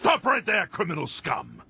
Stop right there, criminal scum!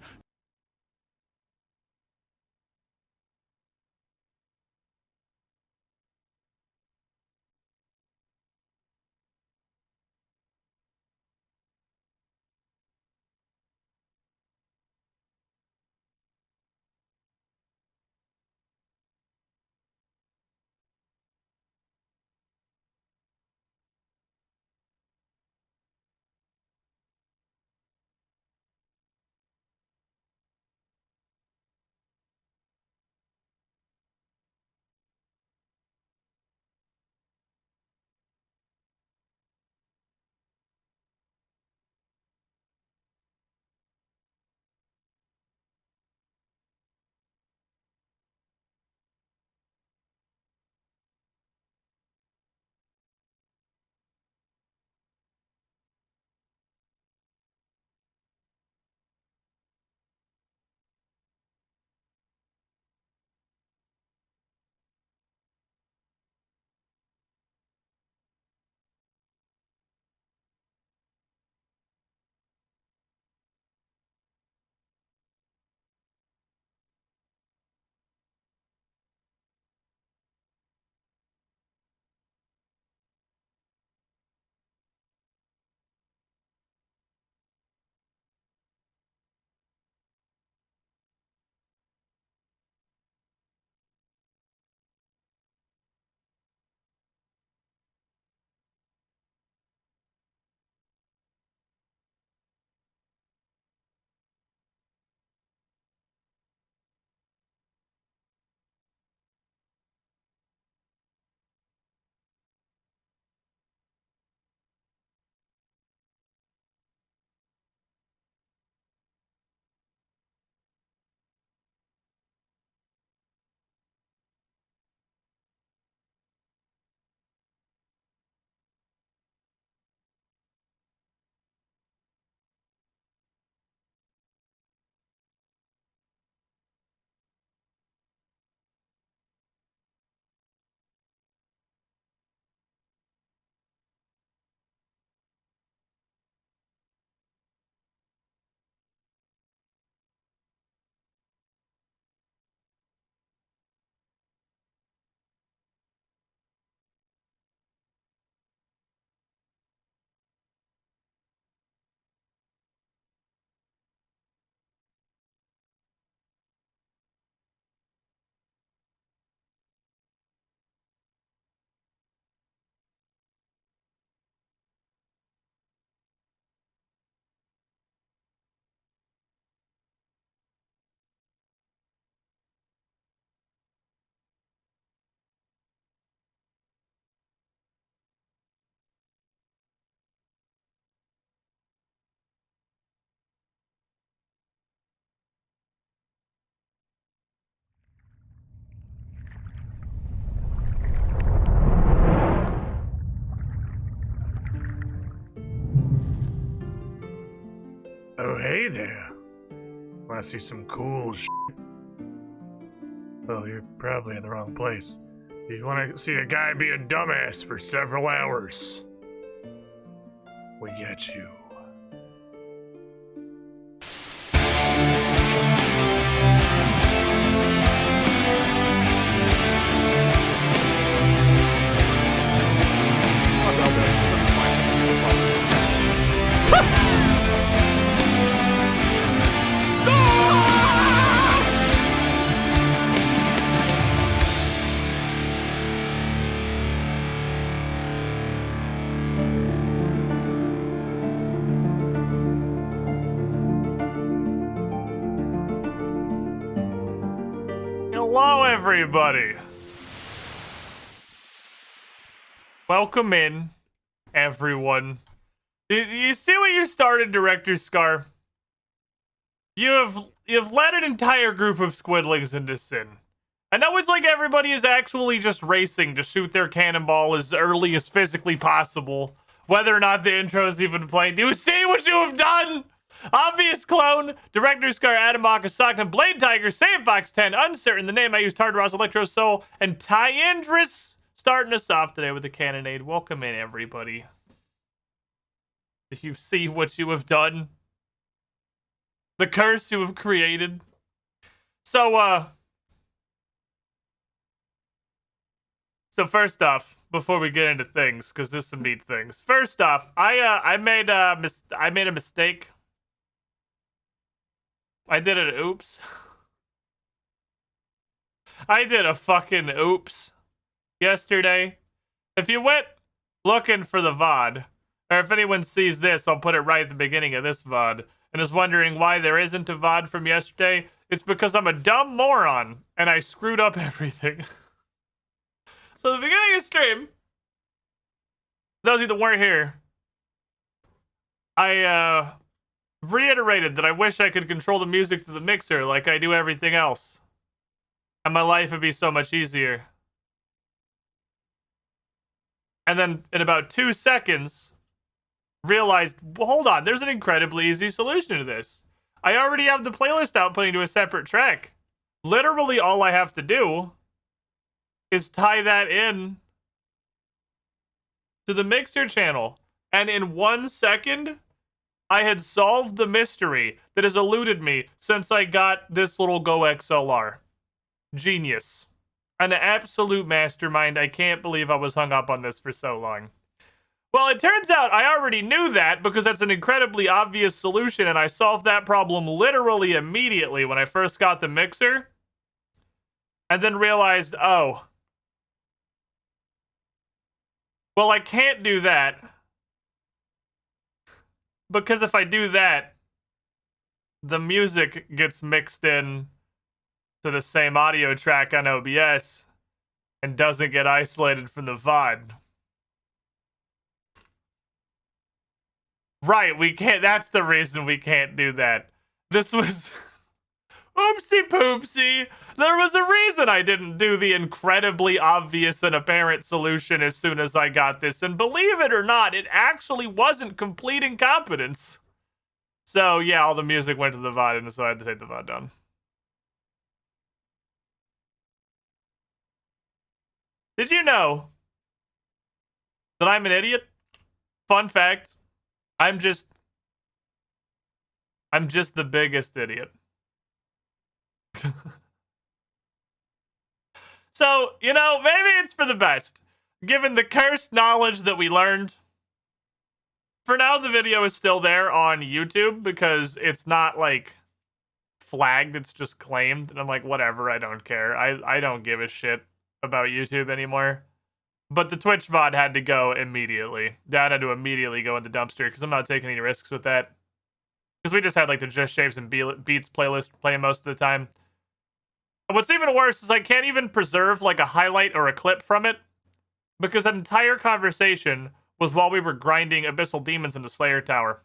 Oh, hey there. Want to see some cool shit? Well, you're probably in the wrong place. You want to see a guy be a dumbass for several hours. We get you. Hello, everybody. Welcome in, everyone. You see what you started, Director Scar? You've led an entire group of squidlings into sin. I know it's like everybody is actually just racing to shoot their cannonball as early as physically possible, whether or not the intro is even playing. Do you see what you have done? Obvious Clone, Director Scar, Adamaka, Sockton, Blade Tiger, Save Fox 10, Uncertain, the name I used, Hard Ross, Electro Soul, and Tyandris starting us off today with a cannonade. Welcome in, everybody. Did you see what you have done? The curse you have created. So first off, before we get into things, because there's some neat things. First off, I made a mistake. I did an oops. I did a fucking oops yesterday. If you went looking for the VOD, or if anyone sees this, I'll put it right at the beginning of this VOD, and is wondering why there isn't a VOD from yesterday, it's because I'm a dumb moron, and I screwed up everything. So the beginning of stream, those of you that weren't here, I reiterated that I wish I could control the music to the mixer like I do everything else. And my life would be so much easier. And then in about 2 seconds, realized, well, hold on, there's an incredibly easy solution to this. I already have the playlist outputting to a separate track. Literally all I have to do is tie that in to the mixer channel. And in 1 second, I had solved the mystery that has eluded me since I got this little Go XLR. Genius. An absolute mastermind. I can't believe I was hung up on this for so long. Well, it turns out I already knew that because that's an incredibly obvious solution, and I solved that problem literally immediately when I first got the mixer. And then realized, oh, well, I can't do that. Because if I do that, the music gets mixed in to the same audio track on OBS and doesn't get isolated from the VOD. Right, we can't. That's the reason we can't do that. This was oopsie poopsie. There was a reason I didn't do the incredibly obvious and apparent solution as soon as I got this. And believe it or not, it actually wasn't complete incompetence. So yeah, all the music went to the VOD, and so I had to take the VOD down. Did you know that I'm an idiot? Fun fact, I'm just the biggest idiot. So, you know, maybe it's for the best. Given the cursed knowledge that we learned. For now, the video is still there on YouTube because it's not, like, flagged. It's just claimed. And I'm like, whatever, I don't care. I don't give a shit about YouTube anymore. But the Twitch VOD had to go immediately. That had to immediately go in the dumpster because I'm not taking any risks with that. Because we just had, like, the Just Shapes and Beats playlist playing most of the time. And what's even worse is I can't even preserve, like, a highlight or a clip from it. Because that entire conversation was while we were grinding Abyssal Demons into Slayer Tower.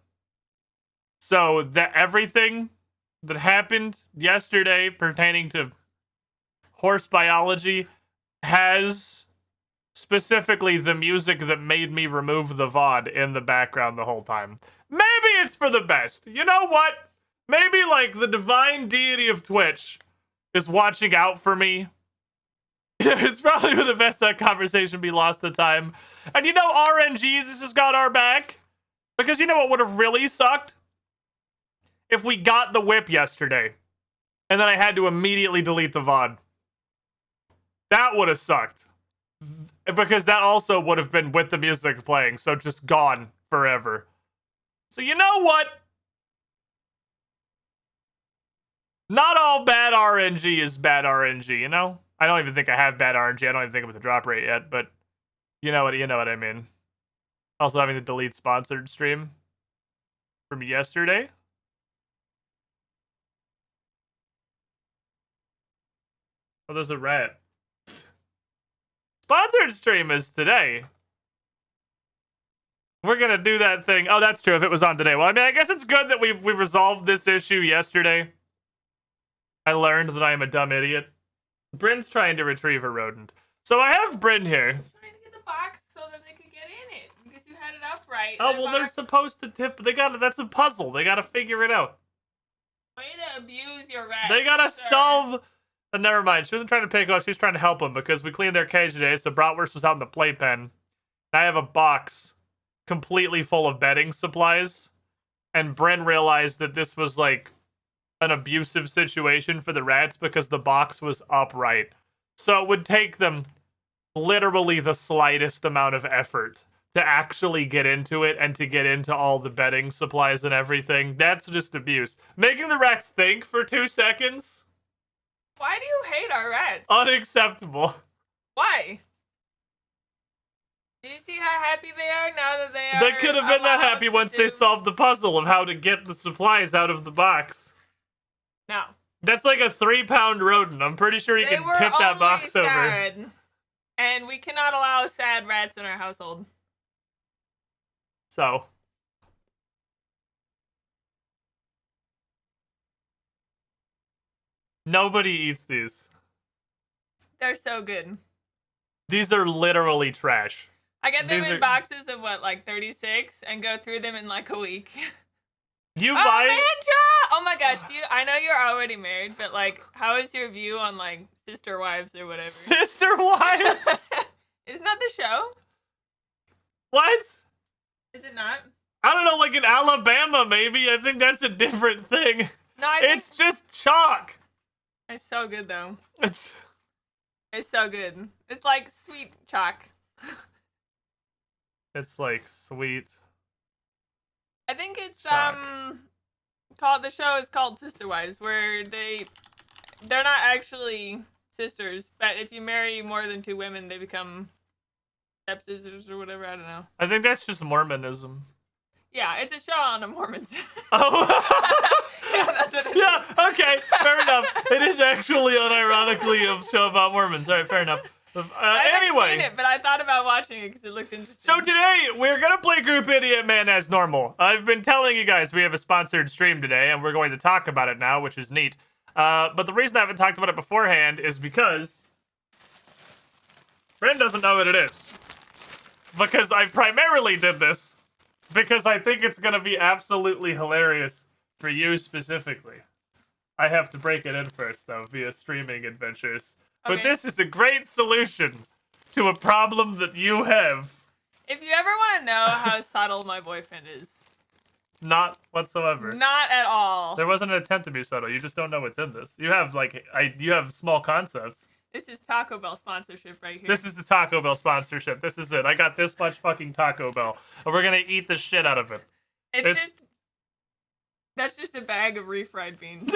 So, that everything that happened yesterday pertaining to horse biology has specifically the music that made me remove the VOD in the background the whole time. Maybe it's for the best. You know what? Maybe, like, the divine deity of Twitch is watching out for me. It's probably for the best that conversation be lost to time. And you know RNGesus has got our back? Because you know what would have really sucked? If we got the whip yesterday, and then I had to immediately delete the VOD. That would have sucked. Because that also would have been with the music playing, so just gone forever. So you know what? Not all bad RNG is bad RNG, you know? I don't even think I have bad RNG. I don't even think I'm with the drop rate yet, but you know what I mean. Also having to delete sponsored stream from yesterday. Oh, there's a rat. Sponsored stream is today. We're gonna do that thing. Oh, that's true. If it was on today. Well, I mean, I guess it's good that we resolved this issue yesterday. I learned that I am a dumb idiot. Bryn's trying to retrieve a rodent. So I have Bryn here. Trying to get the box so that they could get in it because you had it upright. Oh, well, they're supposed to tip. That's a puzzle. They gotta figure it out. Way to abuse your rat. They gotta solve. Never mind. She wasn't trying to pick up. She was trying to help them because we cleaned their cage today. So Bratwurst was out in the playpen. And I have a box completely full of bedding supplies. And Bryn realized that this was like an abusive situation for the rats because the box was upright. So it would take them literally the slightest amount of effort to actually get into it and to get into all the bedding supplies and everything. That's just abuse. Making the rats think for 2 seconds? Why do you hate our rats? Unacceptable. Why? Do you see how happy they are now that they are? They could have been that happy once they solved the puzzle of how to get the supplies out of the box. No. That's like a 3-pound rodent. I'm pretty sure you can tip that box sad. over. And we cannot allow sad rats in our household. So. Nobody eats these. They're so good. These are literally trash. I get them These in are- boxes of what, like 36, and go through them in like a week. You Oh, buy Mandra! Oh my gosh, I know you're already married, but like, how is your view on like sister wives or whatever? sister wives? Isn't that the show? What? Is it not? I don't know, like in Alabama maybe. I think that's a different thing. No, I think It's just chalk. it's so good though. It's It's so good. It's like sweet chalk. like sweet. I think it's Chalk. called the show is called Sister Wives, where they're not actually sisters, but if you marry more than 2 women, they become stepsisters or whatever. I don't know. I think that's just Mormonism. Yeah, it's a show on the Mormons. Oh. Yeah, that's what it Yeah, is. okay, fair enough. It is actually unironically a show about Mormons. All right, fair enough. I haven't Anyway. seen it, but I thought about watching it because it looked interesting. So today, we're going to play Group Idiot Man as normal. I've been telling you guys we have a sponsored stream today, and we're going to talk about it now, which is neat. But the reason I haven't talked about it beforehand is because Bryn doesn't know what it is. Because I primarily did this because I think it's going to be absolutely hilarious for you specifically. I have to break it in first, though, via streaming adventures. But Okay. this is a great solution to a problem that you have. If you ever want to know how subtle my boyfriend is, Not whatsoever. not at all. There wasn't an attempt to be subtle. You just don't know what's in this. You have you have small concepts. This is Taco Bell sponsorship right here. This is the Taco Bell sponsorship. This is it. I got this much fucking Taco Bell, and we're gonna eat the shit out of it. It's that's just a bag of refried beans.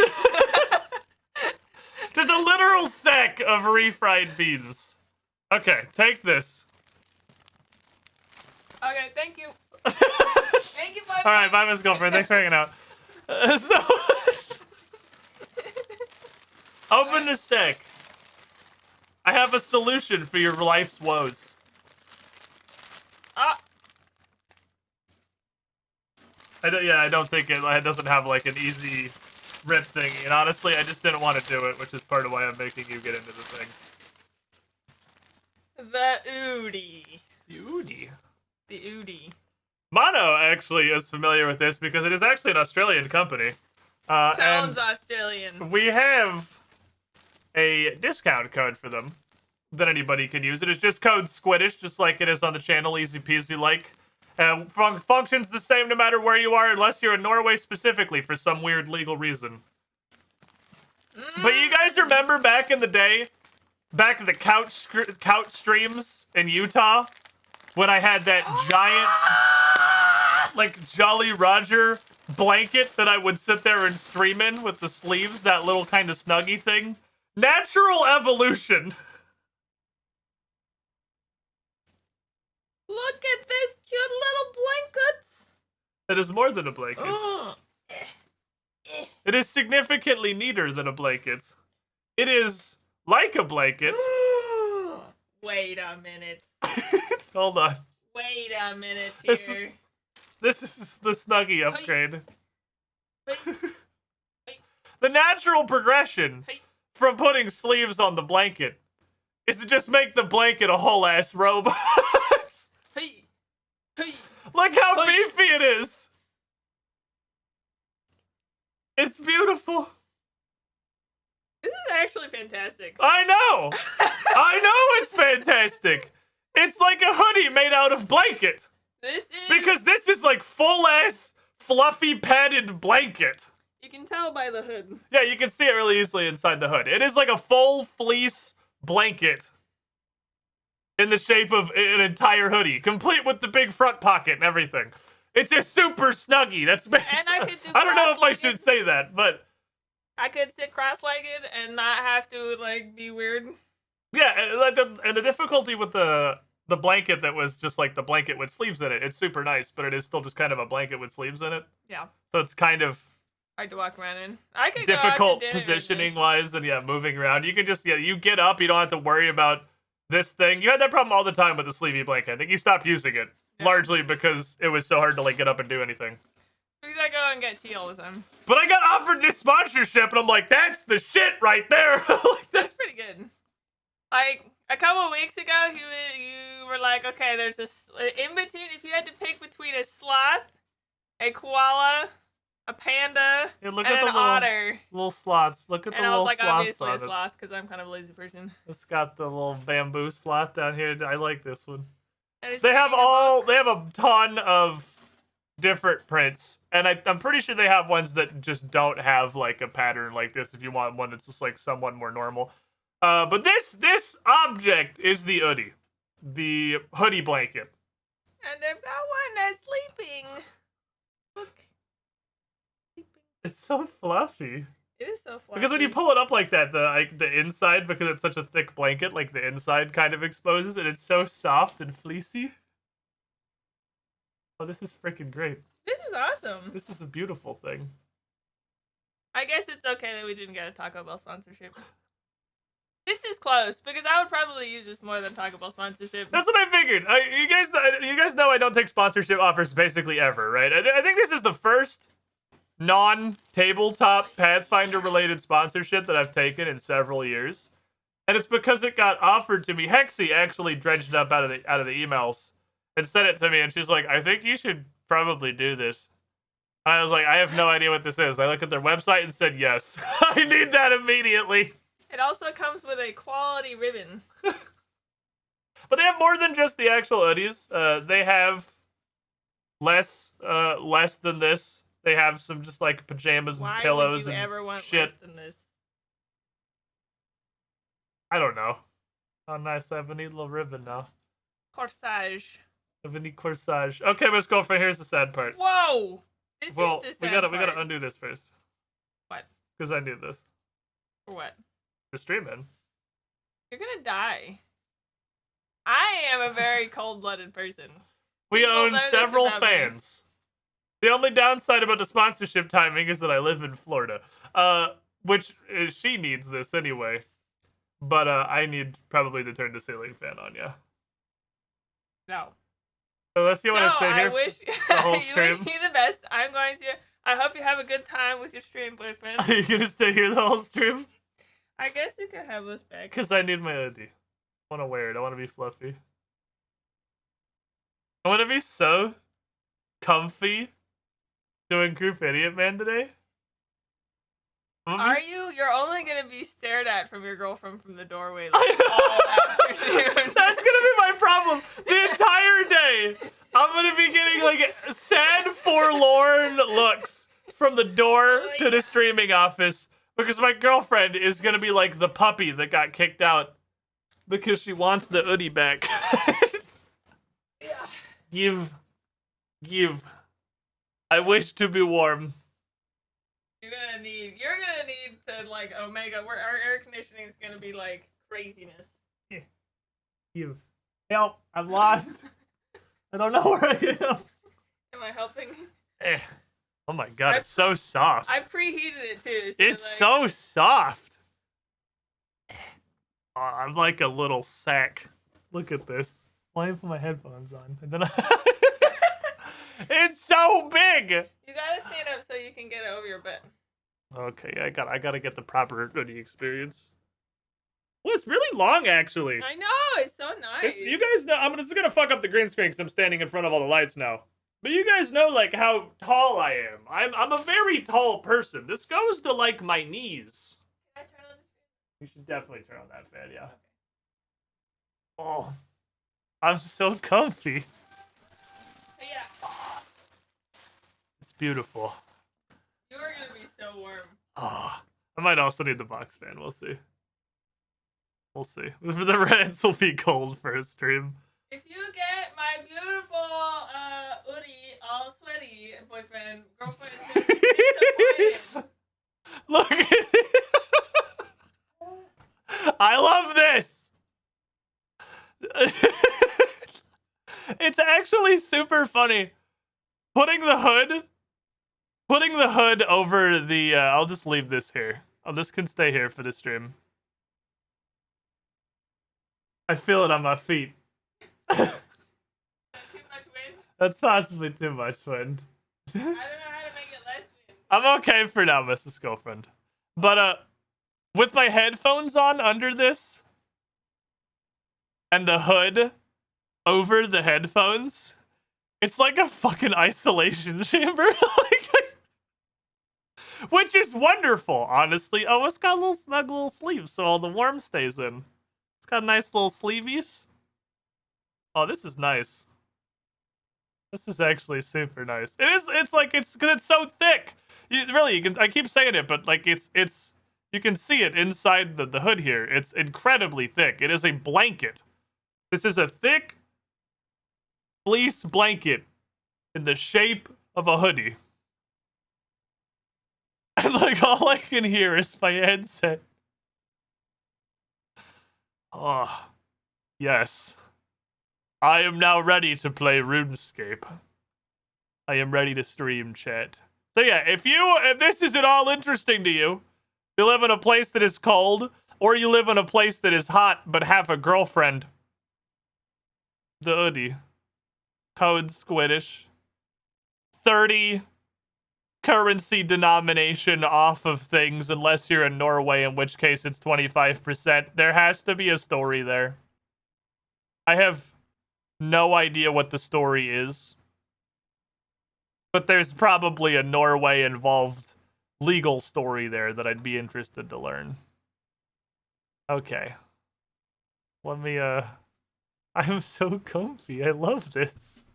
Just a literal sack of refried beans. Okay, take this. Okay, thank you. Thank you, boyfriend. All right, bye, Miss Girlfriend. Thanks for hanging out. Open the sack. I have a solution for your life's woes. Ah, I don't think it doesn't have like an easy rip thing. And honestly, I just didn't want to do it, which is part of why I'm making you get into the thing. the oodie. The oodie. The oodie. Mono actually is familiar with this because it is actually an Australian company. Sounds and Australian. we have a discount code for them that anybody can use. It is just code Squiddish, just like it is on the channel, easy peasy like. Functions the same no matter where you are, unless you're in Norway specifically for some weird legal reason. But you guys remember back in the day, back in the couch streams in Utah, when I had that giant, like Jolly Roger blanket that I would sit there and stream in with the sleeves, that little kind of snuggy thing? Natural evolution. Look at this cute little blankets. It is more than a blanket. Oh. It is significantly neater than a blanket. It is like a blanket. Wait a minute. Hold on. Wait a minute This is- here. This is the Snuggie upgrade. Hey. The natural progression Hey. from putting sleeves on the blanket is to just make the blanket a whole ass robe. Hey. Hey. Look how Hey. beefy it is. It's beautiful. This is actually fantastic. I know. I know it's fantastic. It's like a hoodie made out of blanket. This is Because this is like full ass fluffy padded blanket. You can tell by the hood. Yeah, you can see it really easily inside the hood. It is like a full fleece blanket in the shape of an entire hoodie, complete with the big front pocket and everything. It's a super snuggie. That's I don't know if I should say that, but I could sit cross-legged and not have to like be weird. Yeah, and the difficulty with the blanket that was just like the blanket with sleeves in it, it's super nice, but it is still just kind of a blanket with sleeves in it. Yeah. So it's kind of hard to walk around in. I could difficult positioning wise, and yeah, moving around. You can just you get up, you don't have to worry about this thing. You had that problem all the time with the sleevey blanket. I think you stopped using it largely because it was so hard to like get up and do anything. Because I go and get tea all the time. But I got offered this sponsorship, and I'm like, that's the shit right there. Like, that's pretty good. Like a couple of weeks ago, you were like, okay, there's in between. If you had to pick between a sloth, a koala, a panda, and an otter. Little sloths. Look at the little sloths. And I was like, obviously a sloth, because I'm kind of a lazy person. It's got the little bamboo sloth down here. I like this one. They have a ton of different prints, and I'm pretty sure they have ones that just don't have like a pattern like this. If you want one that's just like somewhat more normal. But this object is the oodie, the hoodie blanket. And I've got one that's sleeping. Look. It's so fluffy. It is so fluffy. Because when you pull it up like that, the inside, because it's such a thick blanket, like the inside kind of exposes, and it's so soft and fleecy. Oh, this is freaking great. This is awesome. This is a beautiful thing. I guess it's okay that we didn't get a Taco Bell sponsorship. This is close, because I would probably use this more than Taco Bell sponsorship. That's what I figured. You guys know I don't take sponsorship offers basically ever, right? I think this is the first non-tabletop Pathfinder-related sponsorship that I've taken in several years. And it's because it got offered to me. Hexy actually dredged up out of the emails and sent it to me, and she's like, I think you should probably do this. And I was like, I have no idea what this is. I looked at their website and said, yes. I need that immediately. It also comes with a quality ribbon. But they have more than just the actual hoodies. They have less than this. They have some just like pajamas and pillows and shit. Why would you ever want less than this? I don't know. Oh, nice. I have a neat little ribbon now. Corsage. I have a neat corsage. Okay, Miss Girlfriend, here's the sad part. Whoa! This is the sad part. We gotta undo this first. What? Because I need this. For what? For streaming. You're gonna die. I am a very cold-blooded person. We own several fans. The only downside about the sponsorship timing is that I live in Florida. Which she needs this anyway. But I need probably to turn the ceiling fan on, yeah. No. Unless you want to sit here the whole stream. You wish me the best. I'm going to. I hope you have a good time with your stream, boyfriend. Are you going to stay here the whole stream? I guess you can have this back. Because I need my hoodie. I want to wear it. I want to be fluffy. I want to be so comfy doing Group Idiot Man today. Are you? You're only going to be stared at from your girlfriend from the doorway like, all afternoon. That's going to be my problem. The entire day, I'm going to be getting like sad, forlorn looks from the door to the streaming office because my girlfriend is going to be like the puppy that got kicked out because she wants the hoodie back. Give. I wish to be warm. You're gonna need to like Omega, where our air conditioning is gonna be like craziness. Yeah. Give. Help! I'm lost. I don't know where I am. Am I helping? Oh my god, it's so soft. I preheated it too. So it's so soft. Oh, I'm like a little sack. Look at this. Why didn't I put my headphones on? And then it's so big. You gotta stand up so you can get it over your butt. Okay, I gotta get the proper hoodie experience. Well, it's really long, actually. I know, it's so nice. You guys know, this is gonna fuck up the green screen because I'm standing in front of all the lights now. But you guys know, like, how tall I am. I'm a very tall person. This goes to, like, my knees. Can I turn on this fan? You should definitely turn on that fan, yeah. Okay. Oh, I'm so comfy. Yeah. It's beautiful. You are gonna be so so warm. Oh, I might also need the box fan. We'll see. We'll see. The reds will be cold for a stream. If you get my beautiful oodie all sweaty, boyfriend, girlfriend is gonna be disappointed. Look at it. I love this. It's actually super funny. Putting the hood over the I'll just leave this here. This can stay here for the stream. I feel it on my feet. Too much wind? That's possibly too much wind. I don't know how to make it less wind. I'm okay for now, Mrs. Girlfriend. But with my headphones on under this and the hood over the headphones, it's like a fucking isolation chamber. Which is wonderful, honestly. Oh, it's got little snug little sleeves so all the warmth stays in. It's got nice little sleeveys. Oh, this is nice. This is actually super nice. It's like, because it's so thick. You can, I keep saying it, but like you can see it inside the hood here. It's incredibly thick. It is a blanket. This is a thick fleece blanket in the shape of a hoodie. And like all I can hear is my headset. Oh, yes. I am now ready to play RuneScape. I am ready to stream, chat. So yeah, if this is at all interesting to you, you live in a place that is cold, or you live in a place that is hot but have a girlfriend, the hoodie. Code Squiddish. 30 currency denomination off of things, unless you're in Norway, in which case it's 25%. There has to be a story there. I have no idea what the story is, but there's probably a Norway involved legal story there that I'd be interested to learn. Okay. Let me, I'm so comfy. I love this.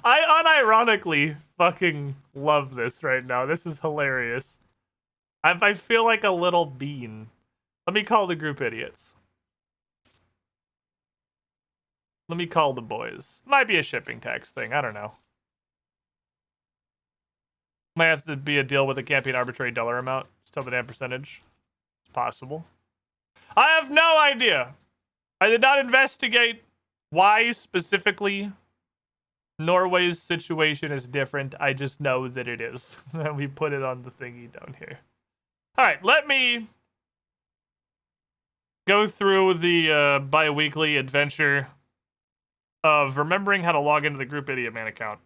I unironically fucking love this right now. This is hilarious. I feel like a little bean. Let me call the group idiots. Let me call the boys. Might be a shipping tax thing. I don't know. Might have to be a deal with it. Can't be an arbitrary dollar amount. Just tell the damn percentage. It's possible. I have no idea. I did not investigate why specifically Norway's situation is different. I just know that it is. And we put it on the thingy down here. Alright, let me go through the bi-weekly adventure of remembering how to log into the group IDIOTMAN account.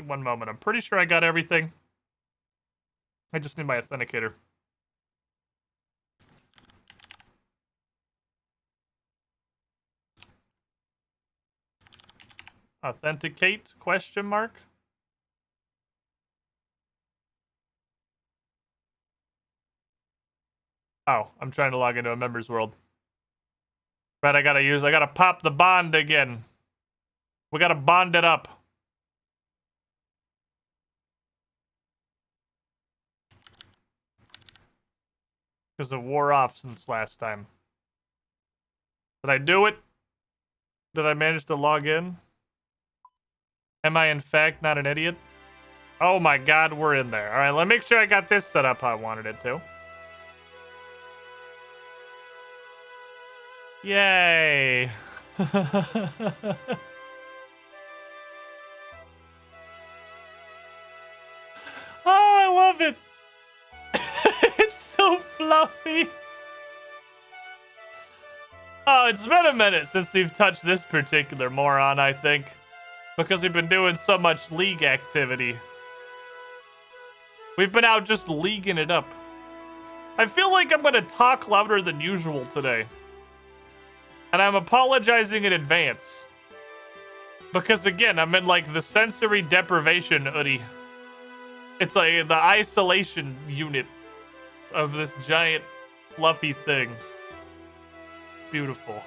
One moment. I'm pretty sure I got everything. I just need my authenticator. Authenticate, question mark? Oh, I'm trying to log into a members world. Right, I gotta pop the bond again. We gotta bond it up. Because it wore off since last time. Did I do it? Did I manage to log in? Am I in fact not an idiot? Oh my god, we're in there. Alright, let me make sure I got this set up how I wanted it to. Yay! Oh, I love it! It's so fluffy! Oh, it's been a minute since we've touched this particular moron, I think. Because we've been doing so much league activity. We've been out just leaguing it up. I feel like I'm gonna talk louder than usual today. And I'm apologizing in advance. Because again, I'm in like the sensory deprivation hoodie. It's like the isolation unit of this giant fluffy thing. It's beautiful.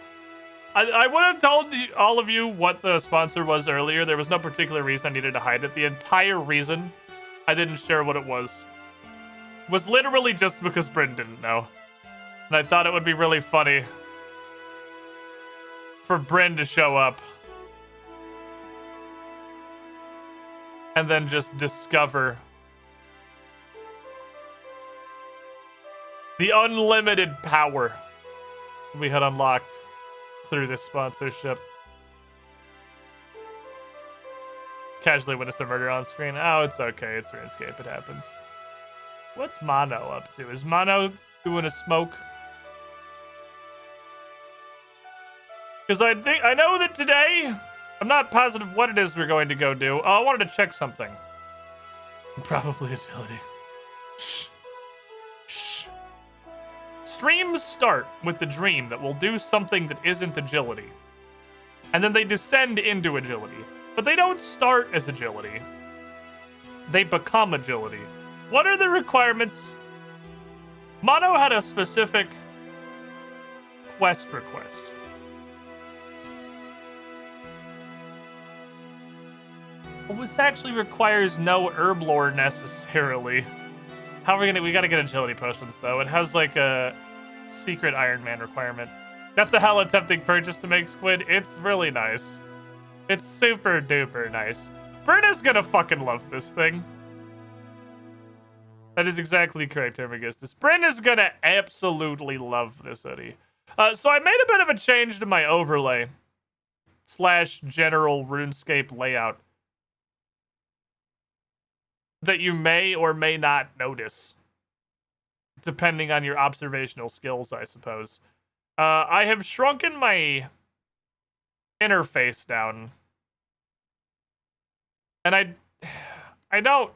I would have told all of you what the sponsor was earlier. There was no particular reason I needed to hide it. The entire reason I didn't share what it was was literally just because Bryn didn't know. And I thought it would be really funny for Bryn to show up and then just discover the unlimited power we had unlocked through this sponsorship. Casually witnessed a murder on screen. Oh, it's okay. It's RuneScape. It happens. What's Mono up to? Is Mono doing a smoke? Because I know that today, I'm not positive what it is we're going to go do. Oh, I wanted to check something. Probably agility. Shh. Shh. Streams start with the dream that we'll do something that isn't agility. And then they descend into agility. But they don't start as agility. They become agility. What are the requirements? Mono had a specific quest request. Well, this actually requires no herb lore necessarily. How are we gotta get agility potions though. It has like a secret Iron Man requirement. That's a hella tempting purchase to make, Squid. It's really nice. It's super duper nice. Brenna's gonna fucking love this thing. That is exactly correct, Hermagistus. Brenna's gonna absolutely love this hoodie. So I made a bit of a change to my overlay / general RuneScape layout that you may or may not notice, depending on your observational skills, I suppose. I have shrunken my interface down, and I don't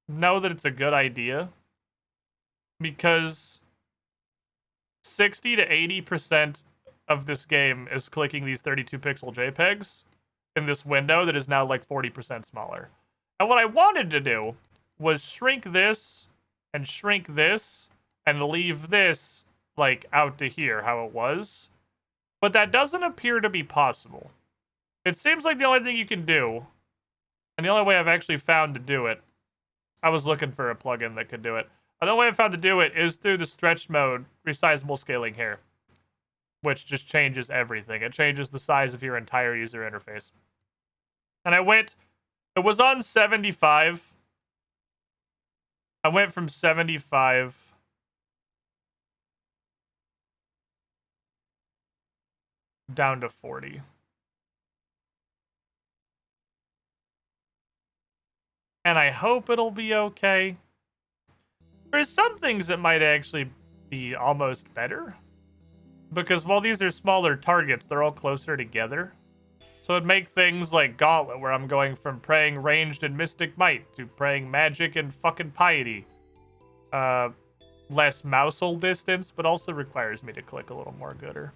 know that it's a good idea, because 60 to 80% of this game is clicking these 32 pixel JPEGs in this window that is now like 40% smaller. And what I wanted to do was shrink this and leave this like out to here how it was. But that doesn't appear to be possible. It seems like the only thing you can do, and the only way I've actually found to do it, I was looking for a plugin that could do it. The only way I found to do it is through the stretch mode resizable scaling here, which just changes everything. It changes the size of your entire user interface. And it was on 75. I went from 75 down to 40. And I hope it'll be okay. There's some things that might actually be almost better, because while these are smaller targets, they're all closer together. So it'd make things like Gauntlet, where I'm going from praying ranged and mystic might to praying magic and fucking piety. Less mousehole distance, but also requires me to click a little more gooder.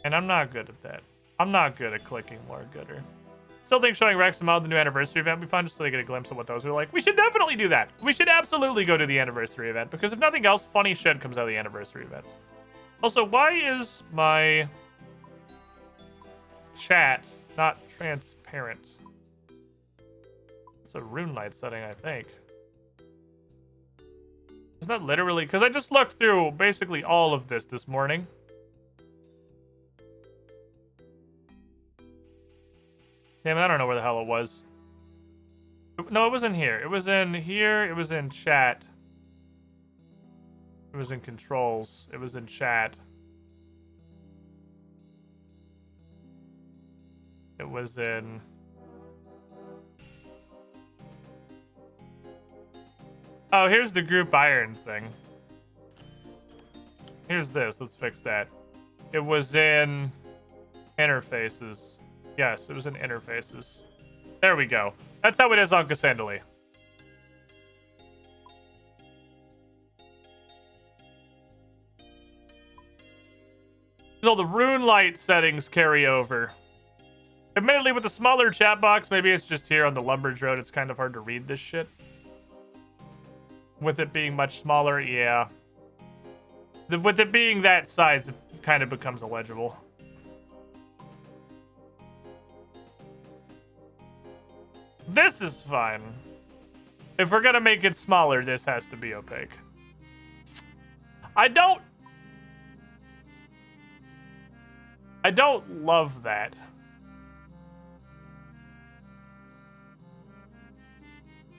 And I'm not good at that. I'm not good at clicking more gooder. Still think showing Rex and Mod the new anniversary event would be fun, just so they get a glimpse of what those are like. We should definitely do that. We should absolutely go to the anniversary event, because if nothing else, funny shit comes out of the anniversary events. Also, why is my chat not transparent? It's a rune light setting, I think. Isn't that literally? Because I just looked through basically all of this morning. Damn it, I don't know where the hell it was. No, it was in here. It was in here. It was in chat. It was in controls. It was in chat. It was in... Oh, here's the group iron thing. Here's this. Let's fix that. It was in interfaces. Yes, it was in interfaces. There we go. That's how it is on Cassandali. So the rune light settings carry over. Admittedly, with the smaller chat box, maybe it's just here on the Lumbridge Road, it's kind of hard to read this shit. With it being much smaller, yeah. With it being that size, it kind of becomes illegible. This is fine. If we're gonna make it smaller, this has to be opaque. I don't love that.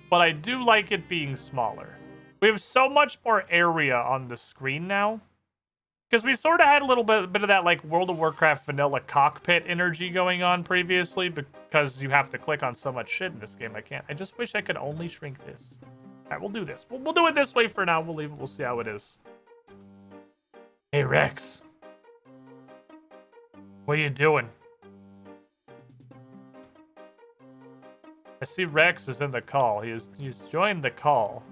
But I do like it being smaller. We have so much more area on the screen now. Because we sort of had a little bit of that like World of Warcraft vanilla cockpit energy going on previously, because you have to click on so much shit in this game. I just wish I could only shrink this. All right, we'll do this. We'll do it this way for now. We'll leave it. We'll see how it is. Hey, Rex. What are you doing? I see Rex is in the call. He's joined the call.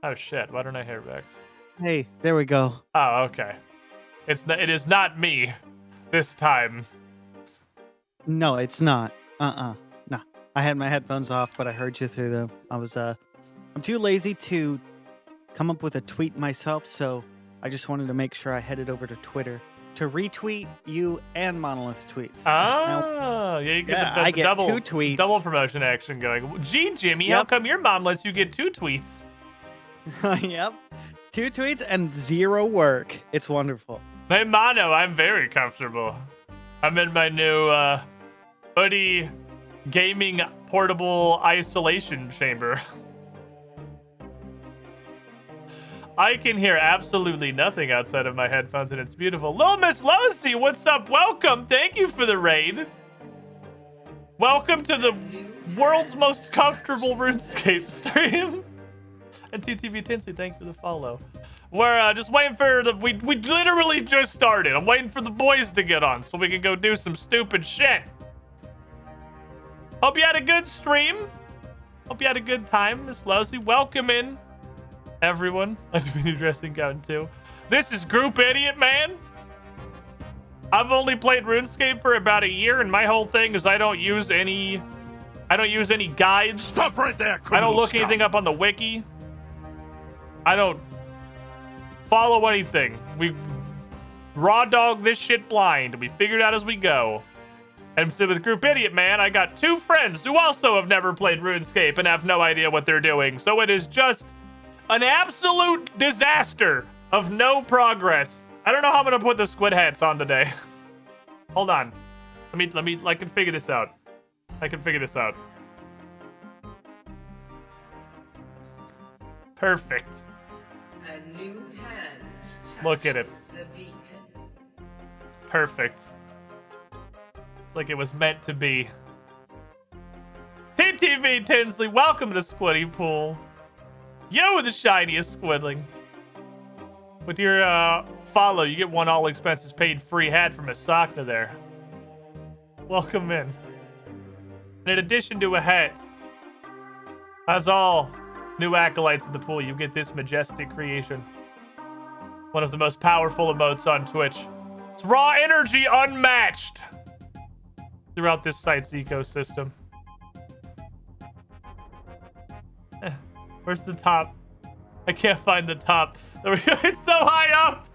Oh shit! Why don't I hear Rex? Hey, there we go. Oh, okay. It is not me this time. No, it's not. No. I had my headphones off, but I heard you through them. I'm too lazy to come up with a tweet myself, so I just wanted to make sure I headed over to Twitter to retweet you and Monolith's tweets. Oh, yeah, you get I get double, 2 tweets. double promotion action going. Gee, Jimmy, how come your mom lets you get 2 tweets? Yep. 2 tweets and 0 work. It's wonderful. Hey, Mono, I'm very comfortable. I'm in my new oodie gaming portable isolation chamber. I can hear absolutely nothing outside of my headphones, and it's beautiful. Little Miss Lozy, what's up? Welcome. Thank you for the raid. Welcome to the world's most comfortable RuneScape stream. And TTV Tinsley, thank you for the follow. We're just waiting for we literally just started. I'm waiting for the boys to get on so we can go do some stupid shit. Hope you had a good stream. Hope you had a good time, Miss Lozy. Welcome in, everyone. Let's be new dressing gown too. This is Group Idiot Man. I've only played RuneScape for about a year, and my whole thing is I don't use any guides. Stop right there, I don't look scum. anything up on the wiki. I don't follow anything. We raw dog this shit blind. We figured out as we go. And so with Group Idiot Man, I got 2 friends who also have never played RuneScape and have no idea what they're doing. So it is just an absolute disaster of no progress. I don't know how I'm gonna put the squid hats on today. Hold on. Let me I can figure this out. Perfect. A new hand. Look at it. The beacon. Perfect. It's like it was meant to be. TTV Tinsley, welcome to Squiddy Pool. You the shiniest squidling. With your follow, you get 1 all expenses paid free hat from Asakna there. Welcome in. And in addition to a hat, as all new acolytes in the pool, you get this majestic creation. One of the most powerful emotes on Twitch. It's raw energy unmatched throughout this site's ecosystem. Where's the top? I can't find the top. There we go. It's so high up.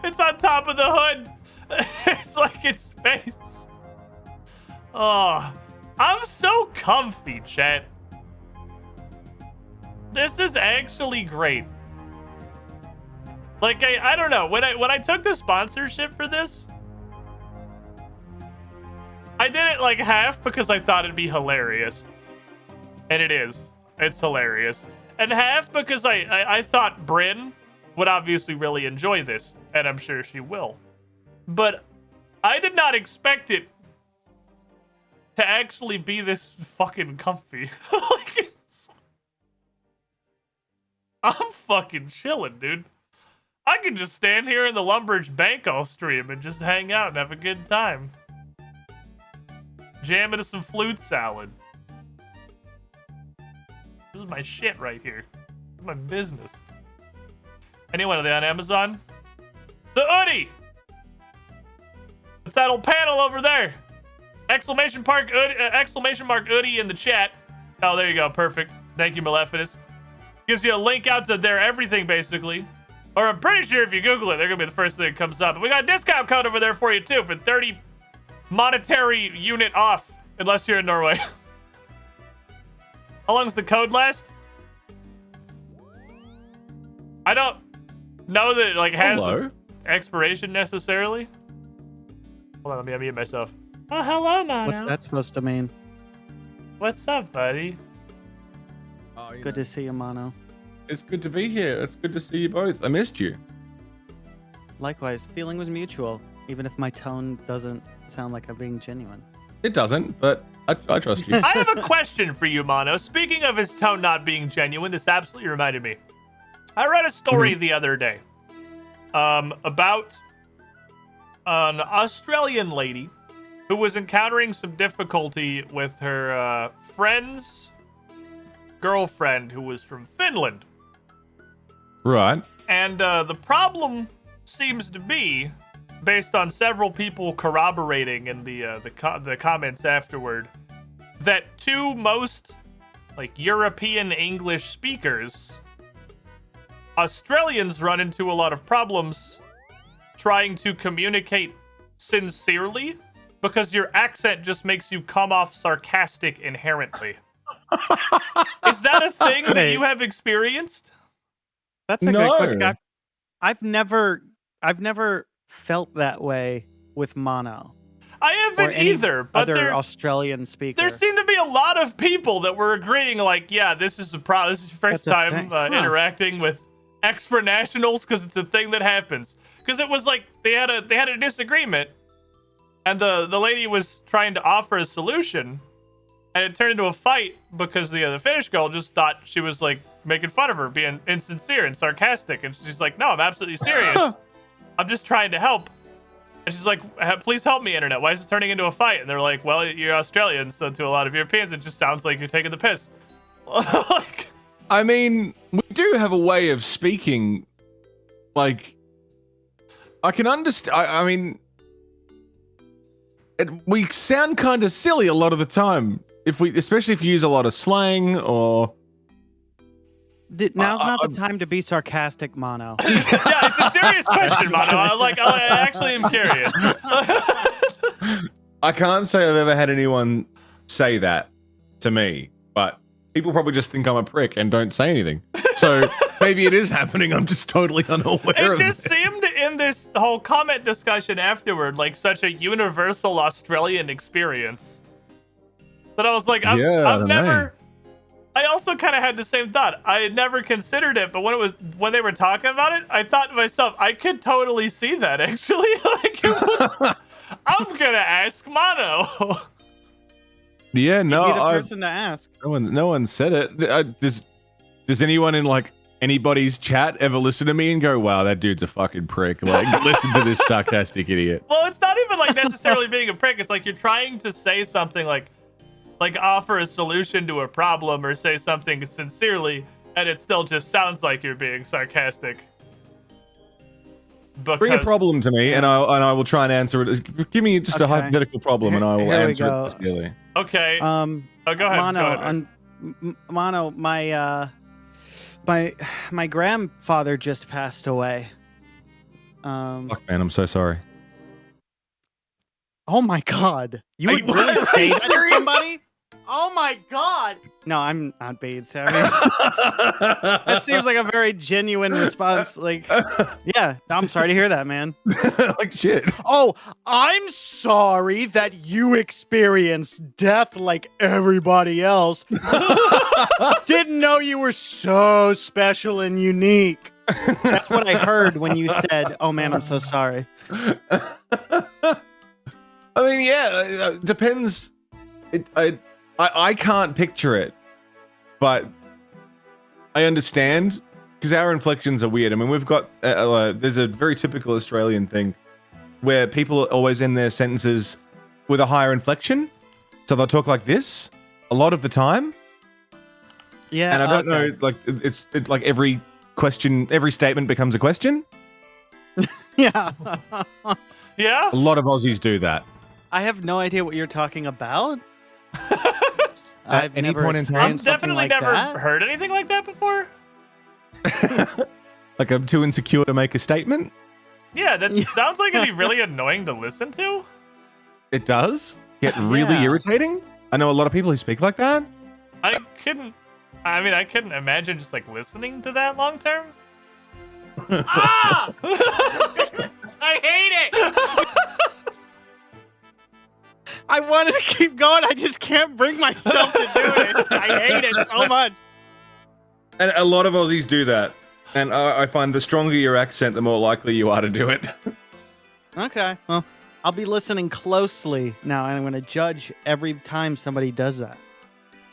It's on top of the hood. It's like in space. Oh, I'm so comfy, chat. This is actually great. Like, I don't know. When I took the sponsorship for this, I did it like half because I thought it'd be hilarious. And it is. It's hilarious. And half because I thought Bryn would obviously really enjoy this. And I'm sure she will. But I did not expect it to actually be this fucking comfy. Like, I'm fucking chilling, dude. I can just stand here in the Lumbridge Bank all stream and just hang out and have a good time. Jam into some flute salad. This is my shit right here. This is my business. Anyone, are they on Amazon? The oodie! It's that old panel over there. Exclamation mark oodie in the chat. Oh, there you go. Perfect. Thank you, Maleficus. Gives you a link out to their everything, basically. Or I'm pretty sure if you Google it, they're going to be the first thing that comes up. But we got a discount code over there for you, too, for 30 monetary unit off. Unless you're in Norway. How long's the code last? I don't know that it like has an expiration necessarily. Hold on, let me unmute myself. Oh, hello, Mono. What's that supposed to mean? What's up, buddy? It's good to see you, Mono. It's good to be here. It's good to see you both. I missed you. Likewise, feeling was mutual, even if my tone doesn't sound like I'm being genuine. It doesn't, but I trust you. I have a question for you, Mono. Speaking of his tone not being genuine, this absolutely reminded me. I read a story the other day about an Australian lady who was encountering some difficulty with her friend's girlfriend who was from Finland. Right. And the problem seems to be, based on several people corroborating in the comments afterward, that two most like European English speakers, Australians run into a lot of problems trying to communicate sincerely because your accent just makes you come off sarcastic inherently. Is that a thing that you have experienced? That's a great question. I've never felt that way with Mono. I haven't either, but other Australian speaker. There seem to be a lot of people that were agreeing, like, yeah, this is a problem. This is your first time interacting with extra nationals because it's a thing that happens. Because it was like they had a disagreement, and the lady was trying to offer a solution, and it turned into a fight because the Finnish girl just thought she was like making fun of her, being insincere and sarcastic, and she's like, no, I'm absolutely serious. I'm just trying to help. And she's like, please help me, internet. Why is this turning into a fight? And they're like, well, you're Australian, so to a lot of Europeans, it just sounds like you're taking the piss. Like, I mean, we do have a way of speaking, like, I can understand, I mean, we sound kind of silly a lot of the time, especially if you use a lot of slang or... Now's not the time to be sarcastic, Mono. Yeah, it's a serious question, Mono. I actually am curious. I can't say I've ever had anyone say that to me, but people probably just think I'm a prick and don't say anything. So maybe it is happening. I'm just totally unaware of it. It just seemed in this whole comment discussion afterward like such a universal Australian experience that I was like, I've never... I also kind of had the same thought. I had never considered it, but when they were talking about it, I thought to myself, I could totally see that actually. I'm gonna ask Mono. Yeah, no, you're the person to ask. No one said it. Does anyone in like anybody's chat ever listen to me and go, "Wow, that dude's a fucking prick"? Like, listen to this sarcastic idiot. Well, it's not even like necessarily being a prick. It's like you're trying to say something like offer a solution to a problem or say something sincerely, and it still just sounds like you're being sarcastic. Bring a problem to me, and I will try and answer it. Give me just a hypothetical problem, and I will answer it sincerely. Okay. Go ahead. Mono, Mono, my grandfather just passed away. Fuck, man, I'm so sorry. Oh my God! You would really say that to somebody? Oh my God! No, I'm not being serious. That seems like a very genuine response. Like, yeah, I'm sorry to hear that, man. Like shit. Oh, I'm sorry that you experienced death like everybody else. Didn't know you were so special and unique. That's what I heard when you said, "Oh man, I'm so sorry." I mean, yeah, it depends. I can't picture it, but I understand because our inflections are weird. I mean, we've got there's a very typical Australian thing where people are always in their sentences with a higher inflection, so they'll talk like this a lot of the time. Yeah, and I don't know, like it's like every statement becomes a question. Yeah. Yeah. A lot of Aussies do that. I have no idea what you're talking about. I've definitely never heard anything like that before. Like I'm too insecure to make a statement? Yeah, that sounds like it'd be really annoying to listen to. It does? Get really irritating? I know a lot of people who speak like that. I couldn't I mean, I couldn't imagine just like listening to that long term. Ah! I hate it. I wanted to keep going. I just can't bring myself to do it. I hate it so much. And a lot of Aussies do that. And I find the stronger your accent, the more likely you are to do it. Okay, well, I'll be listening closely now, and I'm going to judge every time somebody does that.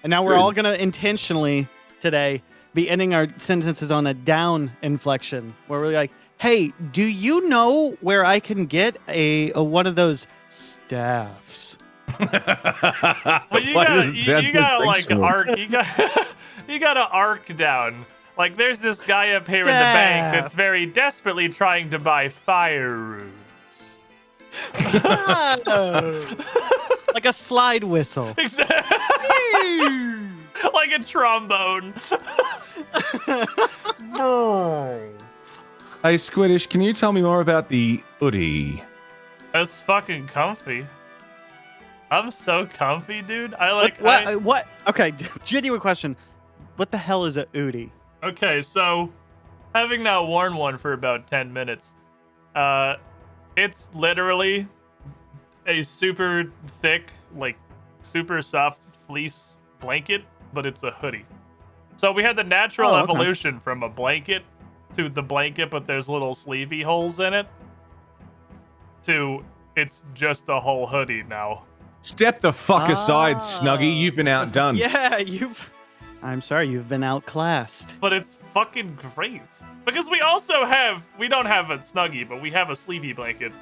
And now we're all going to intentionally today be ending our sentences on a down inflection, where we're like, hey, do you know where I can get a one of those staffs? Well, you gotta like arc. You gotta arc down. Like, there's this guy up here in the bank that's very desperately trying to buy fire runes. Like a slide whistle. Exactly. Like a trombone. Hey, Squiddish, can you tell me more about the oodie? It's fucking comfy. I'm so comfy, dude. I like what? Okay, genuine question. What the hell is a oodie? Okay, so having now worn one for about 10 minutes, it's literally a super thick, like super soft fleece blanket, but it's a hoodie. So we had the natural evolution from a blanket to the blanket, but there's little sleevey holes in it, to it's just a whole hoodie now. Step the fuck aside, Snuggie. You've been outdone. Yeah, I'm sorry, you've been outclassed. But it's fucking great. Because we don't have a Snuggie, but we have a sleevey blanket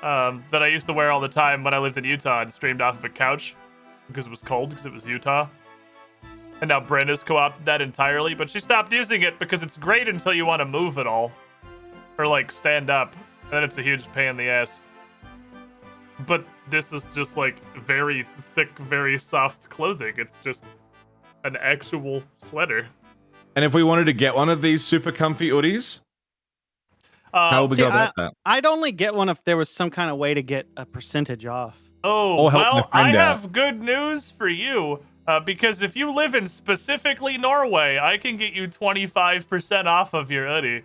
that I used to wear all the time when I lived in Utah and streamed off of a couch because it was cold, because it was Utah. And now Brenda's co-opted that entirely, but she stopped using it because it's great until you want to move it all. Or like stand up. And then it's a huge pain in the ass. But this is just like very thick, very soft clothing. It's just an actual sweater. And if we wanted to get one of these super comfy hoodies, how would we go about that? I'd only get one if there was some kind of way to get a percentage off. Oh, well, I have good news for you. Because if you live in specifically Norway, I can get you 25% off of your hoodie.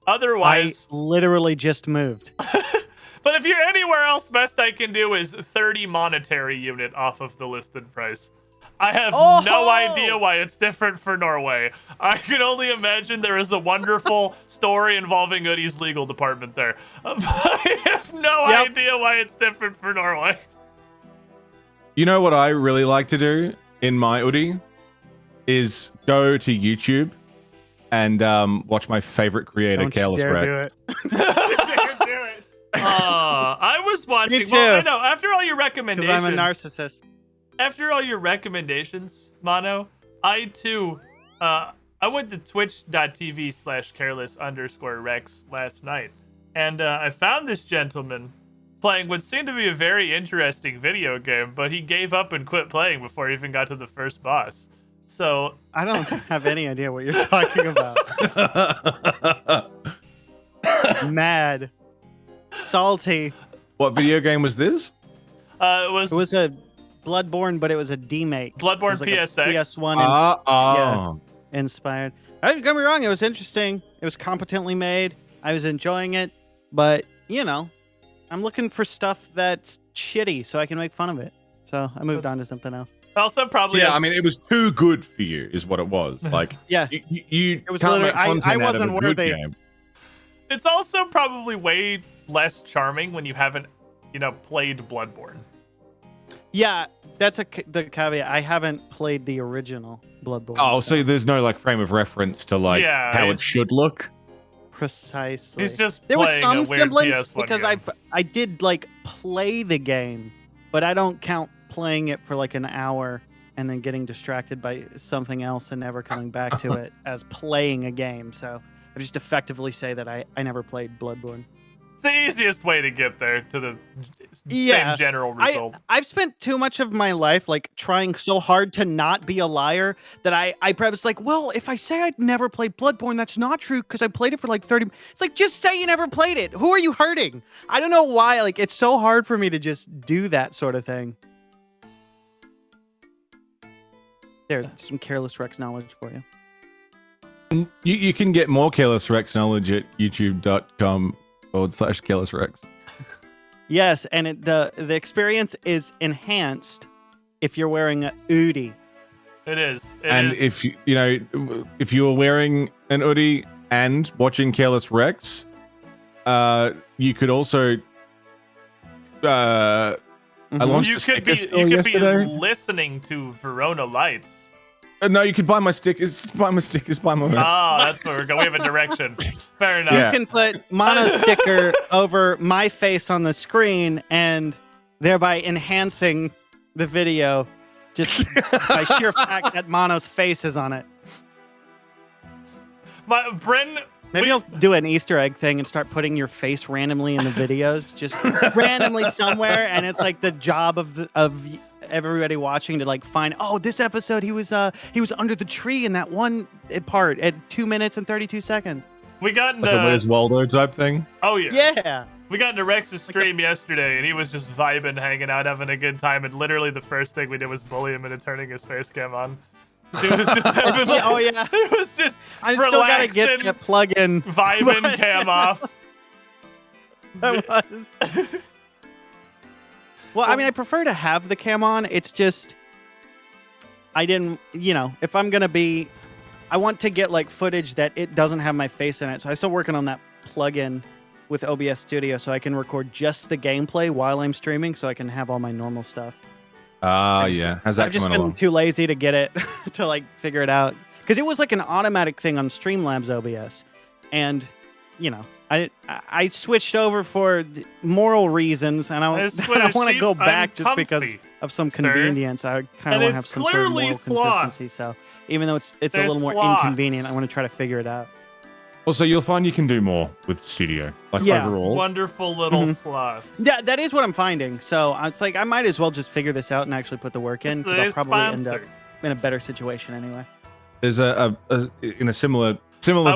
Otherwise... I literally just moved. But if you're anywhere else, best I can do is 30 monetary unit off of the listed price. I have no idea why it's different for Norway. I can only imagine there is a wonderful story involving hoodies legal department there. I have no idea why it's different for Norway. You know what I really like to do in my hoodie is go to YouTube and watch my favorite creator, Careless Wreck. I was watching. Me too. Well, I know. After all your recommendations, Because I'm a narcissist. After all your recommendations, Mono, I too, I went to twitch.tv/careless_rex last night, and I found this gentleman playing what seemed to be a very interesting video game, but he gave up and quit playing before he even got to the first boss. So I don't have any idea what you're talking about. Mad. Salty. What video game was this? It was a Bloodborne, but it was a demake. Bloodborne it was like PSX. PS1 inspired. Don't get me wrong, it was interesting. It was competently made. I was enjoying it, but you know, I'm looking for stuff that's shitty so I can make fun of it. So I moved on to something else. Also, probably. Yeah, I mean, it was too good for you, is what it was. Like, yeah, you it was can't make literally. content I out of wasn't a good worthy. game. It's also probably way less charming when you haven't, played Bloodborne. Yeah, that's the caveat. I haven't played the original Bloodborne. Oh, so there's no like frame of reference to like how it should look. Precisely. He's just there was playing some a weird semblance PS1 because game. I did like play the game, but I don't count playing it for like an hour and then getting distracted by something else and never coming back to it as playing a game. So I just effectively say that I never played Bloodborne. It's the easiest way to get there to the same general result. I've spent too much of my life like trying so hard to not be a liar that I perhaps like, well, if I say I'd never played Bloodborne, that's not true because I played it for like 30. It's like, just say you never played it. Who are you hurting? I don't know why. Like, it's so hard for me to just do that sort of thing. There's some Careless Rex knowledge for you. You can get more Careless Rex knowledge at youtube.com/Careless Rex. Yes, and the experience is enhanced if you're wearing a oodie. It is. If if you were wearing an oodie and watching Careless Rex, you could also I launched a sticker store yesterday. Be listening to Verona Lights. No, you could buy my stickers. Buy my stickers. Buy my. Oh, that's where we're going. We have a direction. Fair enough. Yeah. You can put Mono's sticker over my face on the screen and thereby enhancing the video just by sheer fact that Mono's face is on it. Maybe I'll do an Easter egg thing and start putting your face randomly in the videos, just randomly somewhere, and it's like the job of everybody watching to like find, oh, this episode he was under the tree in that one part at 2 minutes and 32 seconds. We got into like a Where's Waldo type thing. Oh yeah. Yeah. We got into Rex's stream yesterday, and he was just vibing, hanging out, having a good time, and literally the first thing we did was bully him into turning his face cam on. He was just having, oh yeah. It was just I still gotta get that plug-in. Vibing cam off. That was. Well, I mean, I prefer to have the cam on. It's just, I didn't, if I'm going to be, I want to get like footage that it doesn't have my face in it. So I'm still working on that plugin with OBS Studio so I can record just the gameplay while I'm streaming so I can have all my normal stuff. Yeah. How's that I've just coming been along? too lazy to get it, to like figure it out. Because it was like an automatic thing on Streamlabs OBS. And, I switched over for moral reasons, and I want to go back just because of some convenience. I kind of want to have some sort of moral consistency. So even though it's a little more inconvenient, I want to try to figure it out. Also, you'll find you can do more with Studio. Overall. Wonderful little slots. Yeah, that is what I'm finding. So it's like I might as well just figure this out and actually put the work in because I'll probably end up in a better situation anyway. There's in a similar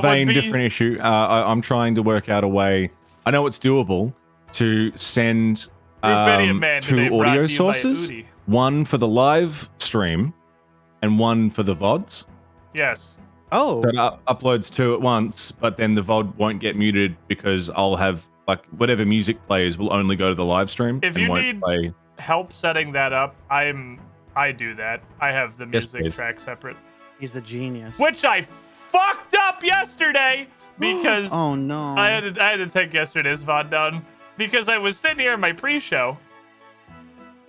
vein, different issue. I'm trying to work out a way. I know it's doable to send two audio sources, one for the live stream and one for the VODs. Yes. Oh. That uploads two at once, but then the VOD won't get muted because I'll have whatever music plays will only go to the live stream. If you need help setting that up, I do that. I have the music track separate. He's the genius. Which I fucked up yesterday because oh no, I had to take yesterday's VOD down because I was sitting here in my pre-show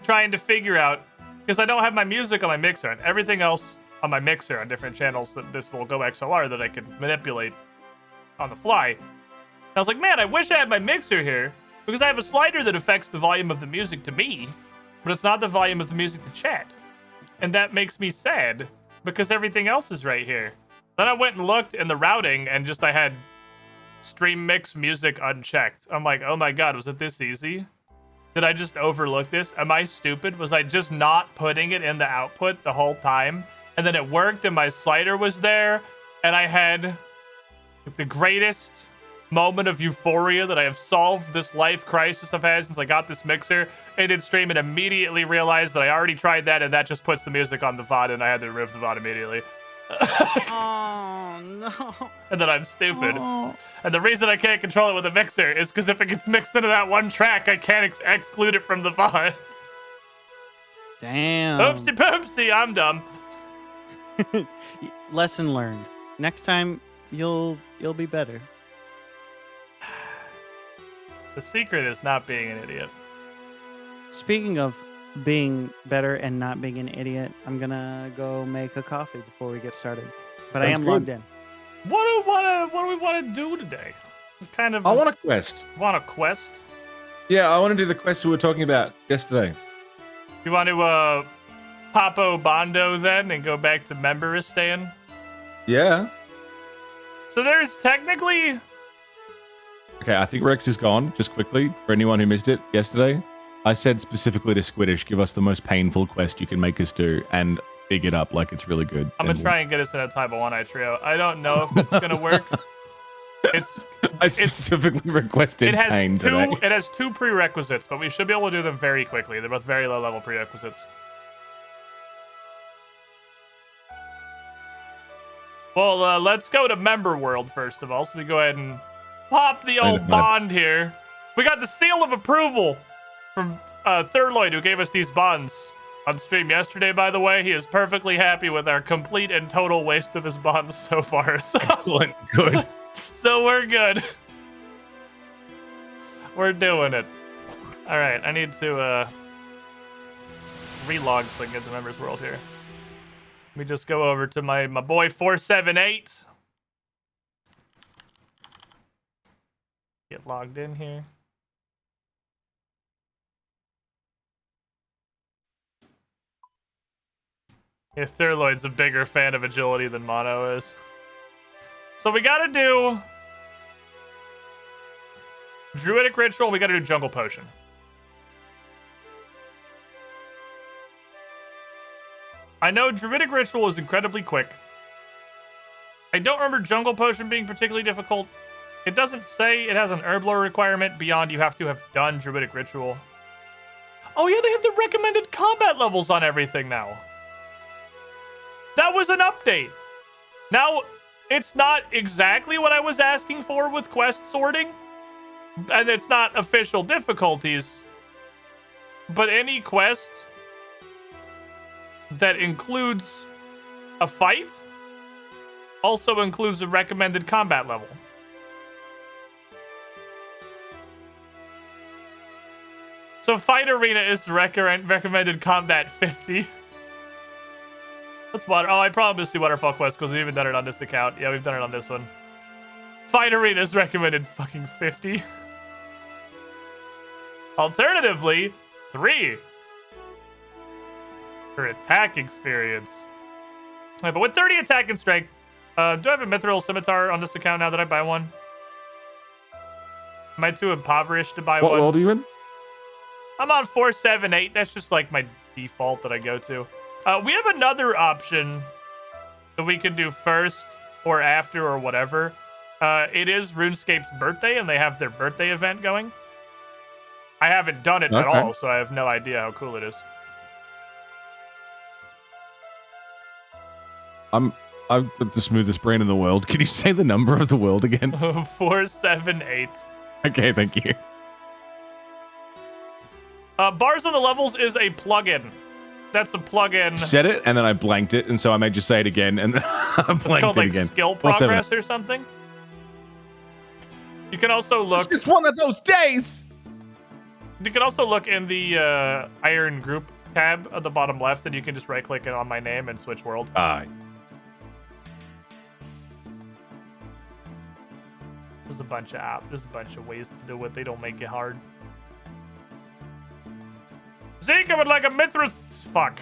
trying to figure out, because I don't have my music on my mixer and everything else on my mixer on different channels, that this little Go XLR that I could manipulate on the fly. And I was like, man, I wish I had my mixer here because I have a slider that affects the volume of the music to me, but it's not the volume of the music to chat. And that makes me sad because everything else is right here. Then I went and looked in the routing and I had stream mix music unchecked. I'm like, oh my God, was it this easy? Did I just overlook this? Am I stupid? Was I just not putting it in the output the whole time? And then it worked and my slider was there and I had the greatest moment of euphoria that I have solved this life crisis I've had since I got this mixer. I did stream and immediately realized that I already tried that and that just puts the music on the VOD and I had to remove the VOD immediately. Oh no. And then I'm stupid. Oh. And the reason I can't control it with a mixer is because if it gets mixed into that one track, I can't exclude it from the VOD. Damn. Oopsie poopsie, I'm dumb. Lesson learned. Next time you'll be better. The secret is not being an idiot. Speaking of being better and not being an idiot, I'm gonna go make a coffee before we get started. But I am logged in. What do we want to do today? I want a quest. Want a quest? Yeah, I want to do the quest we were talking about yesterday. You want to Papo Bondo then and go back to Memberistan? Yeah. So there's technically... Okay, I think Rex is gone. Just quickly, for anyone who missed it yesterday, I said specifically to Squiddish, give us the most painful quest you can make us do and big it up like it's really good. I'm going to try and get us in a type of one-eye trio. I don't know if it's going to work. I specifically requested pain today. It has two prerequisites, but we should be able to do them very quickly. They're both very low-level prerequisites. Well, let's go to Member World first of all. So we go ahead and pop the old bond here. We got the seal of approval from Thurloid, who gave us these bonds on stream yesterday, by the way. He is perfectly happy with our complete and total waste of his bonds so far. So, Excellent. Good. so we're good. We're doing it. All right, I need to relog so I can get the Members World here. Let me just go over to my boy 478. Get logged in here. Yeah, Thurloid's a bigger fan of agility than Mono is. So we gotta do Druidic Ritual, we gotta do Jungle Potion. I know Druidic Ritual is incredibly quick. I don't remember Jungle Potion being particularly difficult. It doesn't say it has an herb lore requirement beyond you have to have done Druidic Ritual. Oh yeah, they have the recommended combat levels on everything now. That was an update. Now, it's not exactly what I was asking for with quest sorting, and it's not official difficulties, but any quest that includes a fight also includes a recommended combat level. So Fight Arena is recommended combat 50. Let's water. Oh, I probably see Waterfall Quest because we've even done it on this account. Yeah, we've done it on this one. Fight Arena is recommended fucking 50. Alternatively, 3 for attack experience. Right, but with 30 attack and strength, do I have a Mithril Scimitar on this account now that I buy one? Am I too impoverished to buy one? What world are you in? I'm on 478. That's just like my default that I go to. We have another option that we can do first or after or whatever. It is RuneScape's birthday, and they have their birthday event going. I haven't done it at all, so I have no idea how cool it is. I've got the smoothest brain in the world. Can you say the number of the world again? 478. Okay, thank you. Bars on the levels is a plugin. That's a plugin. Said it, and then I blanked it, and so I may just say it again, and then I blanked called, it like, again. Skill progress or something. You can also look. It's just one of those days. You can also look in the Iron Group tab at the bottom left, and you can just right-click it on my name and switch world. Aye. There's a bunch of ways to do it. They don't make it hard. Zeke, I would like a Mithril. Fuck.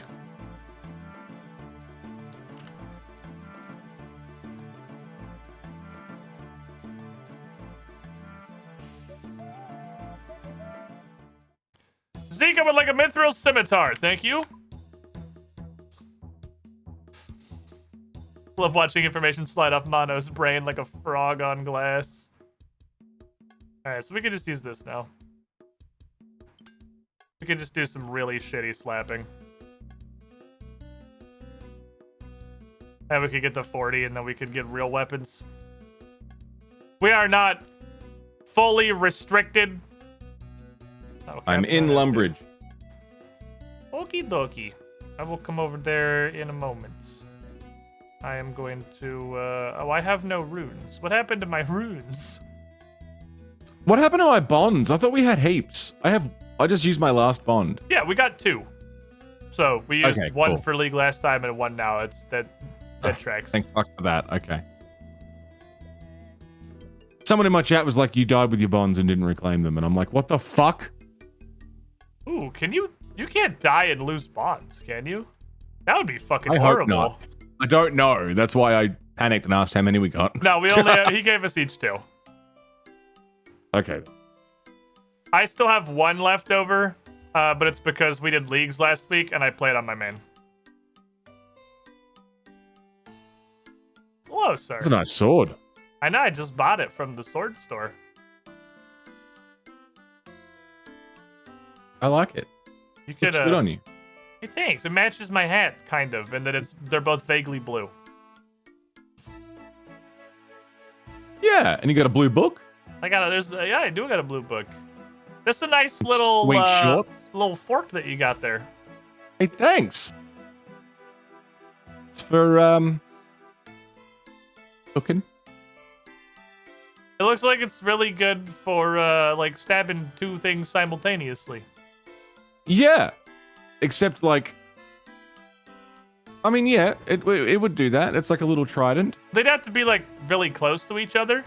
Zeke, I would like a Mithril Scimitar. Thank you. Love watching information slide off Mono's brain like a frog on glass. Alright, so we can just use this now. We could just do some really shitty slapping. And we could get the 40, and then we could get real weapons. We are not fully restricted. Okay, I'm in Lumbridge. Okie dokie. I will come over there in a moment. I am going to... oh, I have no runes. What happened to my runes? What happened to my bonds? I thought we had heaps. I just used my last bond. Yeah, we got 2. So we used one for League last time and 1 now. It's that tracks. Thank fuck for that. Okay. Someone in my chat was like, "You died with your bonds and didn't reclaim them," and I'm like, "What the fuck?" Ooh, can you? You can't die and lose bonds, can you? That would be fucking I horrible. hope not. I don't know. That's why I panicked and asked how many we got. No, we only he gave us each 2. Okay. I still have 1 left over, but it's because we did leagues last week and I played on my main. Hello, sir. That's a nice sword. I know, I just bought it from the sword store. I like it. You could Looks good on you. Hey, thanks. It matches my hat, kind of, in that they're both vaguely blue. Yeah, and you got a blue book. I do got a blue book. That's a nice little Sweet shorts. little fork that you got there. Hey, thanks. It's for cooking. It looks like it's really good for like stabbing two things simultaneously. Yeah, except like, I mean, yeah, it would do that. It's like a little trident. They'd have to be like really close to each other,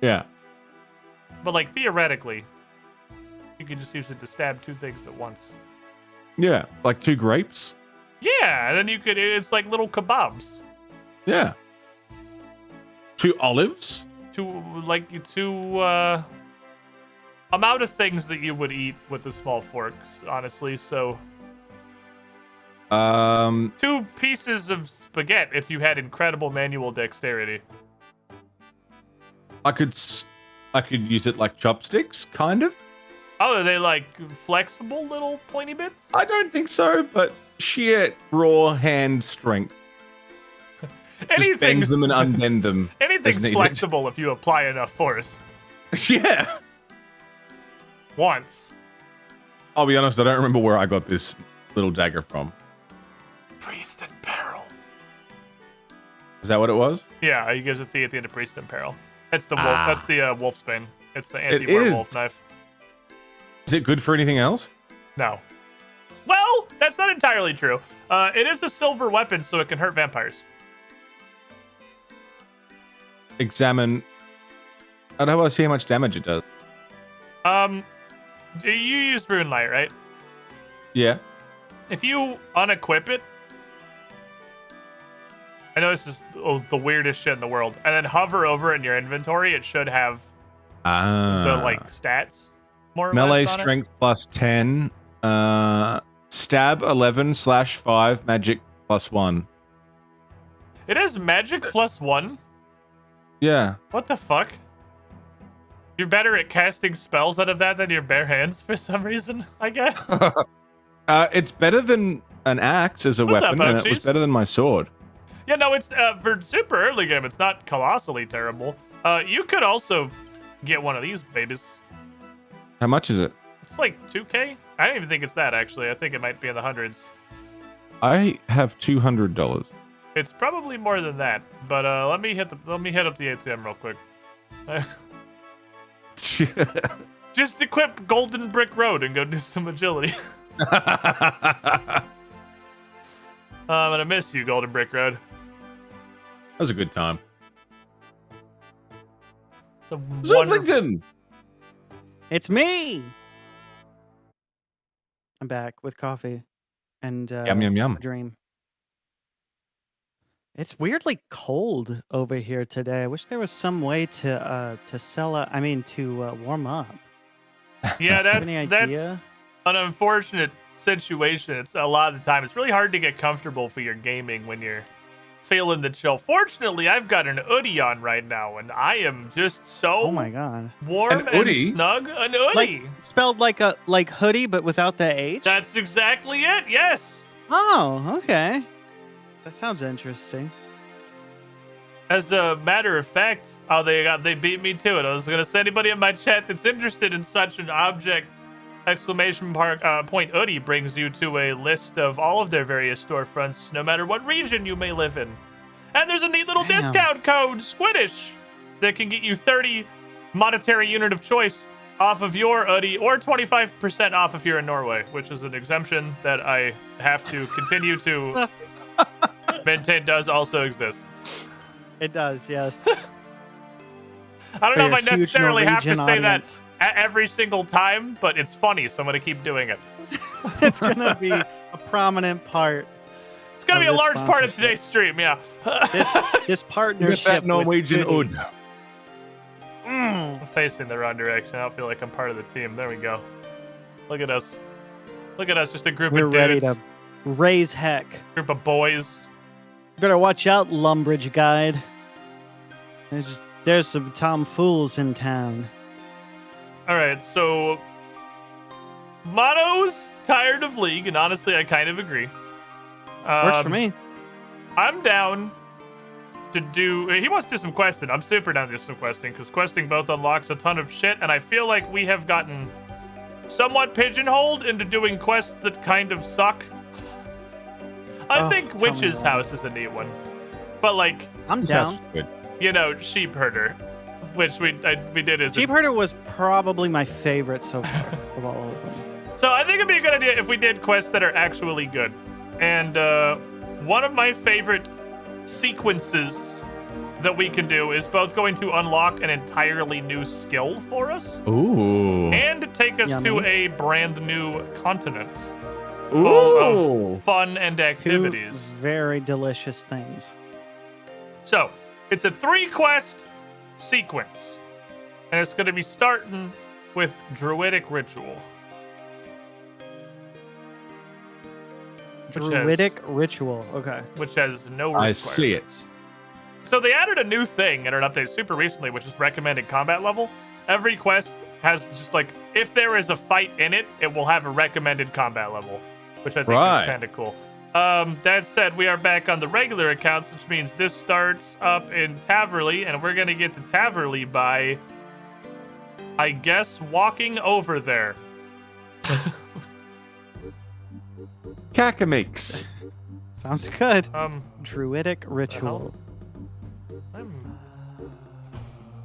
Yeah. but like theoretically, you could just use it to stab two things at once. Yeah, like two grapes. Yeah, and then you could. It's like little kebabs. Yeah. Two olives. Two amount of things that you would eat with the small forks, honestly. So 2 pieces of spaghetti if you had incredible manual dexterity. I could use it like chopsticks, kind of. Oh, are they like flexible little pointy bits? I don't think so, but sheer raw hand strength. Just bends them and unbend them. Anything's as needed. flexible if you apply enough force. Yeah. Once. I'll be honest, I don't remember where I got this little dagger from. Priest in peril. Is that what it was? Yeah, he gives it to you at the end of Priest in Peril. That's the wolf. That's the wolfsbane. It's the It anti-werewolf is. knife. Is it good for anything else? No. Well, that's not entirely true. It is a silver weapon, so it can hurt vampires. Examine. I don't want to see how much damage it does. You use Rune Light, right? Yeah. If you unequip it, I know this is the weirdest shit in the world, and then hover over it in your inventory, it should have the like stats. More or Melee less on strength plus 10. Stab 11/5. Magic plus 1. It is magic plus 1. Yeah. What the fuck? You're better at casting spells out of that than your bare hands for some reason, I guess. It's better than an axe as a What's weapon, up, and it was Oakshies? better than my sword. Yeah, no, it's for super early game. It's not colossally terrible. You could also get one of these babies. How much is it? It's like 2K. I don't even think it's that actually. I think it might be in the hundreds. I have $200. It's probably more than that. But let me hit up the ATM real quick. Just equip Golden Brick Road and go do some agility. I'm gonna miss you, Golden Brick Road. That was a good time. It's a wonderful. Zooplington! It's me. I'm back with coffee and Yum, yum, yum. a dream. It's weirdly cold over here today. I wish there was some way to warm up. Yeah, Any that's idea? an unfortunate situation. It's a lot of the time. It's really hard to get comfortable for your gaming when you're feeling the chill. Fortunately, I've got an oodie on right now, and I am just so Oh my god. warm An and oodie? snug. An oodie. Like spelled like hoodie but without the H? That's exactly it. Yes. Oh, okay. That sounds interesting. As a matter of fact, they beat me to it. I was gonna say anybody in my chat that's interested in such an object, point oodie brings you to a list of all of their various storefronts, no matter what region you may live in. And there's a neat little Damn. discount code, Squiddish, that can get you 30 monetary unit of choice off of your oodie, or 25% off if you're in Norway, which is an exemption that I have to continue to maintain does also exist. It does, yes. I don't know if I For your huge necessarily have to Norwegian say audience. that every single time, but it's funny, so I'm gonna keep doing it. It's gonna be a prominent part. It's gonna Of be a this large part of sponsorship. today's stream, yeah. This Get partnership. that Norwegian with ood. I'm facing the wrong direction. I don't feel like I'm part of the team. There we go. Look at us. Look at us, just a group We're of ready dudes. to raise heck. Group of boys. Better watch out, Lumbridge Guide. There's some tomfools in town. All right, so Mono's tired of League, and honestly, I kind of agree. Works for me. I'm down to do. He wants to do some questing. I'm super down to do some questing because questing both unlocks a ton of shit, and I feel like we have gotten somewhat pigeonholed into doing quests that kind of suck. I think Witch's House is a neat one, but like I'm Sounds down. good. you know, Sheep Herder, which we did as Sheep Herder was probably my favorite so far of all of them. So I think it'd be a good idea if we did quests that are actually good. And one of my favorite sequences that we can do is both going to unlock an entirely new skill for us Ooh. and take us to Yummy. a brand new continent Ooh. full of fun and Two activities. very delicious things. So it's a 3-quest sequence, and it's going to be starting with Druidic Ritual. Which has- Druidic ritual. Okay. which has no I requirements. see it. So they added a new thing in an update super recently, which is recommended combat level. Every quest has just like, if there is a fight in it, it will have a recommended combat level, which I think Right. is kind of cool. That said, we are back on the regular accounts, which means this starts up in Taverley, and we're going to get to Taverley by, I guess, walking over there. Cacamix. Sounds good. Druidic hell? ritual.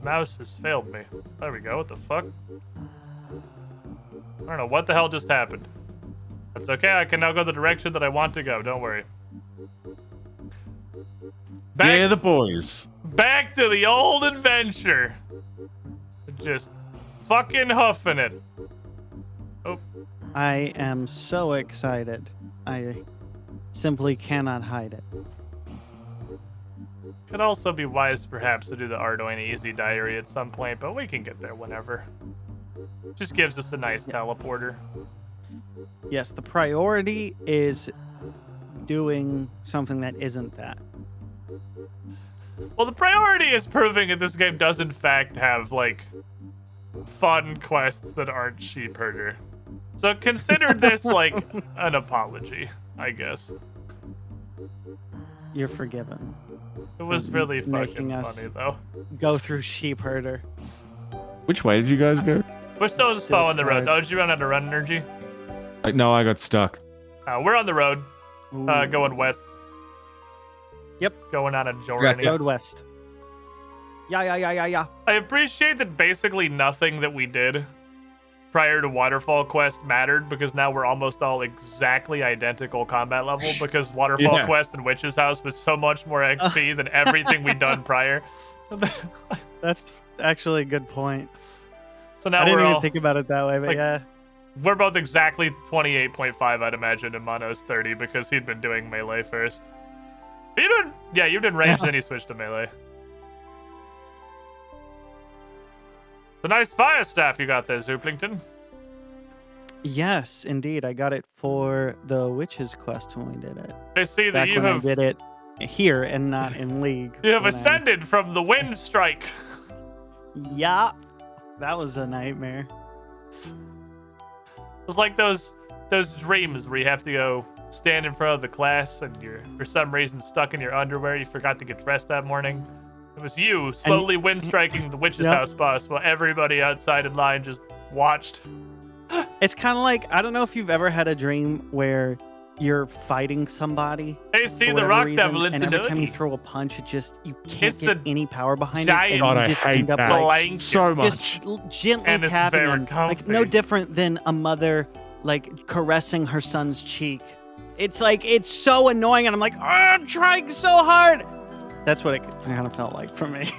Mouse has failed me. There we go. What the fuck? I don't know what the hell just happened. That's okay. I can now go the direction that I want to go. Don't worry. Yeah, the boys. Back to the old adventure. Just fucking huffing it. Oh, I am so excited. I simply cannot hide it. could also be wise perhaps to do the Ardoin Easy Diary at some point, but we can get there whenever. Just gives us a nice teleporter. Yes, the priority is doing something that isn't that. Well, the priority is proving that this game does in fact have, like, fun quests that aren't Sheep Herder. So consider this, like, an apology, I guess. You're forgiven. It was really Making fucking us- funny, though. Go through sheep herder. Which way did you guys go? We're still just Still following the road. scarred. Oh, did you run out of run energy? No, I got stuck. We're on the road, Ooh. going west. Yep. Going on a journey. Road west. Yeah. I appreciate that basically nothing that we did prior to Waterfall Quest mattered, because now we're almost all exactly identical combat level, because Waterfall Yeah. Quest and Witch's House was so much more XP than everything we'd done prior. That's actually a good point. So now I didn't we're even all think about it that way, but like- yeah. we're both exactly 28.5, I'd imagine, and Mono's 30 because he'd been doing melee first. But you did range, Yeah. then he switched to melee. The nice fire staff you got there, Zooplington. Yes, indeed. I got it for the Witch's Quest when we did it. I see that Back you when have I did it here and not in League. you have when I- ascended from the wind strike. Yeah. That was a nightmare. It was like those dreams where you have to go stand in front of the class and you're for some reason stuck in your underwear. You forgot to get dressed that morning. It was you slowly wind striking the witch's Yep. house boss while everybody outside in line just watched. It's kind of like, I don't know if you've ever had a dream where you're fighting somebody. Hey, see for the whatever rock reason, devil, it's and an every time you oodie. throw a punch, you can't It's get a any power behind it. giant- And God, you I just hate end up that like blanket. so much. just gently And it's tapping very him, like no comfy. different than a mother like caressing her son's cheek. It's like it's so annoying, and I'm like, "Oh, I'm trying so hard." That's what it kind of felt like for me.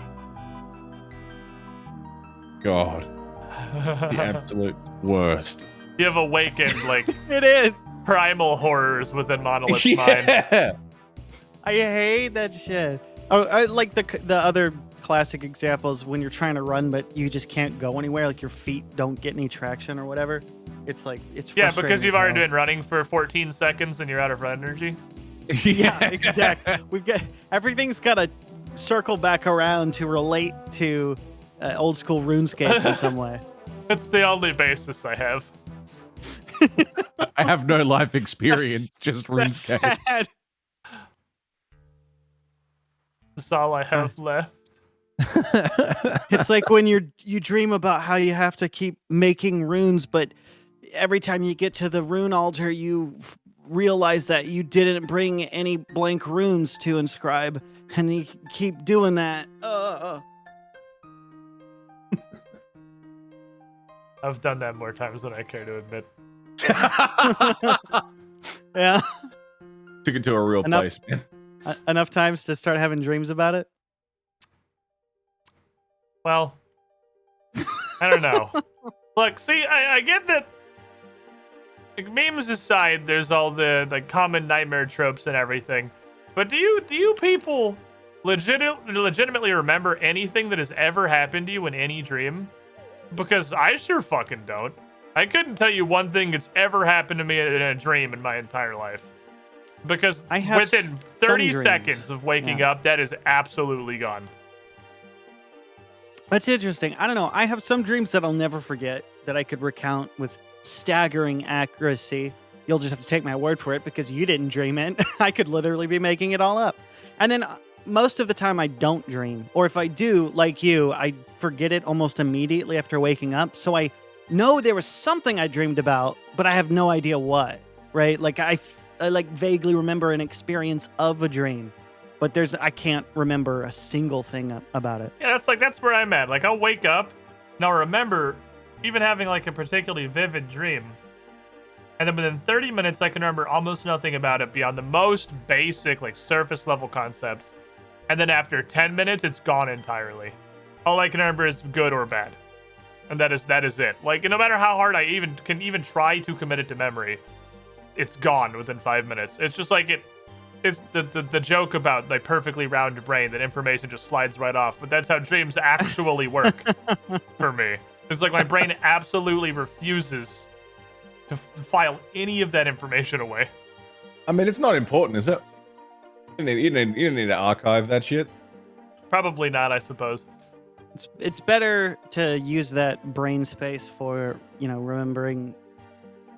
God, the absolute worst. You have awakened like It is. primal horrors within Monolith's mind. Yeah. I hate that shit. Oh, I like the other classic examples when you're trying to run, but you just can't go anywhere. Like your feet don't get any traction or whatever. It's like it's Yeah, frustrating because as you've already hell. been running for 14 seconds and you're out of run energy. Yeah, exactly. We've got everything's got to circle back around to relate to old school RuneScape in some way. It's the only basis I have. I have no life experience, just That's RuneScape. sad. That's all I have left. It's like when you dream about how you have to keep making runes, but every time you get to the rune altar, you realize that you didn't bring any blank runes to inscribe, and you keep doing that. I've done that more times than I care to admit. Yeah. Took it to a real place, man. Enough times to start having dreams about it? Well, I don't know. Look, see, I get that. Like, memes aside, there's all the common nightmare tropes and everything. But do you people legitimately remember anything that has ever happened to you in any dream? Because I sure fucking don't. I couldn't tell you one thing that's ever happened to me in a dream in my entire life. Because within 30 seconds of waking up, that is absolutely gone. That's interesting. I don't know. I have some dreams that I'll never forget that I could recount with staggering accuracy. You'll just have to take my word for it because you didn't dream it. I could literally be making it all up. And then most of the time I don't dream. Or if I do, like you, I forget it almost immediately after waking up. So I know there was something I dreamed about, but I have no idea what, right? Like I like vaguely remember an experience of a dream. But I can't remember a single thing about it. Yeah, that's where I'm at. Like, I'll wake up, and I'll remember even having, like, a particularly vivid dream. And then within 30 minutes, I can remember almost nothing about it beyond the most basic, like, surface-level concepts. And then after 10 minutes, it's gone entirely. All I can remember is good or bad. And that is it. Like, no matter how hard I can try to commit it to memory, it's gone within 5 minutes. It's just like it's the joke about like perfectly round brain that information just slides right off, but that's how dreams actually work for me. It's like my brain absolutely refuses to file any of that information away. I mean, it's not important, is it? You don't need to archive that shit. Probably not, I suppose. It's better to use that brain space for, remembering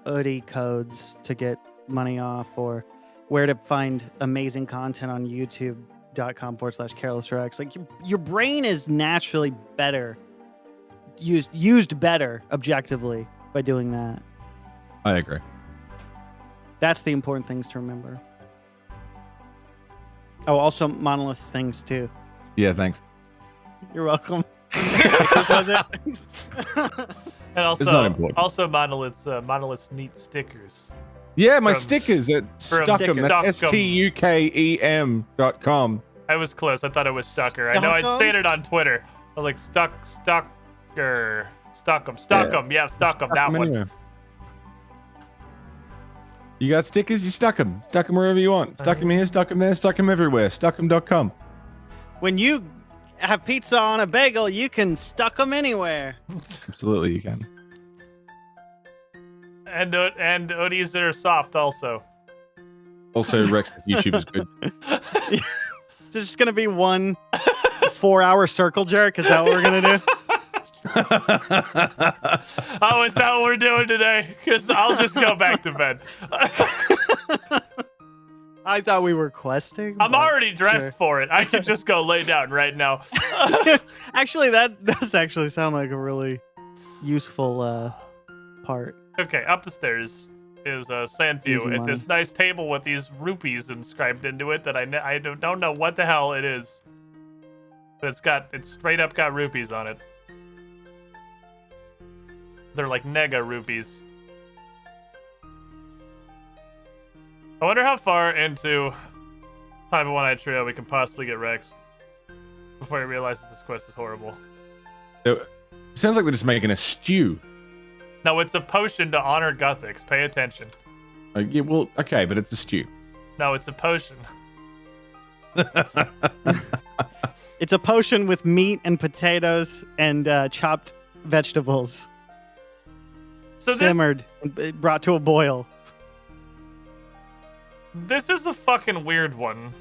oodie codes to get money off, or where to find amazing content on youtube.com/carelessrex. Like your brain is naturally better used better objectively by doing that. I agree. That's the important things to remember. Oh, also monoliths things too. Yeah, thanks. You're welcome. What was it? And also, It's not important. Also monoliths neat stickers. Yeah, my stickers at Stuckem. Stuckem. STUKEM.com. I was close. I thought it was Stucker. I know I'd seen it on Twitter. I was like, Stucker. Stuckem. Yeah, Stuckem. That one. Anywhere. You got stickers, you stuck them. Stuck them wherever you want. Stuck them here, stuck them there, stuck them everywhere. Stuckem.com. When you have pizza on a bagel, you can stuck them anywhere. Absolutely, you can. And oodies are soft also. Also, Rex YouTube is good. It's just gonna be one 4-hour circle jerk. Is that what we're gonna do? Oh, is that what we're doing today? Because I'll just go back to bed. I thought we were questing. I'm already dressed for it. I can just go lay down right now. Actually, that does actually sound like a really useful part. Okay, up the stairs is Sandview Easy at money. this nice table with these rupees inscribed into it that I don't know what the hell it is. But it's straight up got rupees on it. They're like nega rupees. I wonder how far into Time of One-Eyed Trio we can possibly get Rex before he realizes this quest is horrible. It sounds like they're just making a stew. No, it's a potion to honor Gothics. Pay attention. Yeah, well, okay, but it's a stew. No, it's a potion. It's a potion with meat and potatoes and chopped vegetables. So simmered and brought to a boil. This is a fucking weird one.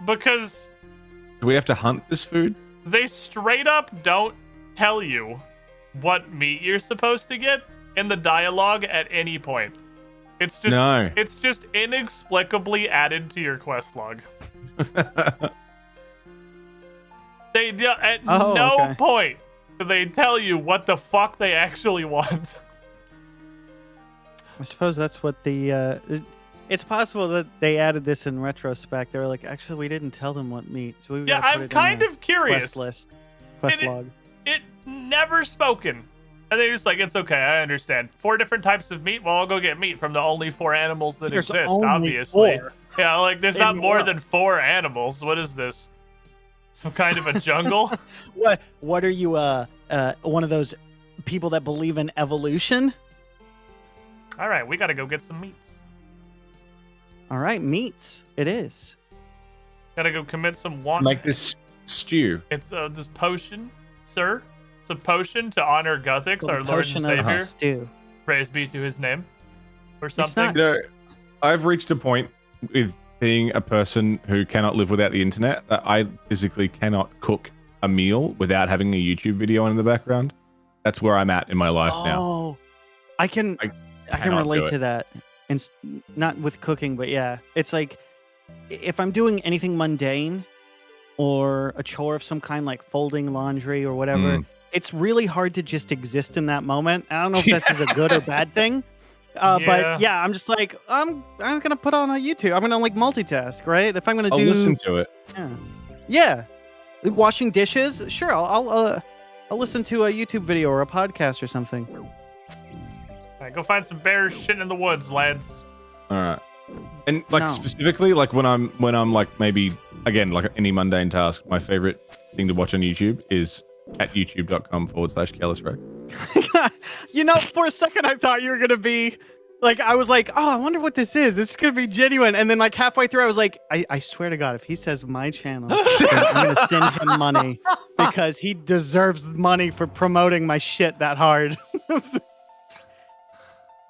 Because Do we have to hunt this food? they straight up don't tell you what meat you're supposed to get in the dialogue at any point. It's just No. it's just inexplicably added to your quest log. They at no point do they tell you what the fuck they actually want. I suppose that's what the. It's possible that they added this in retrospect. They were like, actually, we didn't tell them what meat. So we Yeah, I'm kind of curious. Quest log. It never spoken. And they're just like, it's okay, I understand. 4 different types of meat? Well, I'll go get meat from the only 4 animals that There's exist, only obviously. 4. Yeah, like, there's not more than 4 animals. What is this? Some kind of a jungle? What are you, one of those people that believe in evolution? All right, we gotta go get some meats. All right, meats. It is. Gotta go commit some one. Make this stew. It's this potion, sir. It's a potion to honor Guthix, our Lord and Savior. Stew. Praise be to his name. Or It's something. not- You know, I've reached a point with being a person who cannot live without the internet that I physically cannot cook a meal without having a YouTube video on in the background. That's where I'm at in my life now. Oh, I can cannot relate do to it. that. And not with cooking, but yeah, it's like if I'm doing anything mundane or a chore of some kind, like folding laundry or whatever, it's really hard to just exist in that moment. I don't know if this is a good or bad thing. But yeah, I'm just like, I'm gonna put on a YouTube. I'm gonna like multitask, right? If I'm gonna I'll listen to it. Yeah. Washing dishes, sure. I'll listen to a YouTube video or a podcast or something. All right, go find some bears shitting in the woods, lads. All right. And like No. specifically, like when I'm like maybe again like any mundane task, my favorite thing to watch on YouTube is at youtube.com/carelessrex. You know, for a second I thought you were gonna be like, I was like, oh, I wonder what this is. This is gonna be genuine. And then like halfway through, I was like, I swear to God, if he says my channel, then I'm gonna send him money because he deserves money for promoting my shit that hard.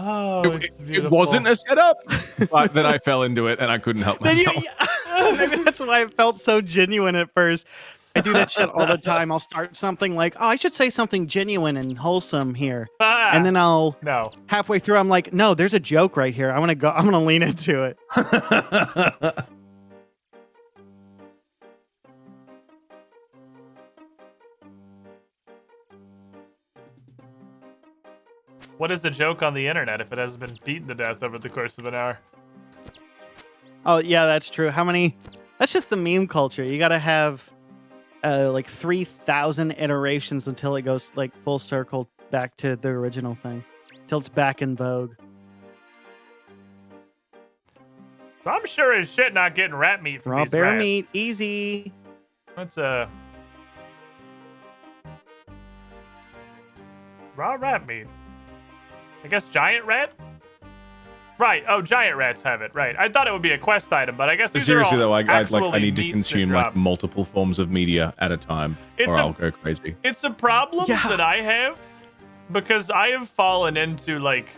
Oh, it's It beautiful. wasn't a setup, but then I fell into it and I couldn't help Then myself. maybe that's why it felt so genuine at first. I do that shit all the time. I'll start something like, oh, I should say something genuine and wholesome here. And then I'll No. halfway through, I'm like, no, there's a joke right here. I'm gonna lean into it. What is the joke on the internet if it hasn't been beaten to death over the course of an hour? Oh yeah, that's true. How many? That's just the meme culture. You gotta have like 3,000 iterations until it goes like full circle back to the original thing, till it's back in vogue. So I'm sure as shit not getting rat meat from Raw these bear rats. meat, easy. That's raw rat meat. I guess giant rat? Right. Oh, giant rats have it. Right. I thought it would be a quest item, but I guess these Seriously are all though, I actually need to meats consume that like drop. multiple forms of media at a time, It's or a- I'll go crazy. It's a problem Yeah. that I have because I have fallen into like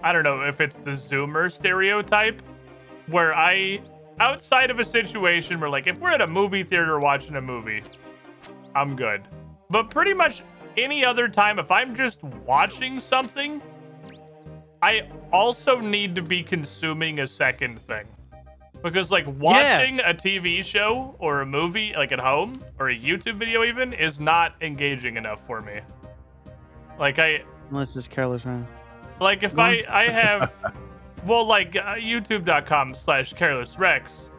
I don't know if it's the Zoomer stereotype where outside of a situation where like if we're at a movie theater watching a movie, I'm good. But pretty much any other time if I'm just watching something, I also need to be consuming a second thing. Because like watching a TV show or a movie like at home or a YouTube video even is not engaging enough for me. Like Unless it's careless, right? like if I have well like youtube.com/carelessrex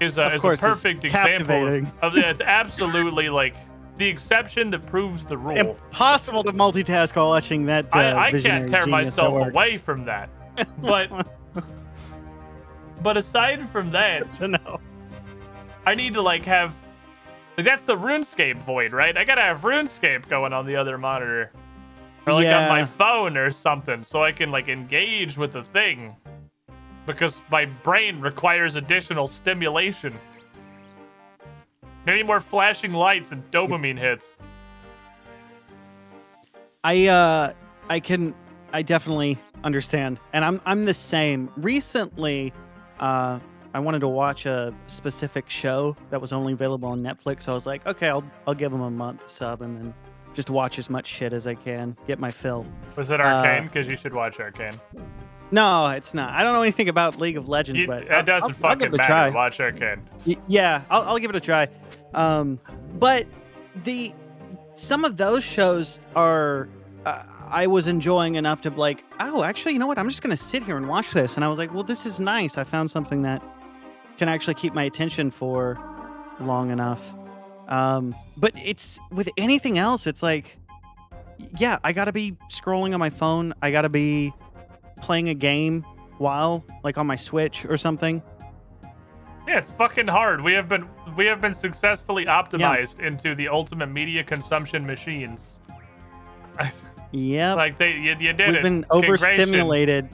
is a course, it's perfect example captivating. of it's absolutely like the exception that proves the rule. Impossible to multitask while watching that. I visionary can't tear genius at myself work. away from that. But aside from that, To know. I need to like have like that's the RuneScape void, right? I gotta have RuneScape going on the other monitor. Or like on my Yeah. phone or something so I can like engage with the thing. Because my brain requires additional stimulation. Maybe more flashing lights and dopamine hits. I definitely understand, and I'm the same. Recently, I wanted to watch a specific show that was only available on Netflix. So I was like, okay, I'll give them a month sub and then just watch as much shit as I can, get my fill. Was it Arcane? Because you should watch Arcane. No, it's not. I don't know anything about League of Legends, but It doesn't I'll fucking give it a matter. try. Watch Arcane. Yeah, I'll give it a try. But some of those shows are I was enjoying enough to be like, oh, actually, you know what? I'm just gonna sit here and watch this. And I was like, well, this is nice. I found something that can actually keep my attention for long enough. But it's with anything else, it's like, yeah, I gotta be scrolling on my phone. I gotta be playing a game while, like, on my Switch or something. Yeah, it's fucking hard. We have been successfully optimized into the ultimate media consumption machines. Yeah, Like you did it. we've been Congratulations. overstimulated,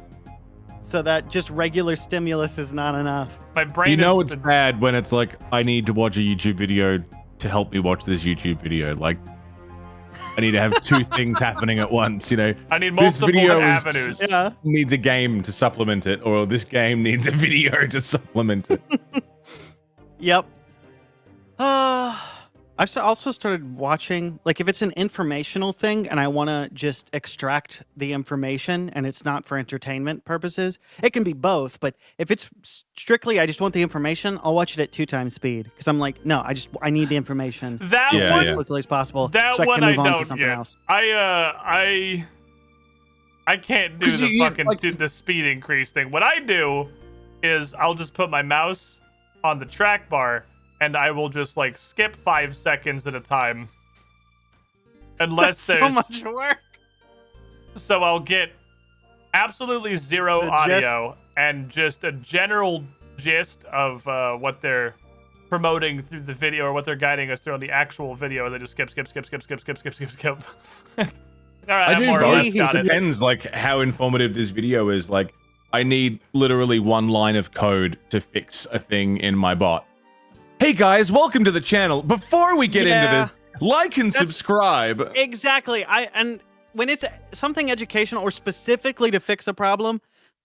so that just regular stimulus is not enough. My brain. You know is it's bad when it's like, I need to watch a YouTube video to help me watch this YouTube video. Like, I need to have two things happening at once, you know? I need This multiple video avenues. Yeah. needs a game to supplement it, or this game needs a video to supplement it. Yep. I've also started watching, like, if it's an informational thing and I want to just extract the information and it's not for entertainment purposes, it can be both. But if it's strictly, I just want the information, I'll watch it at 2x speed. Because I'm like, no, I need the information That Yeah, one, as quickly as possible. that so I one can move I on to don't something get. else. I can't do 'Cause the you- fucking like- the speed increase thing. What I do is I'll just put my mouse on the track bar and I will just like skip 5 seconds at a time. Unless That's there's so much work. so I'll get absolutely zero The audio and just a general gist of what they're promoting through the video or what they're guiding us through on the actual video. They just skip. All right, I I'm do more or both. less got It it. depends, like, how informative this video is. Like, I need literally one line of code to fix a thing in my bot. Hey guys, welcome to the channel. Before we get into Yeah. this, like and subscribe. Exactly. And when it's something educational or specifically to fix a problem,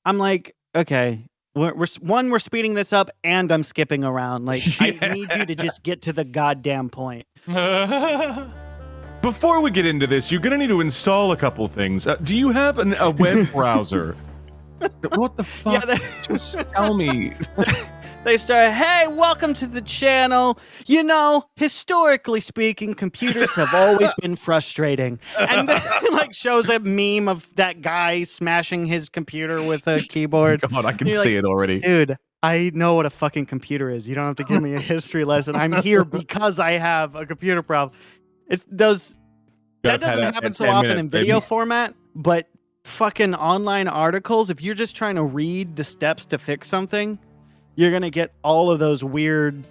I'm like, okay, we're speeding this up and I'm skipping around. Like, I need you to just get to the goddamn point. Before we get into this, you're gonna need to install a couple things. Do you have a web browser? What the fuck? Yeah, Just tell me. they start, hey, welcome to the channel. You know, historically speaking, computers have always been frustrating. And then, like, shows a meme of that guy smashing his computer with a keyboard. God, I can You're see like, it already. Dude, I know what a fucking computer is. You don't have to give me a history lesson. I'm here because I have a computer problem. It's those. That doesn't happen so often in video format, but fucking online articles, if you're just trying to read the steps to fix something, you're going to get all of those weird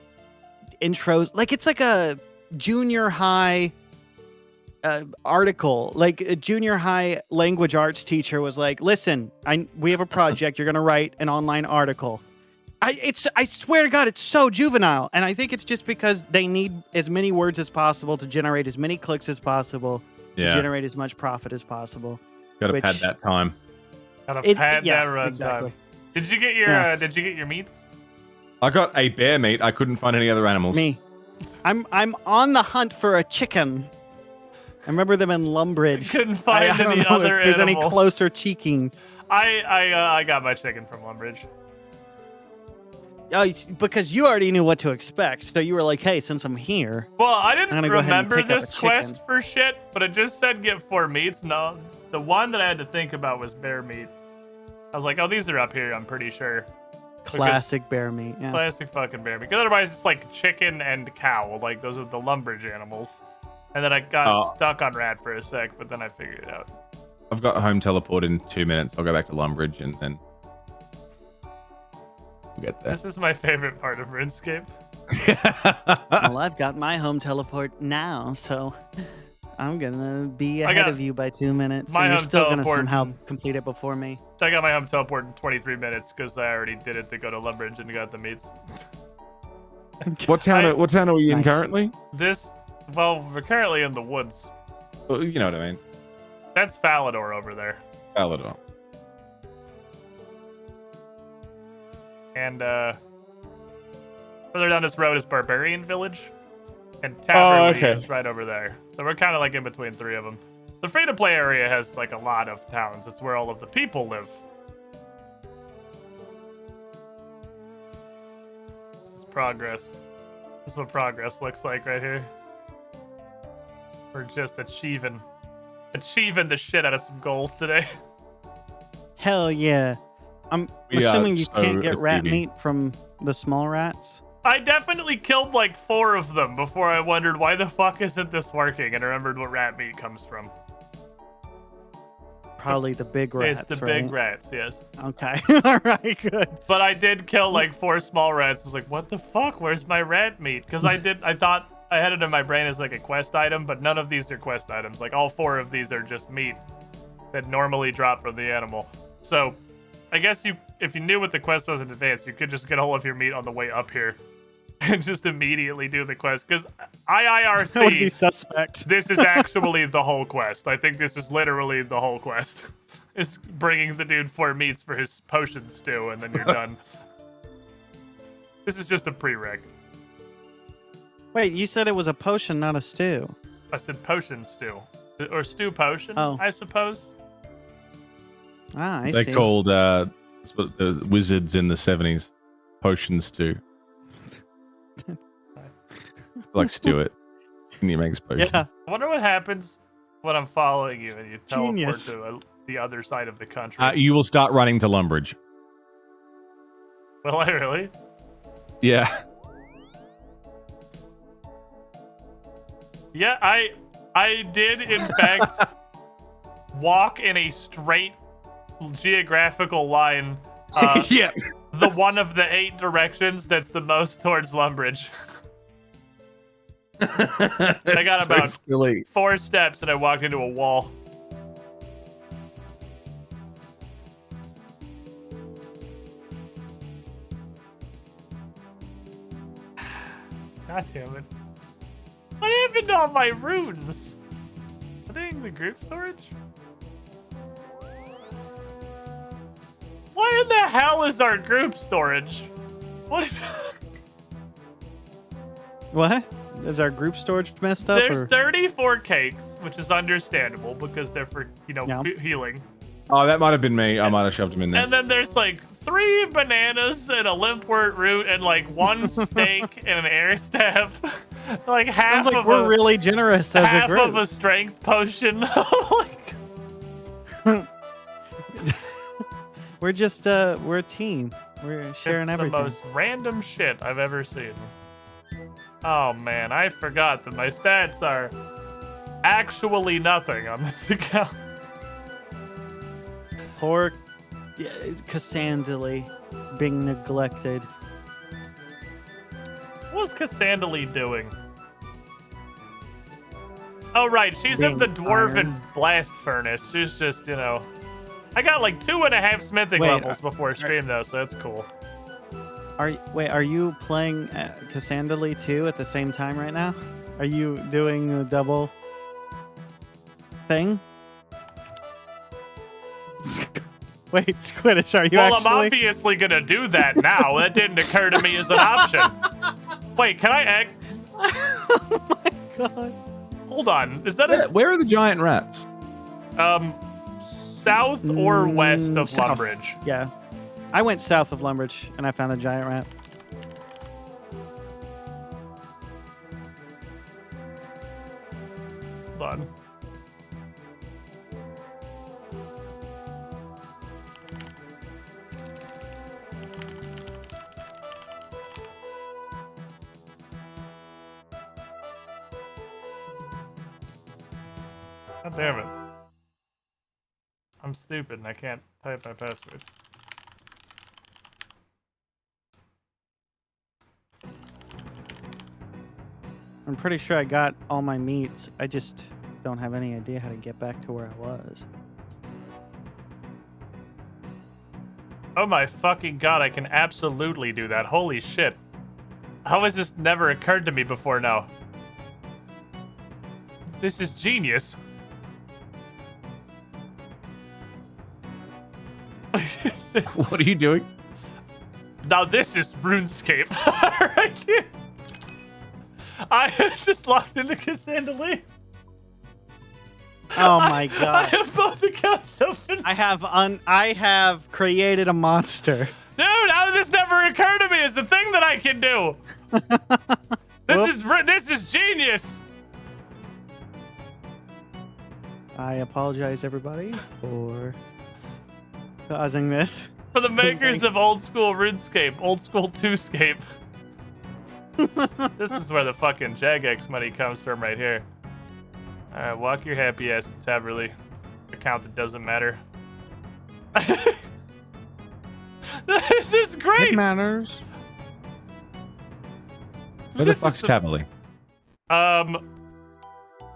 intros. Like, it's like a junior high article. Like, a junior high language arts teacher was like, listen, we have a project. You're going to write an online article. I swear to God, it's so juvenile. And I think it's just because they need as many words as possible to generate as many clicks as possible to generate as much profit as possible. Gotta pad that time. Gotta pad that run exactly. time. Did you get your meats? I got a bear meat. I couldn't find any other animals. Me. I'm on the hunt for a chicken. I remember them in Lumbridge. Couldn't find I don't any know other if there's animals. any closer cheekings. I got my chicken from Lumbridge. Oh, because you already knew what to expect, so you were like, "Hey, since I'm here, Well, I I'm didn't gonna go ahead and remember pick up a this quest chicken. for shit, but it just said get 4 meats. No, the one that I had to think about was bear meat. I was like, oh, these are up here, I'm pretty sure. classic bear meat." Yeah. Classic fucking bear meat. Because otherwise, it's like chicken and cow. Like, those are the Lumbridge animals. And then I got stuck on rat for a sec, but then I figured it out. I've got home teleport in 2 minutes. I'll go back to Lumbridge and then we'll get there. This is my favorite part of RuneScape. Well, I've got my home teleport now, so I'm gonna be I ahead got of you by 2 minutes. my And you're home still gonna teleport somehow in- complete it before me. I got my home teleport in 23 minutes because I already did it to go to Lumbridge and got the meats. What town are we in Nice. currently? Well, we're currently in the woods. Well, you know what I mean. That's Falador over there. Falador. And further down this road is Barbarian Village. And Tavern okay. is right over there. So we're kind of like in between three of them. The free-to-play area has like a lot of towns. It's where all of the people live. This is progress. This is what progress looks like right here. We're just achieving the shit out of some goals today. Hell yeah. I'm We are assuming you so can't get rat achieving. meat from the small rats. I definitely killed like 4 of them before I wondered why the fuck isn't this working and I remembered what rat meat comes from. Probably the big rats. It's the right? big rats, yes. Okay. All right, good. But I did kill like 4 small rats. I was like, what the fuck? Where's my rat meat? Because I thought I had it in my brain as like a quest item, but none of these are quest items. Like all 4 of these are just meat that normally drop from the animal. So I guess if you knew what the quest was in advance, you could just get all of your meat on the way up here and just immediately do the quest. Because That would be IIRC, suspect. this is actually the whole quest. I think this is literally the whole quest. Is bringing the dude 4 meats for his potion stew, and then you're done. This is just a prereq. Wait, you said it was a potion, not a stew. I said potion stew. Or stew potion, Oh. I suppose. Ah, I They're see. called that's what the wizards in the 70s potions do. Like Stuart. Can you make potions? Yeah. I wonder what happens when I'm following you and you teleport Genius. to the other side of the country. You will start running to Lumbridge. Will I really? Yeah. Yeah, I did in fact walk in a straight geographical line. Yeah. The one of the 8 directions that's the most towards Lumbridge. I got about silly. 4 steps and I walked into a wall. God damn it. What happened to all my runes? Are they in the group storage? What in the hell is our group storage? What is What? Is our group storage messed up? There's Or? 34 cakes, which is understandable because they're for, Yeah. healing. Oh, that might have been me. I might have shoved him in there. And then there's like 3 bananas and a limpwort root and like 1 steak and an air staff. Like half Sounds like of we're really generous as a half group. of a strength potion. Like, We're just we're a team. We're sharing it's everything. the most random shit I've ever seen. Oh man, I forgot that my stats are actually nothing on this account. Poor Cassandra being neglected. What was Cassandra doing? Oh right, she's in the Being dwarven iron. blast furnace. She's just, I got like 2.5 smithing Wait, levels before stream though, so that's cool. Are you playing Cassandra too at the same time right now? Are you doing a double thing? Wait, Squiddish, are you Well, actually? I'm obviously gonna do that now. That didn't occur to me as an option. Wait, can I Oh my god. hold on? Is that Where are the giant rats? south or west of South. Lumbridge? Yeah. I went south of Lumbridge and I found a giant rat. Hold on. God damn it. I'm stupid and I can't type my password. I'm pretty sure I got all my meats. I just don't have any idea how to get back to where I was. Oh my fucking god, I can absolutely do that. Holy shit. How has this never occurred to me before now? This is genius. What are you doing? Now this is RuneScape right here. I just logged into Cassandra. Oh my I god. have both accounts open. I have created a monster. Dude, how did this never occur to me as a thing that I can do? This is genius. I apologize, everybody, for causing this. For the makers of old school RuneScape, old school 2scape. This is where the fucking Jagex money comes from right here. Alright, walk your happy ass to Taverly. Account that doesn't matter. This is great! It matters. Where the fuck's Taverly?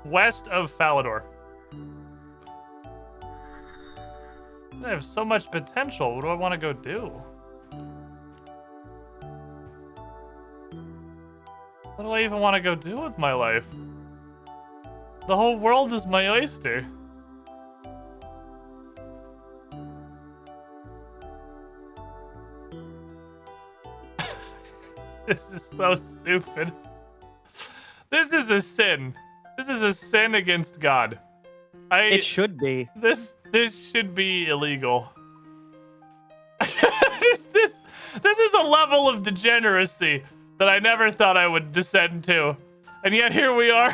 West of Falador. I have so much potential. What do I want to go do? What do I even want to go do with my life? The whole world is my oyster. This is so stupid. This is a sin. This is a sin against God. It should be. This should be illegal. This is a level of degeneracy that I never thought I would descend to. And yet here we are.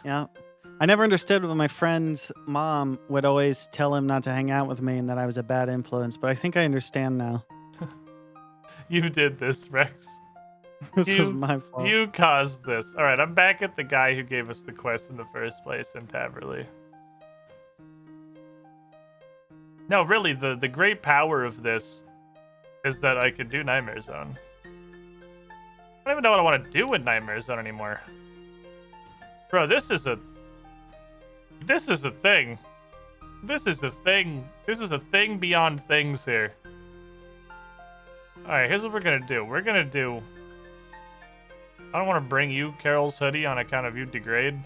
Yeah. I never understood when my friend's mom would always tell him not to hang out with me and that I was a bad influence, but I think I understand now. You did this, Rex. This was my fault. You caused this. All right, I'm back at the guy who gave us the quest in the first place in Taverly. No, really, the great power of this is that I can do Nightmare Zone. I don't even know what I want to do with Nightmare Zone anymore. Bro, this is a thing. This is a thing. This is a thing beyond things here. Alright, here's what we're gonna do. We're gonna do... I don't want to bring you Carol's hoodie on account of you degrade.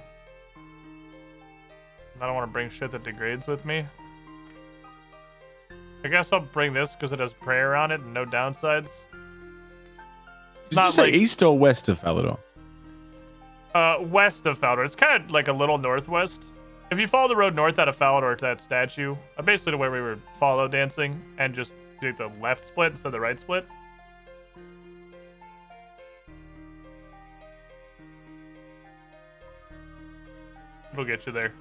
I don't want to bring shit that degrades with me. I guess I'll bring this because it has prayer on it and no downsides. Did you say east or west of Falador? West of Falador. It's kind of like a little northwest. If you follow the road north out of Falador to that statue, basically to where we were follow dancing and just do the left split instead of the right split. It'll get you there.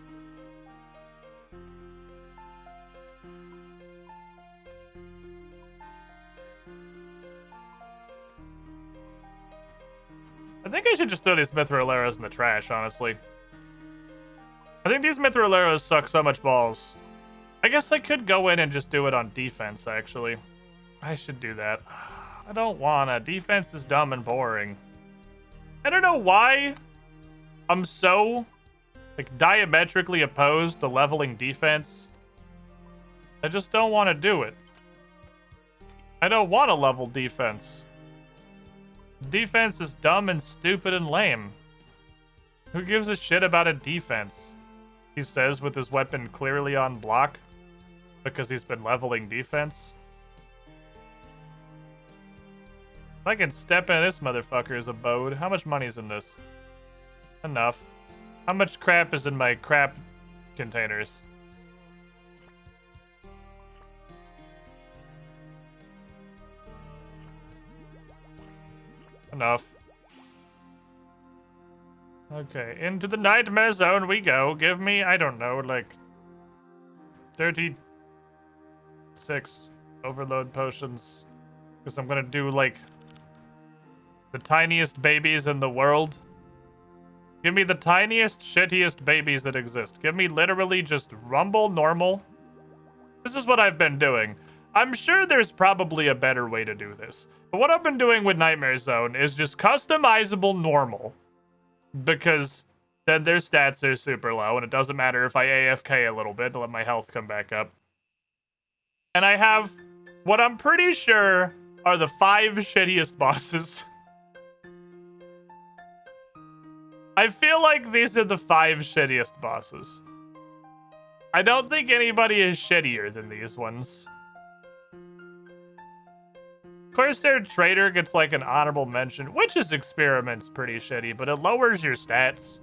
I think I should just throw these Mithril in the trash, honestly. I think these Mithril suck so much balls. I guess I could go in and just do it on defense, actually. I should do that. I don't wanna. Defense is dumb and boring. I don't know why I'm so, like, diametrically opposed to leveling defense. I just don't want to do it. I don't want to level defense. Defense is dumb and stupid and lame. Who gives a shit about a defense? He says with his weapon clearly on block because he's been leveling defense. If I can step in this motherfucker's abode. How much money is in this? Enough. How much crap is in my crap containers? Enough. Okay, into the nightmare zone we go. Give me, I don't know, like 36 overload potions. Because I'm gonna do like the tiniest babies in the world. Give me the tiniest, shittiest babies that exist. Give me literally just rumble normal. This is what I've been doing. I'm sure there's probably a better way to do this. But what I've been doing with Nightmare Zone is just customizable normal. Because then their stats are super low, and it doesn't matter if I AFK a little bit to let my health come back up. And I have what I'm pretty sure are the 5 shittiest bosses. I feel like these are the 5 shittiest bosses. I don't think anybody is shittier than these ones. Corsair Trader gets like an honorable mention. Witch's Experiment's pretty shitty, but it lowers your stats.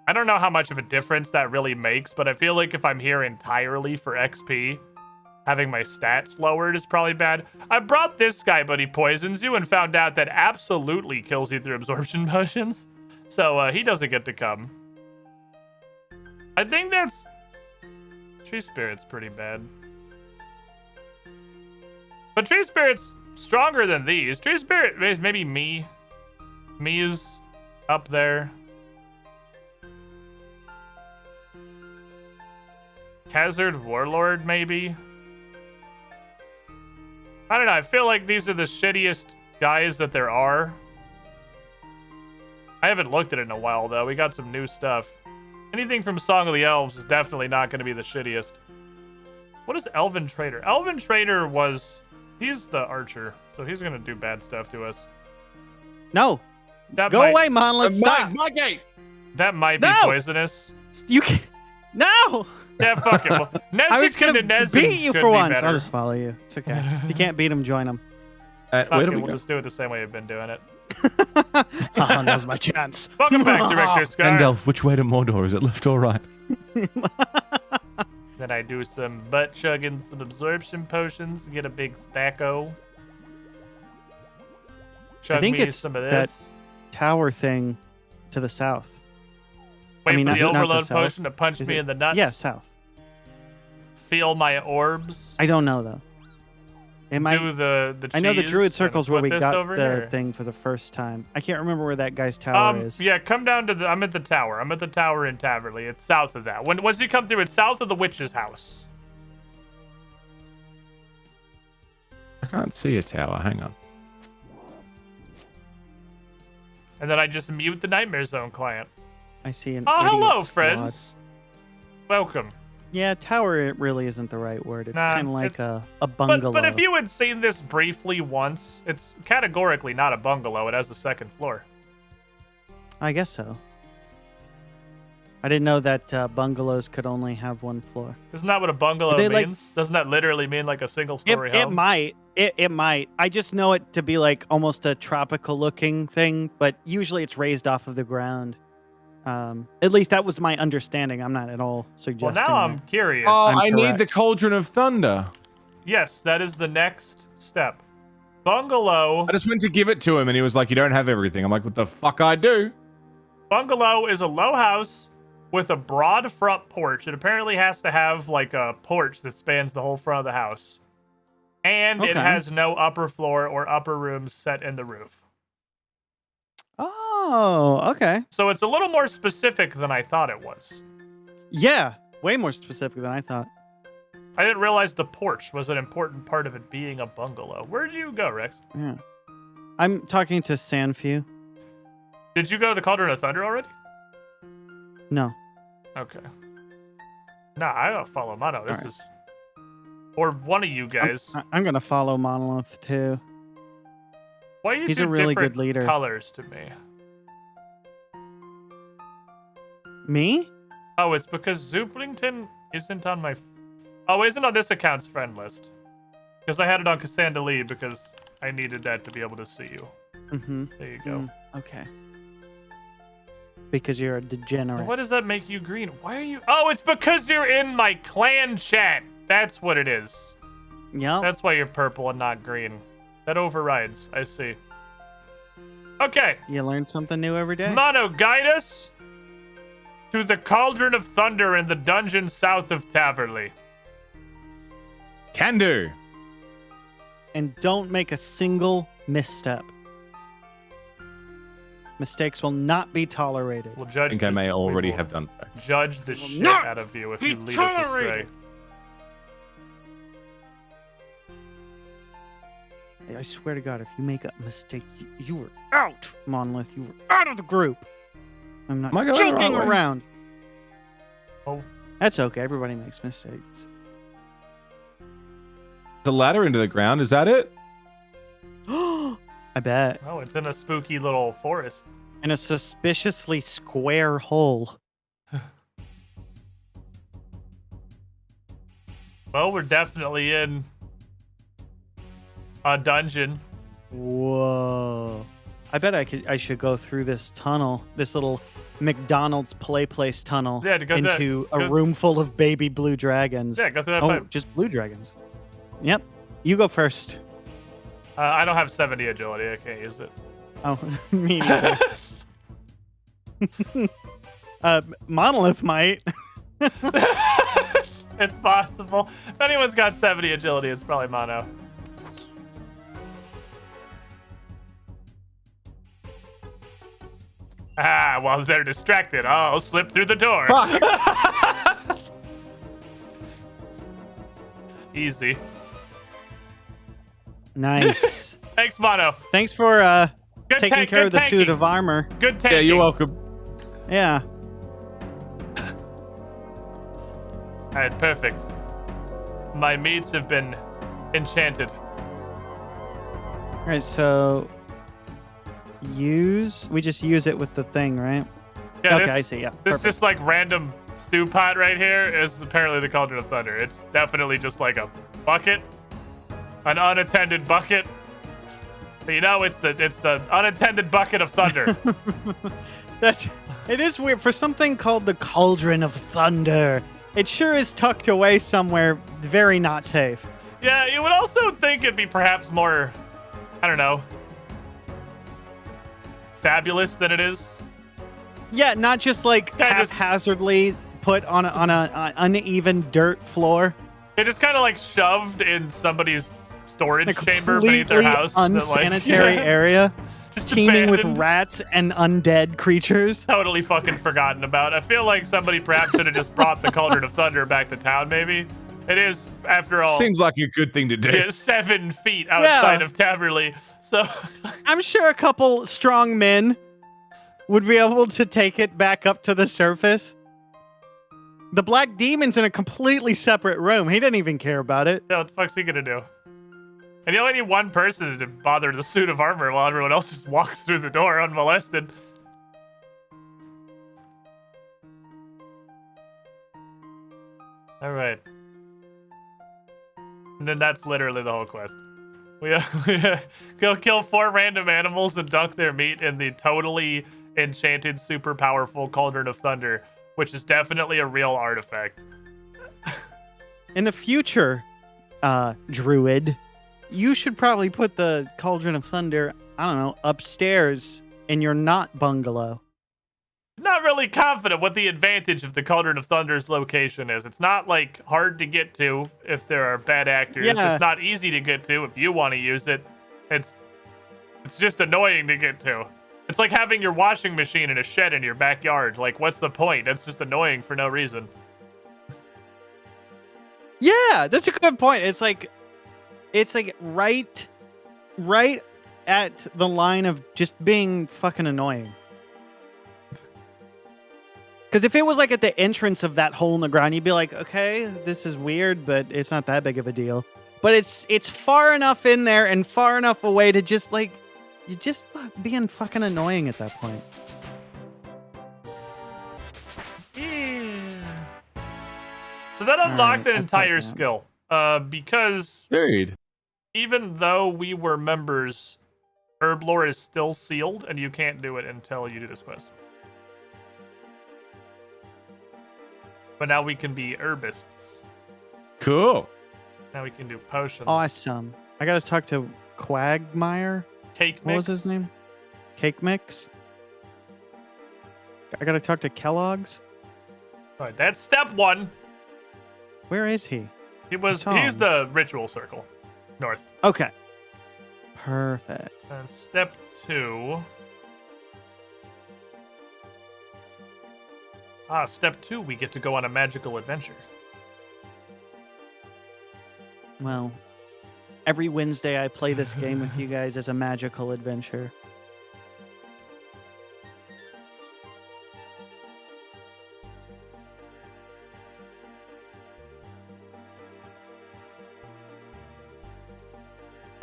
I don't know how much of a difference that really makes, but I feel like if I'm here entirely for XP, having my stats lowered is probably bad. I brought this guy, but he poisons you, and found out that absolutely kills you through absorption potions. So he doesn't get to come. I think that's... Tree Spirit's pretty bad. But Tree Spirit's stronger than these. Tree Spirit is maybe me. Me is up there. Hazard Warlord, maybe? I don't know. I feel like these are the shittiest guys that there are. I haven't looked at it in a while, though. We got some new stuff. Anything from Song of the Elves is definitely not going to be the shittiest. What is Elven Trader? Elven Trader was... He's the archer, so he's going to do bad stuff to us. No. That Go away, Monolith. Stop. My gate. That might be No! poisonous. You can... No. Yeah, fuck it. Well, I was going to beat you for once. Better. I'll just follow you. It's okay. If you can't beat him, join him. Where do we We'll go? just do it the same way I've been doing it. Oh, now's my chance. Welcome back, Director Scar. Gandalf, which way to Mordor? Is it left or right? Then I do some butt chugging, some absorption potions, get a big stacko. Chug I think me it's some of that this. tower thing to the south. Wait mean, for is the it not the overload south? potion to punch Is me it- in the nuts. Yeah, south. Feel my orbs. I don't know though. It might. Do the I know the cheese druid and circles where put we this got over the here. thing for the first time. I can't remember where that guy's tower is. Yeah, come down to the. I'm at the tower. I'm at the tower in Taverley. It's south of that. Once you come through, it's south of the witch's house. I can't see a tower. Hang on. And then I just mute the Nightmare Zone client. I see an. Oh, hello, idiot squad. friends. Welcome. Yeah, tower. It really isn't the right word. It's Nah, kind of like it's- a bungalow. But if you had seen this briefly once, it's categorically not a bungalow. It has a second floor. I guess so. I didn't know that bungalows could only have one floor. Isn't that what a bungalow They, like- means? Doesn't that literally mean like a single story It home? might. It might. I just know it to be like almost a tropical looking thing, but usually it's raised off of the ground. At least that was my understanding. I'm not at all Well, suggesting. now I'm that. curious. Oh, I'm I need correct. the Cauldron of Thunder. Yes, that is the next step. Bungalow. I just went to give it to him, and he was like, "You don't have everything." I'm like, "What the fuck I do?" Bungalow is a low house with a broad front porch. It apparently has to have like a porch that spans the whole front of the house. And it Okay. has no upper floor or upper rooms set in the roof. Oh, okay. So it's a little more specific than I thought it was. Yeah, way more specific than I thought. I didn't realize the porch was an important part of it being a bungalow. Where'd you go, Rex? Yeah. I'm talking to Sanfew. Did you go to the Cauldron of Thunder already? No. Okay. Nah, I don't follow Mono. This Alright. is... Or one of you guys. I'm gonna follow Monolith too. Why are you He's two a really different good leader. colors to me? Me? Oh, it's because Zooplington isn't on my... Oh, isn't on this account's friend list. Because I had it on Cassandra Lee because I needed that to be able to see you. Mm-hmm. There you go. Okay. Because you're a degenerate. What does that make you green? Why are you... Oh, it's because you're in my clan chat. That's what it is. Yep. That's why you're purple and not green. That overrides. I see. Okay. You learn something new every day. Mono, guide us to the Cauldron of Thunder in the dungeon south of Taverley. Can do. And don't make a single misstep. Mistakes will not be tolerated. We'll I judge. think I may we already will have done so. Judge the shit not out of you if be you lead us astray. tolerated. I swear to God, if you make a mistake, you are out, Monolith. You are out of the group. I'm not Am I going the joking wrong way? around. Oh, That's okay. Everybody makes mistakes. The ladder into the ground. Is that it? I bet. oh, it's in a spooky little forest. In a suspiciously square hole. Well, we're definitely in A dungeon. Whoa. I bet I should go through this tunnel, this little McDonald's play place tunnel Yeah, to go into through a room full of baby blue dragons. Yeah, go through that Oh, pipe. just blue dragons. Yep. You go first. I don't have 70 agility. I can't use it. Oh, me neither. Monolith might. It's possible. If anyone's got 70 agility, it's probably Mono. Ah, while they're distracted, I'll slip through the door. Fuck. Easy. Nice. Thanks, Mono. Thanks for Good taking care of the suit tanking. of armor. Good tanking. Yeah, you're welcome. Yeah. All right, perfect. My meats have been enchanted. All right, so we just use it with the thing, right? Yeah, Okay, this, I see, yeah, This perfect. just like random stew pot right here is apparently the Cauldron of Thunder. It's definitely just like a bucket, an unattended bucket. So you know, it's the unattended bucket of thunder. It is weird for something called the Cauldron of Thunder. It sure is tucked away somewhere very not safe. Yeah, you would also think it'd be perhaps more, I don't know, fabulous than it is. Yeah, not just like kinda just- haphazardly put on a uneven dirt floor. It just kind of like shoved in somebody's storage A chamber beneath their completely house. that, like- unsanitary area, Just teeming with abandoned. rats and undead creatures. Totally fucking forgotten about. I feel like somebody perhaps should have just brought the Cauldron of Thunder back to town, maybe. It is, after all, Seems like a good thing to do. 7 feet outside Yeah. of Taverley. So, I'm sure a couple strong men would be able to take it back up to the surface. The Black Demon's in a completely separate room. He didn't even care about it. yeah, what the fuck's he gonna do? And you only need one person to bother the suit of armor while everyone else just walks through the door unmolested. All right. And then that's literally the whole quest. We go kill 4 random animals and dunk their meat in the totally enchanted, super powerful Cauldron of Thunder, which is definitely a real artifact. In the future, Druid, you should probably put the Cauldron of Thunder, I don't know, upstairs in your not bungalow. Not really confident what the advantage of the Cauldron of Thunder's location is. It's not like hard to get to if there are bad actors. Yeah. It's not easy to get to if you want to use it. It's just annoying to get to. It's like having your washing machine in a shed in your backyard. Like, what's the point? That's just annoying for no reason. Yeah, that's a good point. It's like right at the line of just being fucking annoying. Because if it was like at the entrance of that hole in the ground, you'd be like, okay, this is weird, but it's not that big of a deal. But it's far enough in there and far enough away to just like, you're just being fucking annoying at that point. Yeah. So that unlocked Alright, an I entire thought that. skill. Because Dude. even though we were members, Herb Lore is still sealed, and you can't do it until you do this quest. But now we can be herbists. Cool. Now we can do potions. Awesome. I gotta talk to Quagmire. Cake mix. What was his name? Cake Mix. I gotta talk to Kellogg's. All right, that's step 1. Where is he? He's Tom. the ritual circle, north. Okay. Perfect. And step 2. Step 2, we get to go on a magical adventure. Well, every Wednesday I play this game with you guys as a magical adventure.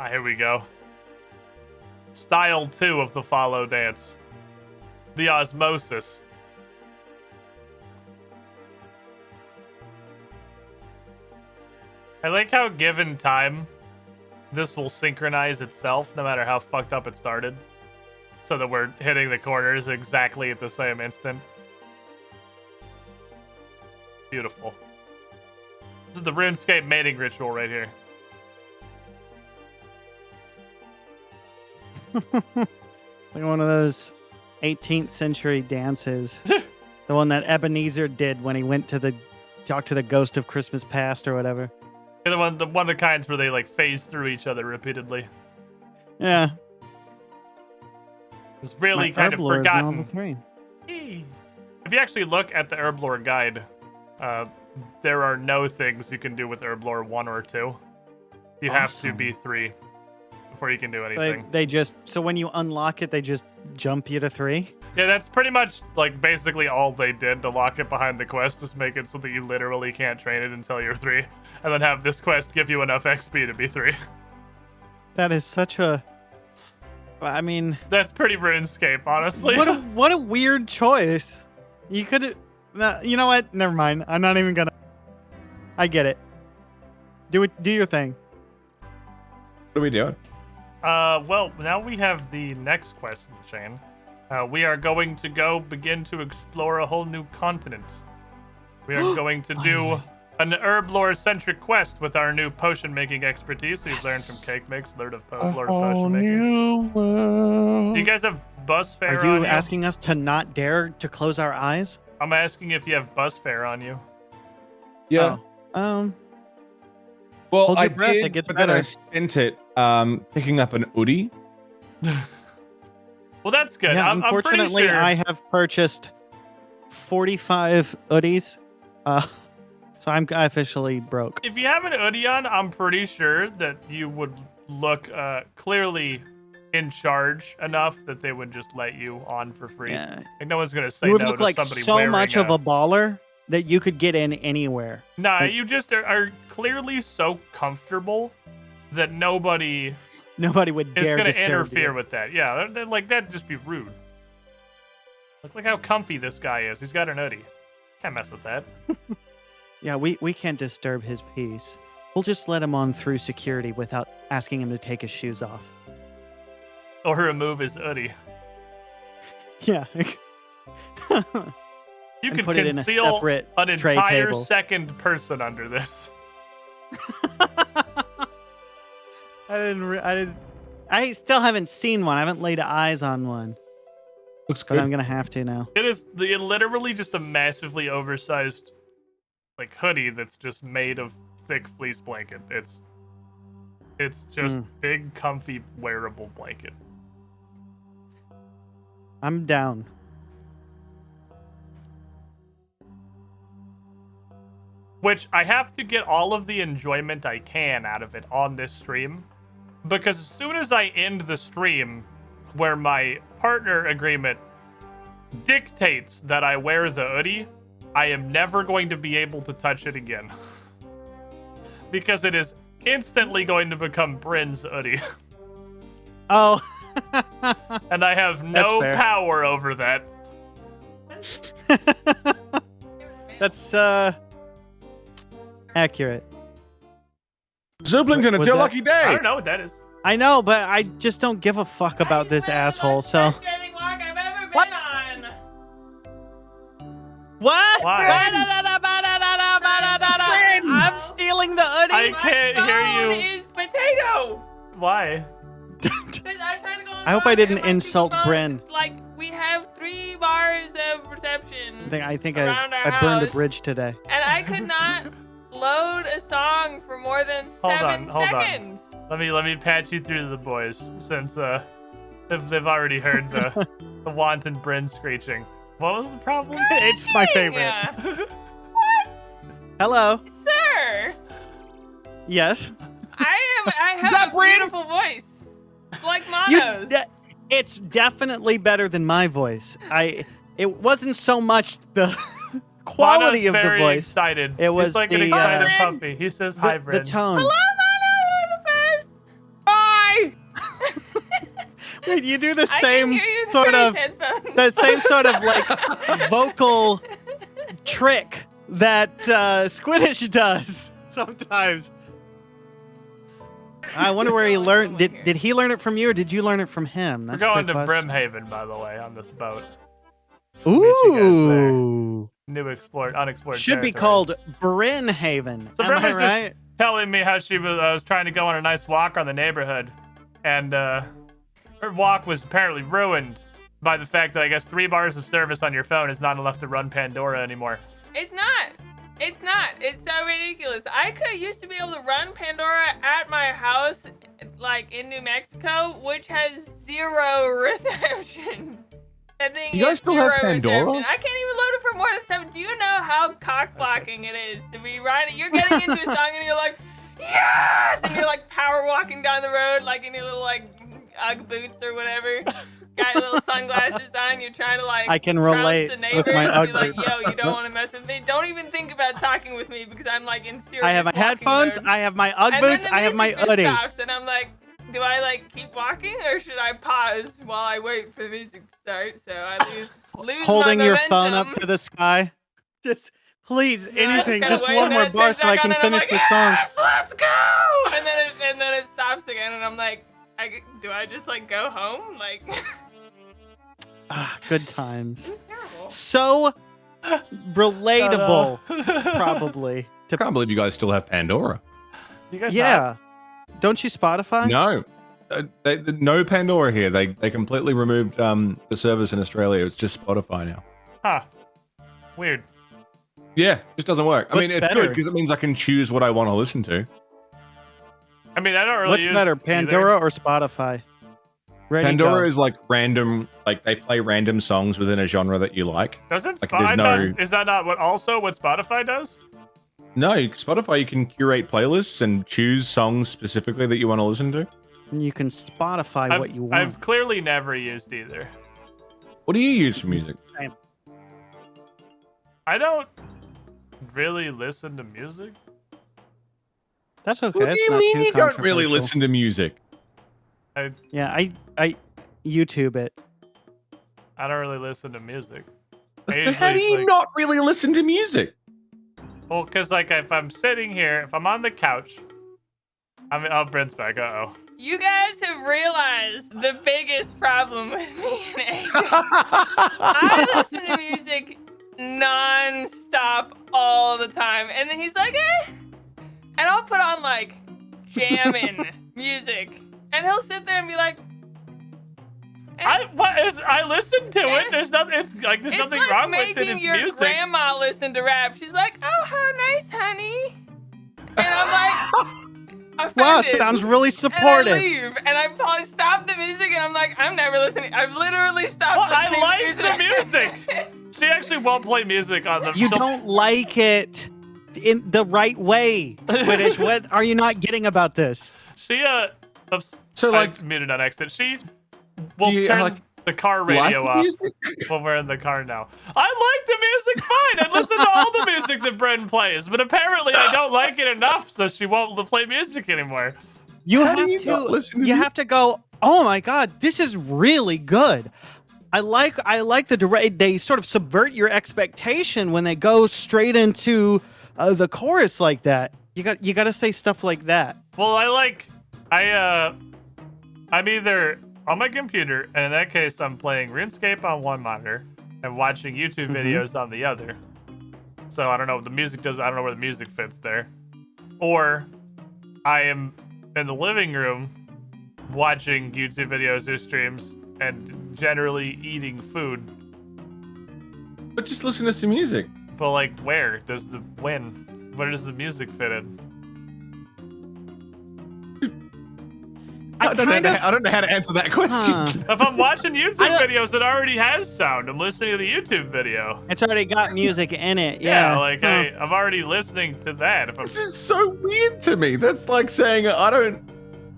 Here we go. Style 2 of the follow dance. The osmosis. I like how, given time, this will synchronize itself no matter how fucked up it started. So that we're hitting the corners exactly at the same instant. Beautiful. This is the RuneScape mating ritual right here. Like one of those 18th century dances. The one that Ebenezer did when he went to talk to the ghost of Christmas past or whatever. Yeah, one of the kinds where they like phase through each other repeatedly. Yeah. It's really My kind of herb lore is now level forgotten. 3. If you actually look at the herb lore guide, there are no things you can do with herb lore 1 or 2. You have to Awesome. be 3 before you can do So anything. so when you unlock it, they just jump you to 3? Yeah, that's pretty much like basically all they did to lock it behind the quest, is make it so that you literally can't train it until you're 3, and then have this quest give you enough XP to be 3. That is such a... I mean... That's pretty RuneScape, honestly. What a weird choice. You could... You know what? Never mind. I'm not even gonna... I get it. Do your thing. What are we doing? Well, now we have the next quest in the chain. We are going to begin to explore a whole new continent. We are going to do an herb lore-centric quest with our new potion-making expertise. We've learned from Cake Mix, Lord of Potion Making. Do you guys have bus fare Are on you you? asking us to not dare to close our eyes? I'm asking if you have bus fare on you. Yeah. Oh. Well, Hold I your breath, did, it gets but then I better. spent it picking up an oodie. Well, that's good. Yeah, I'm pretty unfortunately, sure. I have purchased 45 hoodies. So I'm officially broke. If you have an hoodie on, I'm pretty sure that you would look clearly in charge enough that they would just let you on for free. Yeah. Like no one's gonna say You would no look to like somebody so wearing much of a baller that you could get in anywhere. Nah, like- you just are clearly so comfortable that nobody Nobody would is dare gonna disturb interfere you. with that. Yeah, like that'd just be rude. Look how comfy this guy is. He's got an hoodie. Can't mess with that. Yeah, we can't disturb his peace. We'll just let him on through security without asking him to take his shoes off. Or remove his hoodie. Yeah. You And could put it in a conceal separate an tray entire table. second person under this. I still haven't seen one. I haven't laid eyes on one, Looks but good. I'm gonna have to now. It is literally just a massively oversized like hoodie that's just made of thick fleece blanket. It's just big, comfy, wearable blanket. I'm down. Which I have to get all of the enjoyment I can out of it on this stream. Because as soon as I end the stream where my partner agreement dictates that I wear the hoodie, I am never going to be able to touch it again. Because it is instantly going to become Bryn's hoodie. Oh. And I have no fair. power over that. That's accurate. Zooplington, it's Was your that- lucky I day. don't know what that is. I know, but I just don't give a fuck about this asshole. So Frustrating walk I've ever been on. what? Why? I'm stealing the hoodie. I can't hear Phone you. is potato. Why? 'Cause I tried to go I hope I online didn't and my insult phone, Bryn. Like we have 3 bars of reception, I think Around our I burned a house. bridge today. and I could not load a song for more than Hold 7 on. seconds. Let me patch you through to the boys since they've already heard the wanton Bryn screeching. What was the problem? It's my favorite. Yeah. What, Hello. sir? Yes. I have that a Bryn? beautiful voice, like You- Mono's. It's definitely better than my voice. It wasn't so much the quality Mono's of the very voice. excited. It was He's like an the, excited Bryn. puppy. He says hi, The Bryn. tone. Hello, Mono, you're the best. Bye. Wait, you do the I can same hear you sort through of these headphones. the same sort of like vocal trick that Squiddish does sometimes. I wonder where he learned. Oh my God. Did he learn it from you, or did you learn it from him? We're That's a going good to question. Brimhaven, by the way, on this boat. meet you guys there. Ooh. New unexplored Should be territory. called Bryn Haven. So Am Brim I was right? just telling me how she was trying to go on a nice walk on the neighborhood, and her walk was apparently ruined by the fact that I guess 3 bars of service on your phone is not enough to run Pandora anymore. It's not. It's not. It's so ridiculous. I used to be able to run Pandora at my house, like in New Mexico, which has 0 reception. That thing You guys is still have 0 Pandora? reception. I can't even load it for more than 7. Do you know how cock blocking it is to be riding? You're getting into a song and you're like, yes! And you're like power walking down the road, like in your little like Ugg boots or whatever. Got your little sunglasses on. You're trying to like. I can rouse relate the with neighbors my and Ugg be like, boots. yo, you don't want to mess with me. Don't even think about talking with me because I'm like in serious. I have my walking headphones. mode. I have my Ugg And then boots. the I have my music just hoodie. stops, and I'm like, do I like keep walking or should I pause while I wait for the music to start? So I lose Holding my your momentum. phone up to the sky. Just please, Yeah, anything, kinda just wait, one and more then it bar turns so I back can on, and I'm finish like, the song. yes, let's go! And then it stops again, and I'm like, do I just like go home? Like, Ah, good times. it was terrible. So relatable, Probably. probably. I can't believe you guys still have Pandora. You guys Yeah. Don't you Spotify? No. No Pandora here. They completely removed the service in Australia. It's just Spotify now. Huh. Weird. Yeah, just doesn't work. I What's mean, it's better? good because it means I can choose what I want to listen to. I mean, I don't really What's use better, either. Pandora or Spotify? Ready, Pandora go. is like random, like they play random songs within a genre that you like. Doesn't like, Spotify? there's no- Is that not what Spotify does? No, Spotify, you can curate playlists and choose songs specifically that you want to listen to. And you can Spotify what you want. I've clearly never used either. What do you use for music? I don't really listen to music. That's okay. What That's do you not mean too you don't really controversial. listen to music? Yeah, I YouTube it. I don't really listen to music. But how do you not really listen to music? Well, because like if I'm sitting here, if I'm on the couch, Brent's back. Uh oh. You guys have realized the biggest problem with me and AJ. I listen to music non-stop all the time. And then he's like, eh. And I'll put on like jamming music. And he'll sit there and be like, eh. I listen to it. There's nothing. It's like there's It's nothing like wrong with it. making It's your music. grandma listen to rap. She's like, oh, how nice, honey. And I'm like, Wow, offended. sounds really And supportive. I leave, and I probably stop the music, and I'm like, I'm never listening. I've literally stopped Well, listening I like to the music. She actually won't play music on the. You she'll- don't like it in the right way, Squiddish. What are you not getting about this? She So, like, I muted on accident. She will Do you, turn like, the car like radio off music? when we're in the car now. I like the music fine. I listen to all the music that Bren plays, but apparently I don't like it enough, so she won't play music anymore. You How do have you to. not listen to You mu- have to go. Oh my God, this is really good. I like the direct. They sort of subvert your expectation when they go straight into the chorus like that. You got to say stuff like that. Well, I'm either on my computer, and in that case, I'm playing RuneScape on one monitor and watching YouTube videos on the other. So I don't know what the music does. I don't know where the music fits there. Or I am in the living room watching YouTube videos or streams and generally eating food. But just listen to some music. But like, where does where does the music fit in? I don't know how to answer that question. Huh. If I'm watching YouTube I don't- videos, it already has sound. I'm listening to the YouTube video. It's already got music in it. Yeah, Yeah. like Huh. I'm already listening to that. If I'm, This is so weird to me. That's like saying I don't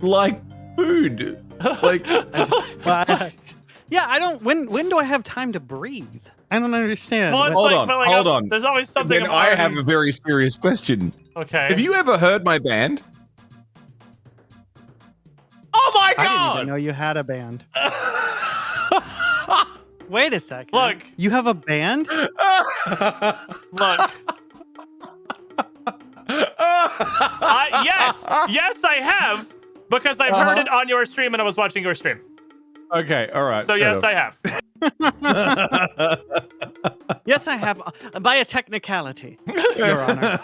like food. Like, But, yeah, I don't. When do I have time to breathe? I don't understand. well, it's Hold like, on, but like, hold on. There's always something. then I'm I already- have a very serious question. Okay. Have you ever heard my band? Oh my I didn't even god! know you had a band. Wait a second. Look. You have a band? Look. Yes, I have. Because I've heard it on your stream and I was watching your stream. Okay, all right. So yes, I have. Yes, I have, by a technicality, Your Honor.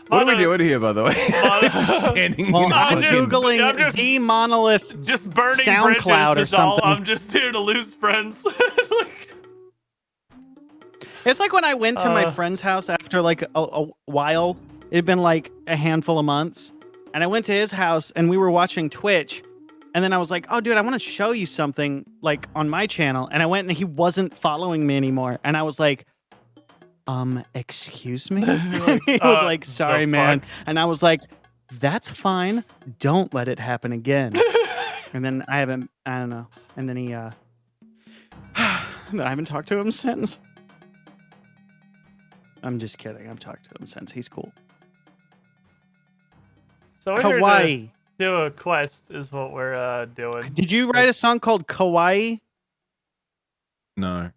What are we doing here, by the way? Just standing Well, in I'm fucking- googling I'm just- the monolith. Just burning SoundCloud bridges or is all. something. I'm just here to lose friends. Like, It's like when I went to my friend's house after like a while. It had been like a handful of months, and I went to his house and we were watching Twitch. And then I was like, "Oh, dude, I want to show you something like on my channel." And I went and he wasn't following me anymore. And I was like, excuse me? And he was like, "Sorry, the man." fuck? And I was like, "That's fine. Don't let it happen again." And then I don't know. And then he, then I haven't talked to him since. I'm just kidding. I've talked to him since. He's cool. so we're here to Kawaii. do a quest is what we're doing. Did you write a song called Kawaii? No.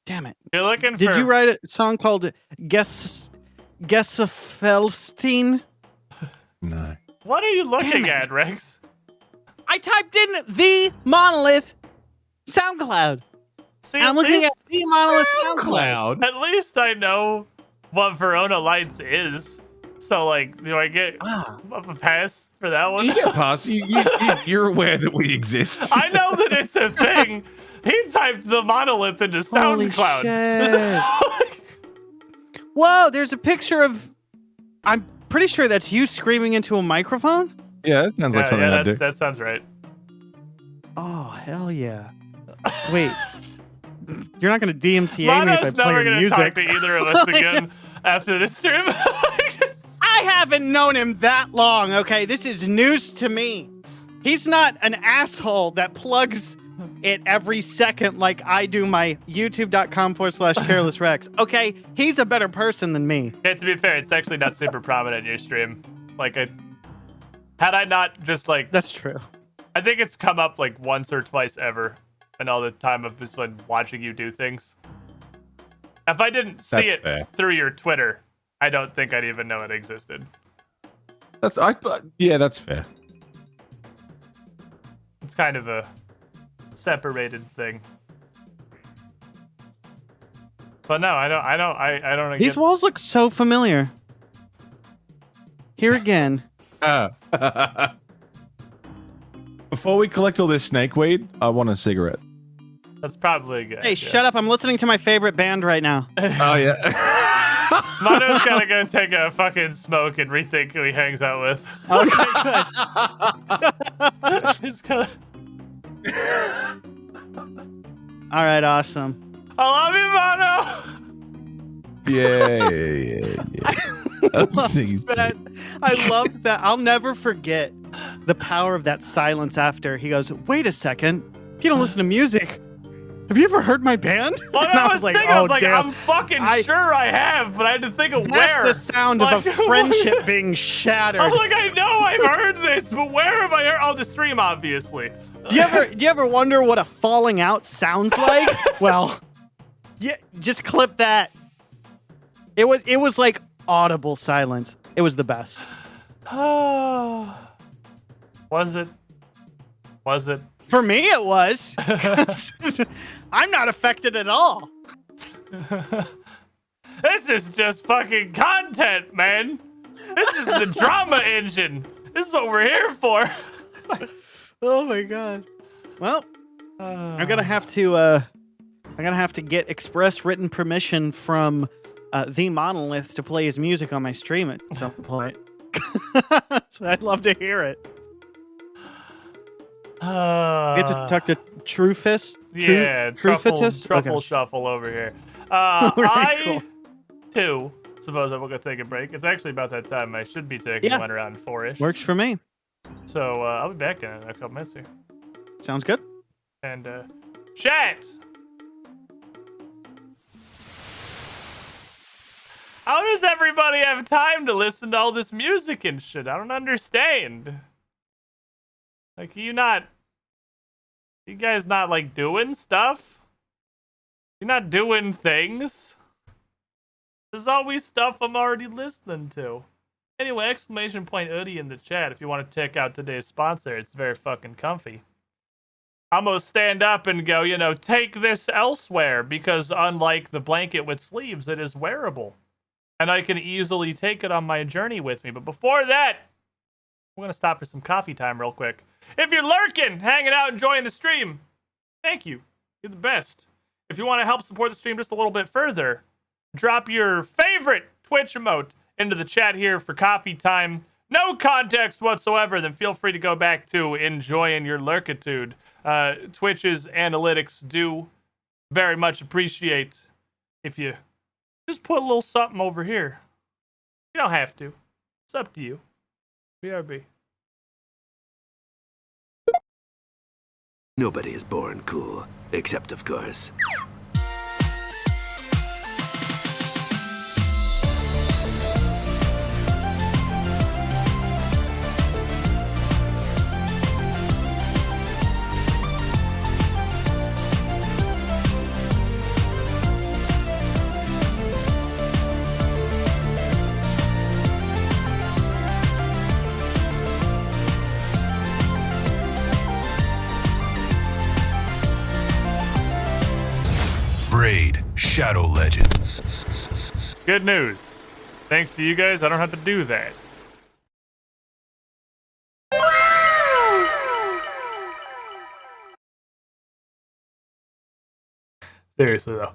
Damn it. You're looking for. Did you write a song called Gesaffelstein? No. What are you looking Damn it. at, Rex? I typed in the monolith SoundCloud. See, And I'm looking at the monolith SoundCloud. Cloud. At least I know what Verona Lights is. So, like, do I get Ah. a pass for that one? You get past. You're aware that we exist. I know that it's a thing. He typed the monolith into Holy SoundCloud. shit. Whoa, there's a picture of. I'm pretty sure that's you screaming into a microphone. Yeah, that sounds like something I'd do. that sounds right. Oh, hell yeah. Wait. You're not going to DMCA me if I Mono's play never your going to talk music. to either of us again after this stream. I haven't known him that long, okay? This is news to me. He's not an asshole that plugs it every second like I do my youtube.com/carelessrex. Okay? He's a better person than me. Yeah, to be fair, it's actually not super prominent in your stream. Like, had I not just, like, That's true. I think it's come up, like, once or twice ever in all the time I've just been watching you do things. If I didn't see That's it fair. through your Twitter, I don't think I'd even know it existed. Yeah, that's fair. It's kind of a separated thing. But no, I don't These get, walls look so familiar. Here again. Before we collect all this snakeweed, I want a cigarette. that's probably good. Hey, shut up. I'm listening to my favorite band right now. Oh yeah. Mono's gotta go take a fucking smoke and rethink who he hangs out with. Okay, good. He's gonna, All right, awesome. I love you, Mono! Yeah. That's That- I loved that. I'll never forget the power of that silence after he goes, "Wait a second. If you don't listen to music, have you ever heard my band?" Well, And I was thinking, I was like, damn. I'm fucking sure I have, but I had to think of That's where. the sound of a Like- friendship being shattered. I was like, I know I've heard this, but where have I heard? Oh, the stream, obviously. Do you ever wonder what a falling out sounds like? Well, yeah, just clip that. It was like audible silence. It was the best. Was it? Was it? For me, it was. 'Cause I'm not affected at all. This is just fucking content, man. This is the drama engine. This is what we're here for. Oh my god. Well, I'm gonna have to get express written permission from the Monolith to play his music on my stream at some point. So I'd love to hear it. Get to talk to Trufist. Yeah, Trufitus. truffle shuffle over here. Very I cool. too suppose I'm gonna take a break. It's actually about that time. I should be taking one around 4-ish. Works for me. So I'll be back in a couple minutes here. Sounds good. And chat. How does everybody have time to listen to all this music and shit? I don't understand. Like, you guys not like doing stuff? You're not doing things? There's always stuff I'm already listening to. Anyway, exclamation point oodie in the chat if you want to check out today's sponsor. It's very fucking comfy. I'm gonna stand up and go, take this elsewhere because unlike the blanket with sleeves, it is wearable. And I can easily take it on my journey with me. But before that, we're gonna stop for some coffee time real quick. If you're lurking, hanging out, enjoying the stream, thank you. You're the best. If you want to help support the stream just a little bit further, drop your favorite Twitch emote into the chat here for coffee time. No context whatsoever, then feel free to go back to enjoying your lurkitude. Twitch's analytics do very much appreciate if you just put a little something over here. You don't have to. It's up to you. BRB. Nobody is born cool, except of course. Raid Shadow Legends. Good news. Thanks to you guys, I don't have to do that. Seriously though.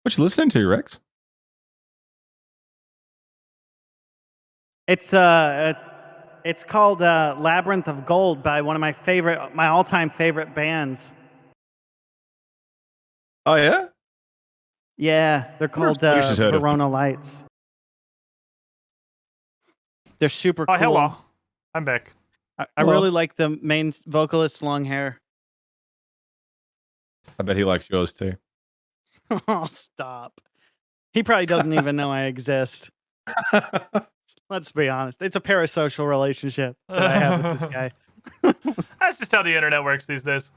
What you listening to, Rex? It's called Labyrinth of Gold by one of my all-time favorite bands. Oh yeah. Yeah, they're called Alicia's heard of them. Verona Lights. They're super cool. Oh, hello. I'm back. I Hello. really like the main vocalist's long hair. I bet he likes yours too. Oh, stop. He probably doesn't even know I exist. Let's be honest. It's a parasocial relationship that I have with this guy. That's just how the internet works these days.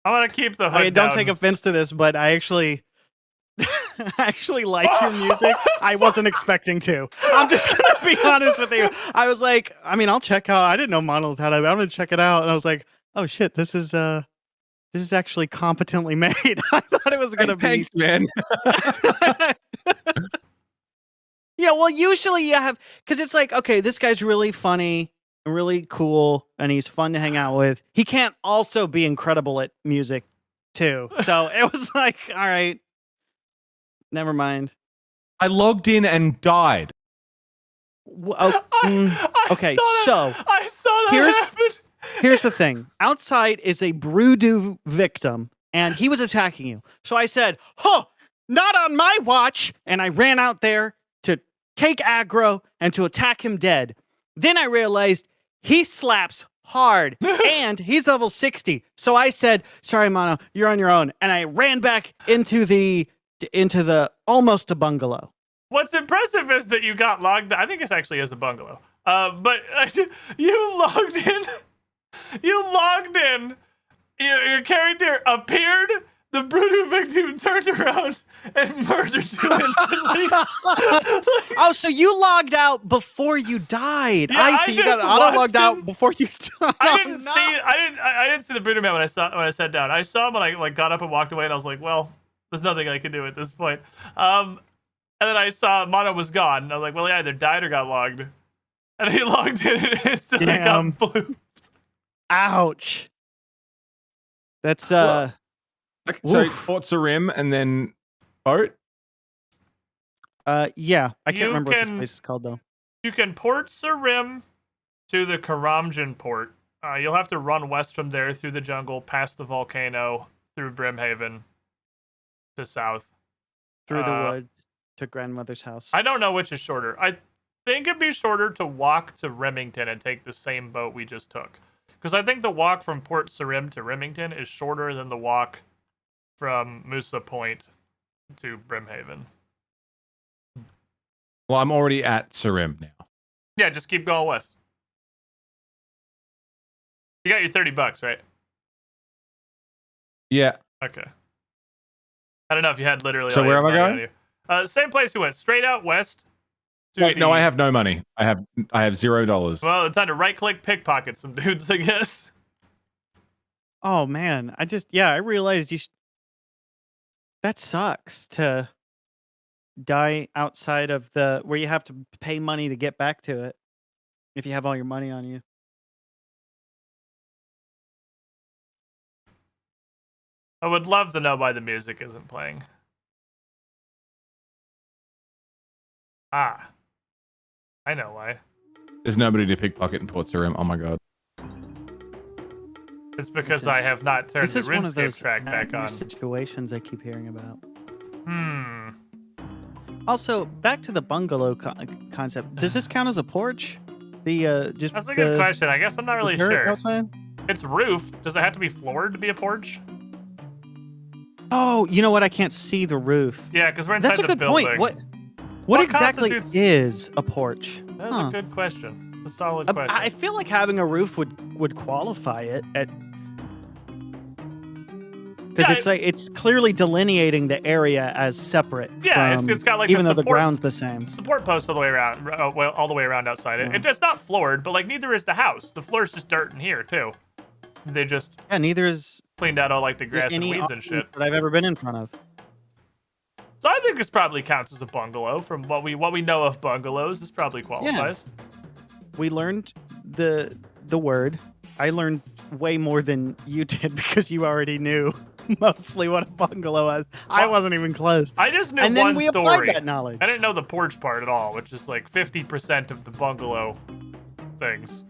I want to keep the hood Okay, don't down. take offense to this, but I actually like your music. I wasn't expecting to. I'm just gonna be honest with you. I was like, I mean, I'll check out. I didn't know Monolith had it. I'm gonna check it out, and I was like, oh shit, this is actually competently made. I thought it was gonna be. Thanks, man. Yeah, well, usually you have, because it's like, okay, this guy's really funny and really cool, and he's fun to hang out with. He can't also be incredible at music, too. So it was like, all right, never mind. I logged in and died. Okay, so I saw that happen. here's the thing. Outside is a Broodoo victim, and he was attacking you. So I said, huh, not on my watch, and I ran out there to take aggro and to attack him dead. Then I realized he slaps hard and he's level 60. So I said, sorry, Mono, you're on your own. And I ran back into the almost a bungalow. What's impressive is that you got logged. I think this actually is a bungalow. But you logged in. You logged in. Your character appeared. The Broodoo victim turned around and murdered you instantly. Oh, so you logged out before you died. Yeah, I see. You got auto logged out before you died. I didn't see. I didn't see the Broodoo man when I sat down. I saw him when I got up and walked away, and I was like, well, there's nothing I can do at this point. And then I saw Mono was gone. And I was like, well, he either died or got logged. And he logged in and instantly got blue. Ouch. That's Okay, so Port Sarim and then boat? yeah. I can't You remember what this can- place is called, though. You can port Sarim to the Karamjan port. You'll have to run west from there through the jungle, past the volcano, through Brimhaven to south. Through the woods to grandmother's house. I don't know which is shorter. I think it'd be shorter to walk to Remington and take the same boat we just took. Because I think the walk from Port Sarim to Remington is shorter than the walk from Musa Point to Brimhaven. Well, I'm already at Sarim now. Yeah, just keep going west. You got your $30, right? Yeah. Okay. I don't know if you had literally. So all where your am I money going? on you. Same place you went, straight out west. to Wait, no, the- I have no money. I have $0. Well, it's time to right-click pickpocket some dudes, I guess. Oh man, I realized that sucks to die outside of where you have to pay money to get back to it if you have all your money on you. I would love to know why the music isn't playing. Ah. I know why. There's nobody to pickpocket in Port Sarim. Oh my god. It's because I have not turned This the is one of RuneScape those track back nightmare on. situations I keep hearing about. Also, back to the bungalow concept. Does this count as a porch? Just That's a good question. I guess I'm not really sure. Outside? It's roofed. Does it have to be floored to be a porch? Oh, you know what? I can't see the roof. Yeah, because we're inside That's a the good building. point. What exactly constitutes- is a porch? That's a good question. It's a solid question. I feel like having a roof would qualify it because it's clearly delineating the area as separate. Yeah, from, it's got like even the though the support- ground's the same. Support posts all the way around, all the way around outside. It's not floored, but like neither is the house. The floor's just dirt in here too. They just Neither is cleaned out all like the grass and any weeds and office shit. that I've ever been in front of. So I think this probably counts as a bungalow. From what we know of bungalows, this probably qualifies. We learned the word. I learned way more than you did because you already knew mostly what a bungalow was. I wasn't even close. I just knew and then one we story. applied that knowledge. I didn't know the porch part at all, which is like 50% of the bungalow things.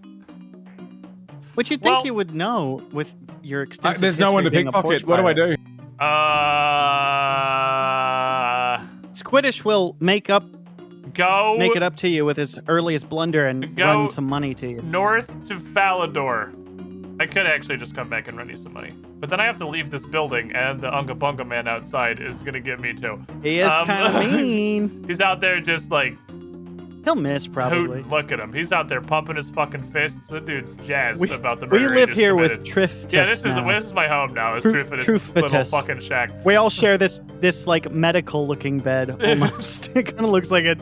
Which you'd think you would know with your extensive There's no one to history being a porch pickpocket. What do I pirate. do? Squiddish will make it Go up to you with his earliest blunder and Go run some money to you. north to Falador. I could actually just come back and run you some money. But then I have to leave this building, and the Unga Bunga man outside is gonna get me too. He is kind of mean. He's out there just like He'll miss probably. hooting. Look at him. He's out there pumping his fucking fists. The dude's jazzed about the We murder he live just here with committed. Triff. Yeah, this is my home now. It's Truth in his little Truth-itis. fucking shack. We all share this like medical looking bed almost. It kind of looks like it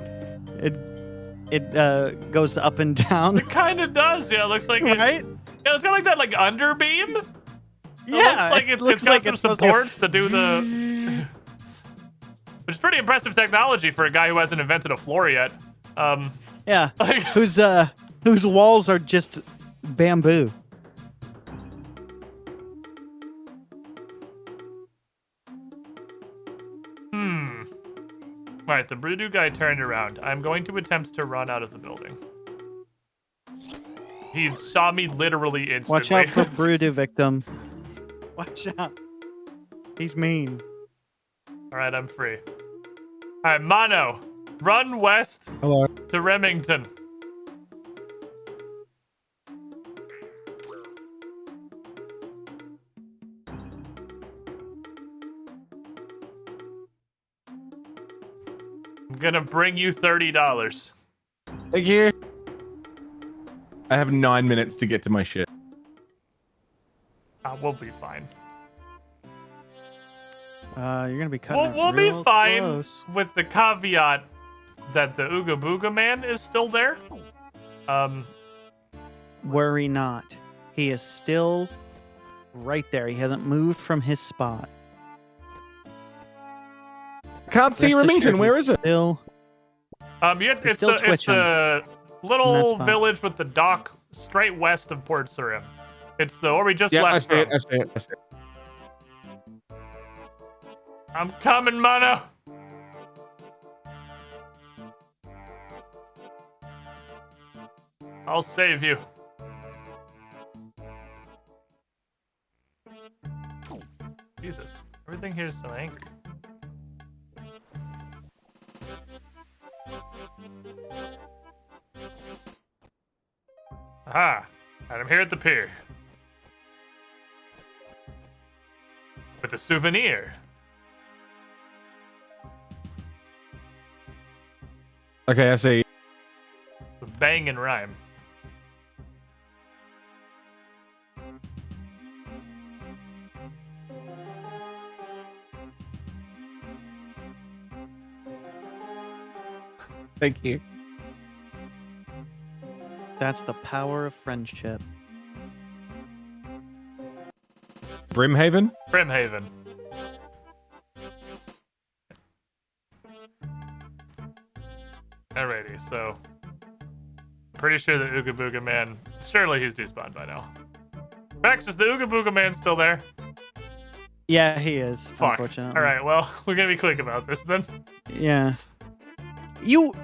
goes up and down. It kind of does. Yeah, it looks like Right? Yeah, it's got like that like underbeam. Yeah, It looks like it's got some supposed to go- supports to do the. Which is pretty impressive technology for a guy who hasn't invented a floor yet. Yeah. Like- whose walls are just bamboo. All right, the Voodoo guy turned around. I'm going to attempt to run out of the building. He saw me literally instantly. Watch out for Broodoo victim. Watch out. He's mean. All right, I'm free. All right, Mono, run west Hello. to Remington. I'm gonna bring you $30. Thank you. I have 9 minutes to get to my shit. We'll be fine. You're gonna be cutting. We'll it be real fine close. with the caveat that the Ooga Booga man is still there. Worry not. He is still right there. He hasn't moved from his spot. Can't see Rest Remington. assured, Where he's is it? Still. It's still the twitching. little That's fine. village with the dock straight west of Port Sarim. It's the where we just Yeah, I left see it. from. I see it. I see it. I'm coming, Mono. I'll save you. Jesus, everything here is so angry. Aha, and I'm here at the pier. With a souvenir. Okay, I see. With bang and rhyme. Thank you. That's the power of friendship. Brimhaven? Brimhaven. Alrighty, so pretty sure the Ooga Booga man. Surely he's despawned by now. Rex, is the Ooga Booga man still there? Yeah, he is. Fuck. Unfortunately. All right, well, we're gonna be quick about this then. Yeah.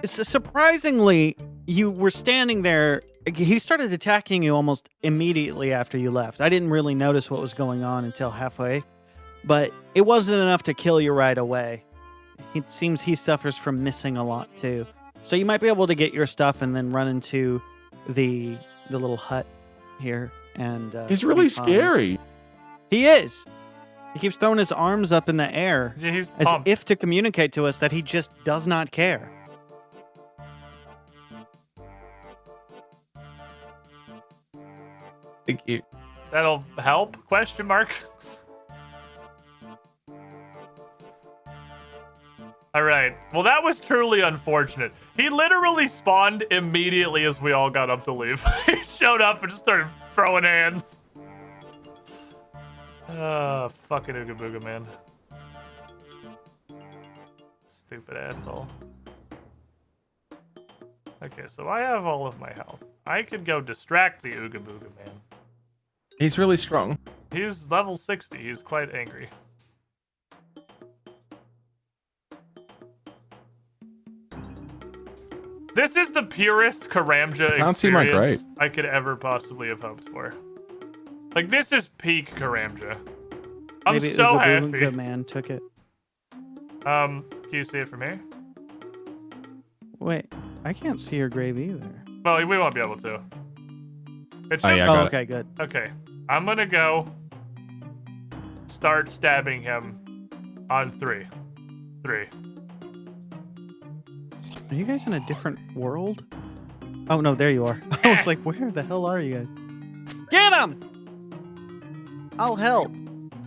Surprisingly, you were standing there. He started attacking you almost immediately after you left. I didn't really notice what was going on until halfway, but it wasn't enough to kill you right away. It seems he suffers from missing a lot too. So you might be able to get your stuff and then run into the little hut here. And He's really be fine. scary. He is. He keeps throwing his arms up in the air Yeah, he's as pumped. if to communicate to us that he just does not care. Thank you. That'll help? Question mark. All right. Well, that was truly unfortunate. He literally spawned immediately as we all got up to leave. He showed up and just started throwing hands. Fucking Ooga Booga, man. Stupid asshole. Okay, so I have all of my health. I could go distract the Ooga Booga man. He's really strong. He's level 60. He's quite angry. This is the purest Karamja I can't see my experience I could ever possibly have hoped for. Like, this is peak Karamja. I'm Maybe so Ooga happy. Booga Man took it. Can you see it from here? Wait, I can't see your grave either. Well, we won't be able to. It should, Oh, yeah. I Oh, got it. okay, good. Okay, I'm gonna go start stabbing him on 3. 3. Are you guys in a different world? Oh no, there you are. I was like, where the hell are you guys? Get him! I'll help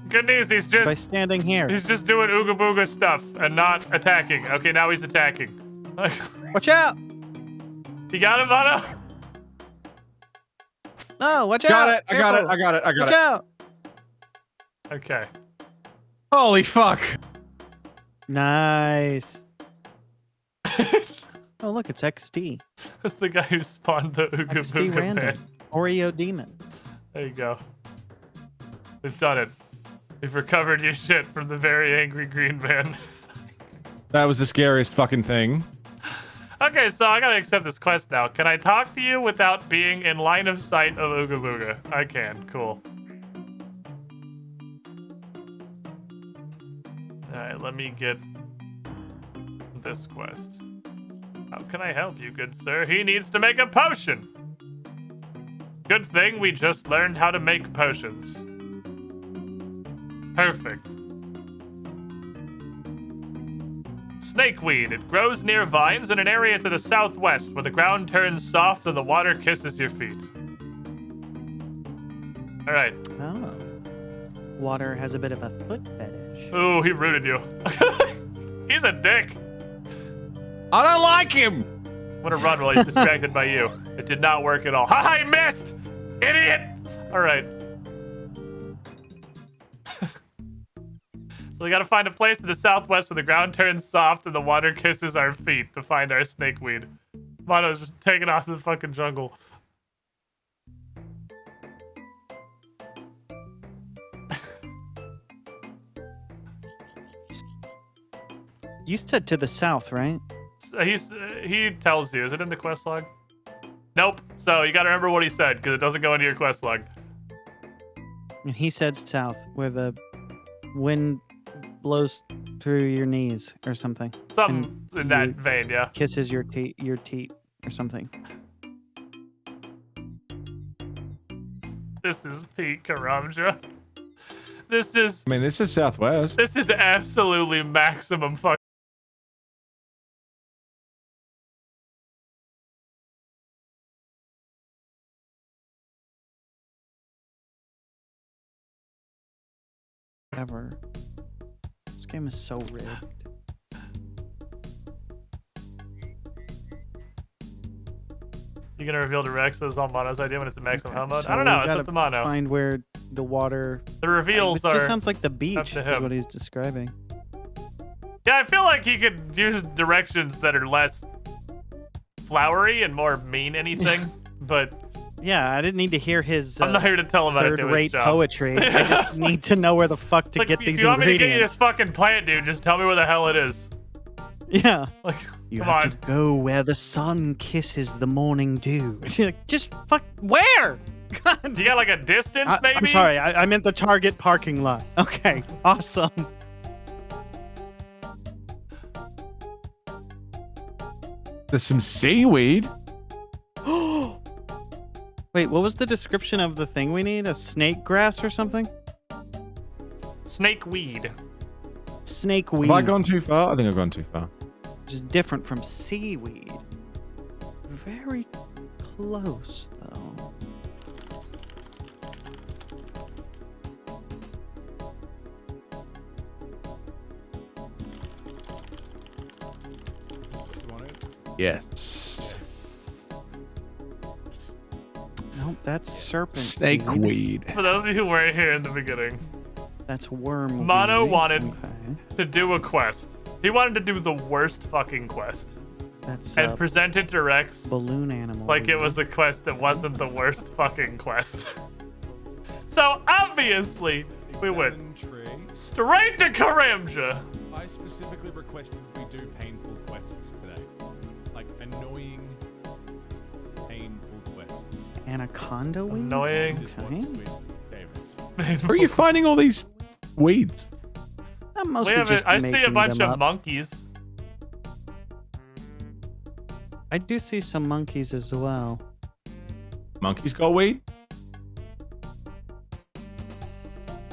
Good news, he's by just standing here. doing Ooga Booga stuff and not attacking. Okay, now he's attacking. Watch out! You got him, Mono? No, watch out! Got it. I got it. Careful. I got it. I got Watch it. out! Okay. Holy fuck. Nice. Oh look, it's XD. That's the guy who spawned the Ooga XD Booga random. man. Oreo demon. There you go. We've done it. We've recovered your shit from the very angry green man. That was the scariest fucking thing. Okay, so I gotta accept this quest now. Can I talk to you without being in line of sight of Ooga Booga? I can. Cool. Alright, let me get this quest. How can I help you, good sir? He needs to make a potion! Good thing we just learned how to make potions. Perfect. Snakeweed. It grows near vines in an area to the southwest where the ground turns soft and the water kisses your feet. Alright. Oh. Water has a bit of a foot fetish. Ooh, he rooted you. He's a dick. I don't like him. I'm gonna run while he's distracted by you. It did not work at all. Ha! I missed! Idiot! Alright. So we gotta find a place to the southwest where the ground turns soft and the water kisses our feet to find our snakeweed. Mono's just taking off to the fucking jungle. You said to the south, right? So he tells you. Is it in the quest log? Nope. So you gotta remember what he said because it doesn't go into your quest log. And he said south, where the wind blows through your knees or something. Something in that you- vein, yeah. Kisses your teat or something. This is peak Karamja. This is I mean, this is Southwest. absolutely maximum fuck. Ever. This game is so rigged. You gonna reveal to Rex that was all Mono's idea when it's in maximum hell mode? So I don't know. we It's gotta up to Mono. Find where the water. The reveals It just are. sounds like the beach to is him. what he's describing. Yeah, I feel like he could use directions that are less flowery and more mean anything. But Yeah, I didn't need to hear his I'm not here to tell him how to do his third-rate job. poetry. I just need to know where the fuck to Like, get if these you want me to get you this ingredients. fucking plant, dude, just tell me where the hell it is. Yeah. Like, You come have on. to go where the sun kisses the morning dew. You're like, just fuck where? God. You got like a distance, maybe? I'm sorry, I meant the Target parking lot. Okay, awesome. There's some seaweed. Wait, what was the description of the thing we need? A snake grass or something? Snakeweed. Snake weed. Have I gone too far? I think I've gone too far. Which is different from seaweed. Very close, though. Yes. Nope, that's serpent. Snakeweed. For those of you who weren't here in the beginning, That's worm. Mono weed. wanted- Okay. to do a quest. He wanted to do the worst fucking quest That's and present it to Rex balloon animal. like it weed. was a quest that wasn't the worst fucking quest. So obviously, we went straight to Karamja. I specifically requested we do painful quests today. Like annoying, painful quests. Anaconda weed. Annoying. This is what's Okay. with David. Where are you finding all these weeds? I'm mostly just I see a making bunch them of up. monkeys. I do see some monkeys as well. Monkeys got weed?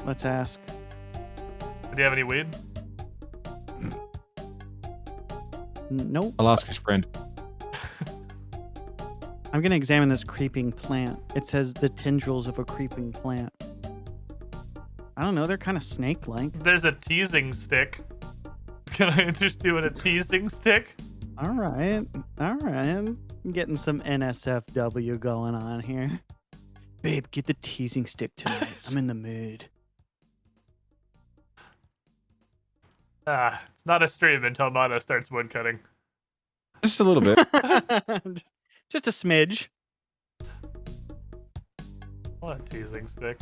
Let's ask. Do you have any weed? Nope. I'll ask his friend. I'm gonna examine this creeping plant. It says the tendrils of a creeping plant. I don't know. They're kind of snake-like. There's a teasing stick. Can I interest you in a teasing stick? All right. I'm getting some NSFW going on here. Babe, get the teasing stick tonight. I'm in the mood. It's not a stream until Mono starts woodcutting. Just a little bit. Just a smidge. What a teasing stick.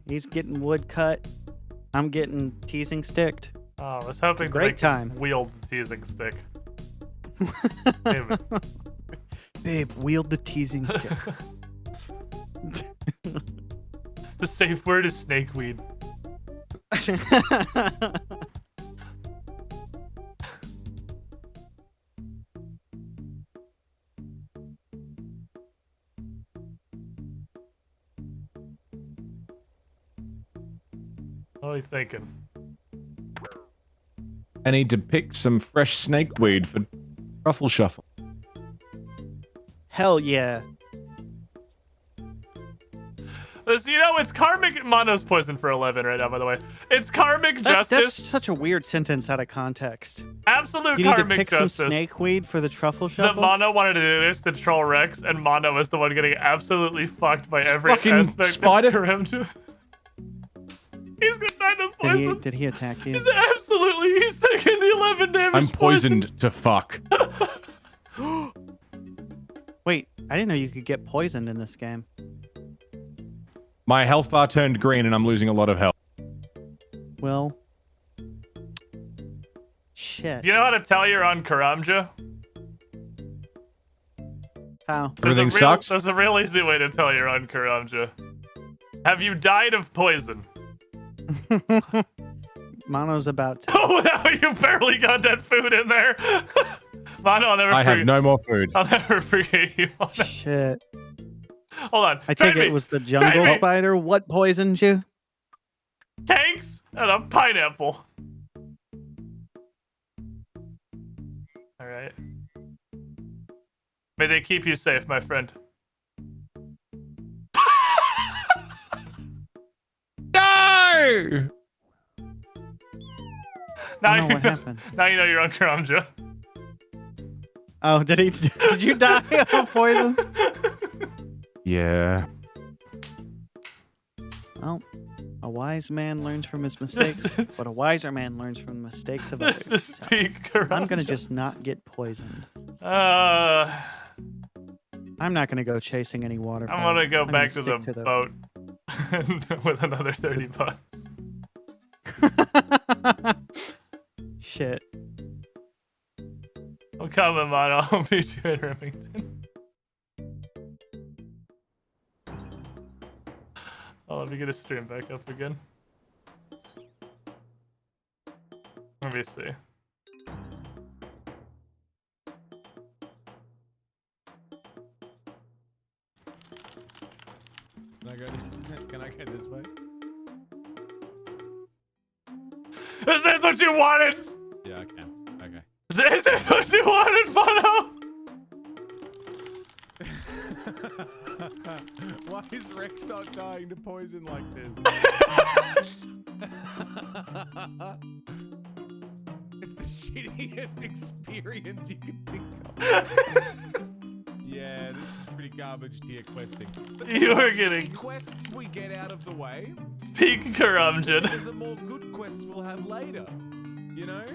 He's getting wood cut. I'm getting teasing sticked. Oh, I was hoping to great make him time. wield the teasing stick. Damn it. Babe, wield the teasing stick. The safe word is snakeweed. What are you thinking? I need to pick some fresh snakeweed for Truffle Shuffle. Hell yeah. You know, it's karmic. Mono's poison for 11 right now, by the way. It's karmic That's justice. such a weird sentence out of context. Absolute You need to karmic pick justice. some snakeweed for the truffle That shuffle? Mono wanted to do this to troll Rex, and Mono was the one getting absolutely fucked by every fucking aspect spider- of him. He's gonna die to poison. Did he attack you? He's taking the 11 damage. I'm poisoned to fuck. Wait, I didn't know you could get poisoned in this game. My health bar turned green and I'm losing a lot of health. Well, shit. Do you know how to tell you're on Karamja? How? Everything sucks? There's a real easy way to tell you're on Karamja. Have you died of poison? Mono's about to. Oh, now you barely got that food in there. Mono, I'll never I forget. have no more food. I'll never forget you. Shit. Hold on. I take Trade it me. was the jungle Trade me. spider. What poisoned you? Tanks and a pineapple. All right. May they keep you safe, my friend. No! Now I don't know you what know, happened. now you know you're on Karamja. Oh, did he? Did you die of poison? Yeah. Well, a wise man learns from his mistakes, but a wiser man learns from the mistakes of others. This is So peak Karamja. I'm gonna just not get poisoned. I'm I'm not gonna go chasing any waterfalls. gonna go back to the stick boat with another 30 bucks. Shit. I'm coming, Mono. I'll meet you in Remington. Oh, let me get a stream back up again. Let me see. Can I go this way? Is this what you wanted? Yeah, I can. Okay. This is what you wanted, Mono? Why is Rex not dying to poison like this? It's the shittiest experience you can think of. Yeah, this is pretty garbage tier questing. But the You more are shitty getting quests we get out of the way, peak Karamjin. the more good quests we'll have later. You know?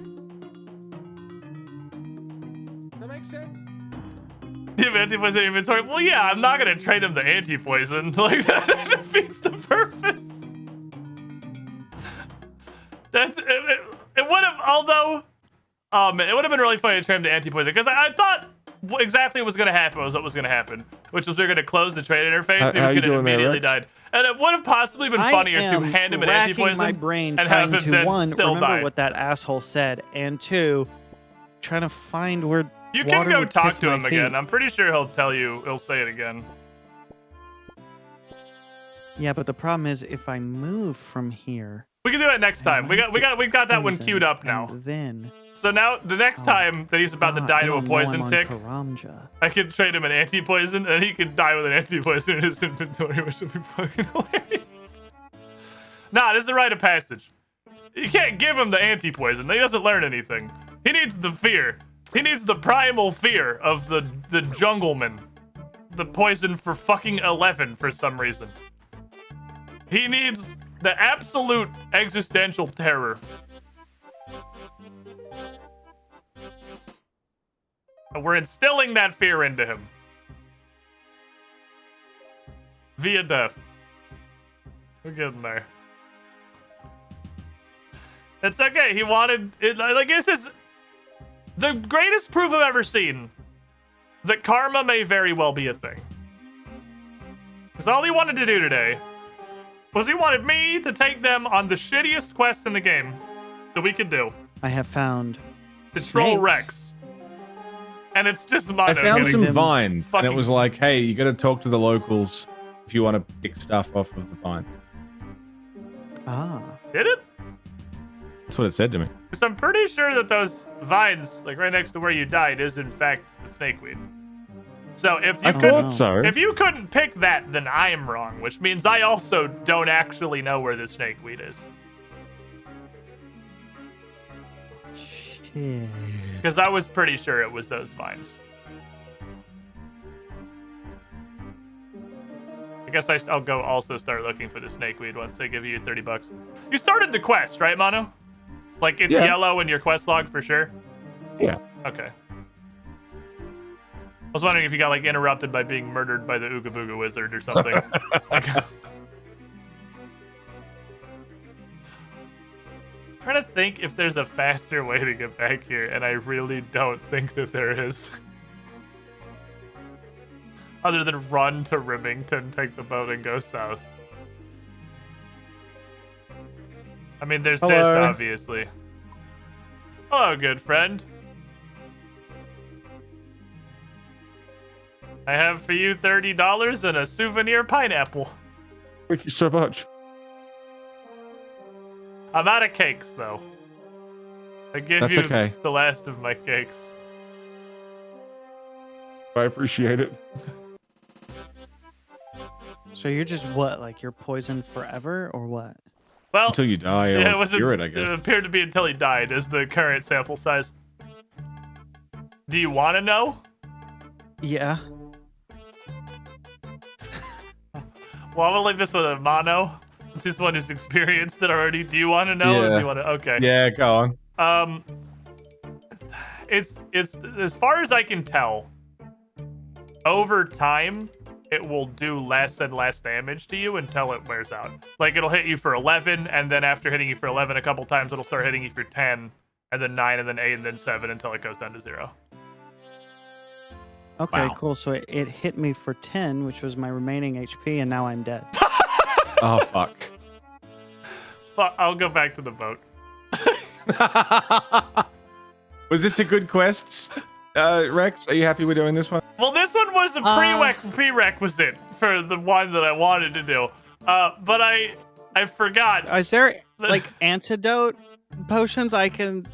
That makes sense? You have anti-poison inventory? Well, yeah, I'm not gonna trade him the anti-poison. Like, that defeats the purpose. That's, it would have, although, it would have been really funny to trade him to anti-poison, because I thought exactly what was going to happen was what was going to happen, which was they're going to close the trade interface and he How was you going to doing there, immediately Rex? die. And it would have possibly been funnier to hand him an anti-poison my brain and have trying him to, then one, still remember die. what that asshole said, and two, trying to find where You can water go would talk kiss to my him feet. again. I'm pretty sure he'll tell you. He'll say it again. Yeah, but the problem is if I move from here. We can do it next time. We got that one queued up now. And then So now the next time that he's about to die to a poison tick, Karamja. I can trade him an anti-poison, and he can die with an anti-poison in his inventory, which would be fucking hilarious. Nah, this is a rite of passage. You can't give him the anti-poison. He doesn't learn anything. He needs the fear. He needs the primal fear of the jungleman. The poison for fucking 11 for some reason. He needs the absolute existential terror. And we're instilling that fear into him. Via death. We're getting there. It's okay. He wanted it. Like, this is the greatest proof I've ever seen that karma may very well be a thing. Because all he wanted to do today was he wanted me to take them on the shittiest quest in the game that we could do. I have found Control snakes. Rex. And it's just mono. I found getting some them vines, and fucking- it was like, hey, you got to talk to the locals if you want to pick stuff off of the vine. Ah. Did it? That's what it said to me. Because I'm pretty sure that those vines, like right next to where you died, is in fact the snakeweed. So if you I couldn't, thought so. if you couldn't pick that, then I am wrong, which means I also don't actually know where the snakeweed is. Shit. Because I was pretty sure it was those vines. I guess I'll go also start looking for the snakeweed once they give you 30 bucks. You started the quest, right, Mono? Like, it's Yeah. yellow in your quest log for sure? Yeah. Okay. I was wondering if you got, like, interrupted by being murdered by the Ooga Booga Wizard or something. Trying to think if there's a faster way to get back here, and I really don't think that there is. Other than run to Remington, take the boat, and go south. I mean, there's this, Hello. obviously. Hello, good friend. I have for you $30 and a souvenir pineapple. Thank you so much. I'm out of cakes, though. I give That's you okay. the last of my cakes. I appreciate it. So you're just what? Like you're poisoned forever or what? Well, Until you die or yeah, it wasn't. cure it, I guess. It appeared to be until he died, is the current sample size. Do you want to know? Yeah. Well, I'm gonna leave this with a mono. This one who's experienced it already. Do you want to know? Or do Yeah. you want to? Okay. Yeah, go on. It's as far as I can tell. Over time, it will do less and less damage to you until it wears out. Like, it'll hit you for 11, and then after hitting you for 11 a couple times, it'll start hitting you for 10, and then 9, and then 8, and then 7 until it goes down to 0. Okay, Wow. cool. So it hit me for 10, which was my remaining HP, and now I'm dead. Oh, fuck. I'll go back to the boat. Was this a good quest, Rex? Are you happy we're doing this one? Well, this one was a prerequisite for the one that I wanted to do. But I forgot. Is there like antidote potions I can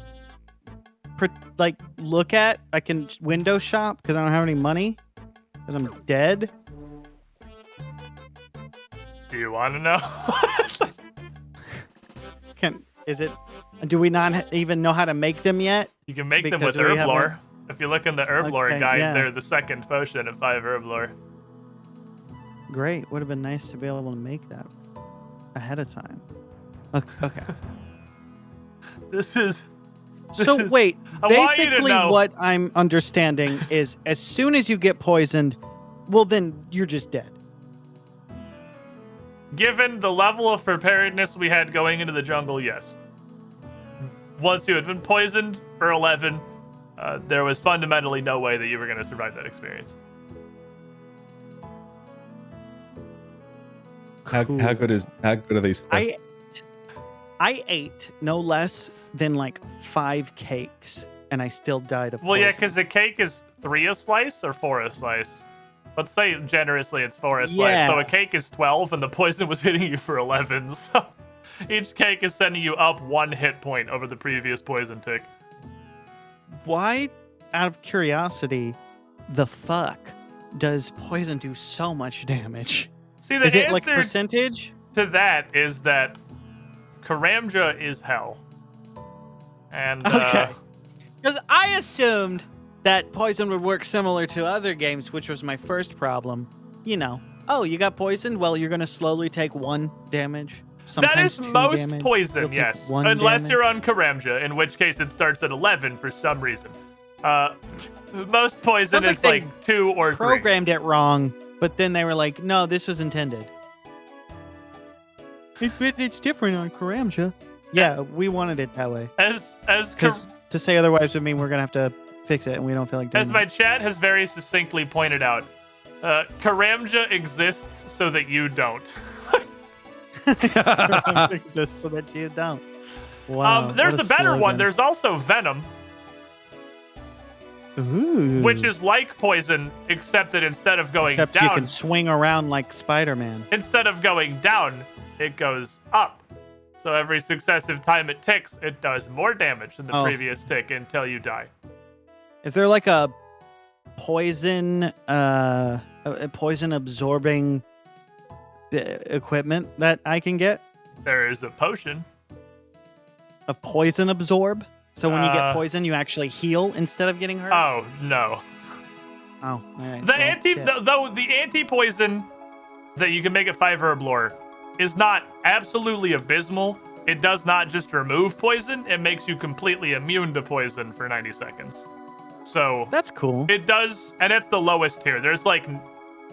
look at? I can window shop because I don't have any money because I'm dead. Do you want to know? Do we not even know how to make them yet? You can make them Because with we herb haven't- lore. If you look in the herb lore Okay, guide, yeah. they're the second potion at 5 herb lore. Great. Would have been nice to be able to make that ahead of time. Okay. This is. So is- wait, I want you to basically know- what I'm understanding is as soon as you get poisoned, well then you're just dead. Given the level of preparedness we had going into the jungle, yes. Once you had been poisoned for 11, there was fundamentally no way that you were going to survive that experience. How good are these quests? I ate no less than like 5 cakes, and I still died of Well, yeah, poison. because the cake is 3 a slice or 4 a slice. Let's say generously it's 4 a slice. Yeah. So a cake is 12, and the poison was hitting you for 11. So each cake is sending you up 1 hit point over the previous poison tick. Why, out of curiosity, the fuck does poison do so much damage? See, the Is it like answer percentage? to that is that Karamja is hell. And Okay. Because I assumed that poison would work similar to other games, which was my first problem. You know, oh, you got poisoned? Well, you're going to slowly take 1 damage. that Sometimes is 2 most damage. poison, You'll take yes. 1 Unless damage. you're on Karamja, in which case it starts at 11 for some reason. Most poison Sounds is like they like 2 or 3. programmed it wrong, but then they were like, no, this was intended. It's different on Karamja. Yeah, we wanted it that way. As Because to say otherwise would mean we're going to have to fix it, and we don't feel like doing As my chat has very succinctly pointed out, Karamja exists so that you don't. it. Just so that you don't. Wow. There's what a better one. slogan. There's also Venom, Ooh. which is like poison, except that instead of going Except down, you can swing around like Spider-Man. instead of going down, it goes up. So every successive time it ticks, it does more damage than the Oh. previous tick until you die. Is there like a poison, a poison absorbing equipment that I can get? There is a potion. Of poison absorb? So when you get Uh, poison, you actually heal instead of getting hurt? Oh no. Oh, all right. The Well, shit. though the anti-poison that you can make at 5 herb lore is not absolutely abysmal. It does not just remove poison, it makes you completely immune to poison for 90 seconds. So That's cool. it does, and it's the lowest tier. There's like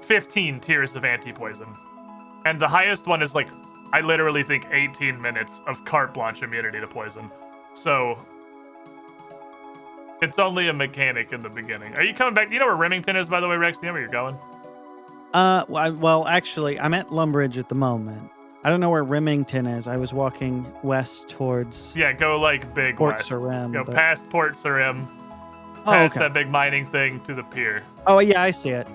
15 tiers of anti-poison. And the highest one is like, I literally think 18 minutes of carte blanche immunity to poison. So it's only a mechanic in the beginning. Are you coming back? Do you know where Remington is, by the way, Rex? Do you know where you're going? Well, actually, I'm at Lumbridge at the moment. I don't know where Remington is. I was walking west towards. Yeah, go like big Port west. Sarim, Go but- past Port Sarim, Oh, past okay. that big mining thing to the pier. Oh, yeah, I see it.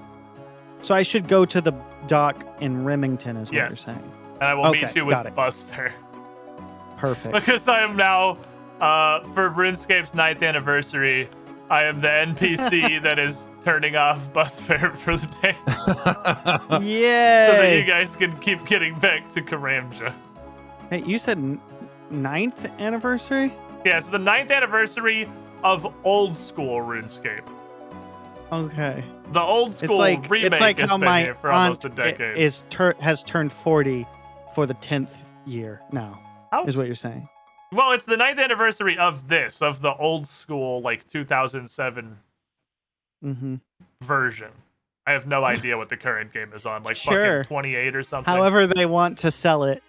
So I should go to the dock in Remington, is what you're Yes. saying. And I will Okay, meet you got with it. bus fare. Perfect. Because I am now, for RuneScape's 9th anniversary, I am the NPC that is turning off bus fare for the day. So that you Yay! guys can keep getting back to Karamja. Hey, you said 9th anniversary? Yeah, it's the 9th anniversary of old school RuneScape. Okay. The old school remake it's like has how been my here for aunt almost a decade. has turned 40 for the 10th year now. Oh. Is what you're saying. Well, it's the 9th anniversary of this, of the old school, like 2007 Mm-hmm. version. I have no idea what the current game is on, like Sure. fucking 28 or something. However they want to sell it.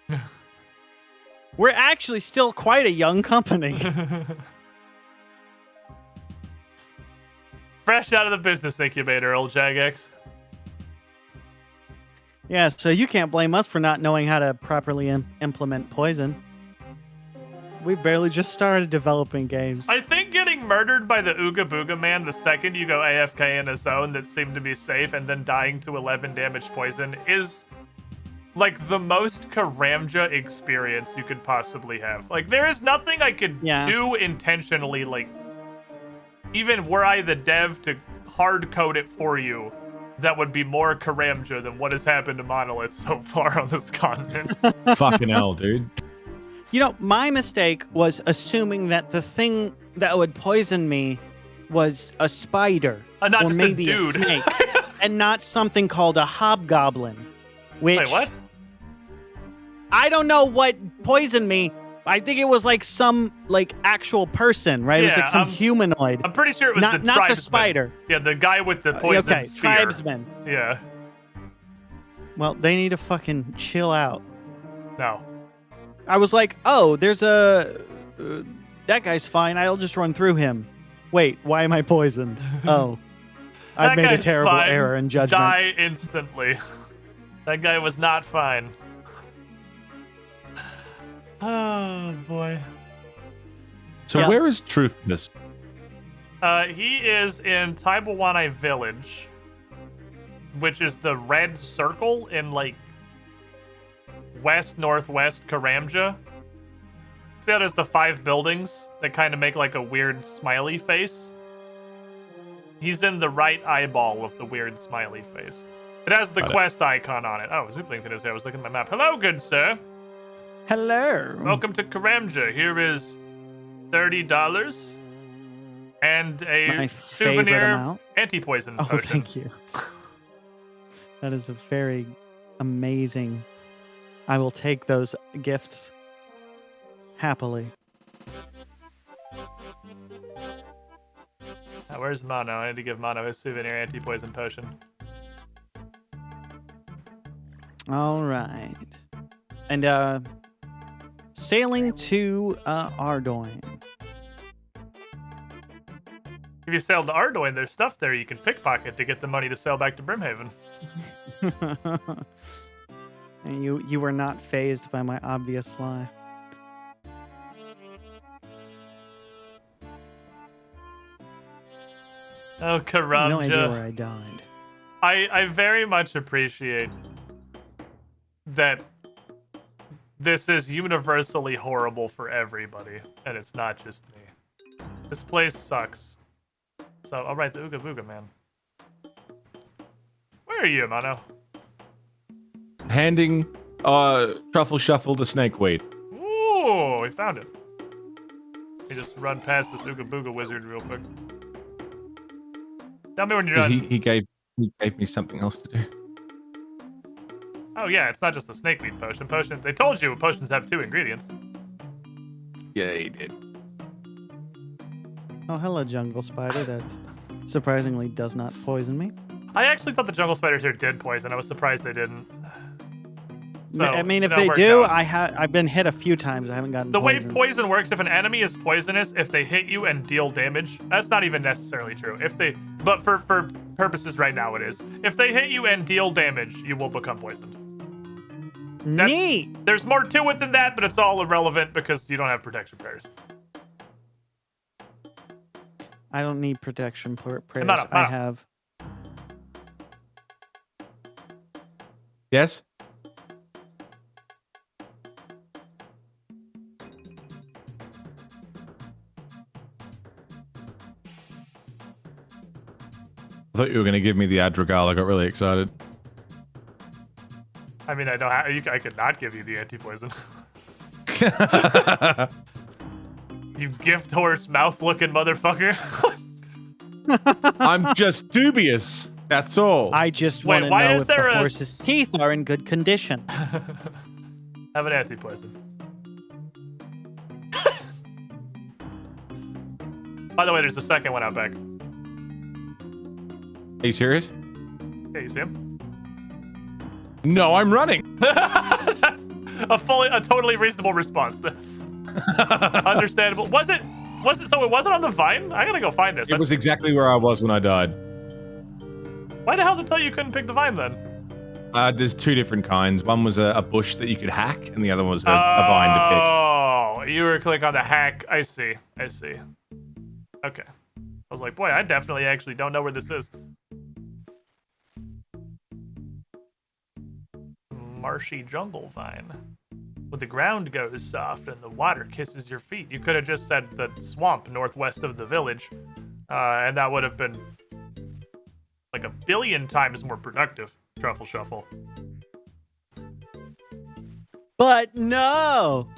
We're actually still quite a young company. Fresh out of the business incubator, old Jagex. Yeah, so you can't blame us for not knowing how to properly implement poison. We barely just started developing games. I think getting murdered by the Ooga Booga man the second you go AFK in a zone that seemed to be safe and then dying to 11 damage poison is like the most Karamja experience you could possibly have. Like there is nothing I could do intentionally, like even were I the dev to hard code it for you, that would be more Karamja than what has happened to Monolith so far on this continent. Fucking hell, dude. You know, my mistake was assuming that the thing that would poison me was a spider Not or just maybe a dude. snake, and not something called a hobgoblin. Which Wait, what? I don't know what poisoned me. I think it was like some like actual person, right? It was Yeah, like some humanoid. I'm pretty sure it was not, the not tribesman. the spider. Yeah, the guy with the poison Okay, spear. tribesman. Yeah. Well, they need to fucking chill out. No. I was like, oh, there's a... that guy's fine. I'll just run through him. Wait, why am I poisoned? Oh, I've That made a guy's terrible fine. error in judgment. Die instantly. That guy was not fine. Oh boy. So Yeah. where is Truthness? He is in Taibawanai Village, which is the red circle in like west-northwest Karamja. See how there's the 5 buildings that kind of make like a weird smiley face? He's in the right eyeball of the weird smiley face. It has the quest icon on it. Oh, Zooplington is there. I was looking at my map. Hello, good sir. Hello. Welcome to Karamja. Here is $30 and a My favorite souvenir amount. anti-poison Oh, potion. thank you. That is a very amazing. I will take those gifts happily. Now, where's Mono? I need to give Mono his souvenir anti-poison potion. All right. And sailing to Ardoin. If you sail to Ardoin, there's stuff there you can pickpocket to get the money to sail back to Brimhaven. And you were not fazed by my obvious lie. Oh, Karamja. No idea where I died. I very much appreciate that this is universally horrible for everybody, and it's not just me. This place sucks. So, I'll write the Ooga Booga man. Where are you, Mono? Handing Truffle Shuffle the snakeweed. Ooh, we found it. Let me just run past this Ooga Booga wizard real quick. Tell me when you're done. He gave me something else to do. Oh yeah, it's not just a snakeweed potion. Potion. They told you potions have 2 ingredients. Yeah, he did. Oh, hello, jungle spider. That surprisingly does not poison me. I actually thought the jungle spiders here did poison. I was surprised they didn't. So, I mean, if that they worked do, out. I've been hit a few times. I haven't gotten The way poisoned. poison works, if an enemy is poisonous, if they hit you and deal damage, that's not even necessarily true. But for purposes right now, it is. If they hit you and deal damage, you will become poisoned. Neat. There's more to it than that, but it's all irrelevant because you don't have protection prayers. I don't need protection prayers. Mono. I have. Yes? I thought you were going to give me the Adregal. I got really excited. I mean, I know how I could not give you the anti-poison. You gift horse mouth-looking motherfucker. I'm just dubious. That's all. I just Wait, want to why know is if the there a horse's teeth are in good condition. Have an anti-poison. By the way, there's a second one out back. Are you serious? Yeah, you see him? No, I'm running. That's a totally reasonable response. Understandable. Was it so it wasn't on the vine? I gotta go find this. It was exactly where I was when I died. Why the hell did it tell you couldn't pick the vine then? There's 2 different kinds. One was a bush that you could hack, and the other one was a vine to pick. Oh, you were clicking on the hack. I see. Okay. I was like, boy, I definitely actually don't know where this is. Marshy jungle vine. When the ground goes soft and the water kisses your feet. You could have just said the swamp northwest of the village, and that would have been like 1 billion times more productive. Truffle Shuffle. But no.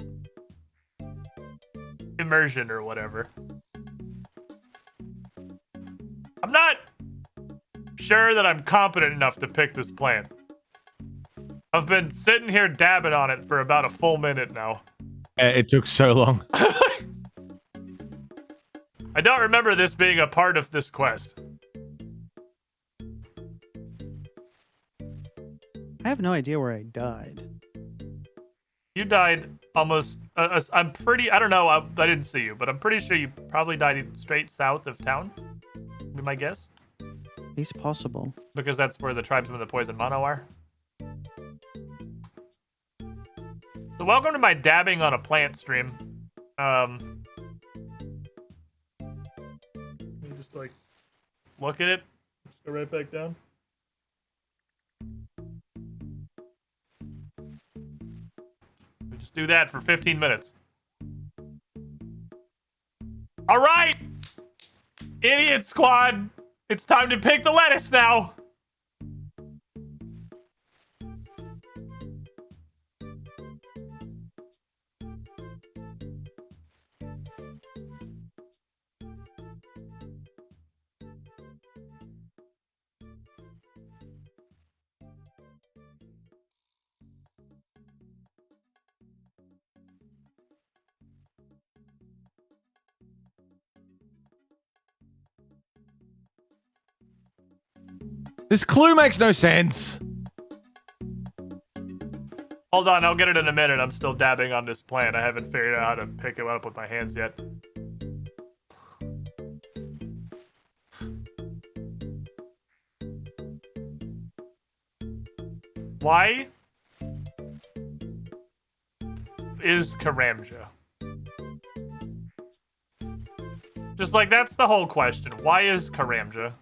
Immersion or whatever. I'm not sure that I'm competent enough to pick this plant. I've been sitting here dabbing on it for about a full minute now. It took so long. I don't remember this being a part of this quest. I have no idea where I died. You died almost I'm pretty. I don't know. I didn't see you, but I'm pretty sure you probably died straight south of town. Would be my guess. It's possible. Because that's where the tribesmen of the poison mono are. So welcome to my dabbing on a plant stream. Let me just like look at it. Just go right back down. We just do that for 15 minutes. All right, idiot squad. It's time to pick the lettuce now. This clue makes no sense. Hold on, I'll get it in a minute. I'm still dabbing on this plant. I haven't figured out how to pick it up with my hands yet. Why is Karamja? Just like, that's the whole question. Why is Karamja?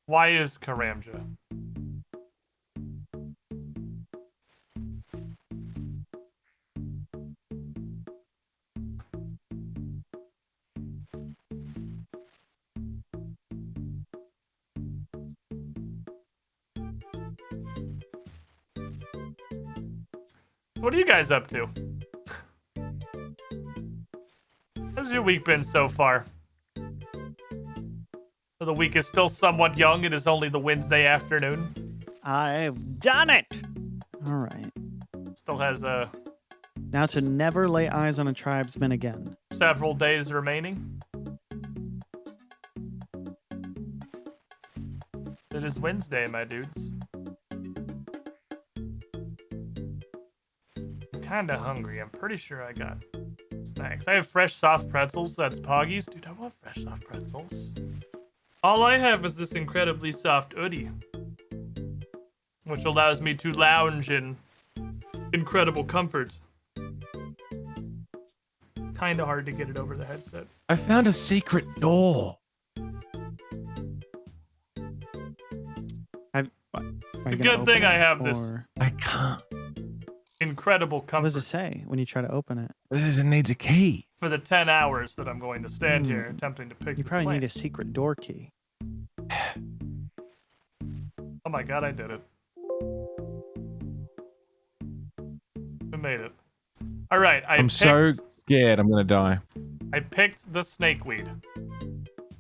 Why is Karamja? What are you guys up to? How's your week been so far? The week is still somewhat young. It is only the Wednesday afternoon. I've done it. All right. Still has Now to never lay eyes on a tribesman again. several days remaining. It is Wednesday, my dudes. I'm kinda hungry. I'm pretty sure I got snacks. I have fresh soft pretzels. That's Poggies. Dude, I want fresh soft pretzels. All I have is this incredibly soft oodie, which allows me to lounge in incredible comfort. Kinda hard to get it over the headset. I found a secret door. It's a good thing I have this I can't. incredible What comfort does it say when you try to open it? It needs a key. for the 10 hours that I'm going to stand here attempting to pick You this probably plant. need a secret door key. Oh my god, I did it. I made it. Alright, I'm so scared I'm gonna die. I picked the snakeweed.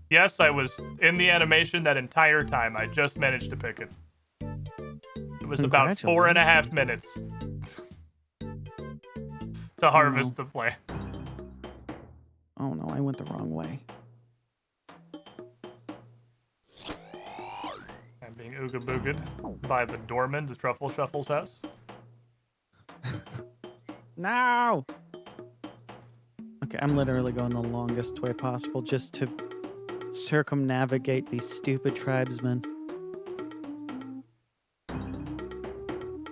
Yes, I was in the animation that entire time. I just managed to pick it. It was about 4.5 minutes to harvest the plant. Oh no, I went the wrong way. I'm being ooga booged by the doorman to Truffle Shuffle's house. No! Okay, I'm literally going the longest way possible just to circumnavigate these stupid tribesmen.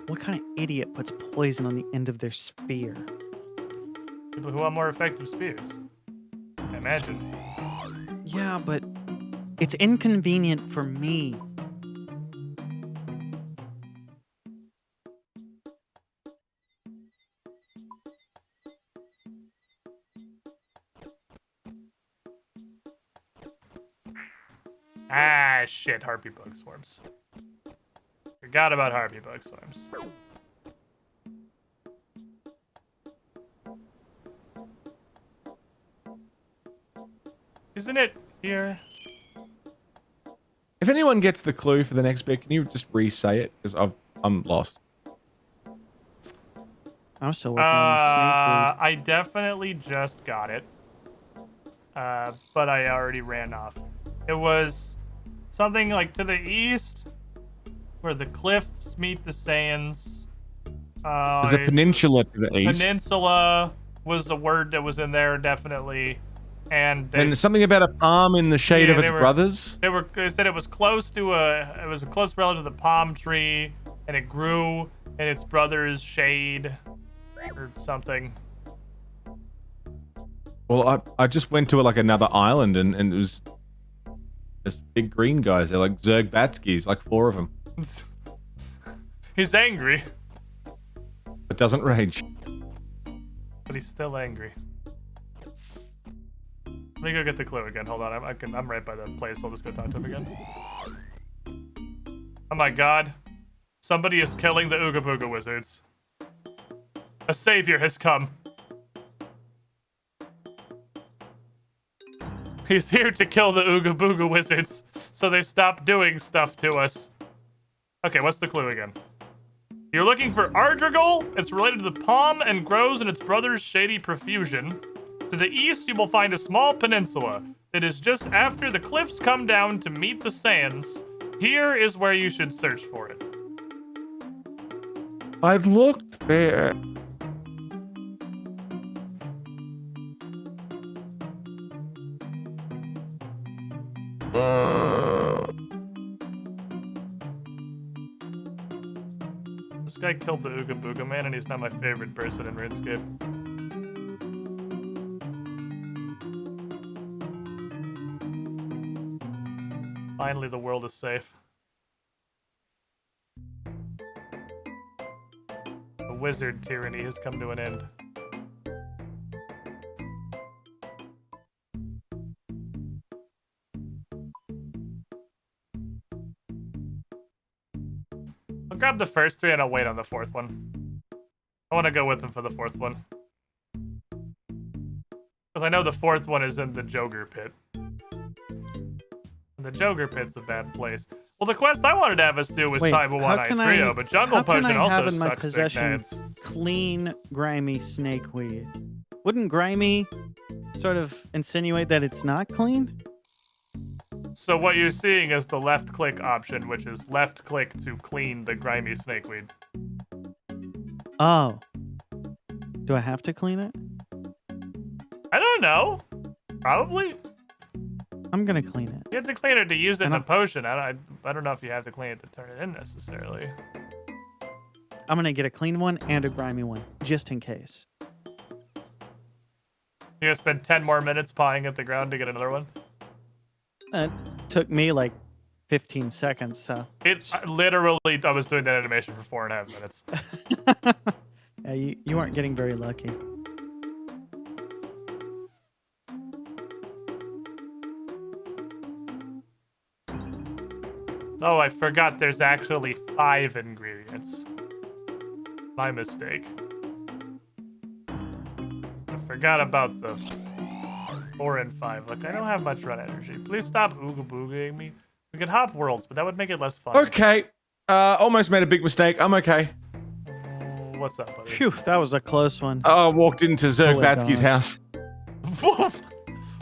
What kind of idiot puts poison on the end of their spear? People who want more effective spears. I imagine. Yeah, but it's inconvenient for me. Ah, shit, harpy bug swarms. Forgot about harpy bug swarms. Isn't it here? If anyone gets the clue for the next bit, can you just re-say it? Because I'm lost. I'm still working on the snakeweed. I definitely just got it. but I already ran off. It was something like to the east, where the cliffs meet the sands. There's a peninsula to the east. Peninsula was a word that was in there, definitely. And there's something about a palm in the shade of its brothers. They said it was close to it was a close relative to the palm tree, and it grew in its brother's shade, or something. Well, I just went to like another island, and it was this big green guys. They're like Zergbatskis, like 4 of them. He's angry, but doesn't rage. But he's still angry. Let me go get the clue again. Hold on, I'm right by the place. I'll just go talk to him again. Oh my god. Somebody is killing the Ooga Booga wizards. A savior has come. He's here to kill the Ooga Booga wizards, so they stop doing stuff to us. Okay, what's the clue again? You're looking for Ardrigol. It's related to the palm and grows in its brother's shady profusion. To the east, you will find a small peninsula. It is just after the cliffs come down to meet the sands. Here is where you should search for it. I've looked there. This guy killed the Ooga Booga man, and he's not my favorite person in RuneScape. Finally, the world is safe. The wizard tyranny has come to an end. I'll grab the first 3 and I'll wait on the 4th one. I want to go with them for the 4th one. Because I know the 4th one is in the Joker pit. The Joker pit's a bad place. Well, the quest I wanted to have us do was Taiba 1-Eye Trio, but Jungle Potion also in my sucks possession clean, grimy snakeweed? Wouldn't grimy sort of insinuate that it's not clean? So what you're seeing is the left click option, which is left click to clean the grimy snakeweed. Oh. Do I have to clean it? I don't know. Probably. I'm gonna clean it. You have to clean it to use it in a potion. I don't know if you have to clean it to turn it in necessarily. I'm gonna get a clean one and a grimy one, just in case. You're gonna spend 10 more minutes pawing at the ground to get another one? It took me like 15 seconds, so. It's literally, I was doing that animation for 4.5 minutes. Yeah, you weren't getting very lucky. Oh, I forgot there's actually 5 ingredients. My mistake. I forgot about the 4 and 5. Look, I don't have much run energy. Please stop ooga booging me. We could hop worlds, but that would make it less fun. Okay. Almost made a big mistake. I'm okay. What's up, buddy? Phew, that was a close one. Oh, I walked into Zergbatski's house.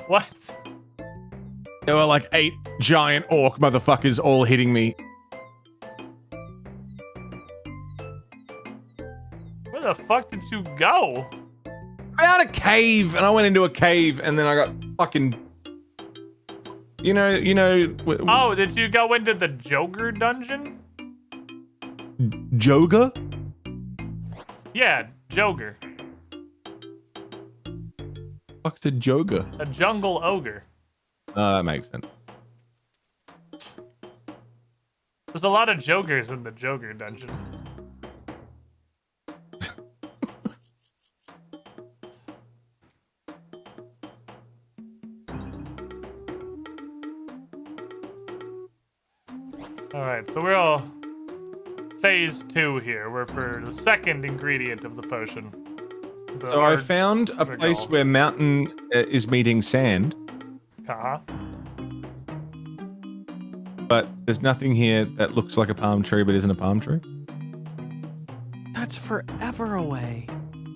What? There were like 8 giant orc motherfuckers all hitting me. Where the fuck did you go? I found a cave, and I went into a cave, and then I got fucking... You know... Oh, did you go into the Joker dungeon? Joga? Yeah, Joker. What's a Joga? A jungle ogre. That makes sense. There's a lot of Jokers in the Joker dungeon. Alright, so we're all phase 2 here. We're for the second ingredient of the potion. So I found a place where mountain is meeting sand. Uh-huh. But there's nothing here that looks like a palm tree but isn't a palm tree. That's forever away.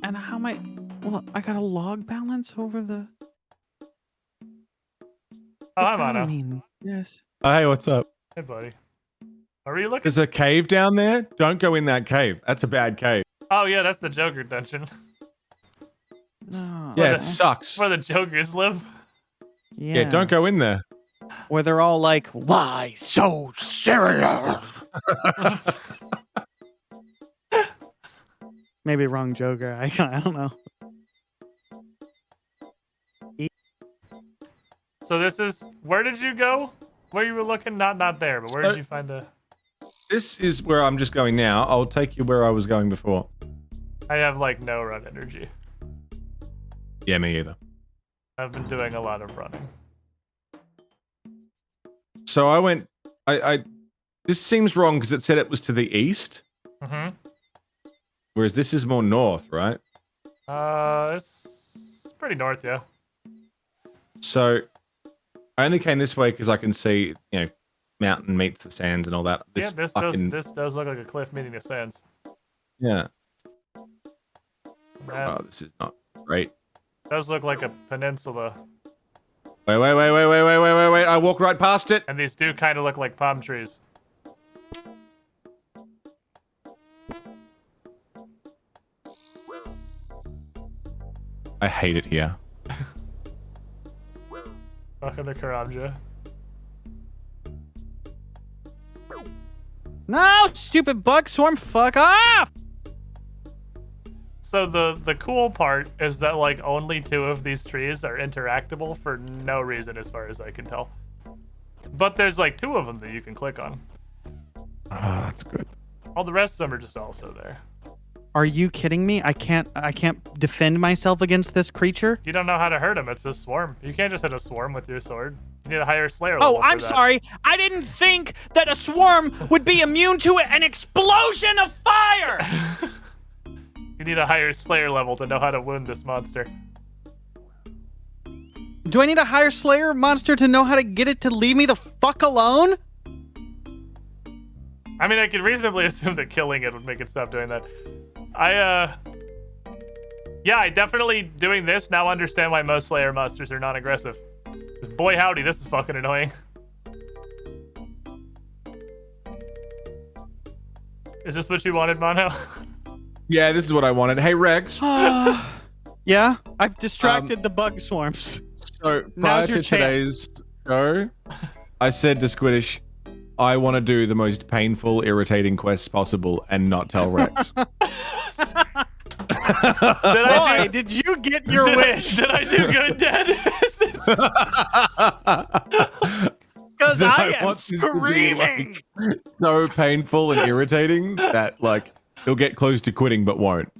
And how am I... Well, I got a log balance over the... Oh, hi, Mono. Yes. Hey, what's up? Hey, buddy. Are you looking? There's a cave down there. Don't go in that cave. That's a bad cave. Oh, yeah, that's the Joker dungeon. No. Yeah, it sucks. Where the Jokers live. Yeah, don't go in there. Where they're all like, why so serious? Maybe wrong Joker. I don't know. So this is, where did you go? Where you were looking? Not there, but where did you find the... This is where I'm just going now. I'll take you where I was going before. I have like no run energy. Yeah, me either. I've been doing a lot of running. So I went. This seems wrong because it said it was to the east. Mm-hmm. Whereas this is more north, right? It's pretty north, yeah. So I only came this way because I can see, you know, mountain meets the sands and all that. Yeah, this does look like a cliff meeting the sands. Yeah. That Oh, this is not great. does look like a peninsula. Wait. I walked right past it. And these do kind of look like palm trees. I hate it here. Welcome to Karamja. No, stupid bug swarm, fuck off! So the cool part is that like only 2 of these trees are interactable for no reason as far as I can tell. But there's like 2 of them that you can click on. Ah, that's good. All the rest of them are just also there. Are you kidding me? I can't defend myself against this creature. You don't know how to hurt him. It's a swarm. You can't just hit a swarm with your sword. You need a higher Slayer level. Oh, I'm for that. sorry. I didn't think that a swarm would be immune to an explosion of fire. You need a higher Slayer level to know how to wound this monster. Do I need a higher Slayer monster to know how to get it to leave me the fuck alone? I mean, I could reasonably assume that killing it would make it stop doing that. Yeah, I definitely, doing this, now understand why most Slayer monsters are non-aggressive. 'Cause boy howdy, this is fucking annoying. Is this what you wanted, Mono? Yeah, this is what I wanted. Hey, Rex. Yeah, I've distracted the bug swarms. So prior Now's your to today's show, I said to Squiddish, I want to do the most painful, irritating quests possible and not tell Rex. Boy, did you get your wish? Did I do good, Dad? Because I am want this to be, screaming. like, so painful and irritating that like he'll get close to quitting but won't.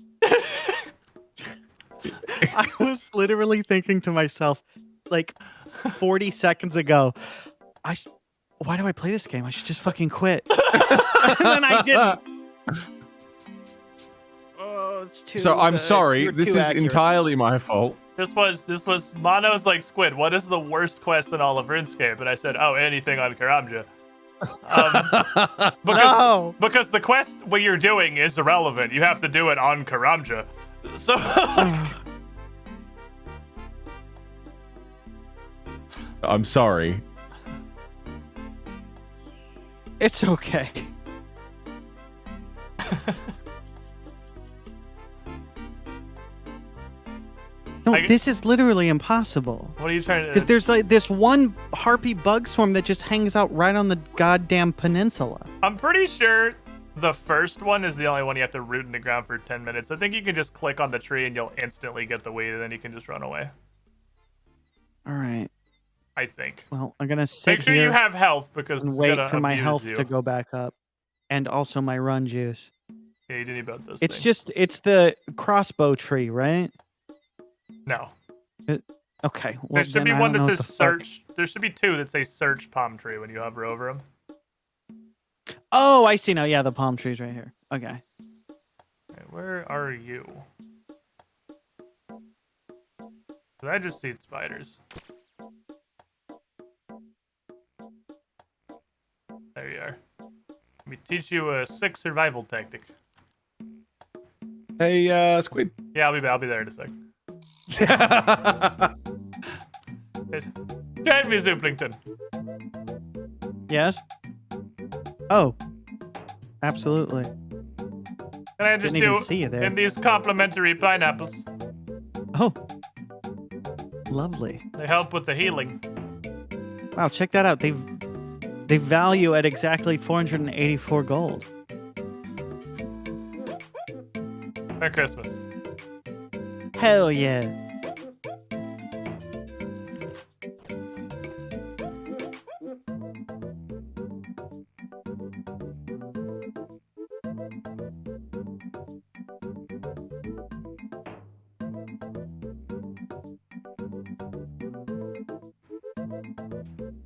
I was literally thinking to myself, like 40 seconds ago, why do I play this game? I should just fucking quit. And then I didn't. Oh, it's too. So I'm sorry. You're This too is accurate. entirely my fault. This was Mono's like, Squid, what is the worst quest in all of RuneScape? And I said, oh, anything on Karamja. No. Because the quest what you're doing is irrelevant. You have to do it on Karamja. So I'm sorry. It's okay. No, this is literally impossible. What are you trying to? Because there's like this one harpy bug swarm that just hangs out right on the goddamn peninsula. I'm pretty sure the first one is the only one you have to root in the ground for 10 minutes. I think you can just click on the tree and you'll instantly get the weed, and then you can just run away. All right. I think. Well, I'm gonna sit Make sure here you have health because and it's wait gonna for my abuse health you. to go back up, and also my run juice. Yeah, you didn't about those It's things. it's the crossbow tree, right? No. Okay. Well, There should then be I one don't that know says what the fuck- search. There should be 2 that say search palm tree when you hover over them. Oh, I see now. Yeah, the palm tree's right here. Okay. Okay, where are you? 'Cause I just see spiders. There you are. Let me teach you a sick survival tactic. Hey, Squid. Yeah, I'll be there in a sec. Get me, Zooplington. Yes. Oh, absolutely. Can I just Didn't even do see you there. in these complimentary pineapples? Oh, lovely. They help with the healing. Wow, check that out. They value at exactly 484 gold. Merry Christmas. Hell yeah.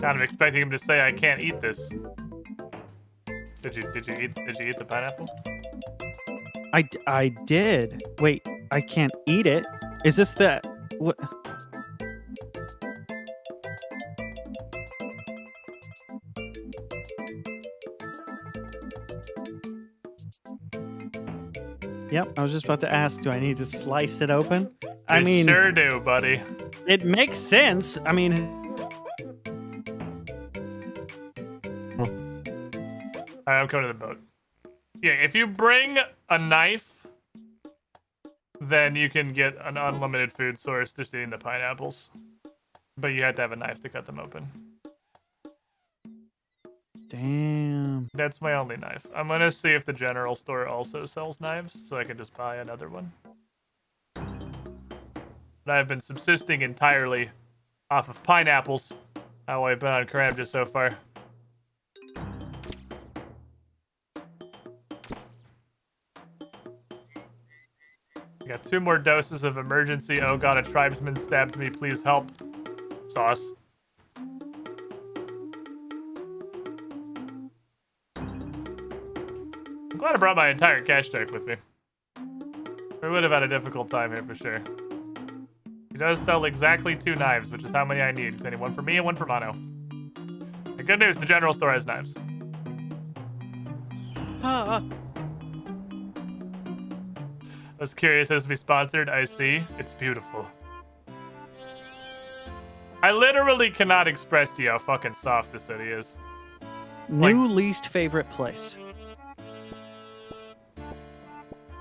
Kind of expecting him to say, "I can't eat this." Did you eat the pineapple? I did. Wait, I can't eat it. Is this the what? Yep, I was just about to ask, do I need to slice it open? I You mean, sure do, buddy. it makes sense. I mean, Alright, I'm coming to the boat. Yeah, if you bring a knife, then you can get an unlimited food source just eating the pineapples. But you have to have a knife to cut them open. damn. That's my only knife. I'm gonna see if the general store also sells knives, so I can just buy another one. But I've been subsisting entirely off of pineapples. How I've been on Karamja so far. I got 2 more doses of emergency. Oh god, a tribesman stabbed me. Please help. Sauce. I'm glad I brought my entire cash deck with me. We would have had a difficult time here for sure. He does sell exactly 2 knives, which is how many I need. Because I need 1 for me and 1 for Mono. The good news, the general store has knives. Ah, I was curious as to be sponsored. I see. It's beautiful. I literally cannot express to you how fucking soft the city is. new least favorite place.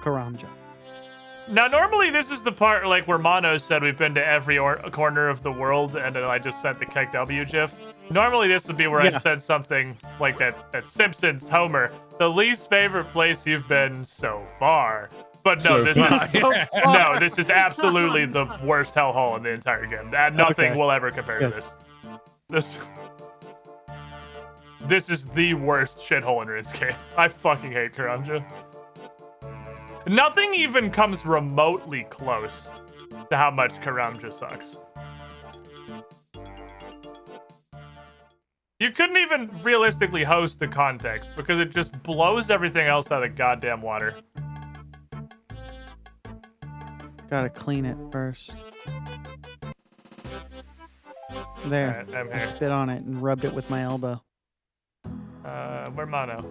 Karamja. Now, normally this is the part like where Mono said we've been to every corner of the world, and then I just sent the KegW gif. Normally this would be where I Yeah. said something like that Simpsons Homer, the least favorite place you've been so far. But no, So this far. is So no, this is absolutely the worst hellhole in the entire game. Nothing Okay. will ever compare to Good. this. This is the worst shithole in RuneScape. I fucking hate Karamja. Nothing even comes remotely close to how much Karamja sucks. You couldn't even realistically host the context because it just blows everything else out of the goddamn water. Gotta clean it first. There. Alright, I'm I here. spit on it and rubbed it with my elbow. Where Mono?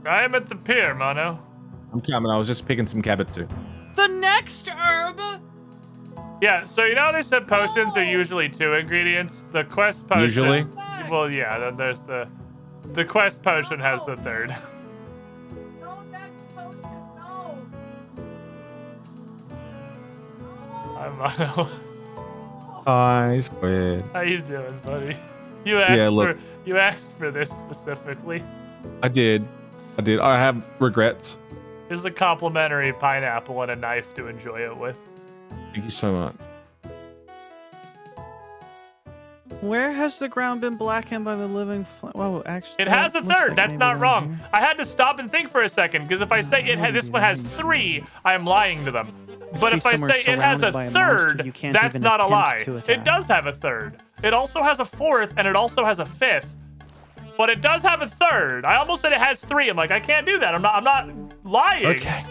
I am at the pier, Mono. I'm coming. I was just picking some cabbage too. The next herb. Yeah, so you know they said potions are usually 2 ingredients. The quest potion. Usually? Well, yeah. Then there's the quest potion has the 3rd. No, next potion, no. I'm Mono. Hi, Squid. How you doing, buddy? You asked Yeah, look. you asked for this specifically. I did. I have regrets. Here's a complimentary pineapple and a knife to enjoy it with. Thank you so much. Where has the ground been blackened by the living Whoa, actually. It has a looks 3rd. like That's maybe not down wrong. here. I had to stop and think for a second because if I say this one has 3, I am lying to them. But Be if I somewhere say it has a surrounded by a monster 3rd, you can't that's even not a lie. attempt to It attack. does have a 3rd. It also has a 4th, and it also has a 5th. But it does have a 3rd. I almost said it has 3. I'm like, I can't do that. I'm not lying. Okay.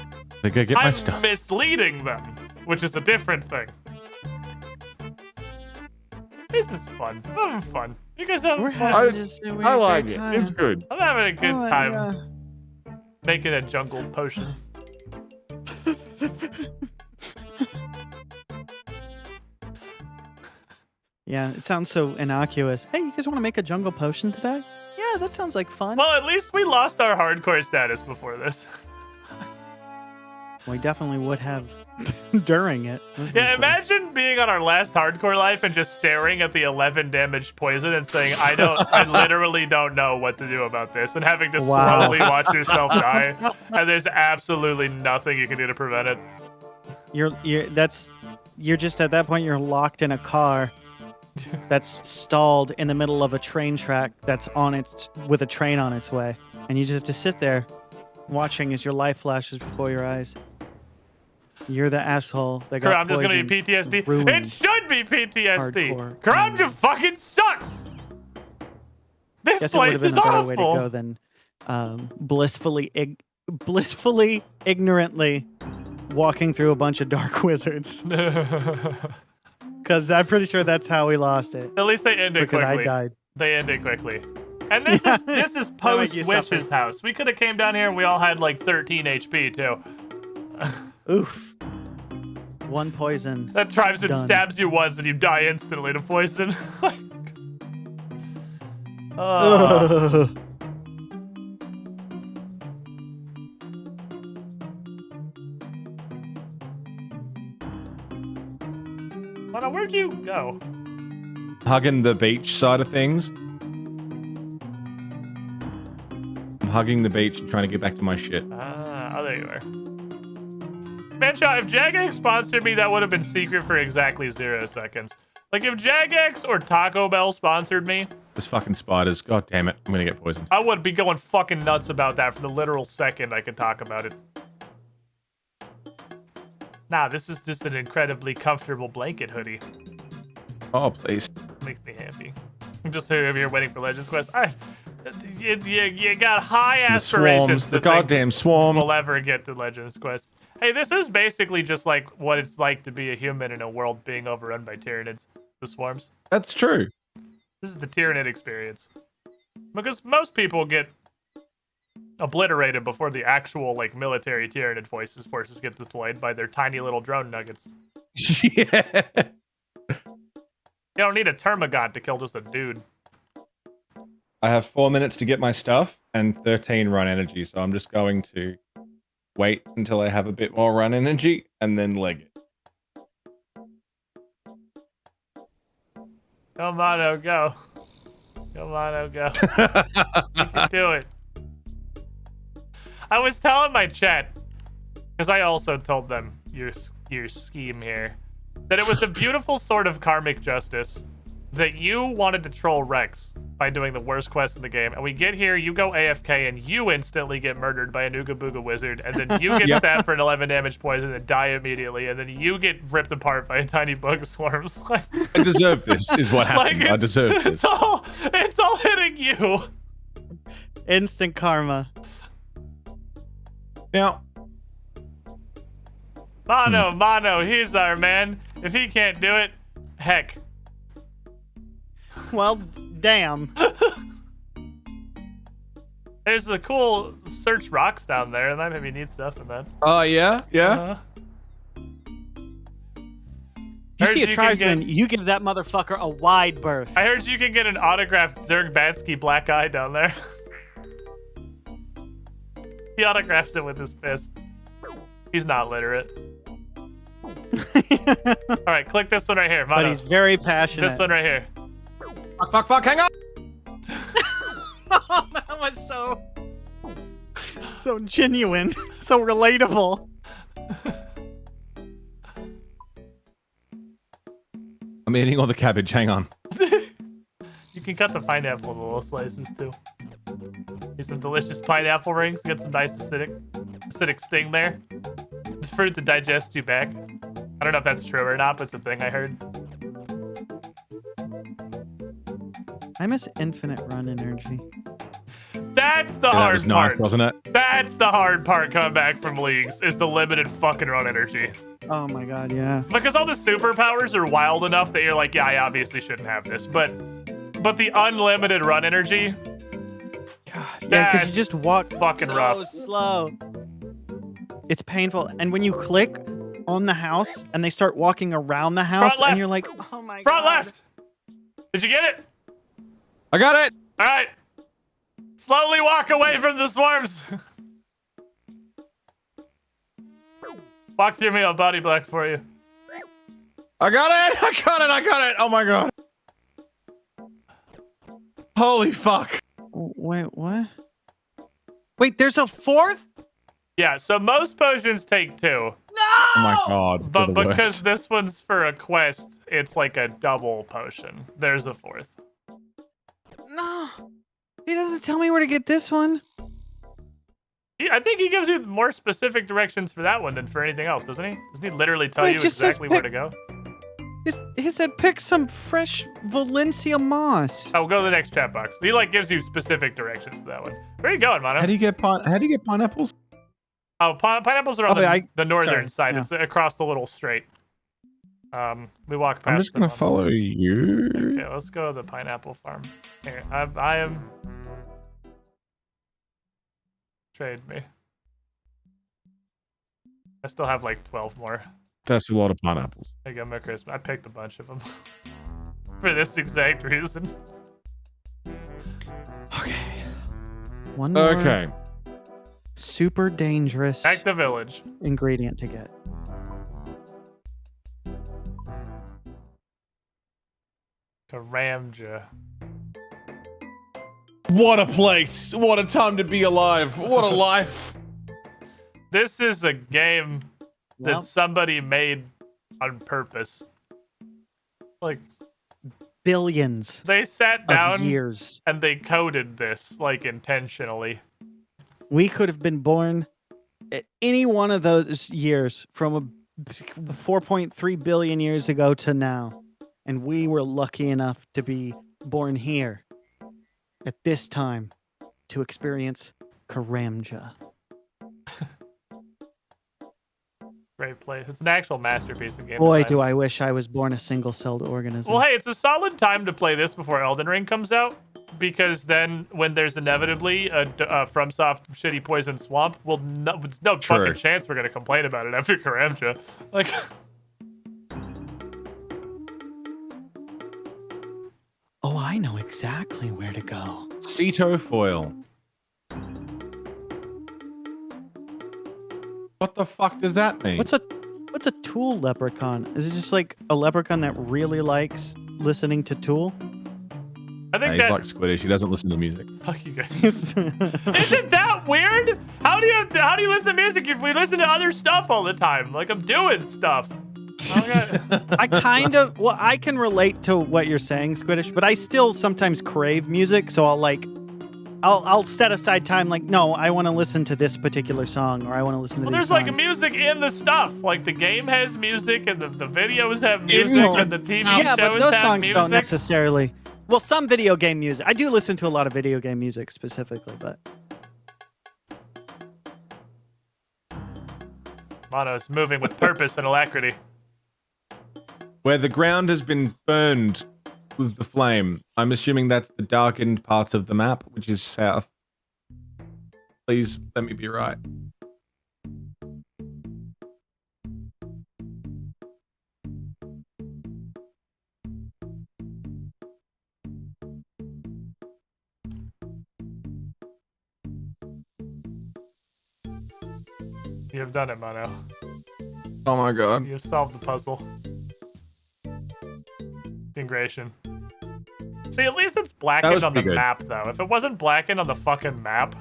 I gotta get my I'm stuff. misleading them, which is a different thing. This is fun. I'm having fun. You guys having We're fun? having just a I weird like great it. time. It's good. I'm having a good Oh, time yeah. making a jungle potion. Yeah, it sounds so innocuous. Hey, you guys want to make a jungle potion today? Yeah, that sounds like fun. Well, at least we lost our hardcore status before this. We definitely would have during it. Yeah, imagine being on our last hardcore life and just staring at the 11 damage poison and saying, I literally don't know what to do about this, and having to slowly watch yourself die, and there's absolutely nothing you can do to prevent it. You're just at that point, you're locked in a car that's stalled in the middle of a train track that's with a train on its way, and you just have to sit there watching as your life flashes before your eyes. You're the asshole that got I'm just gonna be PTSD. It should be PTSD. Hardcore. Karanja fucking sucks. This Guess place it would have is been a better awful. way to go than blissfully, ignorantly walking through a bunch of dark wizards. Because I'm pretty sure that's how we lost it. At least they ended quickly. Because I died. They ended quickly. And this is post Witch's house. We could have came down here and we all had like 13 HP too. Oof. One poison. That tribesman stabs you once and you die instantly to poison. Mana, where'd you go? Hugging the beach side of things. I'm hugging the beach and trying to get back to my shit. Oh, there you are. Mancha, if Jagex sponsored me, that would have been secret for exactly 0 seconds. Like, if Jagex or Taco Bell sponsored me... This fucking spiders. God damn it. I'm gonna get poisoned. I would be going fucking nuts about that for the literal second I could talk about it. Nah, this is just an incredibly comfortable blanket hoodie. Oh, please. Makes me happy. I'm just here waiting for Legends Quest. You got high aspirations. The goddamn swarm. We'll ever get to Legends Quest. Hey, this is basically just like what it's like to be a human in a world being overrun by Tyranids. The swarms. That's true. This is the Tyranid experience. Because most people get obliterated before the actual like military Tyranid forces get deployed by their tiny little drone nuggets. Yeah. You don't need a Termagant to kill just a dude. I have 4 minutes to get my stuff and 13 run energy, so I'm just going to wait until I have a bit more run energy and then leg it. Come on, oh, go. Come on, oh, go. You can do it. I was telling my chat, because I also told them your scheme here, that it was a beautiful sort of karmic justice that you wanted to troll Rex by doing the worst quest in the game, and we get here, you go AFK, and you instantly get murdered by a Nooga Booga wizard, and then you get stabbed for an 11 damage poison and die immediately, and then you get ripped apart by a tiny bug swarms. I deserve this, is what happened. I deserve this. It's all hitting you. Instant karma. Now, Mono, he's our man. If he can't do it, heck. Well, damn. There's a cool search rocks down there, and that maybe needs stuff in that. Oh, yeah? Yeah? You see a tribesman, you give that motherfucker a wide berth. I heard you can get an autographed Zerg Batsky black eye down there. He autographs it with his fist. He's not literate. All right, click this one right here. Mono. But he's very passionate. This one right here. Fuck, hang on! Oh, that was so genuine, so relatable. I'm eating all the cabbage, hang on. You can cut the pineapple into little slices too. Get some delicious pineapple rings, get some nice acidic sting there. The fruit to digest you back. I don't know if that's true or not, but it's a thing I heard. I miss infinite run energy. That's the hard was nice, part, wasn't it? That's the hard part coming back from leagues, is the limited fucking run energy. Oh my god, yeah. Because all the superpowers are wild enough that you're like, yeah, I obviously shouldn't have this, but the unlimited run energy, God, yeah, because you just walk fucking so rough. slow. It's painful, and when you click on the house and they start walking around the house, Front left. and you're like, oh my Front god. left. Did you get it? I got it. All right. Slowly walk away from the swarms. Walk through me, I'll body black for you. I got it. I got it. I got it. Oh my god. Holy fuck. Wait, what? Wait, there's a fourth? Yeah, so most potions take 2. Oh my god. But they're the because worst. this one's for a quest, it's like a double potion. There's a 4th. No. He doesn't tell me where to get this one. I think he gives you more specific directions for that one than for anything else, doesn't he? Doesn't he literally tell Well, it you just says exactly where to go? He said pick some fresh Valencia moss. Oh, go to the next chat box. He like gives you specific directions to that one. Where are you going, Mono? How do you get pineapples? Oh, pineapples are on the northern sorry, side. yeah. It's across the little strait. We walk past. I'm just gonna follow you. Okay, let's go to the pineapple farm. Here, I am. Trade me. I still have like 12 more. That's a lot of pineapples. There you go, Merry Christmas. I picked a bunch of them for this exact reason. Okay. One more Okay. super dangerous Back to village. ingredient to get. Karamja. What a place. What a time to be alive. What a life. This is a game that Well, somebody made on purpose. Like, billions they sat of down years. and they coded this, like, intentionally. We could have been born at any one of those years from 4.3 billion years ago to now. And we were lucky enough to be born here at this time to experience Karamja. Great place. It's an actual masterpiece of game Boy, design. do I wish I was born a single-celled organism. Well, hey, it's a solid time to play this before Elden Ring comes out, because then when there's inevitably a FromSoft shitty poison swamp, there's no True. fucking chance we're gonna complain about it after Karamja. Like, Oh, I know exactly where to go. Ceto foil. What the fuck does that mean? What's a Tool leprechaun? Is it just like a leprechaun that really likes listening to Tool? I think He's that like Squiddish. He doesn't listen to music. fuck you guys. Isn't that weird? How do you listen to music if we listen to other stuff all the time? Like, I'm doing stuff. I kind of, well, I can relate to what you're saying, Squiddish, but I still sometimes crave music, so I'll set aside time like, no, I want to listen to this particular song, or I want to listen to Well, these there's like songs. music in the stuff. Like, the game has music, and the videos have music, Well, and the TV yeah, shows but those have songs music. don't necessarily. Well, some video game music. I do listen to a lot of video game music specifically, but Mono's moving with purpose and alacrity. Where the ground has been burned with the flame. I'm assuming that's the darkened parts of the map, which is south. Please let me be right. You have done it, Mono. Oh my god. You have solved the puzzle. Ingration. See, at least it's blackened on the pretty good. map, though. If it wasn't blackened on the fucking map,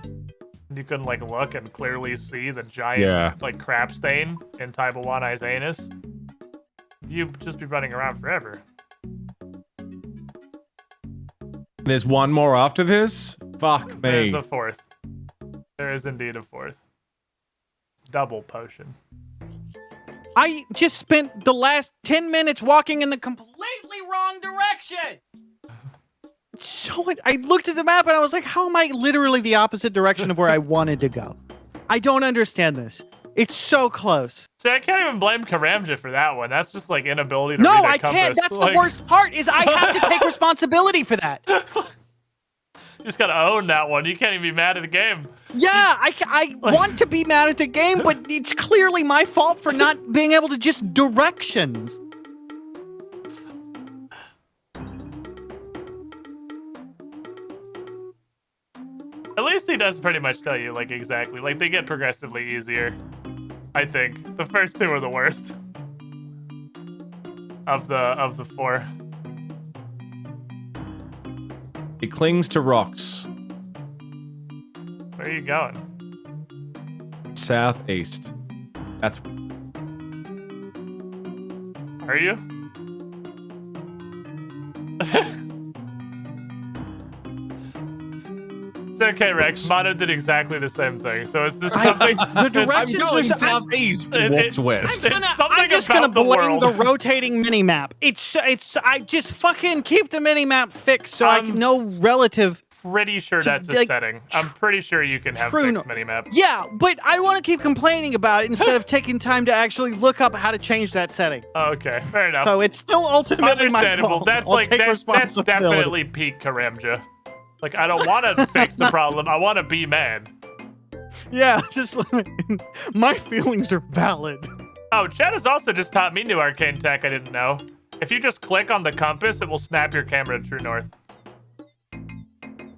you couldn't, like, look and clearly see the giant, like, crap stain in Taibawanai's anus, you'd just be running around forever. There's one more after this? Fuck me. There's a fourth. There is indeed a fourth. It's double potion. I just spent the last 10 minutes walking in the completely wrong direction. So I looked at the map and I was like, how am I literally the opposite direction of where I wanted to go? I don't understand this. It's so close. See, I can't even blame Karamja for that one. That's just, like, inability to No, read a I compass. can't. That's Like, the worst part is I have to take responsibility for that. You just gotta own that one. You can't even be mad at the game. Yeah, I want to be mad at the game, but it's clearly my fault for not being able to just directions. Odyssey does pretty much tell you, like, exactly. Like, they get progressively easier, I think. The first two are the worst of the 4. It clings to rocks. Where are you going? Southeast. That's... Are you? It's okay, Rex. Mono did exactly the same thing. So it's just something. The I'm directions going are southeast. It- Walks it- west. It's something I'm just gonna about the blame world. the rotating minimap. It's I just fucking keep the minimap fixed so I can know relative. Pretty sure that's a like, setting. I'm pretty sure you can have true fixed minimap. Yeah, but I want to keep complaining about it instead of taking time to actually look up how to change that setting. Okay, fair enough. So it's still ultimately my Understandable. fault. That's I'll like take that's responsibility. definitely peak Karamja. Like, I don't want to fix the problem. I want to be mad. Yeah, just my feelings are valid. Oh, Chad has also just taught me new arcane tech I didn't know. If you just click on the compass, it will snap your camera to true north.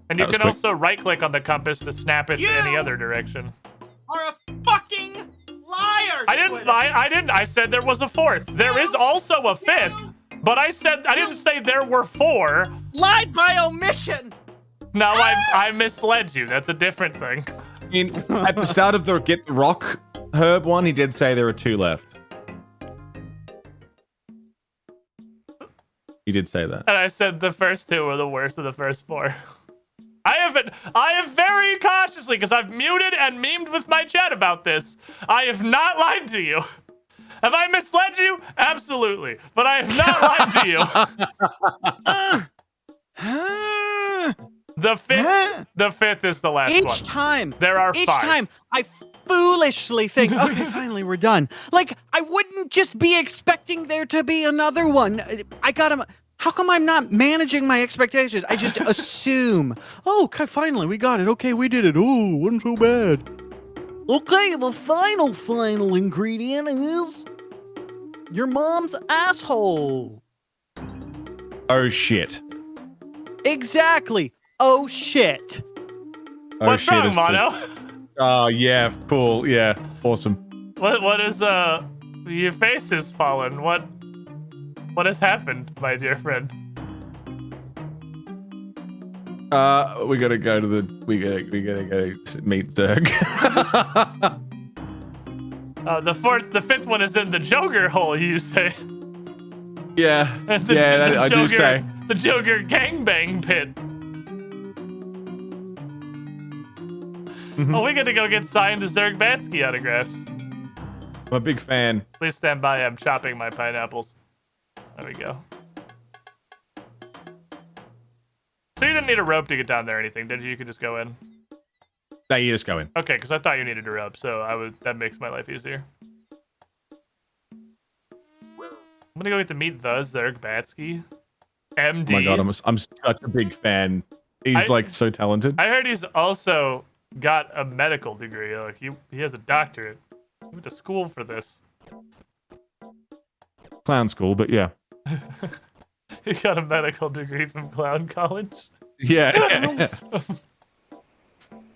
And you That was can quick. also right-click on the compass to snap it in any other direction. Are a fucking liar. I didn't lie. I didn't. I said there was a 4th. There is also a 5th. But I didn't say there were 4. Lied by omission. No, I misled you. That's a different thing. At the start of the Get the Rock Herb one, he did say there are 2 left. He did say that. And I said the first 2 were the worst of the first 4. I have very cautiously, because I've muted and memed with my chat about this. I have not lied to you. Have I misled you? Absolutely. But I have not lied to you. The 5th is the last one. Each time. There are Each 5. time I foolishly think, okay, finally we're done. Like, I wouldn't just be expecting there to be another one. I gotta... How come I'm not managing my expectations? I just assume. Oh, okay, finally, we got it. Okay, we did it. Oh, wasn't so bad. Okay, the final ingredient is your mom's asshole. Oh, shit. Exactly. Oh, shit. Oh, What's shit wrong, is Mono? Oh, yeah, cool. Yeah, awesome. What is, your face is fallen. What has happened, my dear friend? We gotta go to the... We gotta go meet Zerg. The 5th one is in the Joker hole, you say. Yeah, The I do say. The Joker gangbang pit. Oh, we gotta go get signed Zerg Batsky autographs. I'm a big fan. Please stand by, I'm chopping my pineapples. There we go. So you didn't need a rope to get down there or anything, did you? You could just go in. No, you just go in. Okay, because I thought you needed a rope, so that makes my life easier. I'm gonna go get to meet the Zerg Batsky. MD. Oh my god, I'm such a big fan. He's like so talented. I heard he's also got a medical degree. Like he has a doctorate. He went to school for this. Clown school, but yeah. He got a medical degree from Clown College. Yeah.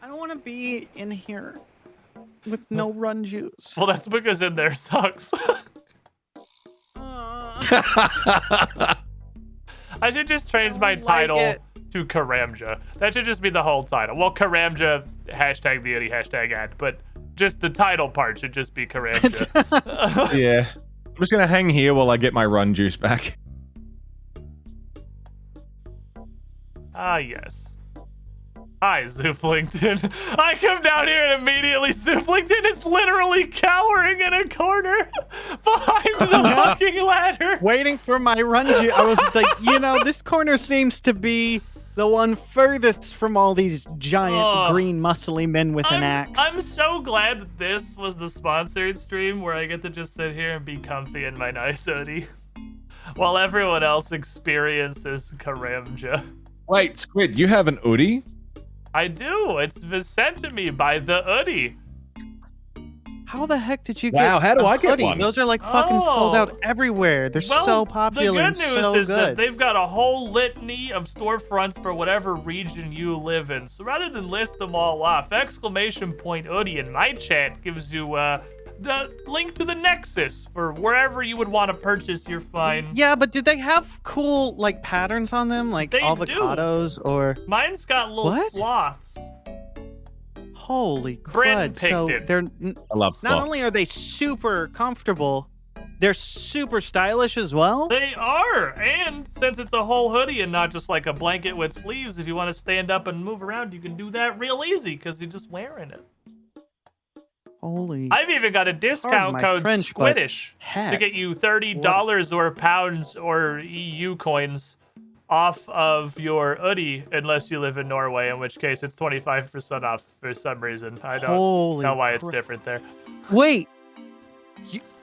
I don't want to be in here with no run juice. Well, that's because in there sucks. I should just change my title to Karamja. That should just be the whole title. Well, Karamja, hashtag the Oodie, hashtag ad, but just the title part should just be Karamja. Yeah. I'm just gonna hang here while I get my run juice back. Ah, yes. Hi, Zooflington. I come down here and immediately Zooflington is literally cowering in a corner behind the fucking ladder. Waiting for my run juice. I was like, this corner seems to be the one furthest from all these giant green muscly men with an axe. I'm so glad that this was the sponsored stream where I get to just sit here and be comfy in my nice hoodie while everyone else experiences Karamja. Wait, Squid, you have an oodie? I do. It's been sent to me by the Oodie. How the heck did you Wow, get how do a I get hoodie? one? Those are like fucking sold out Oh. everywhere. They're Well, so popular the and good news so is that good. they've got a whole litany of storefronts for whatever region you live in. So rather than list them all off, exclamation point Oodie in my chat gives you the link to the Nexus for wherever you would want to purchase your fine. Yeah, but did they have cool like patterns on them, like They do. avocados or? Mine's got little What? sloths. Holy Brandon crud! So picked it. they're I love not sloths. only are they super comfortable, they're super stylish as well. They are, and since it's a whole hoodie and not just like a blanket with sleeves, if you want to stand up and move around, you can do that real easy because you're just wearing it. Holy! I've even got a discount my code French, but Squiddish to heck, get you $30 or pounds or EU coins off of your hoodie, unless you live in Norway, in which case it's 25% off for some reason. I don't Holy know why it's crap. different there. Wait.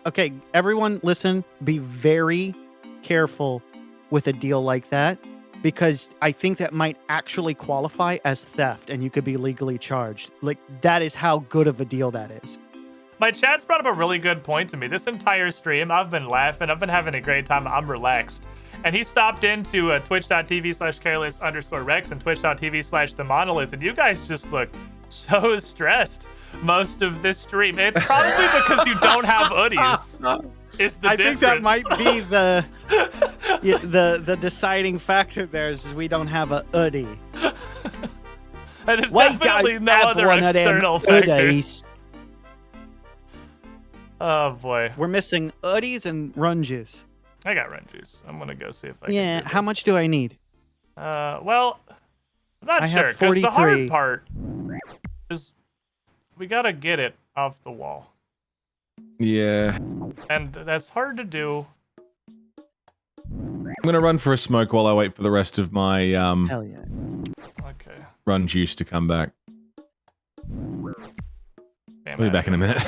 Okay, everyone, listen. Be very careful with a deal like that, because I think that might actually qualify as theft, and you could be legally charged. Like, that is how good of a deal that is. My chat's brought up a really good point to me. This entire stream, I've been laughing. I've been having a great time. I'm relaxed. And he stopped into twitch.tv/careless_rex and twitch.tv/themonolith. And you guys just look so stressed most of this stream. It's probably because you don't have hoodies. It's the I difference. think that might be the deciding factor there is we don't have a hoodie. And there's Why definitely don't no have other one of them external factor. hoodies? Oh, boy. We're missing hoodies and runges. I got run juice. I'm going to go see if I can Yeah, do how this. much do I need? Well, I'm not I sure, have because the hard 43. part is we gotta get it off the wall. Yeah. And that's hard to do. I'm gonna run for a smoke while I wait for the rest of my Hell yeah. Okay. run juice to come back. Damn, I'll be back in a minute.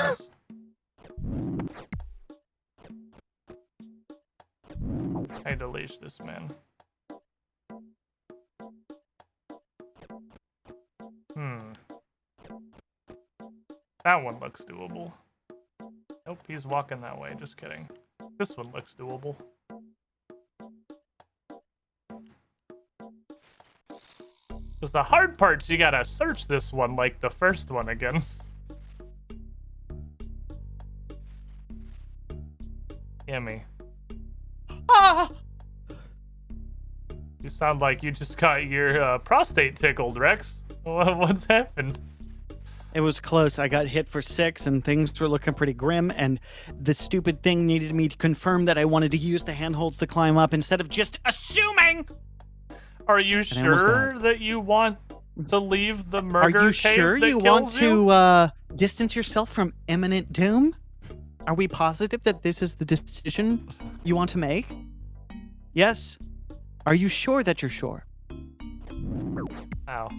I need to leash this man. That one looks doable. Nope, he's walking that way. Just kidding. This one looks doable. Because the hard part's you gotta search this one like the first one again. Yummy. Ah! You sound like you just got your prostate tickled, Rex. What's happened? It was close. I got hit for 6 and things were looking pretty grim, and the stupid thing needed me to confirm that I wanted to use the handholds to climb up instead of just assuming. Are you I almost sure that you want to leave the murder Are you cave sure that you want kills you? to distance yourself from imminent doom? Are we positive that this is the decision you want to make? Yes. Are you sure that you're sure? Ow.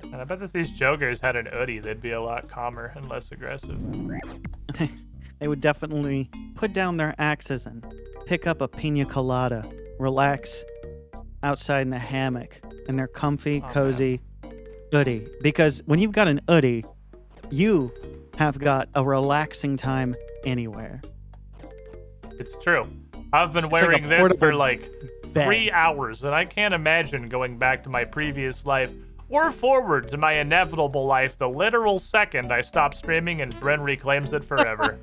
And I bet if these jokers had an hoodie, they'd be a lot calmer and less aggressive. They would definitely put down their axes and pick up a pina colada, relax outside in the hammock in their comfy, cozy hoodie. Because when you've got an hoodie, you have got a relaxing time anywhere. It's true. I've been It's like a wearing this for portable like bed. 3 hours, and I can't imagine going back to my previous life or forward to my inevitable life the literal second I stop streaming and Bren reclaims it forever.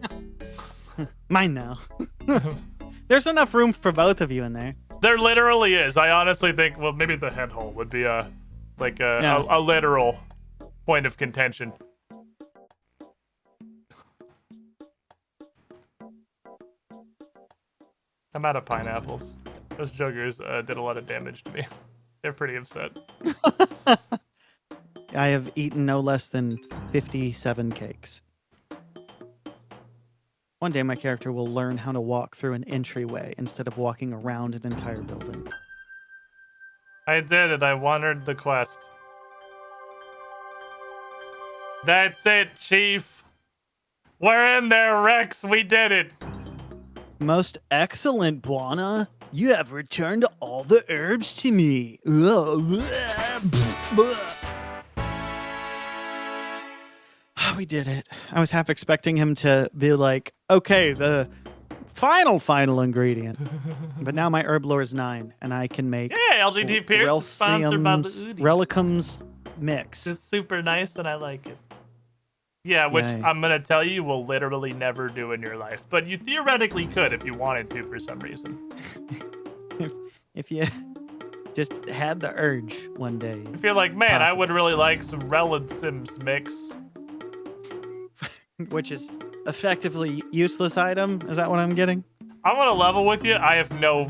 Mine now. There's enough room for both of you in there. There literally is. I honestly think, well, maybe the head hole would be a literal point of contention. I'm out of pineapples. Those jokers did a lot of damage to me. They're pretty upset. I have eaten no less than 57 cakes. One day my character will learn how to walk through an entryway instead of walking around an entire building. I did it. I wanted the quest. That's it, Chief. We're in there, Rex. We did it. Most excellent, Buana. You have returned all the herbs to me. we did it. I was half expecting him to be like, okay, the final ingredient. But now my herb lore is 9, and I can make Yeah, LGT Pierce is sponsored by the Oodie. Relicum's mix. It's super nice, and I like it. Yeah, which Yay. I'm going to tell you will literally never do in your life. But you theoretically could if you wanted to for some reason. If you just had the urge one day. If you're like, man, I Possible. would really like some Relicum's mix. Which is effectively useless item. Is that what I'm getting? I'm going to level with you. I have no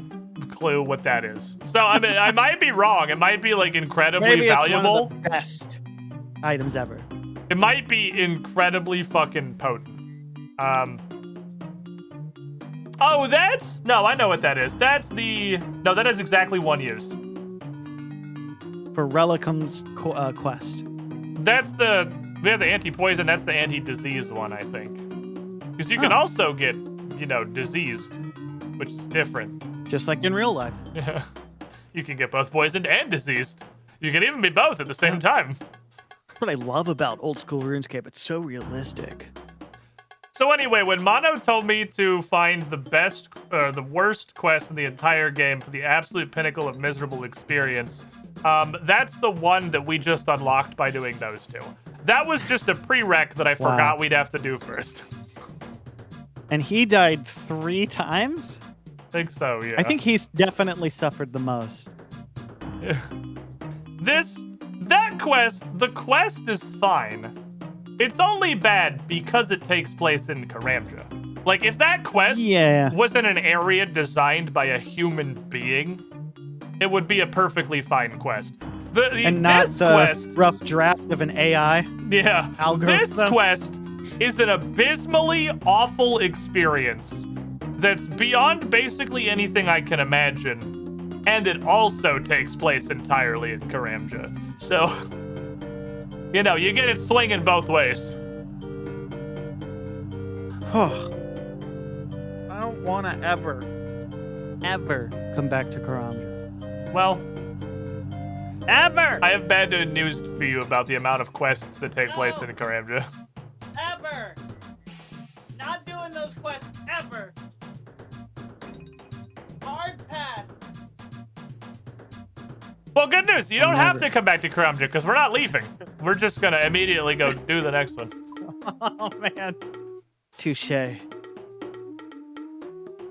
clue what that is. So, I mean, I might be wrong. It might be, like, incredibly Maybe valuable. It's one of the best items ever. It might be incredibly fucking potent. Oh, that's... No, I know what that is. That's the... No, that has exactly 1 use. For Relicum's quest. That's the... We have the anti-poison. That's the anti-diseased one, I think. Because you can also get, you know, diseased, which is different. Just like in real life. Yeah. You can get both poisoned and diseased. You can even be both at the same time. That's what I love about old school RuneScape. It's so realistic. So anyway, when Mono told me to find the best, the worst quest in the entire game for the absolute pinnacle of miserable experience, that's the one that we just unlocked by doing those two. That was just a prereq that I forgot we'd have to do first. And he died 3 times? I think so, yeah. I think he's definitely suffered the most. The quest is fine. It's only bad because it takes place in Karamja. Like, if that quest was in an area designed by a human being, it would be a perfectly fine quest. And not the rough draft of an AI algorithm. This quest is an abysmally awful experience that's beyond basically anything I can imagine, and it also takes place entirely in Karamja. So, you know, you get it swinging both ways. I don't want to ever come back to Karamja. Well, ever! I have bad news for you about the amount of quests that take place in Karamja. Ever! Not doing those quests ever! Hard pass! Well, good news. You don't have to come back to Karamja because we're not leaving. We're just going to immediately go do the next one. Oh, man. Touché.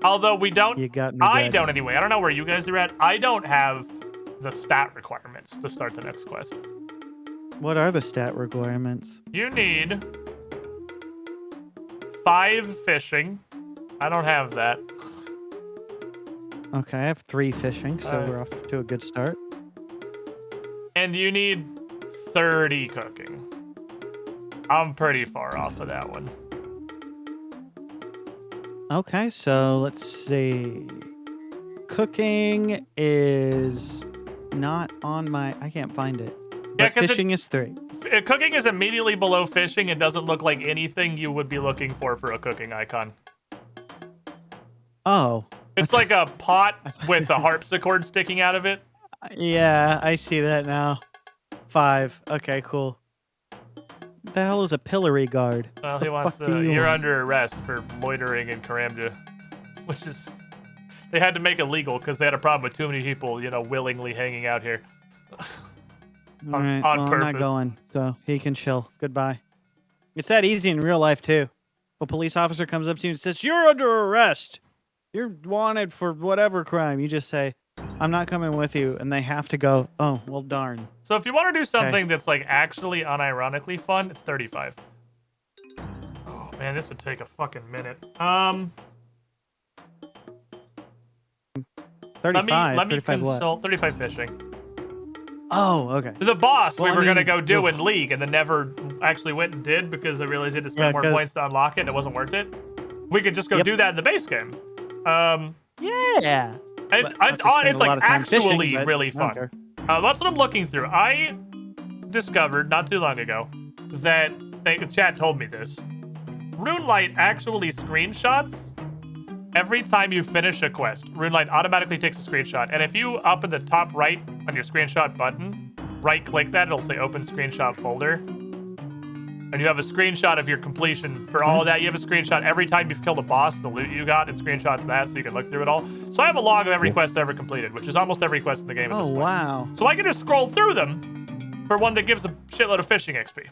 Although we don't... You got me I good. don't anyway. I don't know where you guys are at. I don't have the stat requirements to start the next quest. What are the stat requirements? You need 5 fishing. I don't have that. Okay, I have 3 fishing, so we're off to a good start. And you need 30 cooking. I'm pretty far off of that one. Okay, so let's see. Cooking is not on my... I can't find it. But fishing is 3. Cooking is immediately below fishing and doesn't look like anything you would be looking for a cooking icon. Oh. It's like a pot with a harpsichord sticking out of it. Yeah, I see that now. 5. Okay, cool. What the hell is a pillory guard? Well, The he wants fuck do to. you You're want? under arrest for loitering in Karamja, which is they had to make it legal because they had a problem with too many people, you know, willingly hanging out here. All right, on well, purpose. I'm not going, so he can chill. Goodbye. It's that easy in real life, too. A police officer comes up to you and says, "You're under arrest. You're wanted for whatever crime." You just say, "I'm not coming with you," and they have to go, "Oh, well, darn." So if you want to do something that's like actually unironically fun, it's 35. Oh man, this would take a fucking minute. 35. Let me 35 what? consult. 35 fishing. Oh, okay. The boss Well, we were I gonna mean, go do ugh. in League and then never actually went and did because I realized you had to spend Yeah, more 'cause- points to unlock it and it wasn't worth it. We could just go do that in the base game. Yeah. It's like actually really I don't fun. care. That's what I'm looking through. I discovered not too long ago that chat told me this. RuneLight actually screenshots every time you finish a quest. RuneLight automatically takes a screenshot, and if you up in the top right on your screenshot button, right click that, it'll say open screenshot folder. And you have a screenshot of your completion for all of that. You have a screenshot every time you've killed a boss, the loot you got, it screenshots that so you can look through it all. So I have a log of every quest ever completed, which is almost every quest in the game at this point. Wow. So I can just scroll through them for one that gives a shitload of fishing XP.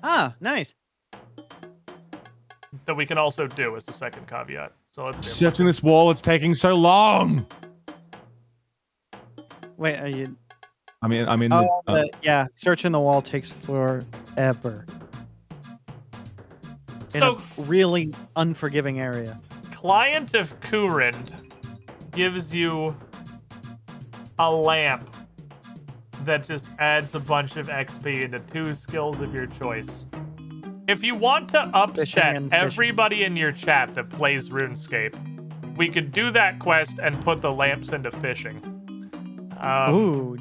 Ah, nice. That we can also do as the second caveat. So let's see. Searching this wall, it's taking so long. Wait, are you? Oh, yeah, searching the wall takes forever. In So a really unforgiving area. Client of Kurind gives you a lamp that just adds a bunch of XP into 2 skills of your choice. If you want to upset everybody in your chat that plays RuneScape, we could do that quest and put the lamps into fishing. Ooh,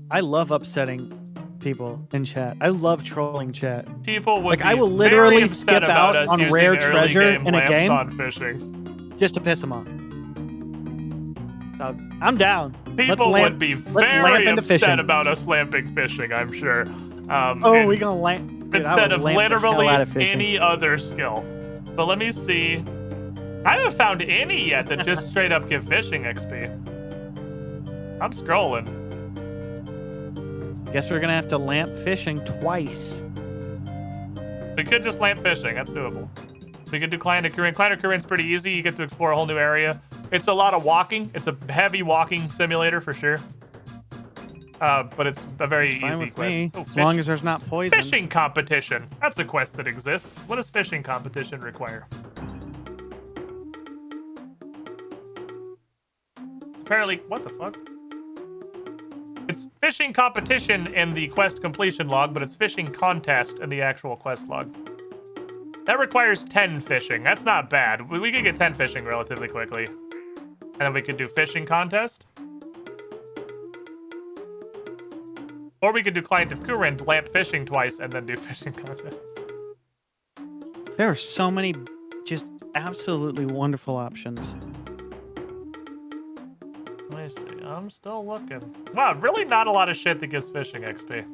I love upsetting people in chat. I love trolling chat. People would like, be I will very literally upset skip about out us on using rare early treasure game in a lamps game on fishing. just to piss them off. I'm down. People would be very upset fishing. about us lamping fishing, I'm sure. We gonna lamp instead of literally any other skill. But let me see. I haven't found any yet that just straight up give fishing XP. I'm scrolling. Guess we're gonna have to lamp fishing twice. We could just lamp fishing. That's doable. We could do Client of Kurind. Client of Kurind's pretty easy. You get to explore a whole new area. It's a lot of walking. It's a heavy walking simulator for sure. But it's a very It's fine easy with quest. me, Oh, as long as there's not poison. Fishing competition. That's a quest that exists. What does fishing competition require? It's apparently... What the fuck? It's fishing competition in the quest completion log, but it's fishing contest in the actual quest log. That requires 10 fishing. That's not bad. We could get 10 fishing relatively quickly. And then we could do fishing contest. Or we could do Client of Kurind, lamp fishing twice, and then do fishing contest. There are so many just absolutely wonderful options. Let me see. I'm still looking. Wow, really not a lot of shit that gives fishing XP.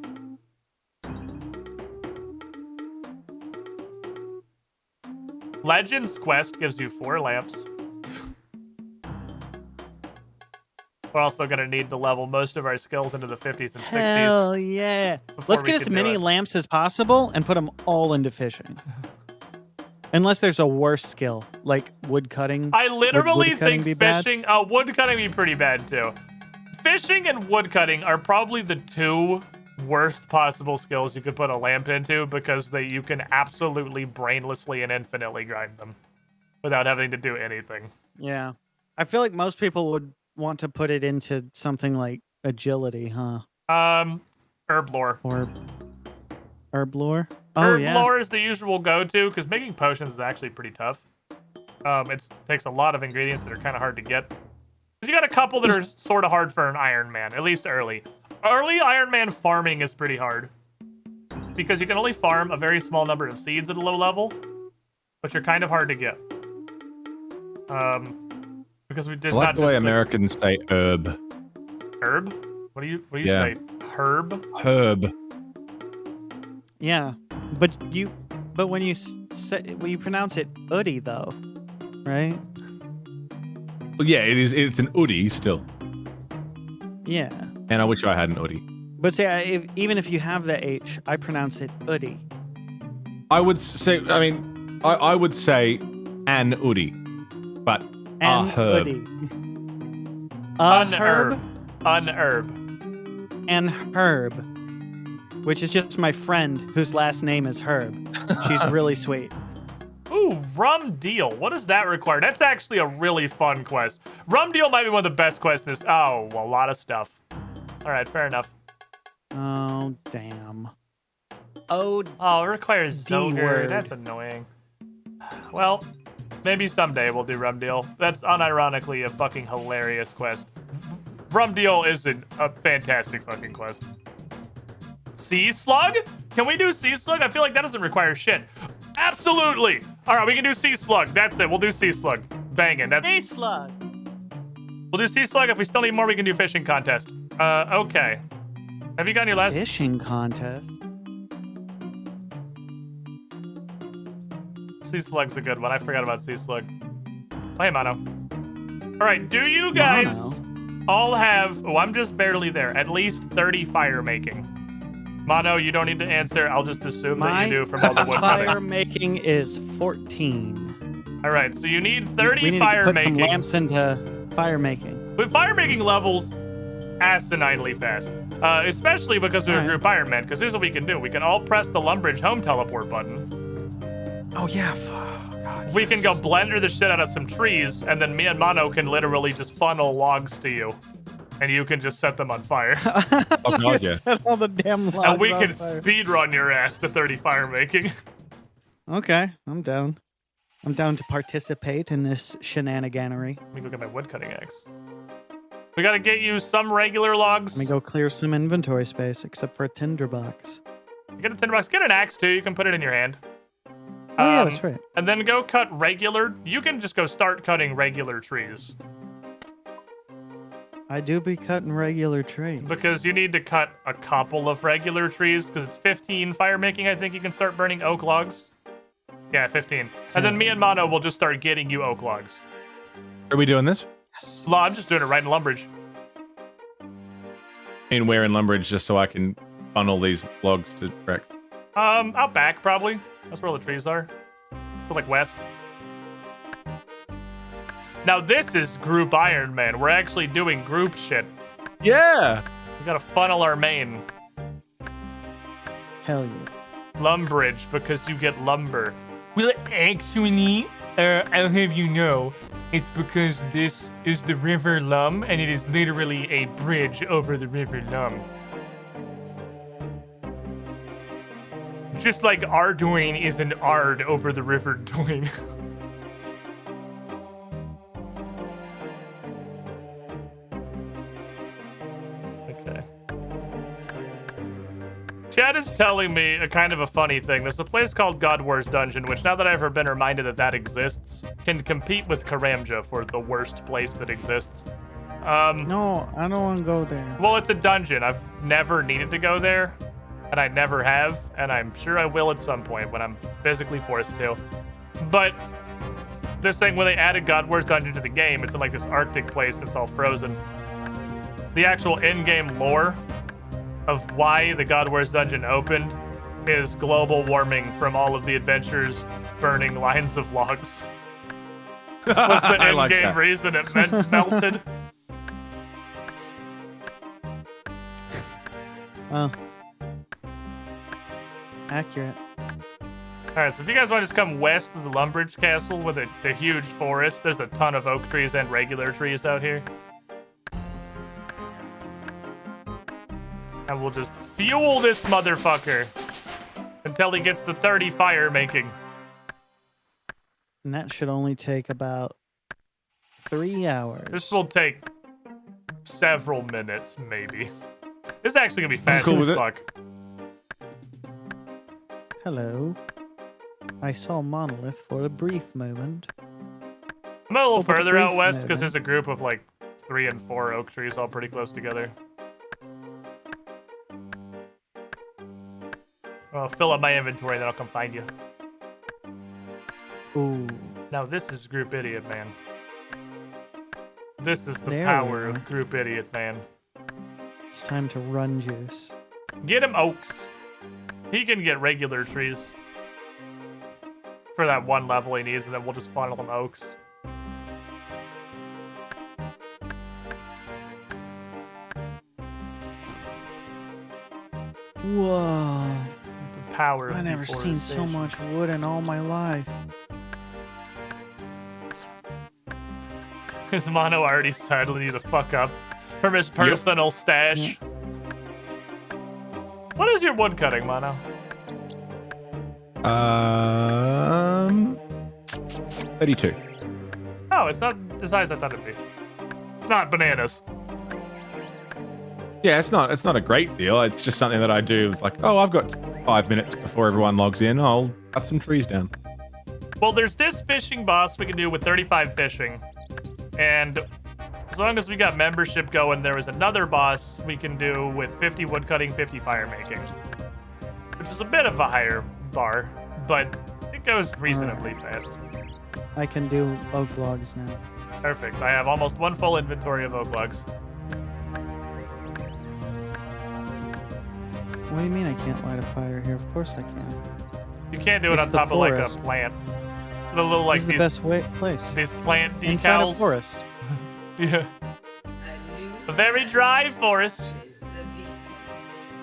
Legends Quest gives you 4 lamps. We're also going to need to level most of our skills into the 50s and 60s. Hell yeah. Let's get as many lamps as possible and put them all into fishing. Unless there's a worse skill, like wood cutting. I literally think fishing... Bad? Wood cutting would be pretty bad, too. Fishing and wood cutting are probably the 2 worst possible skills you could put a lamp into because you can absolutely brainlessly and infinitely grind them without having to do anything. Yeah. I feel like most people would want to put it into something like agility, huh? Herb lore. Or herb lore? Oh, Herb yeah. lore is the usual go-to because making potions is actually pretty tough. It takes a lot of ingredients that are kind of hard to get. Because you got a couple that are sort of hard for an Iron Man, at least early. Early Iron Man farming is pretty hard because you can only farm a very small number of seeds at a low level, which are kind of hard to get. Because there's not the way Americans say herb. Herb? What do you say? Herb? Herb. Yeah, but when you you pronounce it oodie though, right? Well, yeah, it is. It's an oodie still. Yeah. And I wish I had an oodie. But say even if you have the H, I pronounce it oodie. I would say. I mean, I would say an oodie, but a herb. Unherb. Unherb. And herb, which is just my friend whose last name is Herb. She's really sweet. Ooh, Rum Deal. What does that require? That's actually a really fun quest. Rum Deal might be one of the best quests in this. Oh, well, a lot of stuff. All right, fair enough. Oh, damn. Oh, it requires Zoger. word. That's annoying. Well, maybe someday we'll do Rum Deal. That's unironically a fucking hilarious quest. Rum Deal is a fantastic fucking quest. Sea Slug? Can we do Sea Slug? I feel like that doesn't require shit. Absolutely! All right, we can do Sea Slug. That's it. We'll do Sea Slug. Banging. That's Sea Slug. We'll do Sea Slug. If we still need more, we can do Fishing Contest. Okay. Have you gotten your last... Fishing contest? Sea Slug's a good one. I forgot about Sea Slug. Oh, hey, Mono. All right, do you guys all have... Oh, I'm just barely there. At least 30 fire making. Mono, you don't need to answer. I'll just assume that you do from all the wood fire cutting. making is 14. All right, so you need 30 we need fire to put making. some lamps into fire making. With fire making levels asininely fast. Especially because we're group Iron Man, because here's what we can do. We can all press the Lumbridge home teleport button. Oh, yeah. God, we can go blender the shit out of some trees, and then me and Mono can literally just funnel logs to you. And you can just set them on fire. Oh, God, yeah. Set all the damn logs And we on can fire. speed run your ass to 30 fire making. Okay, I'm down. I'm down to participate in this shenaniganery. Let me go get my woodcutting axe. We gotta get you some regular logs. Let me go clear some inventory space, except for a tinderbox. Get a tinderbox. Get an axe too. You can put it in your hand. Oh, yeah, that's right. And then go cut regular. You can just go start cutting regular trees. I do be cutting regular trees. Because you need to cut a couple of regular trees, because it's 15 fire making. I think you can start burning oak logs. Yeah, 15. And then me and Mono will just start getting you oak logs. Are we doing this? Yes. No, I'm just doing it right in Lumbridge. In where in Lumbridge, just so I can funnel these logs to Rex. Out back, probably. That's where all the trees are. Go like west. Now this is group Iron Man. We're actually doing group shit. Yeah! We gotta funnel our main. Hell yeah. Lumbridge, because you get lumber. Well, actually, I'll have you know, it's because this is the River Lum, and it is literally a bridge over the River Lum. Just like Arduin is an Ard over the River Duin. Okay. Chad is telling me a kind of a funny thing. There's a place called God Wars Dungeon, which now that I've ever been reminded that that exists, can compete with Karamja for the worst place that exists. No, I don't want to go there. Well, it's a dungeon. I've never needed to go there, and I never have, and I'm sure I will at some point when I'm physically forced to. But this thing, when they added God Wars Dungeon to the game, it's in like this Arctic place, and it's all frozen. The actual in-game lore of why the God Wars Dungeon opened is global warming from all of the adventures burning lines of logs. Was the I like in-game that. reason it melted. Well, accurate. All right, so if you guys want to just come west of the Lumbridge Castle with the huge forest, there's a ton of oak trees and regular trees out here. And we'll just fuel this motherfucker until he gets to 30 fire making. And that should only take about 3 hours. This will take several minutes, maybe. This is actually gonna be fast cool as with it. fuck. Hello. I saw Monolith for a brief moment. I'm a little but further out brief west because moment. there's a group of like 3 and 4 oak trees all pretty close together. I'll fill up my inventory, then I'll come find you. Ooh. Now this is Group Idiot Man. This is the There we power are. of Group Idiot Man. It's time to run juice. Get him oaks. He can get regular trees for that one level he needs, and then we'll just funnel him oaks. Whoa. The power of I've never seen so much wood in all my life. His Mono already decided to fuck up from his personal stash. What is your wood cutting, Mono? 32. Oh, it's not as high as I thought it'd be. It's not bananas. Yeah, it's not a great deal. It's just something that I do. It's like, oh, I've got 5 minutes before everyone logs in. I'll cut some trees down. Well, there's this fishing boss we can do with 35 fishing. And as long as we got membership going, there was another boss we can do with 50 woodcutting, 50 fire making. Which is a bit of a higher bar, but it It goes reasonably fast. I can do oak logs now. Perfect. I have almost one full inventory of oak logs. What do you mean I can't light a fire here? Of course I can. You can't do it It's on the top of like a forest. plant. The little like This is the these, best place. these plant decals. Inside a forest. Yeah. A new A very hand dry forest. is the beacon.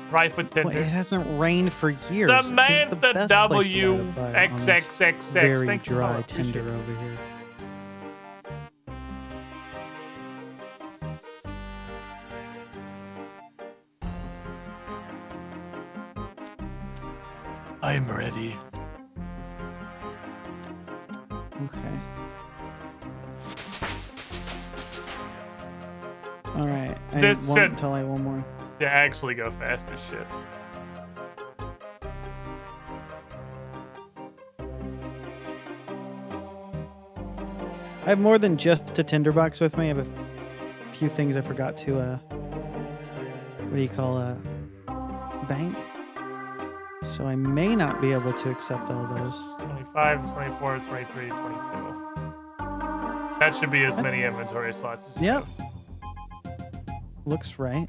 Rife with Well, tinder. it hasn't rained for years. This is the Samantha best place to W light a fire on this XXXX. very Thank you for dry the tender appreciate it. over here. I'm ready. Okay. All right. I This won't should- until I one more. Yeah, actually go fast as shit. I have more than just a tinderbox with me. I have a few things I forgot to what do you call bank? So I may not be able to accept all those. 25, 24, 23, 22. That should be as many inventory slots as you Yep. have. Looks right.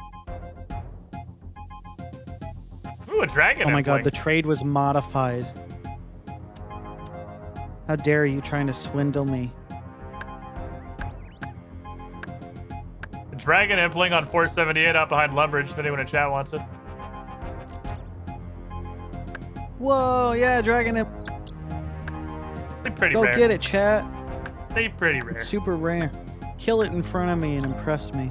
Ooh, a dragon. Oh my I'm god, the playing. trade was modified. How dare you trying to swindle me? The dragon impling on 478 out behind Lumbridge. If anyone in chat wants it. Whoa, yeah, dragon. They're pretty Go rare. get it, chat. They pretty rare. It's super rare. Kill it in front of me and impress me.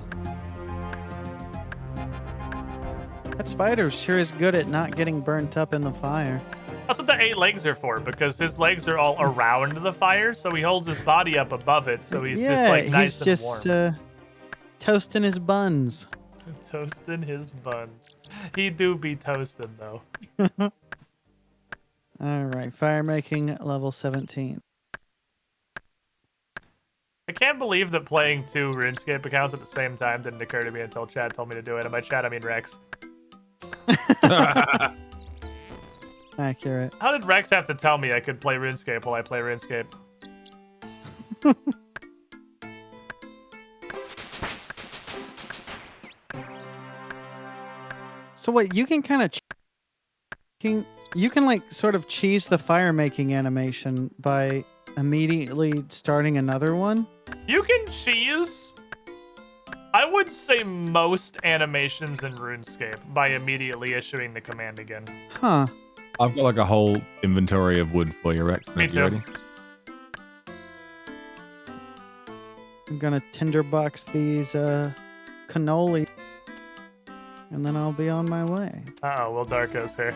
That spider sure is good at not getting burnt up in the fire. That's what the 8 legs are for, because his legs are all around the fire, so he holds his body up above it, so he's just like nice he's just and warm. Toasting his buns. Toasting his buns. He do be toasting though. All right, fire making level 17. I can't believe that playing 2 RuneScape accounts at the same time didn't occur to me until Chad told me to do it. And by Chad, I mean Rex. Accurate. How did Rex have to tell me I could play RuneScape while I play RuneScape? So what, you can kind of you can like sort of cheese the fire making animation by immediately starting another one? You can cheese, I would say, most animations in RuneScape by immediately issuing the command again. Huh. I've got like a whole inventory of wood for you, Rex. Me You too. ready? I'm gonna tinderbox these cannoli and then I'll be on my way. Uh-oh, Will Darko's here.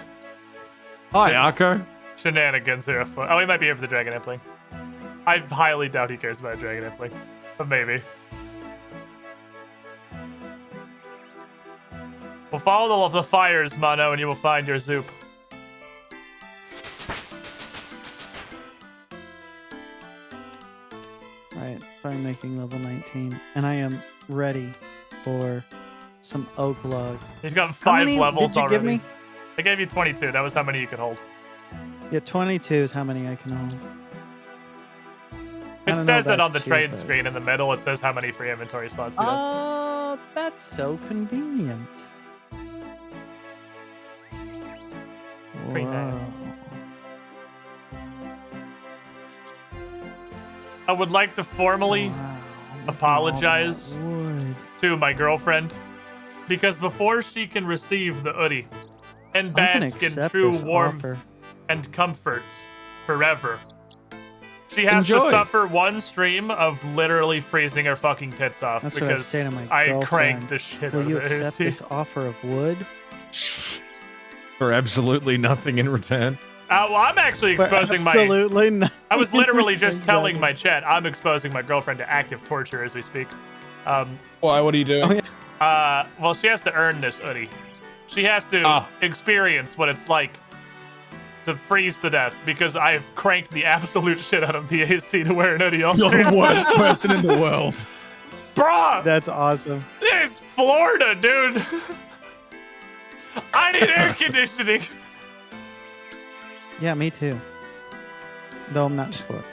Hi, Arco. Shenanigans are afoot. Oh, he might be here for the Dragon Impling. I highly doubt he cares about Dragon Impling, but maybe. We'll follow the fires, Mono, and you will find your Zoop. Right, fire making level 19. And I am ready for some oak logs. You've got How 5 many levels did you already. give me? I gave you 22. That was how many you could hold. Yeah, 22 is how many I can hold. I It don't know says it about on the you, trade but- screen in the middle. It says how many free inventory slots you have. Oh, that's so convenient. Pretty nice. Whoa. I would like to formally Wow, apologize look at all that wood. to my girlfriend, because before she can receive the oodie and I'm gonna bask in accept true this warmth offer. and comfort forever, she has to Enjoy. suffer one stream of literally freezing her fucking tits off That's what I because say to my I girlfriend. cranked the shit Will out you of the accept AC. this offer of wood? For absolutely nothing in return. Well, I'm actually For exposing my. absolutely not. I was literally just telling Exactly. my chat I'm exposing my girlfriend to active torture as we speak. Why? What are you doing? Oh, yeah. Well, she has to earn this hoodie. She has to Ah. experience what it's like to freeze to death because I've cranked the absolute shit out of the AC to wear an hoodie all You're stream. the worst person in the world. Bruh! That's awesome. It's Florida, dude! I need air conditioning! Yeah, me too. though I'm not sure.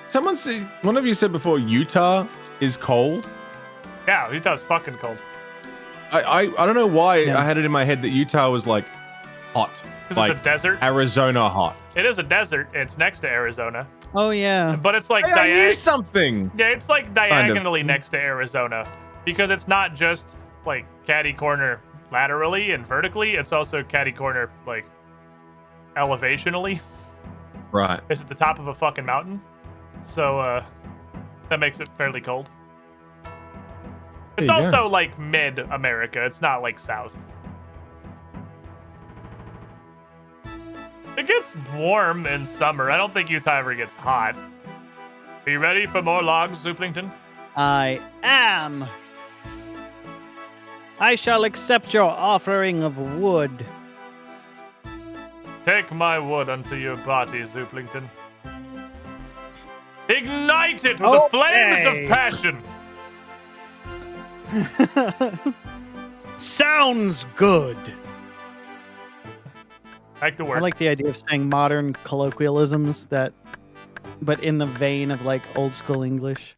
Someone said, one of you said before, Utah is cold. Yeah, Utah's fucking cold. I don't know why Yeah. I had it in my head that Utah was like hot, Because like it's a desert. Arizona hot. It is a desert. It's next to Arizona. Oh yeah. But it's like Hey, I knew something. Yeah, it's like diagonally next to Arizona. Because it's not just like catty corner laterally and vertically, it's also catty corner like elevationally. Right. It's at the top of a fucking mountain. So that makes it fairly cold. It's There you also go. like mid America. It's not like south. It gets warm in summer. I don't think Utah ever gets hot. Are you ready for more logs, Zooplington? I am. I shall accept your offering of wood. Take my wood unto your body, Zooplington. Ignite it with the flames Okay. of passion. Sounds good. Back to work. I like the idea of saying modern colloquialisms but in the vein of like old school English.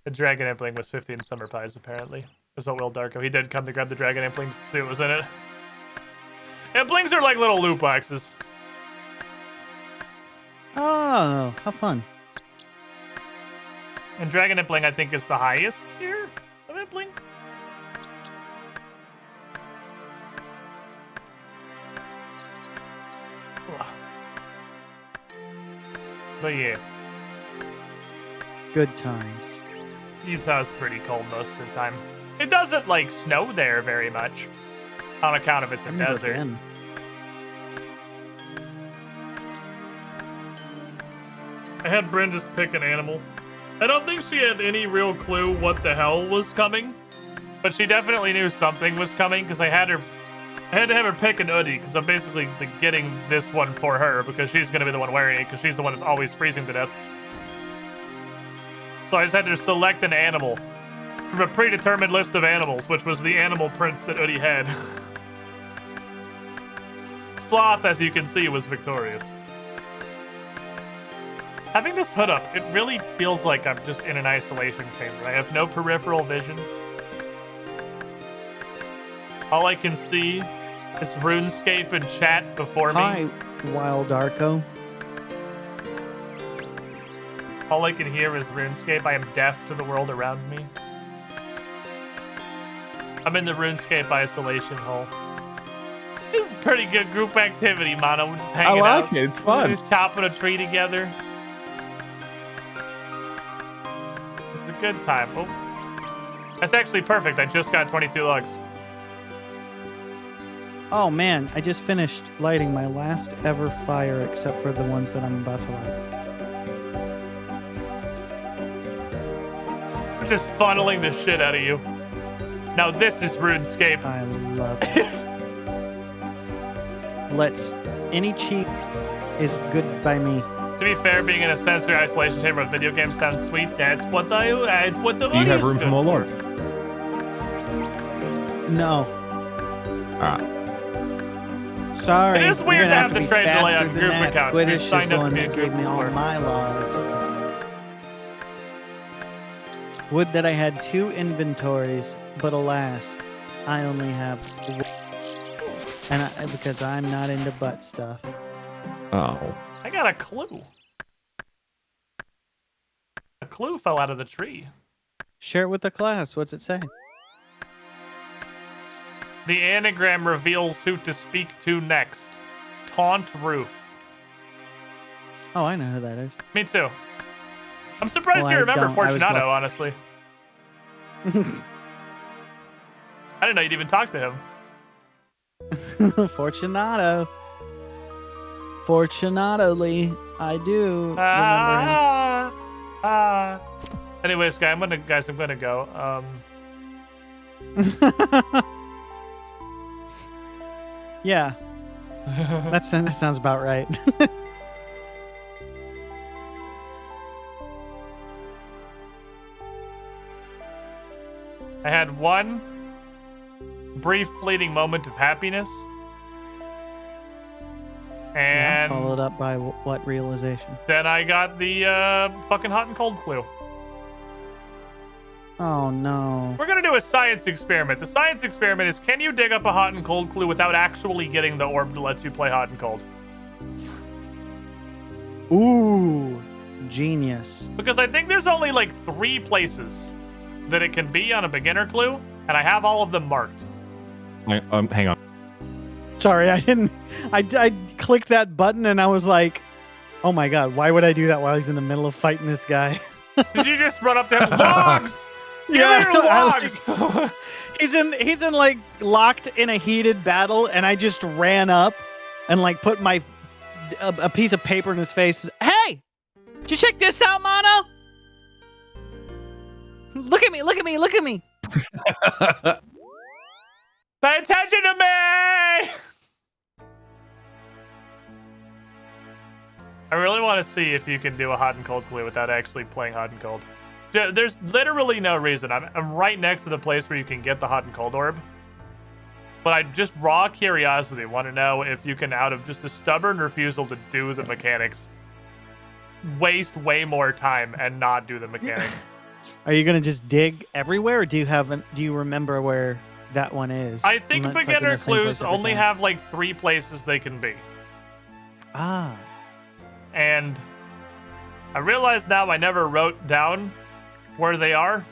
The dragon impling was 15 summer pies, apparently. That's what Will Darko. He did come to grab the dragon impling to see what was in it. Implings are like little loot boxes. Oh, how fun. And dragon impling, I think, is the highest tier of impling. Ugh. But yeah, Good times. Utah's pretty cold most of the time. It doesn't like snow there very much on account of it's a I've never desert. been. I had Bryn just pick an animal. I don't think she had any real clue what the hell was coming, but she definitely knew something was coming because I had to have her pick an oodie because I'm basically getting this one for her because she's gonna be the one wearing it because she's the one that's always freezing to death. So I just had to select an animal from a predetermined list of animals, which was the animal prints that oodie had. Sloth, as you can see, was victorious. Having this hood up, it really feels like I'm just in an isolation chamber. I have no peripheral vision. All I can see is RuneScape and chat before me. Hi, Wild Arco. All I can hear is RuneScape. I am deaf to the world around me. I'm in the RuneScape isolation hole. This is pretty good group activity, Mono. We're just hanging I out. like it. It's fun. We're just chopping a tree together. It's a good time. Oh, that's actually perfect. I just got 22 logs. Oh man, I just finished lighting my last ever fire except for the ones that I'm about to light. I'm just funneling the shit out of you. Now this is RuneScape. I love it. Any cheat is good by me. To be fair, being in a sensory isolation chamber with video games sounds sweet. That's what the Do you have room is for more good logs? No. Alright. Sorry. It is weird you're to gonna have the be trade delay faster on than group that. accounts. Squiddish You're is signed the up to one be a that group gave me all before. my logs. Would that I had 2 inventories, but alas, I only have 1. And because I'm not into butt stuff. Oh. I got a clue. A clue fell out of the tree. Share it with the class. What's it say? The anagram reveals who to speak to next. Taunt Roof. Oh, I know who that is. Me too. I'm surprised Well, you I remember don't. I was Fortunato, lucky. honestly. I didn't know you'd even talk to him. Fortunato. Fortunately, I do remember him. Anyways, guys, I'm gonna go. Yeah. That sounds about right. I had one brief fleeting moment of happiness, Yeah, And followed up by what realization? then I got the fucking hot and cold clue. Oh no. We're gonna do a science experiment. The science experiment is, can you dig up a hot and cold clue without actually getting the orb that lets you play hot and cold? Ooh, genius. Because I think there's only like 3 places that it can be on a beginner clue, and I have all of them marked. Hang on. Sorry, I didn't. I clicked that button and I was like, oh my god, why would I do that while he's in the middle of fighting this guy? Did you just run up to him? Logs! Give me your logs! He's in like locked in a heated battle, and I just ran up and like put my a piece of paper in his face. Hey, did you check this out, Mono? Look at me! Look at me! Look at me! Pay attention to me! I really want to see if you can do a hot and cold clue without actually playing hot and cold. There's literally no reason. I'm right next to the place where you can get the hot and cold orb. But I just raw curiosity want to know if you can, out of just a stubborn refusal to do the mechanics, waste way more time and not do the mechanic. Are you gonna just dig everywhere, or do you remember where that one is? I think And that's, like, in beginner the same place clues every only time? have like 3 places they can be. Ah. And I realize now I never wrote down where they are.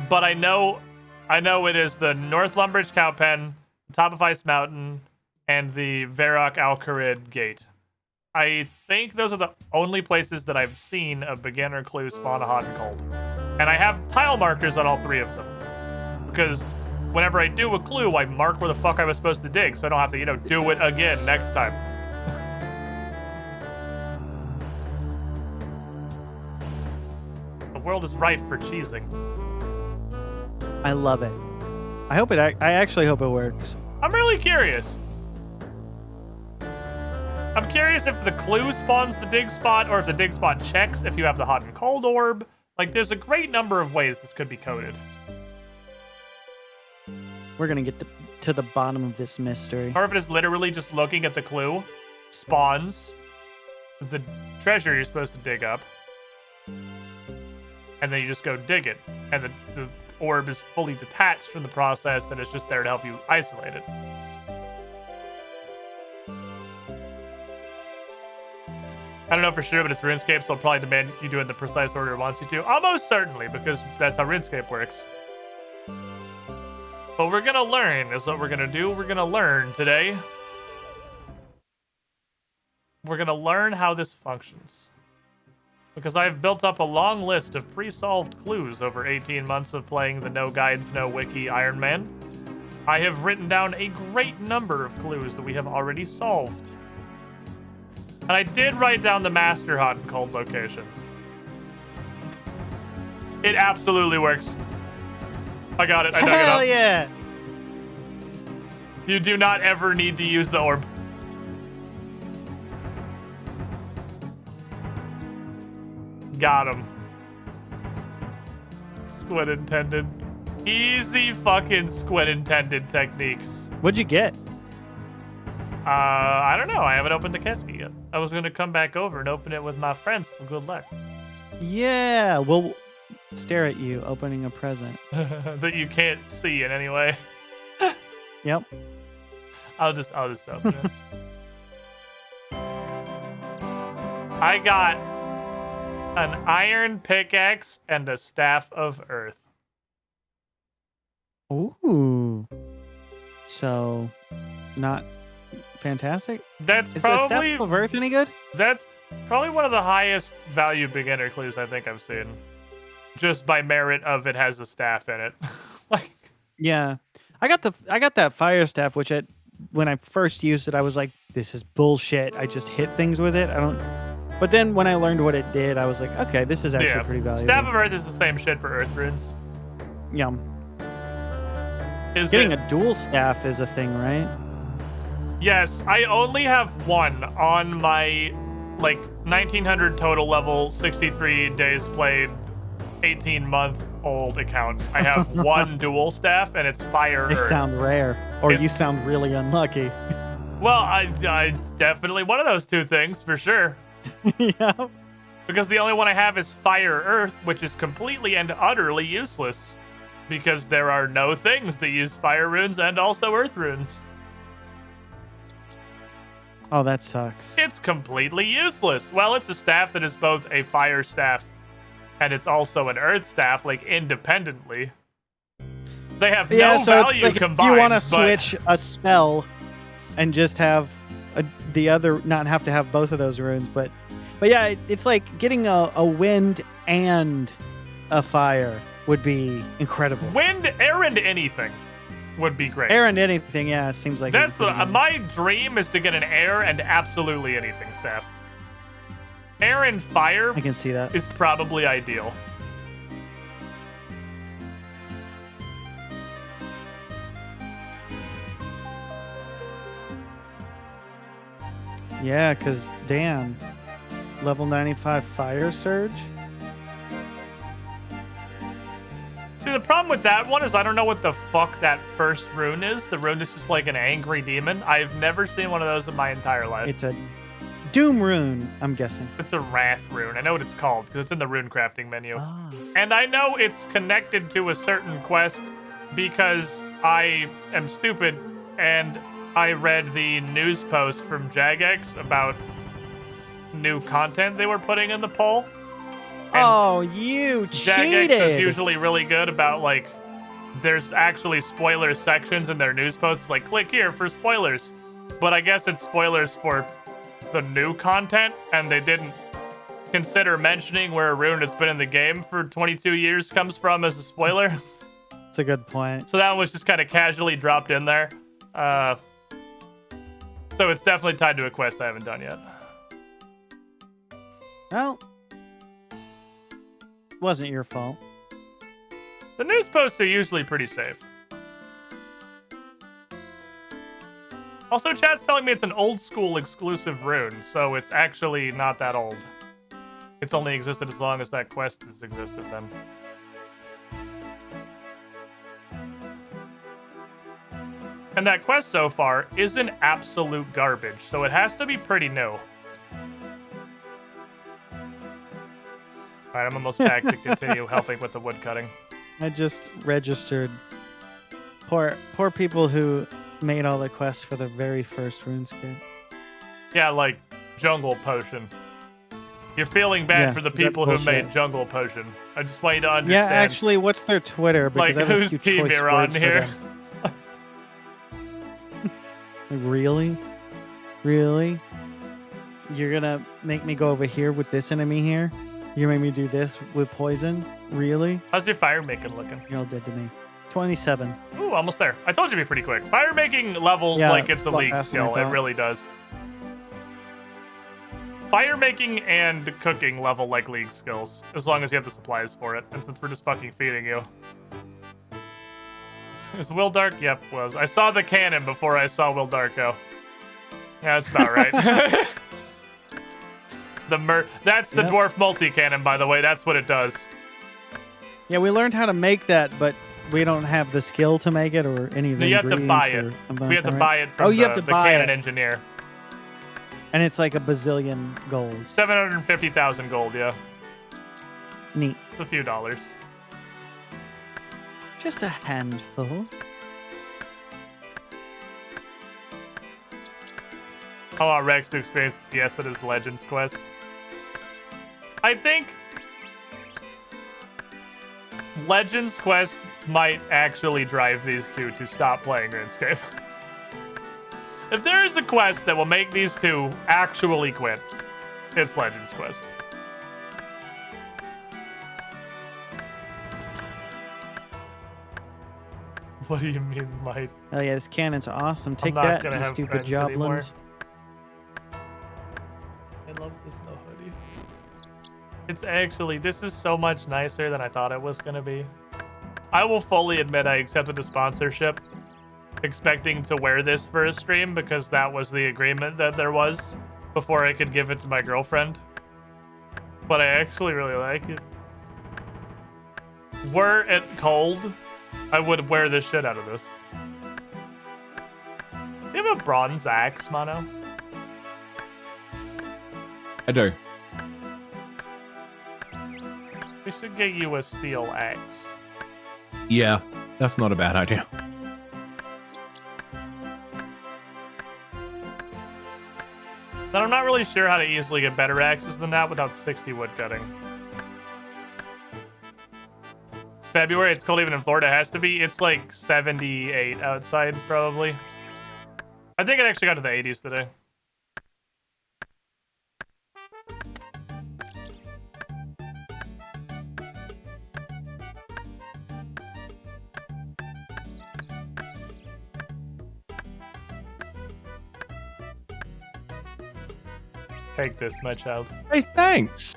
But I know it is the North Lumbridge Cowpen, top of Ice Mountain, and the Varrock Alcarid Gate. I think those are the only places that I've seen a beginner clue spawn a hot and cold. And I have tile markers on all 3 of them. Because whenever I do a clue, I mark where the fuck I was supposed to dig, so I don't have to, do it again next time. The world is rife for cheesing. I love it. I hope it. I actually hope it works. I'm really curious. I'm curious if the clue spawns the dig spot, or if the dig spot checks if you have the hot and cold orb. Like, there's a great number of ways this could be coded. We're gonna get to the bottom of this mystery. Or if it is literally just looking at the clue, spawns the treasure you're supposed to dig up, and then you just go dig it, and the orb is fully detached from the process, and it's just there to help you isolate it. I don't know for sure, but it's RuneScape, so I'll probably demand you do it in the precise order it wants you to. Almost certainly, because that's how RuneScape works. But we're gonna learn, is what we're gonna do. We're gonna learn today. We're gonna learn how this functions. Because I've built up a long list of pre-solved clues over 18 months of playing the No Guides, No Wiki Iron Man. I have written down a great number of clues that we have already solved. And I did write down the master hot and cold locations. It absolutely works. I got it. I dug it up. Hell yeah! You do not ever need to use the orb. Got him. Squid intended. Easy fucking squid intended techniques. What'd you get? I don't know. I haven't opened the Keski yet. I was gonna come back over and open it with my friends for good luck. Yeah, we'll stare at you opening a present. That you can't see in any way. Yep. I'll just open it. I got an iron pickaxe and a staff of earth. Ooh. So, not fantastic? That's Is probably the Staff of Earth any good? That's probably one of the highest value beginner clues I think I've seen. Just by merit of it has a staff in it. Like, Yeah. I got that fire staff, which when I first used it, I was like, this is bullshit. I just hit things with it. But then when I learned what it did, I was like, okay, this is actually pretty valuable. Staff of Earth is the same shit for Earth runes. Yeah. Is Getting it? a dual staff is a thing, right? Yes, I only have one on my, 1900 total level, 63 days played, 18-month-old account. I have one dual staff, and it's fire They earth. sound rare, or you It's- sound really unlucky. Well, it's definitely one of those two things for sure. Yeah. Because the only one I have is Fire Earth, which is completely and utterly useless. Because there are no things that use fire runes and also earth runes. Oh, that sucks. It's completely useless. Well, it's a staff that is both a fire staff and it's also an earth staff, like independently. They have no value it's like combined. if you want to switch a spell and just have the other, not have to have both of those runes, but yeah, it's like getting a wind and a fire would be incredible. Wind, air, and anything would be great. Air and anything, yeah, it seems like That's my dream is to get an air and absolutely anything staff. Air and fire I can see that. is probably ideal. Yeah, because damn, level 95 fire surge. See, the problem with that one is I don't know what the fuck that first rune is. The rune is just like an angry demon. I've never seen one of those in my entire life. It's a doom rune, I'm guessing. It's a wrath rune. I know what it's called because it's in the rune crafting menu. Ah. And I know it's connected to a certain quest because I am stupid and I read the news post from Jagex about new content they were putting in the poll. And oh, you Jagex cheated! is usually really good about, like, there's actually spoiler sections in their news posts. It's like, click here for spoilers. But I guess it's spoilers for the new content, and they didn't consider mentioning where a rune that's been in the game for 22 years comes from as a spoiler. That's a good point. So that was just kind of casually dropped in there. So it's definitely tied to a quest I haven't done yet. Well, wasn't your fault. The news posts are usually pretty safe. Also, chat's telling me it's an old school exclusive rune, so it's actually not that old. It's only existed as long as that quest has existed then. And that quest so far isn't absolute garbage, so it has to be pretty new. Alright, I'm almost back to continue helping with the wood cutting. I just registered. Poor people who made all the quests for the very first RuneScape. Yeah, like Jungle Potion. You're feeling bad Yeah, for the 'cause that's people who made bullshit. Jungle Potion. I just want you to Yeah, understand. actually, what's their Twitter? Because Like, I have a whose few team choice you're on words for here? them. Really? Really? You're gonna make me go over here with this enemy here? You're gonna make me do this with poison? Really? How's your fire making looking? You're all dead to me. 27. Ooh, almost there. I told you it'd be pretty quick. Fire making levels Yeah, like it's a lot league faster than I skill. It thought. really does. Fire making and cooking level like league skills, as long as you have the supplies for it. And since we're just fucking feeding you. Is Will Dark? Yep, was. I saw the cannon before I saw Will Darko. Yeah, that's about right. That's the Yep. dwarf multi-cannon, by the way. That's what it does. Yeah, we learned how to make that, but we don't have the skill to make it or any of the You have to buy it. ingredients or something We like have to that, right? buy it from Oh, you have to the buy cannon it. engineer. And it's like a bazillion gold. 750,000 gold, yeah. Neat. It's a few dollars. Just a handful. I want Rex to experience the PS that is Legends quest. I think Legends quest might actually drive these two to stop playing RuneScape. If there is a quest that will make these two actually quit, it's Legends quest. What do you mean, might? Oh yeah, this cannon's awesome. Take not that, gonna you have stupid friends anymore. joblins. I love this little hoodie. It's actually, this is so much nicer than I thought it was gonna be. I will fully admit I accepted the sponsorship, expecting to wear this for a stream because that was the agreement that there was before I could give it to my girlfriend. But I actually really like it. Were it cold, I would wear the shit out of this. You have a bronze axe, Mono? I do. We should get you a steel axe. Yeah, that's not a bad idea. But I'm not really sure how to easily get better axes than that without 60 wood cutting. It's February. It's cold even in Florida. It has to be. It's like 78 outside, probably. I think it actually got to the 80s today. Take this, my child. Hey, thanks.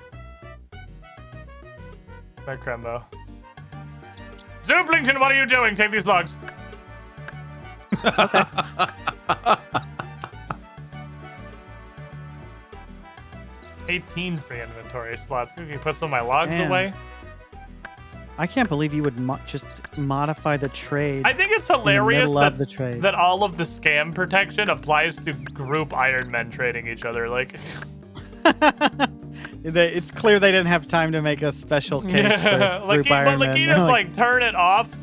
My Crembo. Zooplington, what are you doing? Take these logs. Okay. 18 free inventory slots. Can you put some of my logs Damn. away? I can't believe you would just modify the trade. I think it's in the hilarious middle of the trade. that all of the scam protection applies to group Iron Men trading each other. Like, It's clear they didn't have time to make a special case for group Iron but Man. Lakita's They're like, turn it off.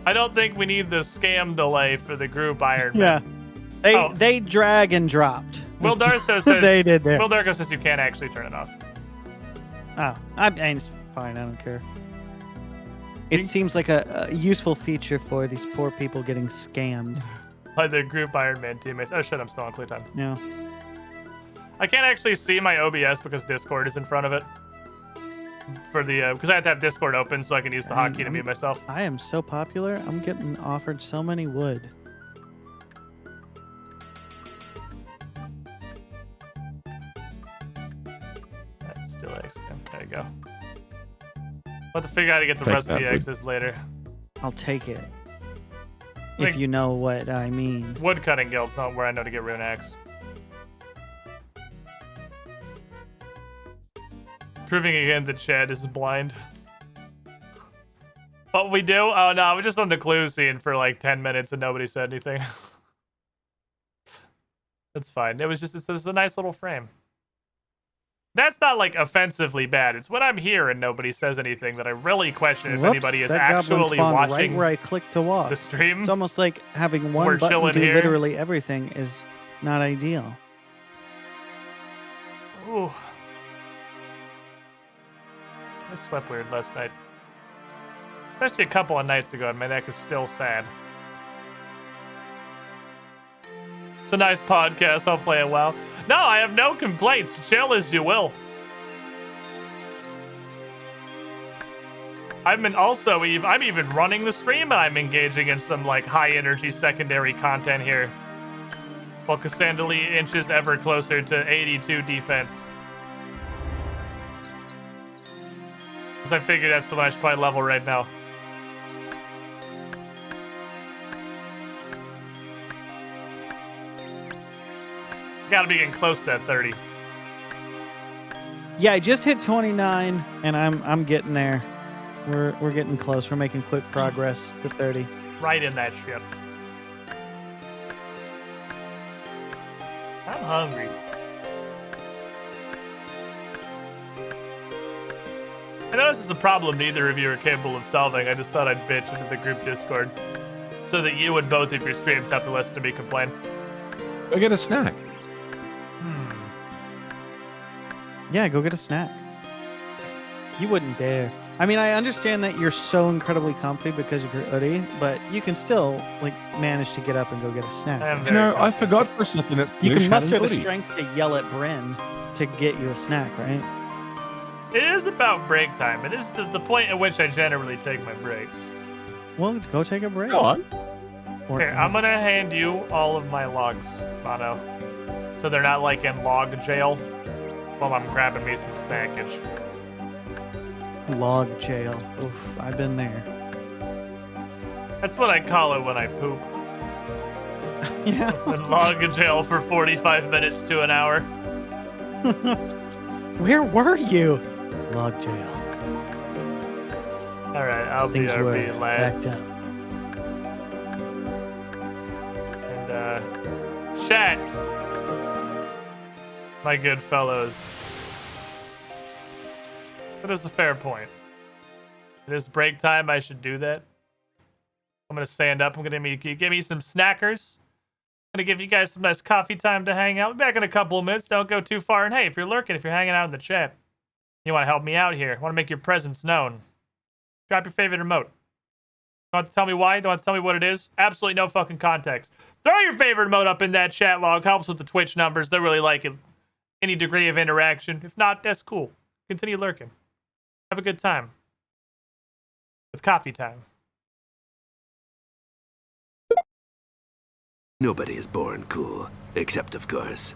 I don't think we need the scam delay for the group Iron Man. yeah, they drag and dropped. Will Darso says they did there. Will Darko says you can't actually turn it off. Oh, I mean, it's fine. I don't care. It seems like a useful feature for these poor people getting scammed. By the group Iron Man teammates. Oh shit, I'm still on clear time. Yeah. I can't actually see my OBS because Discord is in front of it. For the because I have to have Discord open so I can use the hotkey to mute myself. I am so popular. I'm getting offered so many wood. Still eggs again. There you go. We'll have to figure out how to get the Take rest of the that wood. X's later. I'll take it. Like- If you know what I mean. Wood cutting guild's not where I know to get rune axe. Proving again that Chad is blind. What we do? Oh no, I was just on the clue scene for like 10 minutes and nobody said anything. That's fine. It's a nice little frame. That's not like offensively bad. It's when I'm here and nobody says anything that I really question if Whoops, anybody is that goblin actually spawned watching right where I click to walk. the stream. It's almost like having We're one button chilling do here. literally everything is not ideal. Ooh. I slept weird last night. Especially a couple of nights ago, and my neck is still sad. It's a nice podcast. I'll play it well. No, I have no complaints. Chill as you will. I'm even running the stream, and I'm engaging in some like high energy secondary content here. While Cassandra Lee inches ever closer to 82 defense. Because I figure that's the most probably level right now. Gotta be getting close to that 30. Yeah, I just hit 29 and I'm getting there. We're getting close. We're making quick progress to 30. Right in that ship. I'm hungry. I know this is a problem neither of you are capable of solving. I just thought I'd bitch into the group Discord. So that you and both of your streams have to listen to me complain. Go get a snack. Yeah, go get a snack. You wouldn't dare. I mean, I understand that you're so incredibly comfy because of your hoodie, but you can still like manage to get up and go get a snack. I am You very know, I confident. forgot for a second that You Swedish can had muster an the hoodie. strength to yell at Bryn to get you a snack, right? It is about break time. It is the point at which I generally take my breaks. Well, go take a break. Go on. Or Here, I'm gonna else. hand you all of my logs, Mono. So they're not like in log jail while I'm grabbing me some snackage. Log jail. Oof, I've been there. That's what I call it when I poop. Yeah. In log jail for 45 minutes to an hour. Where were you? Log jail. Alright, I'll Things were BRB, lads. backed up. And chat. My good fellows. That is a fair point. It is break time. I should do that. I'm going to stand up. I'm going to give me some snackers. I'm going to give you guys some nice coffee time to hang out. I'll be back in a couple of minutes. Don't go too far. And hey, if you're lurking, if you're hanging out in the chat, you want to help me out here, want to make your presence known, drop your favorite emote. Don't have to tell me why. Don't have to tell me what it is. Absolutely no fucking context. Throw your favorite emote up in that chat log. Helps with the Twitch numbers. They really like it. Any degree of interaction. If not, that's cool. Continue lurking. Have a good time. It's coffee time. Nobody is born cool, except of course.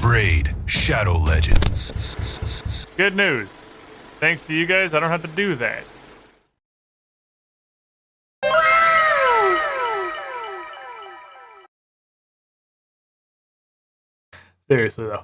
Raid Shadow Legends. Good news. Thanks to you guys, I don't have to do that. Seriously though.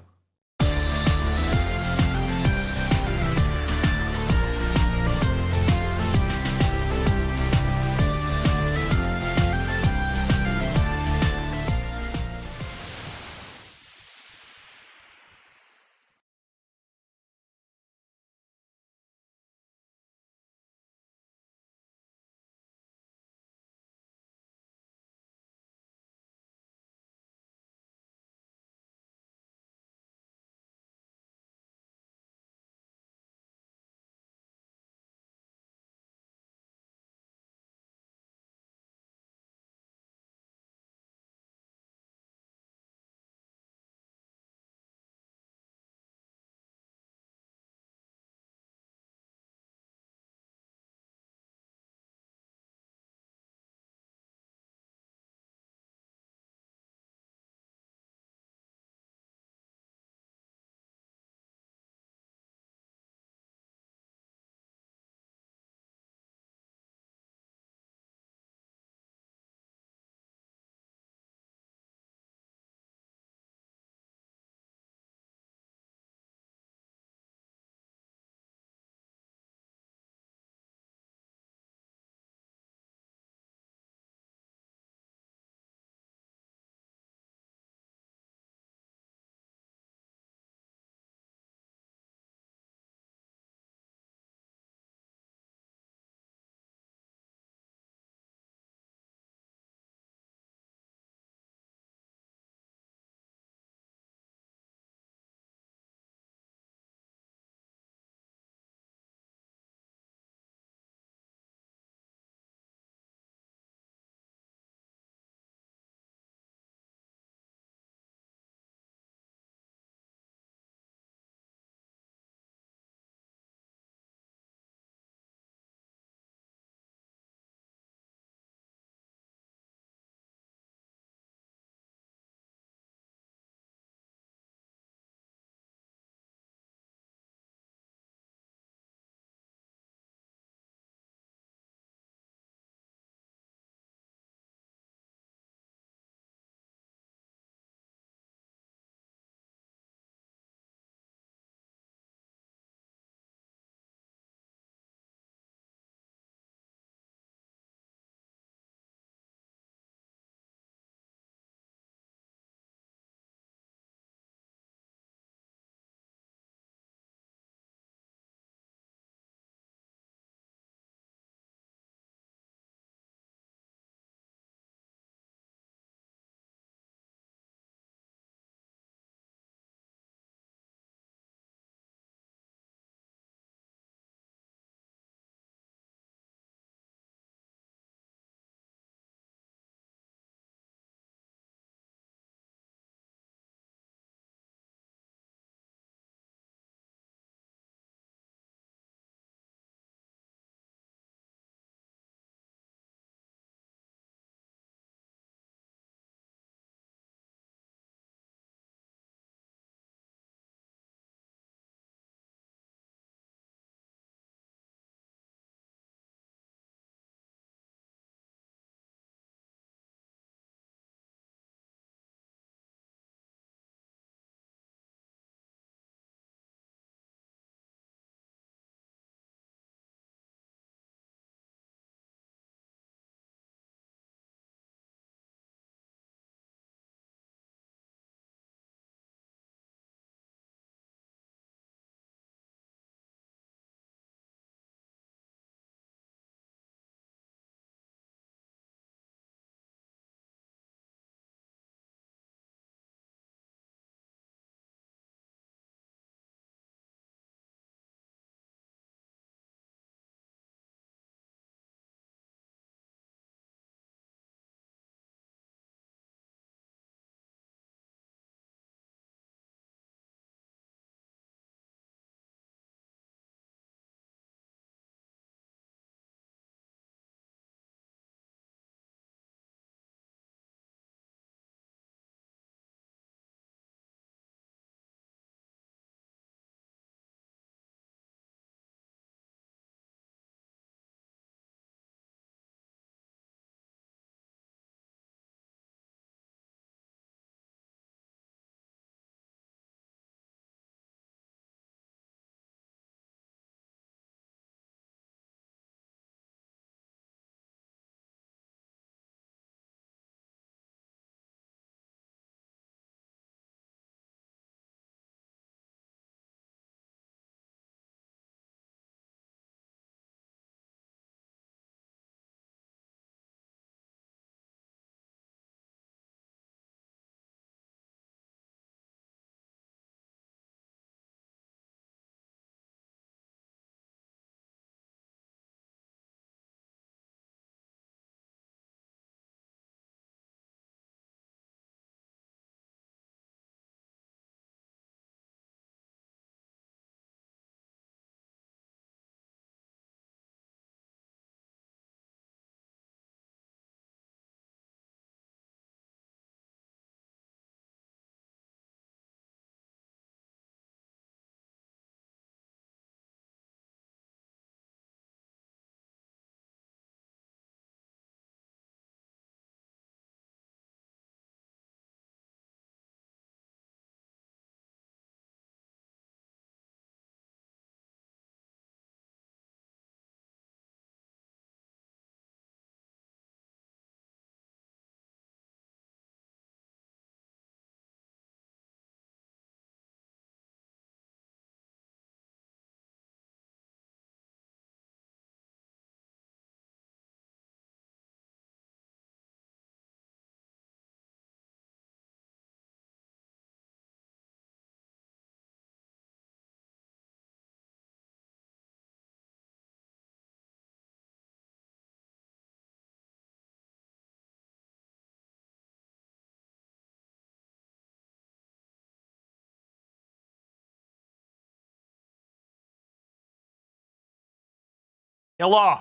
Hello.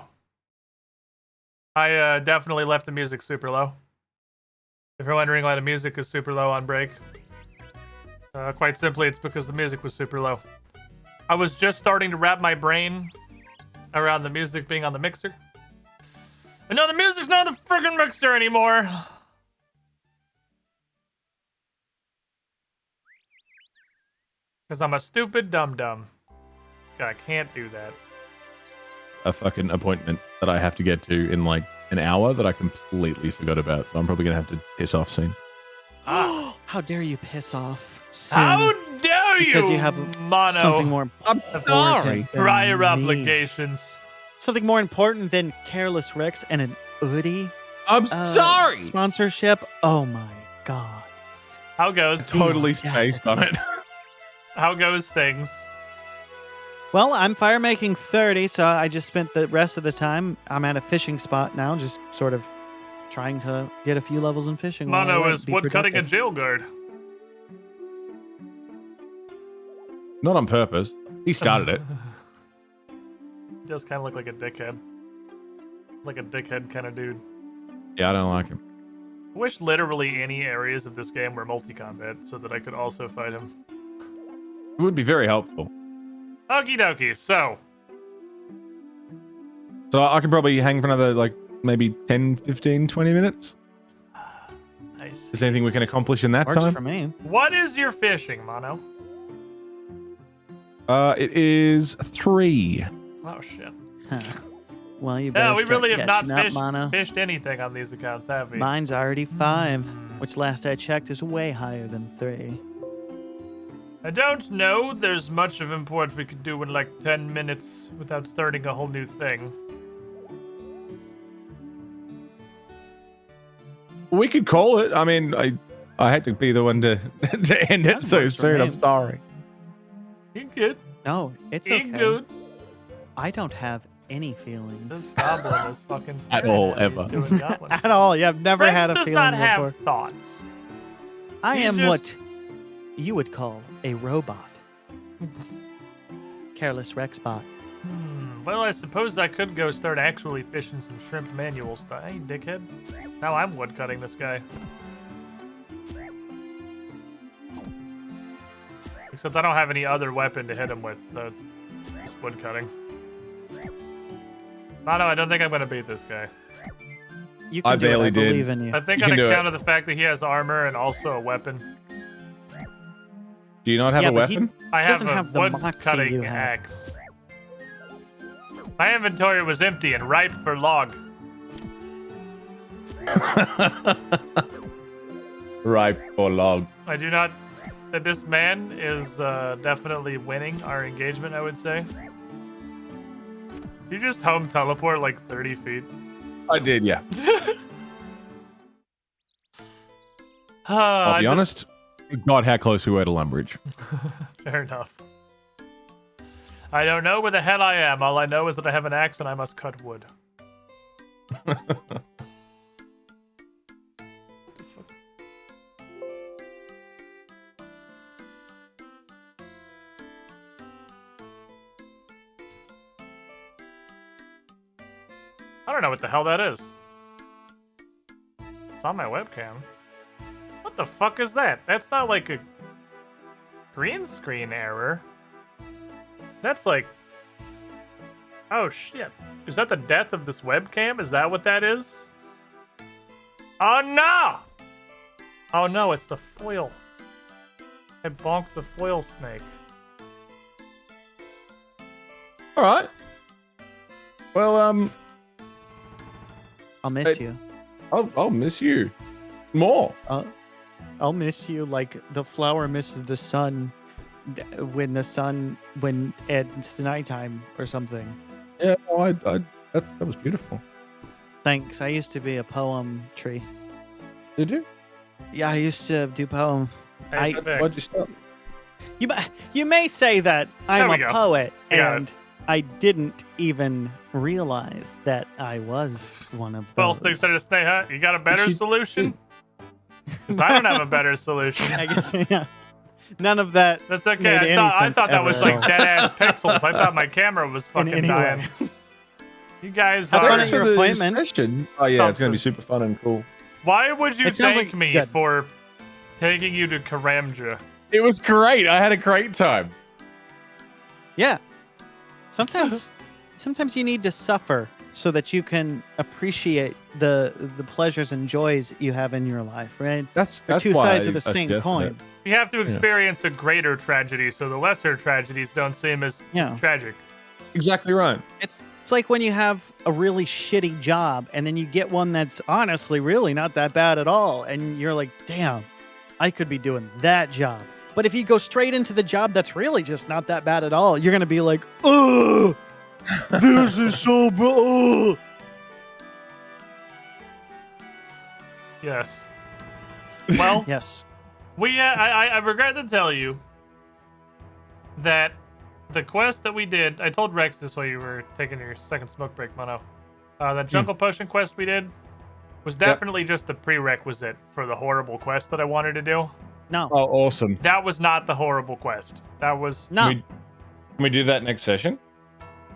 I definitely left the music super low. If you're wondering why the music is super low on break, quite simply, it's because the music was super low. I was just starting to wrap my brain around the music being on the mixer. And no, the music's not on the friggin' mixer anymore. Because I'm a stupid dum-dum. I can't do that. A fucking appointment that I have to get to in like an hour that I completely forgot about. So I'm probably gonna have to piss off soon. How dare you piss off? Soon, How dare you, because you have Mono? something more important than Prior me. obligations. Something more important than Careless Rex and an oodie I'm sorry. sponsorship. Oh my god. How goes? Totally Yes. spaced on it. How goes things? Well, I'm fire making 30, so I just spent the rest of the time. I'm at a fishing spot now, just sort of trying to get a few levels in fishing. while I Mono wait, is be woodcutting a productive. jail guard. Not on purpose. He started it. He does kind of look like a dickhead. Like a dickhead kind of dude. Yeah, I don't like him. I wish literally any areas of this game were multi-combat so that I could also fight him. It would be very helpful. Okie dokie, so. So I can probably hang for another like maybe 10, 15, 20 minutes. I Is see. there anything we can accomplish in that Works time? for me. What is your fishing, Mono? It is 3. Oh, shit. Huh. Well, you better Yeah, we start really have not catching up, Mono. fished anything on these accounts, have we? Mine's already 5, which last I checked is way higher than 3. I don't know there's much of import we could do in like 10 minutes without starting a whole new thing. We could call it. I mean, I had to be the one to to end it That so works for soon. me. I'm sorry. You good? No, it's You okay. good? I don't have any feelings This goblin is fucking At staring all, at me. He's ever. doing goblin. at all. Yeah, I've never Rex had a does feeling not have before. thoughts. I he am just- what you would call a robot. Careless Rex bot. Well, I suppose I could go start actually fishing some shrimp manual stuff. Hey, dickhead. Now I'm woodcutting this guy. Except I don't have any other weapon to hit him with, so it's just woodcutting. Mono, I don't think I'm going to beat this guy. You can I do it. barely I did. believe in you. I think You on can do account it. of the fact that he has armor and also a weapon. Do you not have Yeah, a but he weapon? I have doesn't a have the wood moxie cutting you have. axe. My inventory was empty and ripe for log. Right or log. I do not. That this man is definitely winning our engagement, I would say. You just home teleport like 30 feet. I did, yeah. I'll I'll be honest. God, how close we were to Lumbridge. Fair enough. I don't know where the hell I am. All I know is that I have an axe and I must cut wood. I don't know what the hell that is. It's on my webcam. What the fuck is that? That's not like a green screen error. That's like... Oh shit. Is that the death of this webcam? Is that what that is? Oh no! Oh no, it's the foil. I bonked the foil snake. All right. Well, I'll miss Hey. you. I'll miss you more. I'll miss you like the flower misses the sun when it's nighttime or something. Yeah, no, that was beautiful. Thanks. I used to be a poem tree. Did you? Yeah, I used to do poem. Hey, Why'd you stop? You may say that I'm There a we go. poet, I got and I didn't even realize that I was one of Well, those. things that are stay hot. You got a better you- solution? Because I don't have a better solution. I guess, yeah. None of that. That's okay. made any I sense thought that was ever like at all. dead ass pixels. I thought my camera was In fucking any dying. way. You guys Have fun are. at your appointment. Session. Oh yeah, it's gonna be Something. super fun and cool. Why would you It sounds thank like- me good. for taking you to Karamja? It was great. I had a great time. Yeah. Sometimes you need to suffer so that you can appreciate the pleasures and joys you have in your life, right? That's They're two why sides of the I same suggested coin. it. You have to experience a greater tragedy, so the lesser tragedies don't seem as Yeah. tragic. Exactly right. It's like when you have a really shitty job and then you get one that's honestly really not that bad at all, and you're like, damn, I could be doing that job. But if you go straight into the job that's really just not that bad at all, you're gonna be like, oh, this is so bad. Yes. Well, Yes. I regret to tell you that the quest that we did, I told Rex this while you were taking your second smoke break, Mono. That jungle potion quest we did was definitely just the prerequisite for the horrible quest that I wanted to do. No. Oh, awesome. That was not the horrible quest. That was No. Can we do that next session?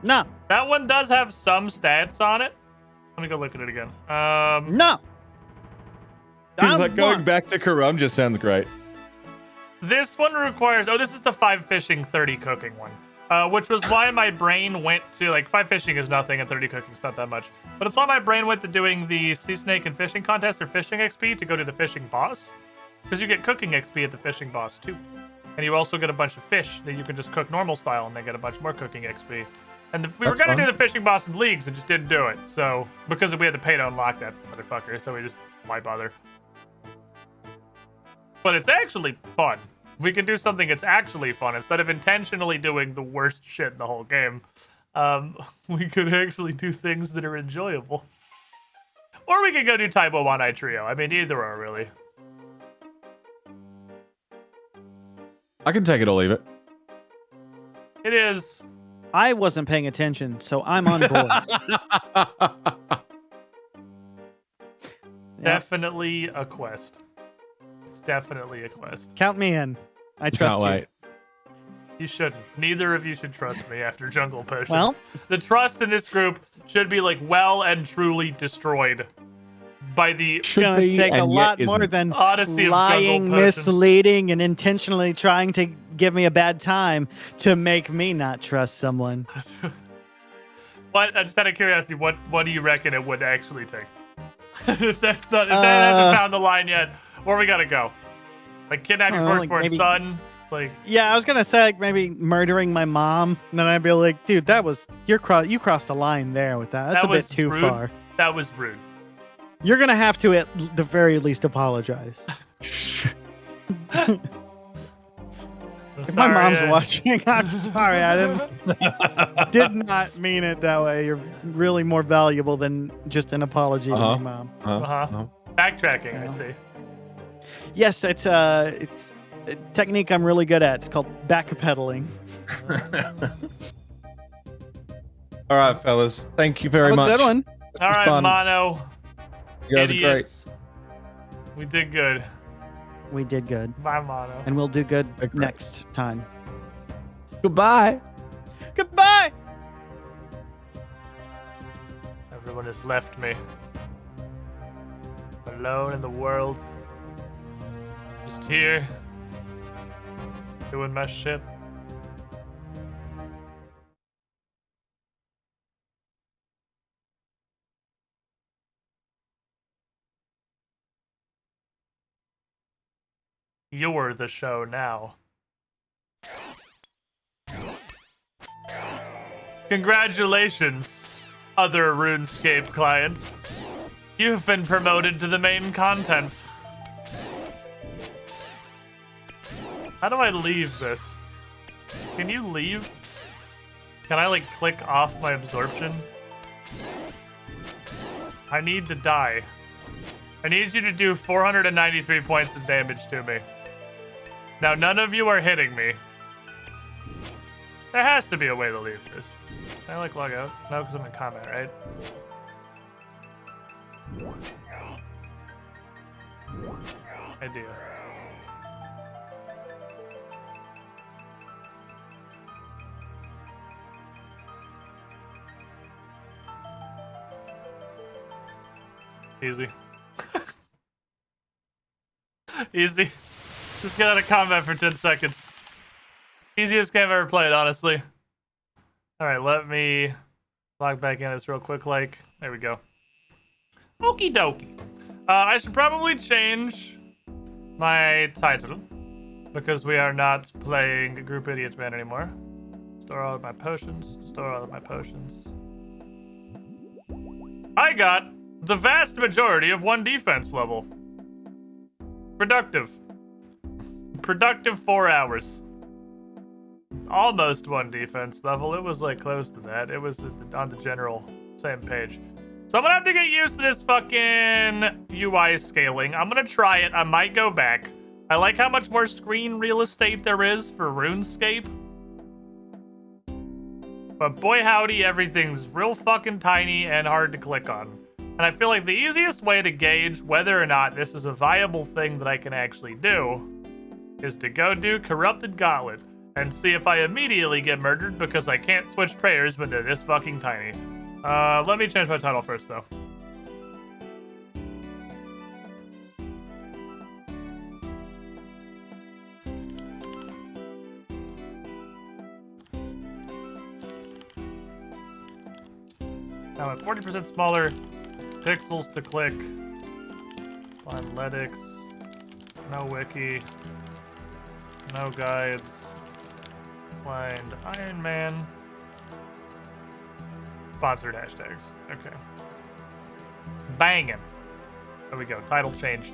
No. that one does have some stats on it. Let me go look at it again. No. Because I'm like going one. back to Karam just sounds great. This one requires. Oh, this is the 5 fishing, 30 cooking one. Which was why my brain went to, like, 5 fishing is nothing and 30 cooking is not that much. But it's why my brain went to doing the sea snake and fishing contest or fishing XP to go to the fishing boss. Because you get cooking XP at the fishing boss too. And you also get a bunch of fish that you can just cook normal style and then get a bunch more cooking XP. And we were That's going to fun. do the fishing boss in leagues and just didn't do it. So, because we had to pay to unlock that motherfucker, so we just, why bother? But it's actually fun. We can do something that's actually fun instead of intentionally doing the worst shit in the whole game. We could actually do things that are enjoyable. Or we could go do Taibo One Eye Trio. I mean, either or, really. I can take it or leave it. It is. I wasn't paying attention, so I'm on board. Yep. Definitely a quest. It's definitely a quest. Count me in. I trust Can't you. wait. You shouldn't. Neither of you should trust me after Jungle Potion. Well, The trust in this group should be like well and truly destroyed by the Should gonna be, take a and lot yet more isn't. than Odyssey of lying, Jungle Potion. misleading, and intentionally trying to give me a bad time to make me not trust someone. What? Just out of curiosity, what do you reckon it would actually take? if that hasn't found the line yet, where we gotta go? Like kidnap your I don't know, firstborn like maybe- son? Like Yeah, I was gonna say like maybe murdering my mom, and then I'd be like, dude, that was you crossed a line there with that. That's That a bit was too rude. far. that was rude. You're gonna have to at the very least apologize. If my mom's watching, I'm sorry. I did not mean it that way. You're really more valuable than just an apology to Uh-huh. my mom. Uh-huh. Backtracking, I see. Yes, it's a technique I'm really good at. It's called backpedaling. All right, fellas. Thank you very Have a much. good one. This All was right, fun. Mono. You guys are great. Idiots. We did good. We did good, Bye, Mono. and we'll do good Great. next time. Goodbye. Goodbye. Everyone has left me. Alone in the world. Just here. Doing my shit. You're the show now. Congratulations, other RuneScape clients. You've been promoted to the main content. How do I leave this? Can you leave? Can I like click off my absorption? I need to die. I need you to do 493 points of damage to me. Now, none of you are hitting me. There has to be a way to leave this. Can I like log out? No, because I'm in combat, right? I do. Easy. Easy. Just get out of combat for 10 seconds. Easiest game I've ever played, honestly. Alright, let me log back in this real quick, there we go. Okie dokie. I should probably change my title because we are not playing Group IDIOTMAN anymore. Store all of my potions. Store all of my potions. I got the vast majority of 1 defense level. Productive. Productive 4 hours. Almost 1 defense level. It was like close to that. It was on the general same page. So I'm gonna have to get used to this fucking UI scaling. I'm gonna try it. I might go back. I like how much more screen real estate there is for RuneScape. But boy howdy, everything's real fucking tiny and hard to click on. And I feel like the easiest way to gauge whether or not this is a viable thing that I can actually do is to go do Corrupted Gauntlet and see if I immediately get murdered because I can't switch prayers when they're this fucking tiny. Let me change my title first, though. Now at 40% smaller, pixels to click, analytics, no wiki, no guides, blind Iron Man. Sponsored hashtags. Okay. Banging. There we go. Title changed.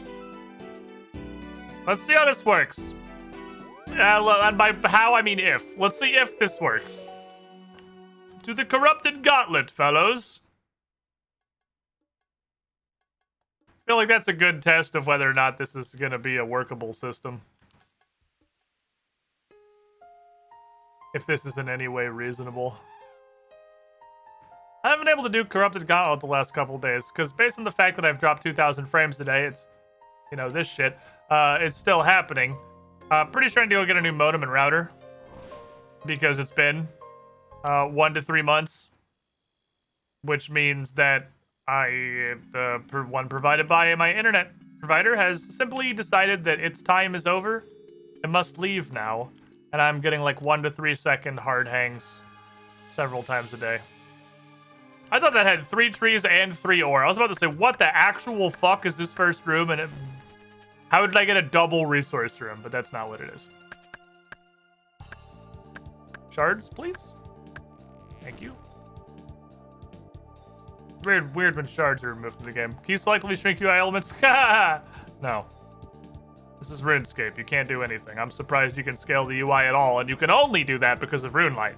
Let's see how this works. And by how, I mean if. Let's see if this works. To the Corrupted Gauntlet, fellows. I feel like that's a good test of whether or not this is going to be a workable system. If this is in any way reasonable. I haven't been able to do Corrupted Gauntlet the last couple days, because based on the fact that I've dropped 2,000 frames today, it's, you know, this shit, it's still happening. Pretty sure I need to go get a new modem and router, because it's been 1 to 3 months, which means that one provided by my internet provider has simply decided that its time is over. It must leave now, and I'm getting like 1 to 3 second hard hangs several times a day. I thought that had 3 trees and 3 ore. I was about to say, what the actual fuck is this first room? And how did I get a double resource room? But that's not what it is. Shards, please. Thank you. Weird when shards are removed from the game. Can you selectively shrink UI elements? No. This is RuneScape. You can't do anything. I'm surprised you can scale the UI at all, and you can only do that because of RuneLite.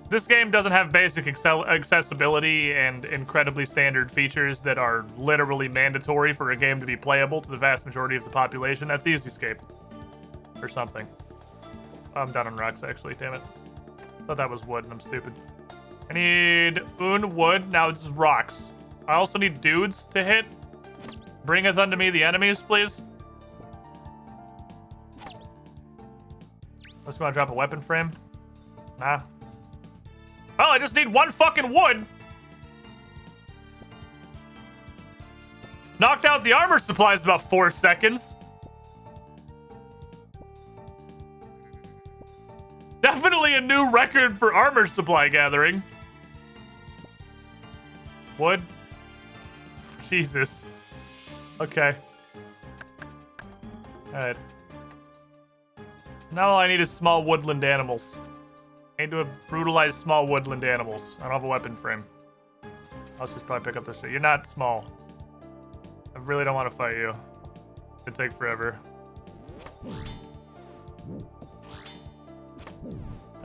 This game doesn't have basic accessibility and incredibly standard features that are literally mandatory for a game to be playable to the vast majority of the population. That's EasyScape. Or something. I'm down on rocks, actually. Damn it. Thought that was wood, and I'm stupid. I need wood. Now it's rocks. I also need dudes to hit. Bringeth unto me the enemies, please. Unless you want to drop a weapon frame. Nah. Oh, I just need 1 fucking wood. Knocked out the armor supplies in about 4 seconds. Definitely a new record for armor supply gathering. Wood. Jesus. Okay. Alright. Now all I need is small woodland animals. I need to brutalize small woodland animals. I don't have a weapon frame. I'll just probably pick up this shit. You're not small. I really don't want to fight you. It'd take forever.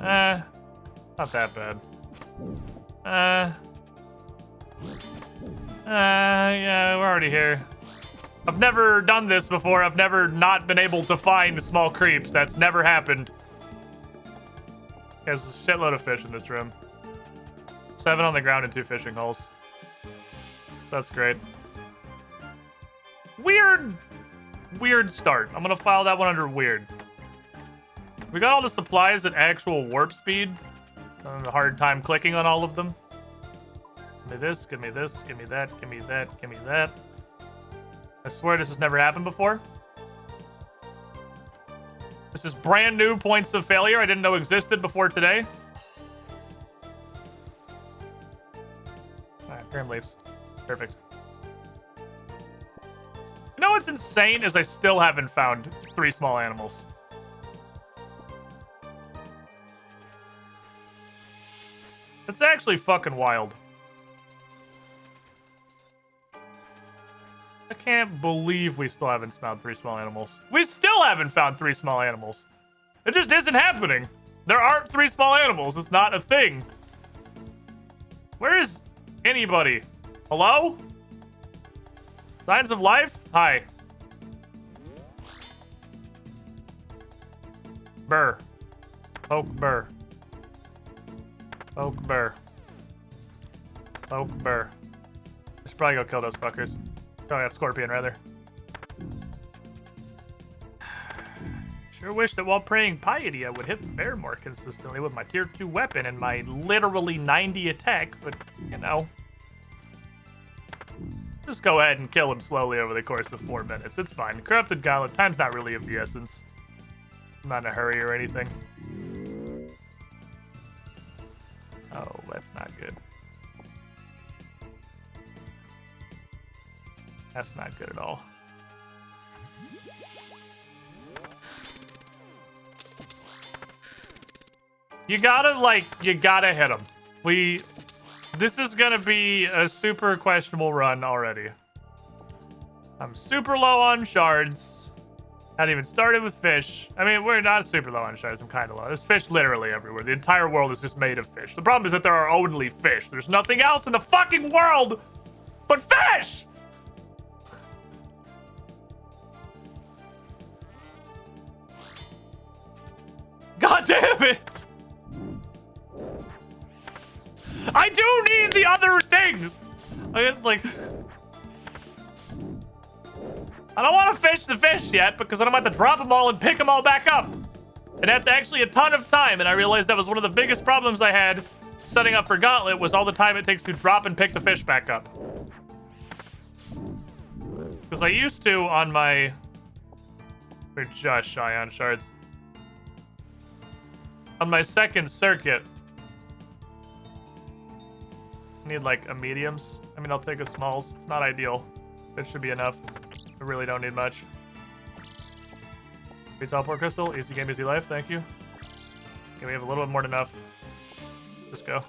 Not that bad. Yeah, we're already here. I've never done this before. I've never not been able to find small creeps. That's never happened. There's a shitload of fish in this room. 7 on the ground and 2 fishing holes. That's great. Weird start. I'm gonna file that one under weird. We got all the supplies at actual warp speed. I'm having a hard time clicking on all of them. Give me this, give me this, give me that, give me that, give me that. I swear this has never happened before. This is brand new points of failure I didn't know existed before today. Alright, Grim leaves. Perfect. You know what's insane is I still haven't found 3 small animals. It's actually fucking wild. I can't believe we still haven't found 3 small animals. We still haven't found 3 small animals. It just isn't happening. There aren't 3 small animals. It's not a thing. Where is anybody? Hello? Signs of life? Hi. Burr. Poke burr. Poke burr. Poke burr. I should probably go kill those fuckers. Oh, that scorpion, rather. Sure wish that while praying piety, I would hit the bear more consistently with my tier 2 weapon and my literally 90 attack, but, you know. Just go ahead and kill him slowly over the course of 4 minutes. It's fine. Corrupted Gauntlet, time's not really of the essence. I'm not in a hurry or anything. Oh, that's not good. That's not good at all. You gotta hit him. This is gonna be a super questionable run already. I'm super low on shards. Not even started with fish. I mean, we're not super low on shards. I'm kind of low. There's fish literally everywhere. The entire world is just made of fish. The problem is that there are only fish. There's nothing else in the fucking world but fish! God damn it! I do need the other things! I don't want to fish the fish yet because then I'm about to drop them all and pick them all back up. And that's actually a ton of time, and I realized that was one of the biggest problems I had setting up for Gauntlet was all the time it takes to drop and pick the fish back up. Because I used to on my... We're just shy on shards. On my second circuit, I need like a mediums. I mean, I'll take a smalls. It's not ideal. It should be enough. I really don't need much. Free teleport crystal. Easy game, easy life. Thank you. Okay, we have a little bit more than enough. Just go.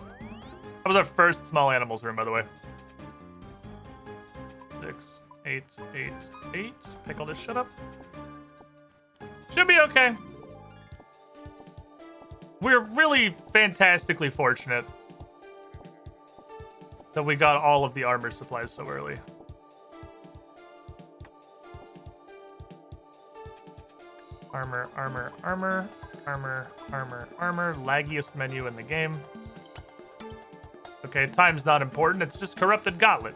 That was our first small animals room, by the way. 6, 8, 8, 8. Pick all this shit up. Should be okay. We're really fantastically fortunate that we got all of the armor supplies so early. Armor, armor, armor, armor, armor, armor. Laggiest menu in the game. Okay, time's not important. It's just corrupted gauntlet.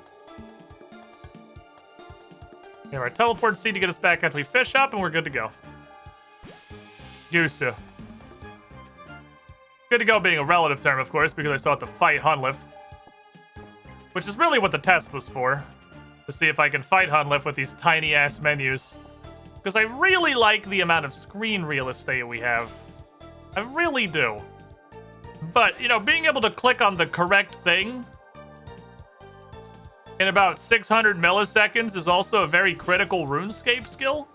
We have our teleport seed to get us back after we fish up, and we're good to go. Used to. Good to go being a relative term, of course, because I still have to fight Hunlif. Which is really what the test was for. To see if I can fight Hunlif with these tiny-ass menus. Because I really like the amount of screen real estate we have. I really do. But, you know, being able to click on the correct thing in about 600 milliseconds is also a very critical RuneScape skill.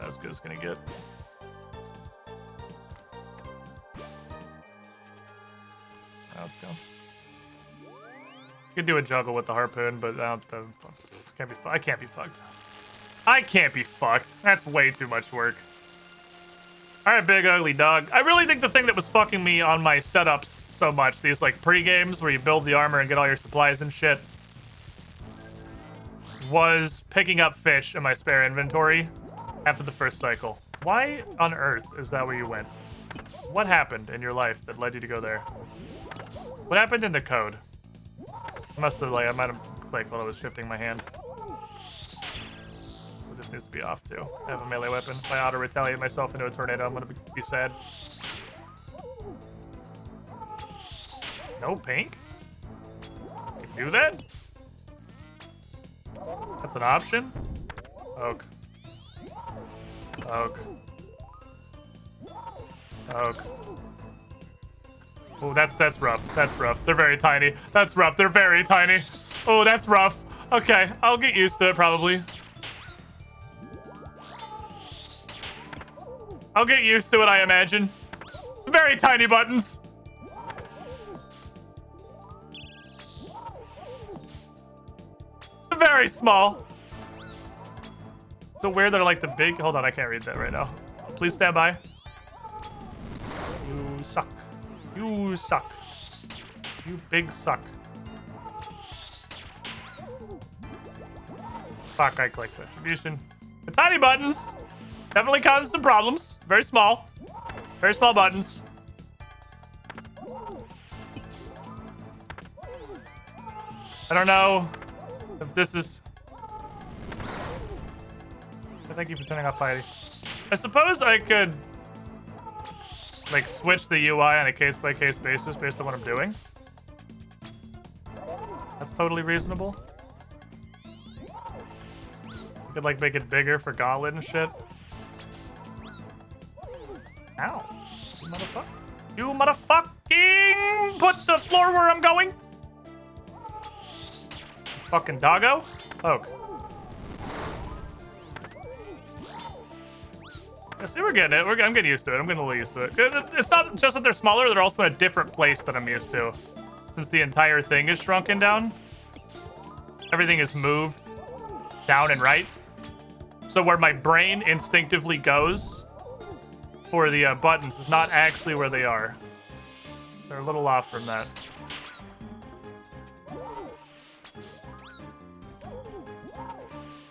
As good as gonna get. Let's go. Could do a juggle with the harpoon, but I can't be fucked. I can't be fucked. That's way too much work. All right, big ugly dog. I really think the thing that was fucking me on my setups so much, these like pre-games where you build the armor and get all your supplies and shit, was picking up fish in my spare inventory after the first cycle. Why on earth is that where you went? What happened in your life that led you to go there? What happened in the code? I might have clicked while I was shifting my hand. needs to be off too. I have a melee weapon. If I auto-retaliate myself into a tornado, I'm gonna be sad. No pink? Can you do that? That's an option? Oak. Oak. Oak. Oh, that's rough. That's rough. They're very tiny. That's rough. They're very tiny. Oh, that's rough. Okay, I'll get used to it probably. I'll get used to it, I imagine. Very tiny buttons. Very small. So weird they're like the big... Hold on, I can't read that right now. Please stand by. You suck. You suck. You big suck. Fuck, I clicked distribution. The tiny buttons definitely causes some problems. Very small. Very small buttons. I don't know if this is... Thank you for turning off piety. I suppose I could like switch the UI on a case-by-case basis based on what I'm doing. That's totally reasonable. You could like make it bigger for Gauntlet and shit. Ow. You motherfucker. You motherfucking put the floor where I'm going. Fucking doggo. Oak. I see we're getting it. I'm getting used to it. I'm getting a little used to it. It's not just that they're smaller, they're also in a different place that I'm used to. Since the entire thing is shrunken down. Everything is moved down and right. So where my brain instinctively goes for the buttons is not actually where they are. They're a little off from that.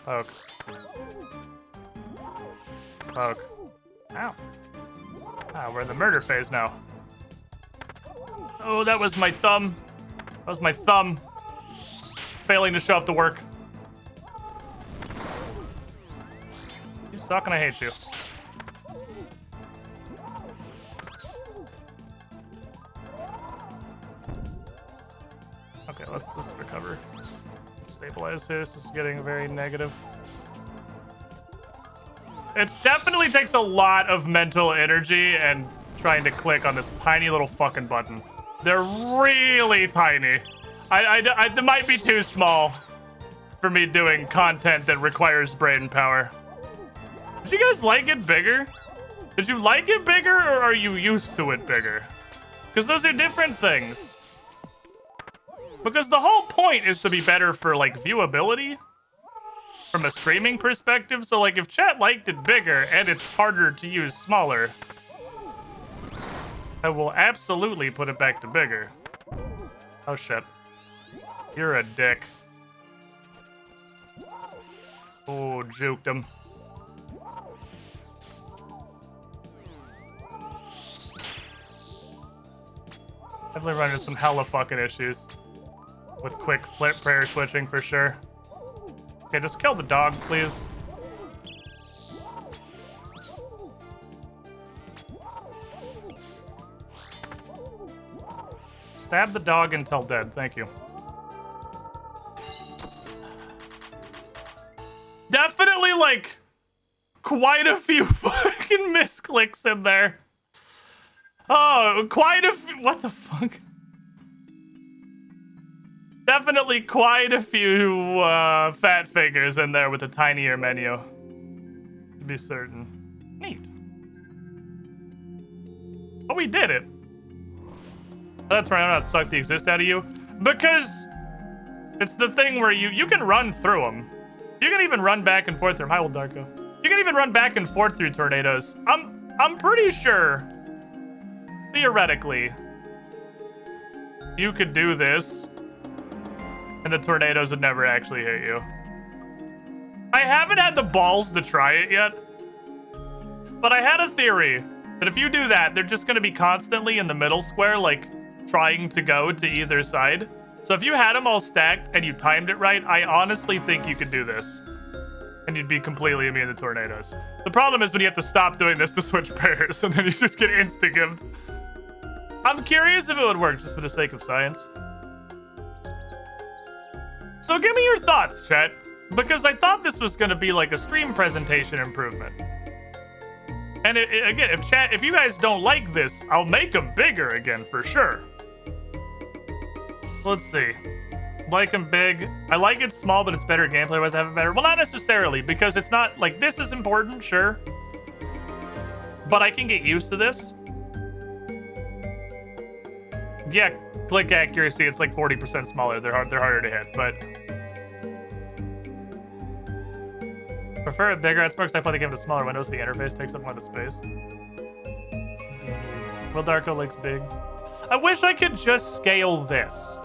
Poke. Poke. Ow. Ah, we're in the murder phase now. Oh, that was my thumb. That was my thumb. Failing to show up to work. You suck and I hate you. Okay, let's recover. Stabilize here. This is getting very negative. It definitely takes a lot of mental energy and trying to click on this tiny little fucking button. They're really tiny. They might be too small for me doing content that requires brain power. Did you guys like it bigger? Did you like it bigger or are you used to it bigger? Because those are different things. Because the whole point is to be better for like viewability. From a streaming perspective, so like if chat liked it bigger and it's harder to use smaller, I will absolutely put it back to bigger. Oh shit. You're a dick. Oh, juked him. Definitely run into some hella fucking issues with quick prayer switching for sure. Okay, just kill the dog, please. Stab the dog until dead. Thank you. Definitely, like, quite a few fucking misclicks in there. Oh, quite a few. What the fuck? Definitely quite a few fat figures in there with a tinier menu. To be certain. Neat. Oh, we did it. That's right, I'm not suck the exist out of you. Because it's the thing where you can run through them. You can even run back and forth through them. Hi, old Darko. You can even run back and forth through tornadoes. I'm pretty sure, theoretically, you could do this. And the tornadoes would never actually hit you. I haven't had the balls to try it yet. But I had a theory that if you do that, they're just going to be constantly in the middle square, like, trying to go to either side. So if you had them all stacked and you timed it right, I honestly think you could do this. and you'd be completely immune to tornadoes. The problem is when you have to stop doing this to switch pairs, and then you just get insta-gived. I'm curious if it would work just for the sake of science. So give me your thoughts, chat, because I thought this was going to be like a stream presentation improvement. And again, if you guys don't like this, I'll make them bigger again for sure. Let's see. Like them big. I like it small, but it's better gameplay-wise to have it better. Well, not necessarily, because it's not like this is important, sure. But I can get used to this. Yeah, click accuracy, it's like 40% smaller. They're harder to hit, but prefer it bigger. That's because I play the game with smaller windows. The interface takes up more of the space. Will Darko looks big. I wish I could just scale this.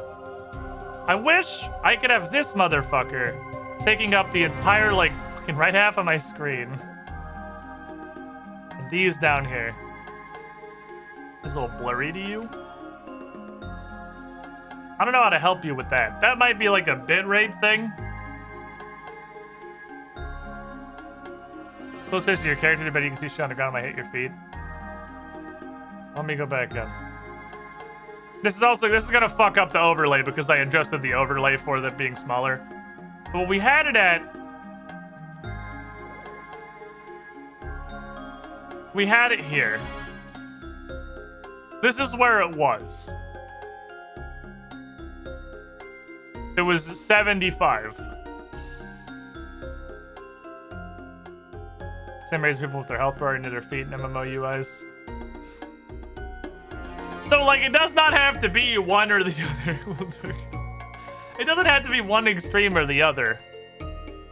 I wish I could have this motherfucker taking up the entire, like, fucking right half of my screen. And these down here. This is a little blurry to you. I don't know how to help you with that. That might be like a bitrate thing. Close to your character, but you can see shit on the ground. I hit your feet. Let me go back up. This is gonna fuck up the overlay because I adjusted the overlay for that being smaller. But we had it at. We had it here. This is where it was. It was 75. Same raise people with their health bar into their feet in MMO UIs. So, like, it does not have to be one or the other. It doesn't have to be one extreme or the other.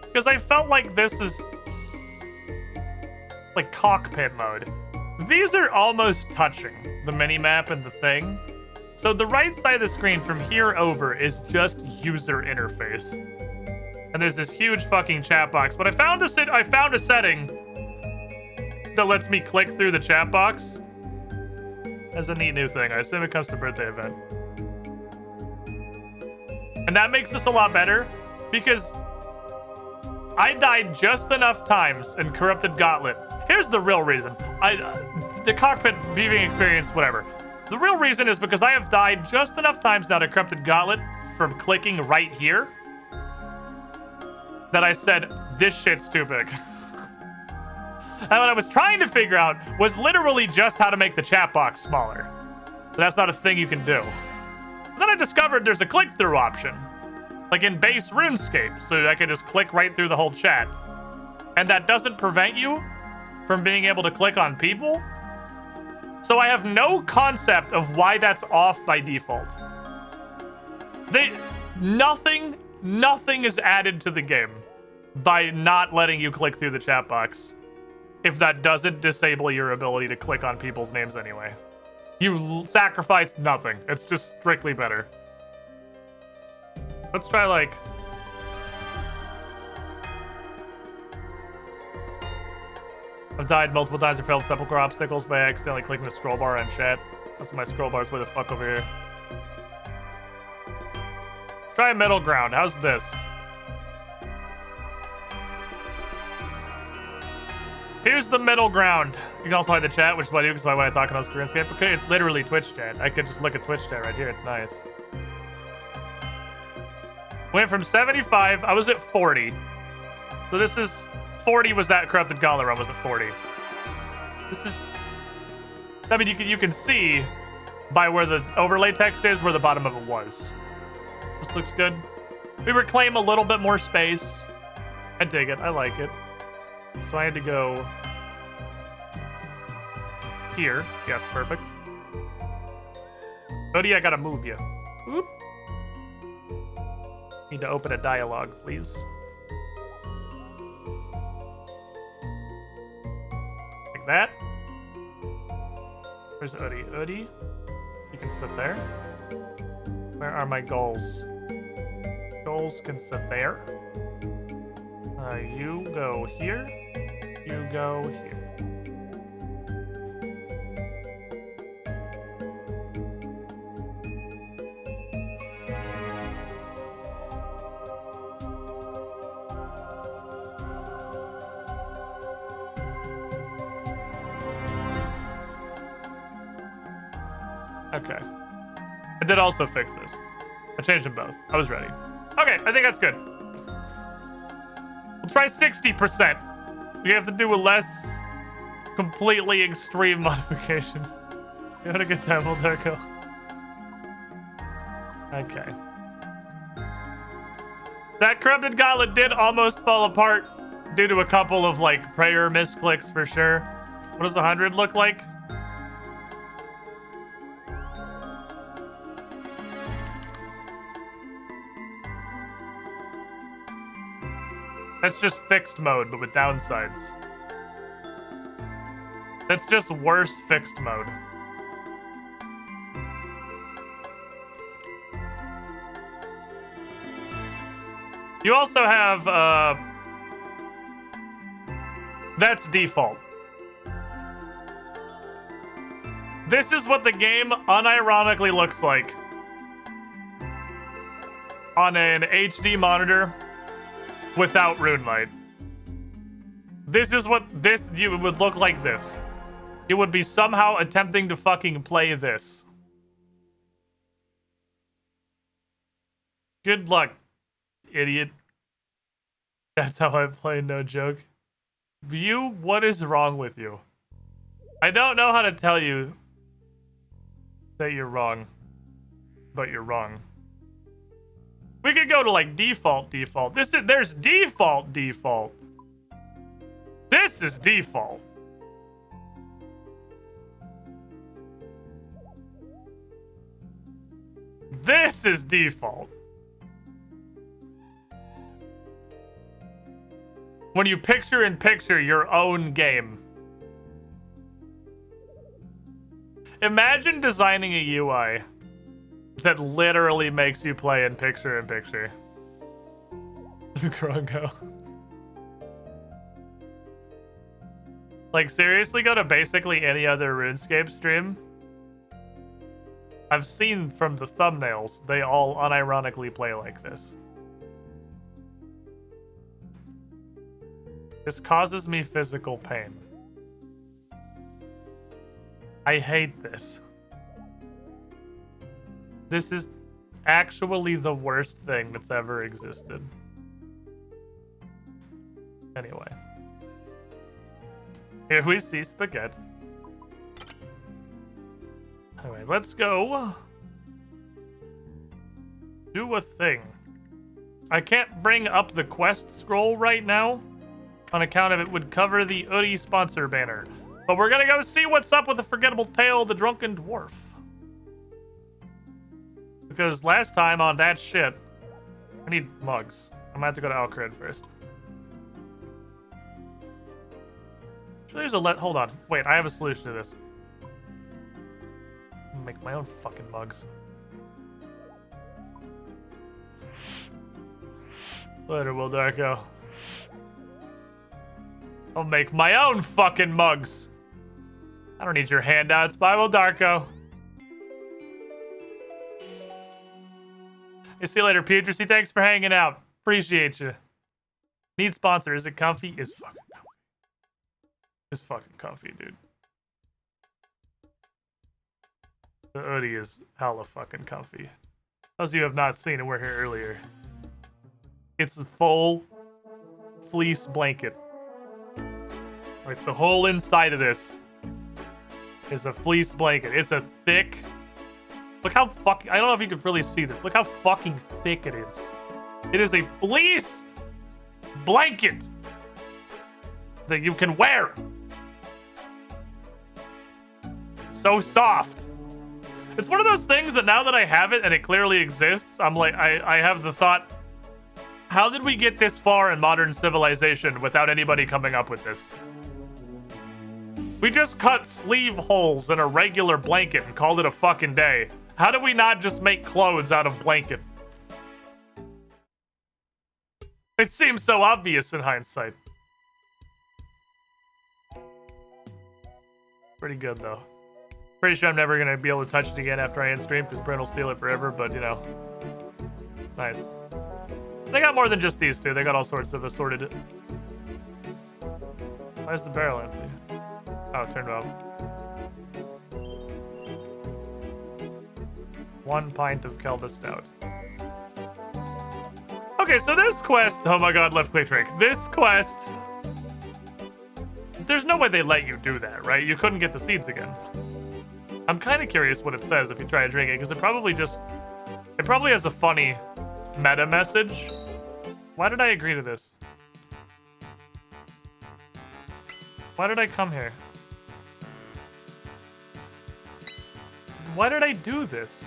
Because I felt like this is like cockpit mode. These are almost touching the mini-map and the thing. So the right side of the screen from here over is just user interface. And there's this huge fucking chat box. But I found a setting that lets me click through the chat box. That's a neat new thing. I assume it comes to the birthday event. And that makes this a lot better because I died just enough times in Corrupted Gauntlet. Here's the real reason. The cockpit viewing experience, whatever. The real reason is because I have died just enough times now to Corrupted Gauntlet from clicking right here that I said, this shit's too big. And what I was trying to figure out was literally just how to make the chat box smaller. But that's not a thing you can do. But then I discovered there's a click-through option. Like in base RuneScape, so I can just click right through the whole chat. And that doesn't prevent you from being able to click on people. So I have no concept of why that's off by default. Nothing is added to the game by not letting you click through the chat box if that doesn't disable your ability to click on people's names anyway. You sacrifice nothing. It's just strictly better. Let's try like... I've died multiple times and failed sepulchre obstacles by accidentally clicking the scroll bar on chat. That's my scroll bar's way the fuck over here. Try a middle ground. How's this? Here's the middle ground. You can also hide the chat, which is what I do because I want to talk on School RuneScape. Okay, it's literally Twitch chat. I could just look at Twitch chat right here. It's nice. Went from 75. I was at 40. So this is 40 was that Corrupted Gauntlet run was at 40. This is... I mean, you can see by where the overlay text is where the bottom of it was. This looks good. We reclaim a little bit more space. I dig it. I like it. So I had to go here. Yes, perfect. Oodie, I gotta move you. Oop. Need to open a dialogue, please. Like that. Where's Oodie? Oodie, you can sit there. Where are my goals? Goals can sit there. You go here. You go here. Okay. I did also fix this. I changed them both. I was ready. Okay, I think that's good. We'll try 60%. We have to do a less completely extreme modification. You had a good time, old Darko. Okay. That corrupted gauntlet did almost fall apart due to a couple of like prayer misclicks for sure. What does 100 look like? That's just fixed mode, but with downsides. That's just worse fixed mode. You also have, that's default. This is what the game unironically looks like on an HD monitor without rune light. This is what you would look like this. You would be somehow attempting to fucking play this. Good luck, idiot. That's how I play, no joke. View, what is wrong with you? I don't know how to tell you that you're wrong, but you're wrong. We could go to like default. There's default. This is default. This is default. When you picture-in-picture your own game. Imagine designing a UI that literally makes you play in picture-in-picture. Krongo. Like, seriously, go to basically any other RuneScape stream. I've seen from the thumbnails, they all unironically play like this. This causes me physical pain. I hate this. This is actually the worst thing that's ever existed. Anyway. Here we see spaghetti. Anyway, let's go do a thing. I can't bring up the quest scroll right now on account of it would cover the oodie sponsor banner. But we're gonna go see what's up with the forgettable tale of the drunken dwarf. Because last time on that shit, I need mugs. I'm gonna have to go to Alcred first. Sure, there's a hold on. Wait, I have a solution to this. I'm gonna make my own fucking mugs. Later, Will Darko. I'll make my own fucking mugs. I don't need your handouts. Bye, Will Darko. Hey, see you later, Petrusy. Thanks for hanging out. Appreciate you. Need sponsor. Is it comfy? It's fucking comfy. It's fucking comfy, dude. The hoodie is hella fucking comfy. Those of you who have not seen it, we're here earlier. It's a full fleece blanket. Like, the whole inside of this is a fleece blanket. It's a thick... Look how fucking... I don't know if you can really see this. Look how fucking thick it is. It is a fleece blanket that you can wear. So soft. It's one of those things that now that I have it and it clearly exists, I'm like, I have the thought, how did we get this far in modern civilization without anybody coming up with this? We just cut sleeve holes in a regular blanket and called it a fucking day. How do we not just make clothes out of blanket? It seems so obvious in hindsight. Pretty good, though. Pretty sure I'm never going to be able to touch it again after I end stream because Brent will steal it forever, but, you know, it's nice. They got more than just these two. They got all sorts of assorted... Where's the barrel empty? Oh, turned off. 1 pint of Kelda Stout. Okay, so this quest... Oh my god, left click trick. This quest... There's no way they let you do that, right? You couldn't get the seeds again. I'm kind of curious what it says if you try to drink it, because it probably just... It probably has a funny meta message. Why did I agree to this? Why did I come here? Why did I do this?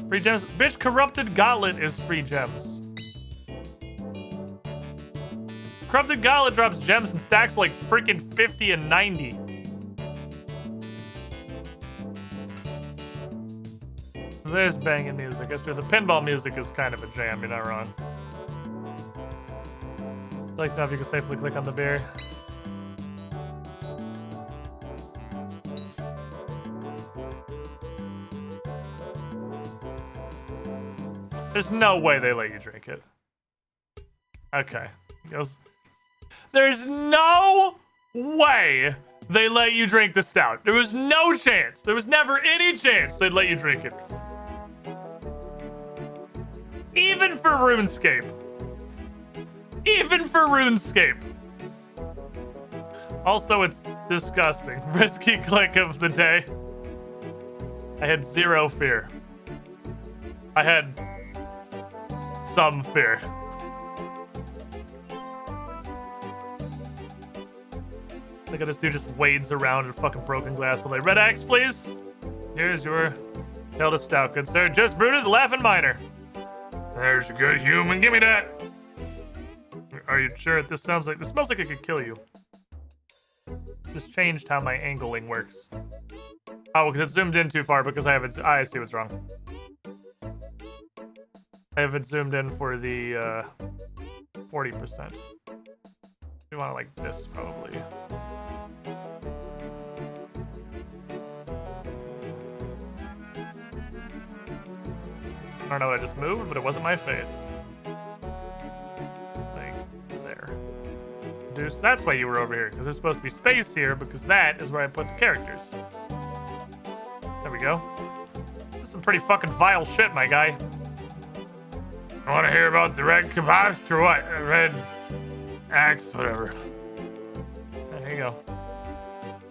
Free gems. Bitch, Corrupted Gauntlet is free gems. Corrupted Gauntlet drops gems in stacks like freaking 50 and 90. There's banging music. It's true. The pinball music is kind of a jam, you're not wrong. Like now if you can safely click on the beer. There's no way they let you drink it. Okay. He goes, there's no way they let you drink the stout. There was no chance. There was never any chance they'd let you drink it. Even for RuneScape. Even for RuneScape. Also, it's disgusting. Risky click of the day. I had zero fear. I had some fear. Look at this dude just wades around in fucking broken glass all day. Red axe, please. Here's your Kelda Stout, good sir. Just brewed the Laughing Miner. There's a good human. Give me that. Are you sure? This sounds like... This smells like it could kill you. Just changed how my angling works. Oh, because it zoomed in too far because I have it... I see what's wrong. I have it zoomed in for the 40%. We want it like this, probably. I don't know what I just moved, but it wasn't my face. Like, there. Deuce, that's why you were over here, because there's supposed to be space here, because that is where I put the characters. There we go. This is some pretty fucking vile shit, my guy. I want to hear about the red kebabs or what? Red axe, whatever. There you go.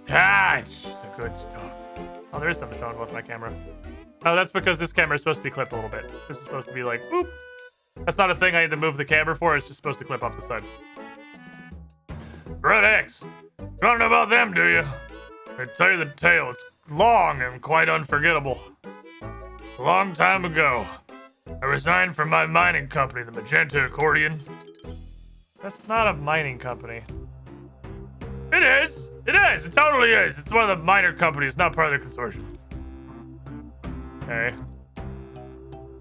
Ah, it's the good stuff. Oh, there is something showing with my camera. Oh, that's because this camera is supposed to be clipped a little bit. This is supposed to be like, boop. That's not a thing I need to move the camera for. It's just supposed to clip off the side. Red X. You want to know about them, do you? I tell you the tale. It's long and quite unforgettable. A long time ago, I resigned from my mining company, the Magenta Accordion. That's not a mining company. It is. It is. It totally is. It's one of the miner companies, not part of the consortium. Okay.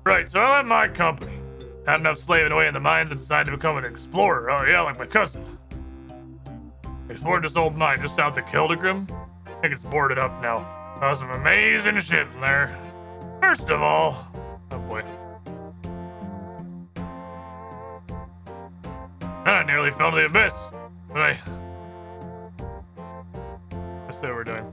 Right, so I left my company. Had enough slaving away in the mines and decided to become an explorer. Oh yeah, like my cousin. I explored this old mine just south of Kildegrim. I think it's boarded up now. Saw some amazing shit in there. First of all... Oh boy. And I nearly fell to the abyss. But that's what we're doing.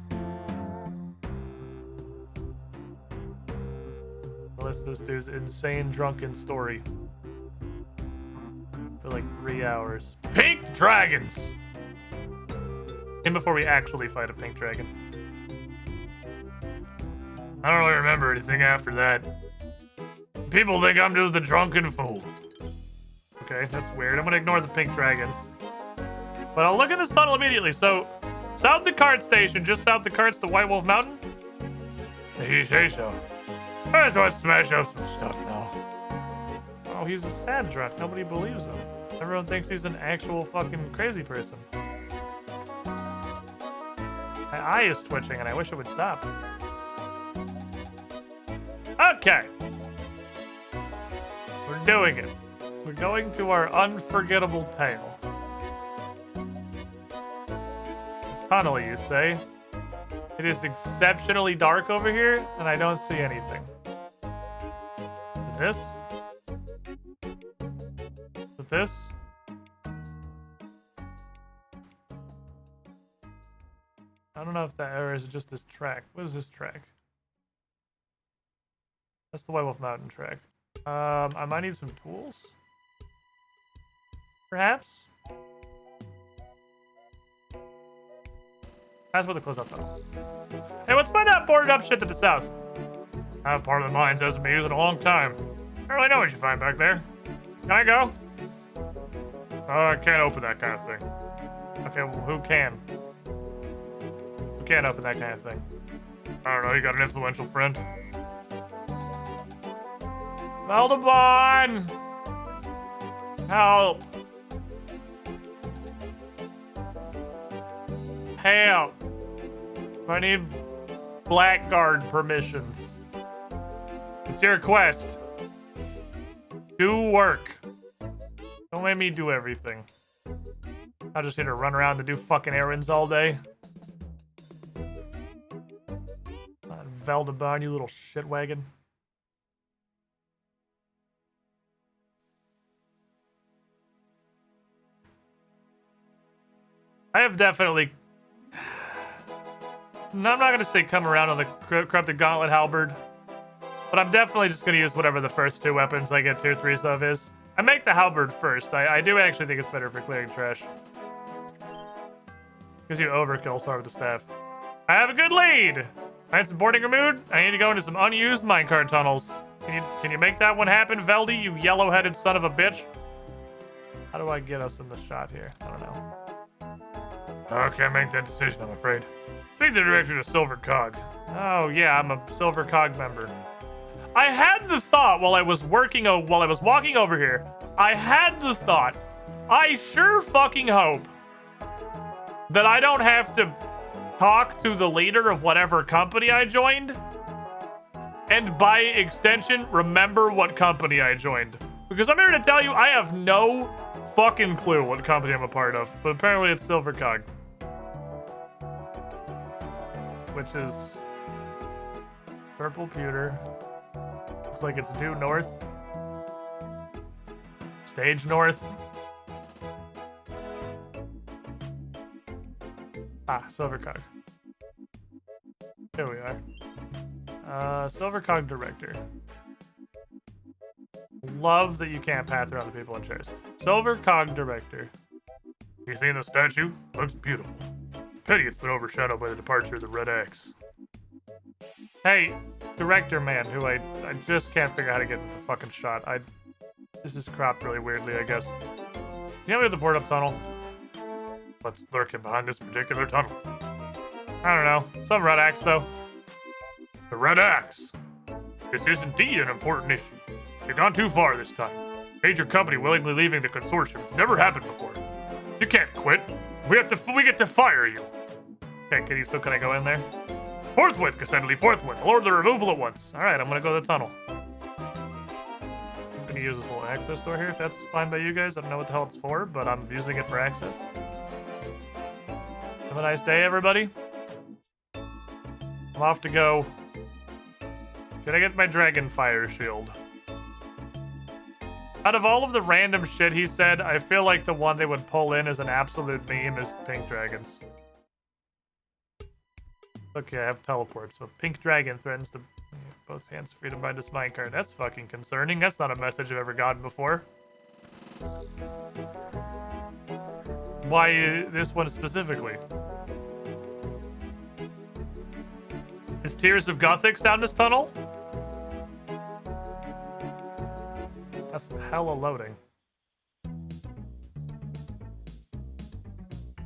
Listen to this dude's insane drunken story for like 3 hours. Pink dragons! And before we actually fight a pink dragon. I don't really remember anything after that. People think I'm just a drunken fool. Okay, that's weird. I'm gonna ignore the pink dragons. But I'll look at this tunnel immediately. So, south the cart station, just south the cart's the White Wolf Mountain? You say so. I just want to smash up some stuff now. Oh, he's a sad drunk. Nobody believes him. Everyone thinks he's an actual fucking crazy person. My eye is twitching and I wish it would stop. Okay. We're doing it. We're going to our unforgettable tale. The tunnel, you say? It is exceptionally dark over here, and I don't see anything. This? Is it this? I don't know if that or is it just this track. What is this track? That's the White Wolf Mountain track. I might need some tools. Perhaps? That's what the close up tunnel. Hey, what's by that boarded up shit to the south? That part of the mines hasn't been used in a long time. I don't really know what you find back there. Can I go? Oh, I can't open that kind of thing. Okay, well, who can? Who can't open that kind of thing? I don't know, you got an influential friend? Valdemar! Help! Help! I need Blackguard permissions. It's your quest. Do work. Don't make me do everything. I just need to run around and do fucking errands all day. Valdemar, you little shit wagon. I have definitely... No, I'm not going to say come around on the Corrupted Gauntlet Halberd. But I'm definitely just going to use whatever the first two weapons I get tier 3s of is. I make the Halberd first. I do actually think it's better for clearing trash. Gives you overkill, start with the staff. I have a good lead! I had some boarding removed. I need to go into some unused minecart tunnels. Can you make that one happen, Veldy, you yellow-headed son of a bitch? How do I get us in the shot here? I don't know. I can't make that decision, I'm afraid. Speak the director to Silver Cog. Oh yeah, I'm a Silver Cog member. I had the thought while I was walking over here. I had the thought. I sure fucking hope that I don't have to talk to the leader of whatever company I joined, and by extension, remember what company I joined. Because I'm here to tell you, I have no fucking clue what company I'm a part of, but apparently it's Silver Cog. Which is purple pewter. Looks like it's due north. Stage north. Ah, Silver Cog. Here we are. Silver Cog Director. Love that you can't path around the people in chairs. Silver Cog Director. You seen the statue? Looks beautiful. Pity it's been overshadowed by the departure of the Red Axe. Hey, Director Man, who I just can't figure out how to get in the fucking shot. This is cropped really weirdly, I guess. Can you help me with the board up tunnel? What's lurking behind this particular tunnel? I don't know. Some Red Axe, though. The Red Axe! This is indeed an important issue. You've gone too far this time. Major company willingly leaving the consortium. It's never happened before. You can't quit. We get to fire you. Okay, can I go in there? Forthwith, Cassandra, forthwith. I'll order the removal at once. Alright, I'm gonna go to the tunnel. I'm gonna use this little access door here, if that's fine by you guys. I don't know what the hell it's for, but I'm using it for access. Have a nice day, everybody. I'm off to go. Can I get my dragon fire shield? Out of all of the random shit he said, I feel like the one they would pull in as an absolute meme is pink dragons. Okay, I have teleport, so pink dragon threatens to both hands free to bind this minecart. That's fucking concerning. That's not a message I've ever gotten before. Why this one specifically? Is Tears of Gothics down this tunnel? That's some hella loading.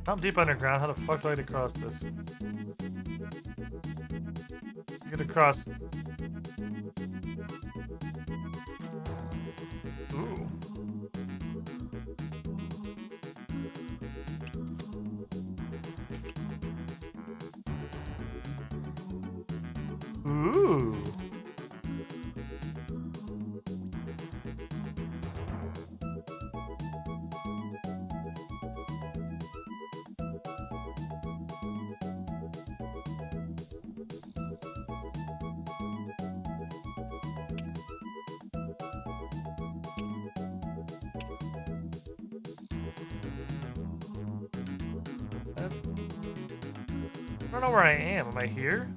I'm deep underground. How the fuck do I get across this? Get across. Ooh. Ooh. I don't know where I am. Am I here?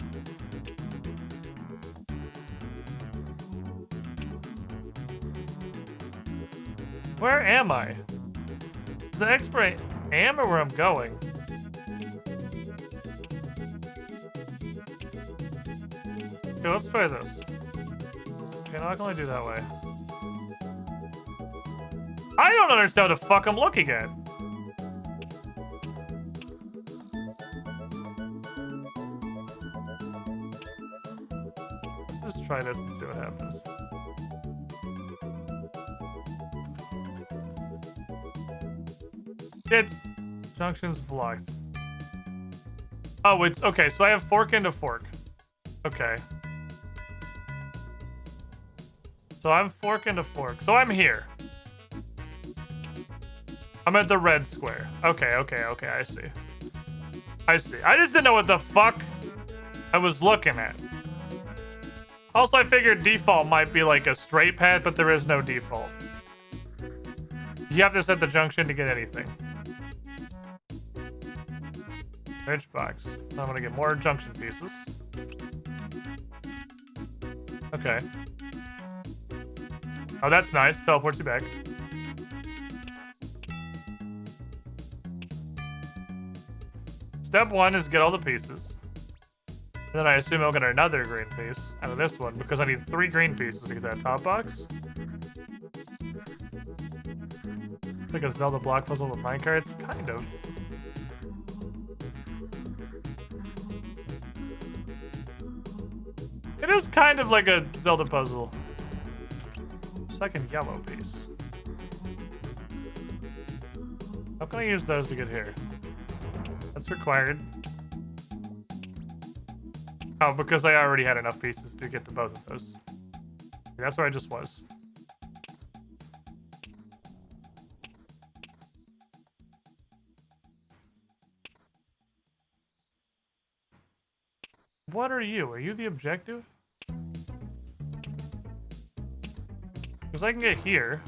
Where am I? Is the expert am or where I'm going? Okay, let's try this. Okay, now I can only do that way. I don't understand what the fuck I'm looking at. Let's just try this and see what happens. It's junctions blocked. Oh, it's okay. So I have fork and a fork. Okay. So I'm fork and a fork. So I'm here. I'm at the red square. Okay, okay, okay. I see. I see. I just didn't know what the fuck I was looking at. Also, I figured default might be like a straight path, but there is no default. You have to set the junction to get anything. Rich box. So I'm gonna get more junction pieces. Okay. Oh, that's nice. Teleports you back. Step 1 is get all the pieces. Then I assume I'll get another green piece out of this one because I need 3 green pieces to get that top box. It's like a Zelda block puzzle with minecarts. Kind of. It is kind of like a Zelda puzzle. Second yellow piece. How can I use those to get here? That's required. Oh, because I already had enough pieces to get to both of those. That's where I just was. What are you? Are you the objective? Because I can get here.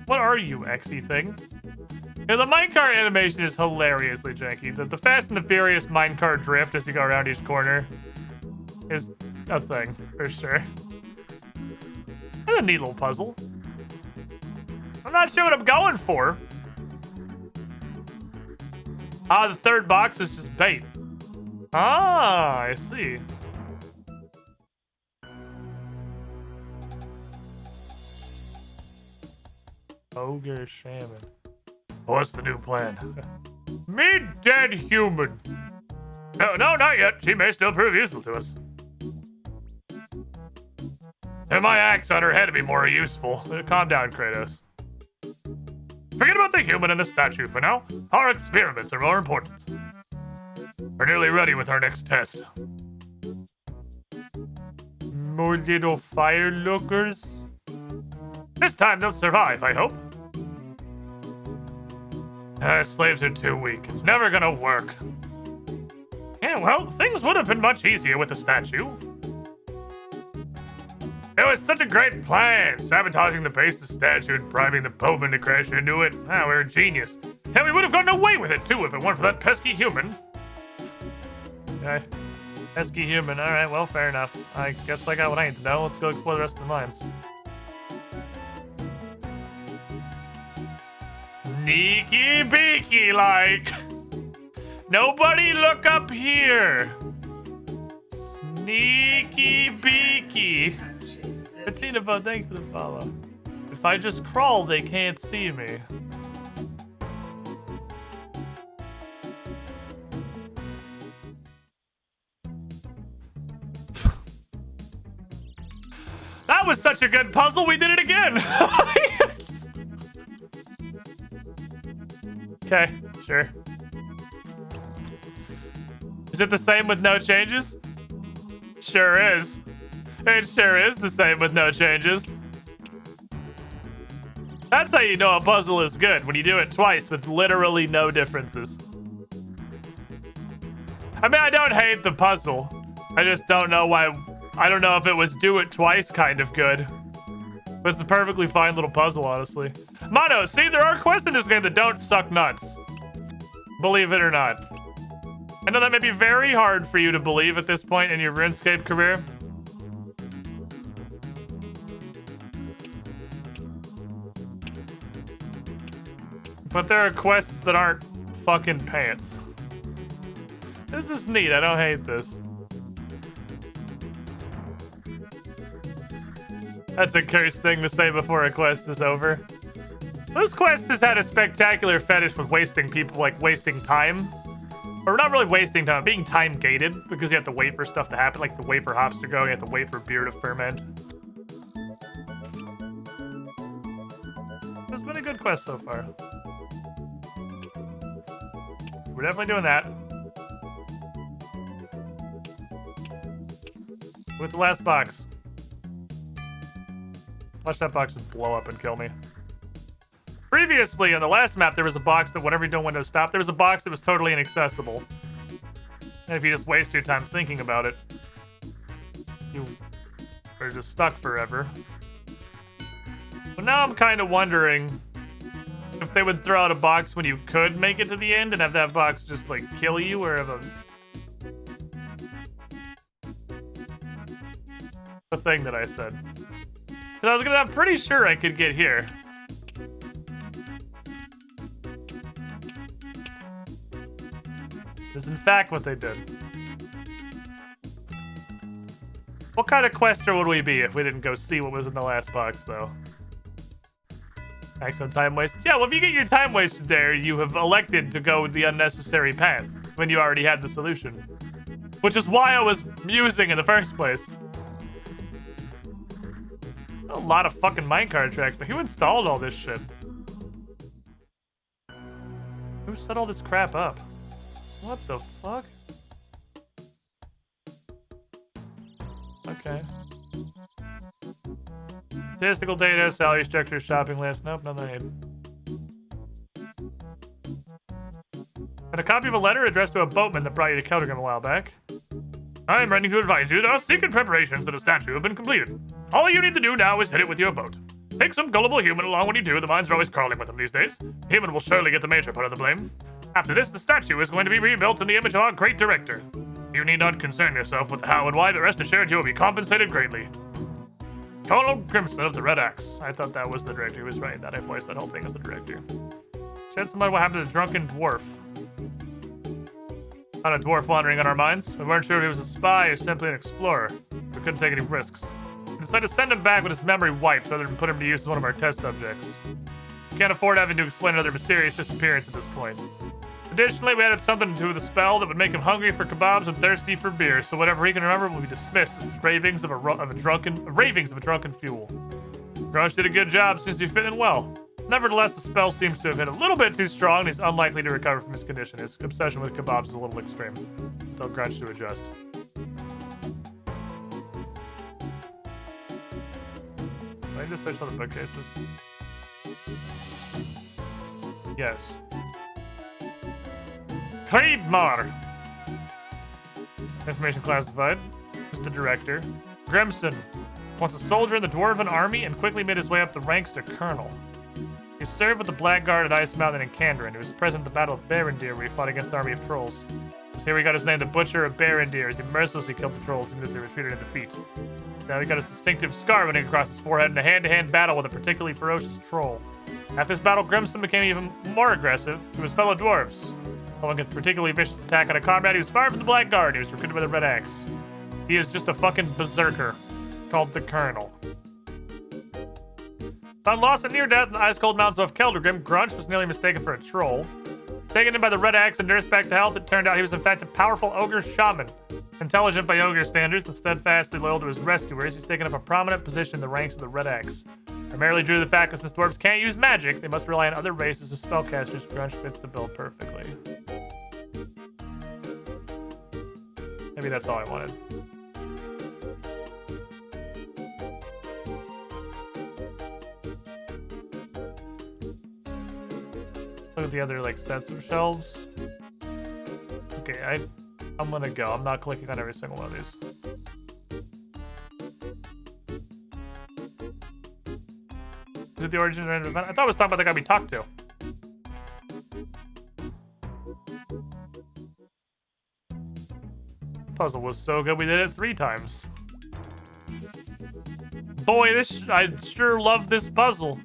What are you, XE thing? Yeah, the minecart animation is hilariously janky. The Fast and the Furious minecart drift as you go around each corner is a thing, for sure. That's a neat little puzzle. I'm not sure what I'm going for. Ah, the third box is just bait. Ah, I see. Ogre shaman. What's the new plan? Meet dead human. No, not yet. She may still prove useful to us. And my axe on her head would be more useful. Calm down, Kratos. Forget about the human and the statue for now. Our experiments are more important. We're nearly ready with our next test. More little fire lookers. This time they'll survive, I hope. Slaves are too weak. It's never gonna work. Yeah, well, things would have been much easier with the statue. It was such a great plan, sabotaging the base of the statue and bribing the boatman to crash into it. Ah, we're a genius. And we would have gotten away with it, too, if it weren't for that pesky human. Okay. Pesky human. Alright, well, fair enough. I guess I got what I need to know. Let's go explore the rest of the mines. Sneaky beaky like. Nobody look up here. Sneaky beaky. Bettina Bo, thanks for the follow. If I just crawl, they can't see me. That was such a good puzzle, we did it again! Okay, sure. Is it the same with no changes? Sure is. It sure is the same with no changes. That's how you know a puzzle is good, when you do it twice with literally no differences. I mean, I don't hate the puzzle. I just don't know why. I don't know if it was do it twice kind of good. But it's a perfectly fine little puzzle, honestly. Mono, see, there are quests in this game that don't suck nuts. Believe it or not. I know that may be very hard for you to believe at this point in your RuneScape career. But there are quests that aren't fucking pants. This is neat. I don't hate this. That's a cursed thing to say before a quest is over. This quest has had a spectacular fetish with wasting people, like wasting time. Or not really wasting time, being time gated, because you have to wait for stuff to happen, like to wait for hops to go, you have to wait for beer to ferment. It's been a good quest so far. We're definitely doing that. With the last box. Watch that box just blow up and kill me. Previously, on the last map, there was a box that whenever you do Windows stop, there was a box that was totally inaccessible. And if you just waste your time thinking about it, you are just stuck forever. But now I'm kind of wondering if they would throw out a box when you could make it to the end and have that box just, like, kill you, or have the thing that I said. Because I'm pretty sure I could get here. This is in fact what they did. What kind of quester would we be if we didn't go see what was in the last box, though? Maximum time waste? Yeah, well, if you get your time wasted there, you have elected to go the unnecessary path when you already had the solution. Which is why I was musing in the first place. A lot of fucking minecart tracks, but who installed all this shit? Who set all this crap up? What the fuck? Okay. Statistical data, salary structure, shopping list. Nope, nothing I need. And a copy of a letter addressed to a boatman that brought you to Keldringham a while back. I am writing to advise you that our secret preparations for the statue have been completed. All you need to do now is hit it with your boat. Take some gullible human along when you do. The mines are always crawling with them these days. The human will surely get the major part of the blame. After this, the statue is going to be rebuilt in the image of our great director. You need not concern yourself with the how and why, but rest assured you will be compensated greatly. Colonel Grimson of the Red Axe. I thought that was the director who was writing that. I voiced that whole thing as the director. Shed some light what happened to the drunken dwarf. Found a dwarf wandering on our mines. We weren't sure if he was a spy or simply an explorer. We couldn't take any risks. We decided to send him back with his memory wiped rather than put him to use as one of our test subjects. We can't afford having to explain another mysterious disappearance at this point. Additionally, we added something to the spell that would make him hungry for kebabs and thirsty for beer, so whatever he can remember will be dismissed as ravings of a drunken fool. Grunge did a good job, seems to be fitting well. Nevertheless, the spell seems to have hit a little bit too strong, and he's unlikely to recover from his condition. His obsession with kebabs is a little extreme. Tell Grunge to adjust. Can I just search all the bookcases? Yes. Creedmoor! Information classified. Who's the director? Grimson. Once a soldier in the Dwarven army and quickly made his way up the ranks to colonel. He served with the Black Guard at Ice Mountain in Kandrin. He was present at the Battle of Barendir, where he fought against an army of trolls. Here he got his name, the Butcher of Barendir, as he mercilessly killed the trolls even as they retreated in defeat. Now he got his distinctive scar running across his forehead in a hand-to-hand battle with a particularly ferocious troll. After this battle, Grimson became even more aggressive to his fellow dwarves. Following a particularly vicious attack on a comrade, he was fired from the Black Guard. He was recruited by the Red Axe. He is just a fucking berserker called the Colonel. Found lost and near death in the ice-cold mountains above Keldringham, Grunge was nearly mistaken for a troll. Taken in by the Red Axe and nursed back to health, it turned out he was in fact a powerful ogre shaman. Intelligent by ogre standards and steadfastly loyal to his rescuers, he's taken up a prominent position in the ranks of the Red Axe. Primarily due to the fact that since dwarves can't use magic, they must rely on other races as spellcasters. Grunge fits the bill perfectly. Maybe that's all I wanted. Look at the other like sets of shelves. Okay, I'm gonna go. I'm not clicking on every single one of these. Is it the origin of an event? I thought it was talking about the guy we talked to. puzzle was so good we did it 3 times. Boy, I sure love this puzzle.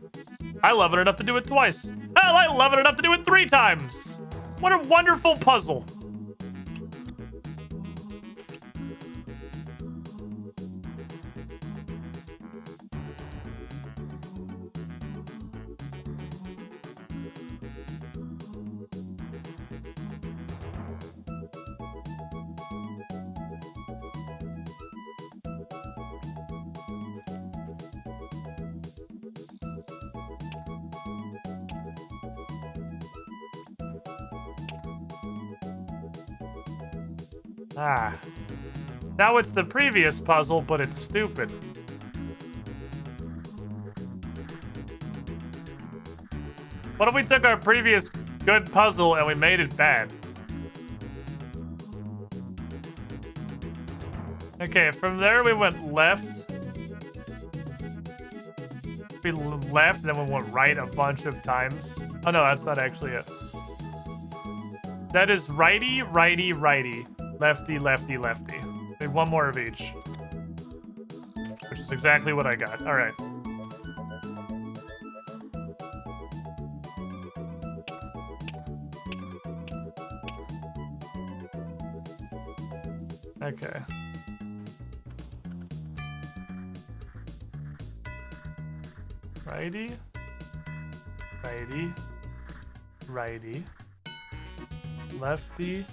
I love it enough to do it twice. Hell, I love it enough to do it 3 times. What a wonderful puzzle. Ah. Now it's the previous puzzle, but it's stupid. What if we took our previous good puzzle and we made it bad? Okay, from there we went left. We left, then we went right a bunch of times. Oh no, that's not actually it. That is righty, righty, righty. Lefty, lefty, lefty. Need one more of each. Which is exactly what I got. Alright. Okay. Righty. Righty. Righty. Lefty.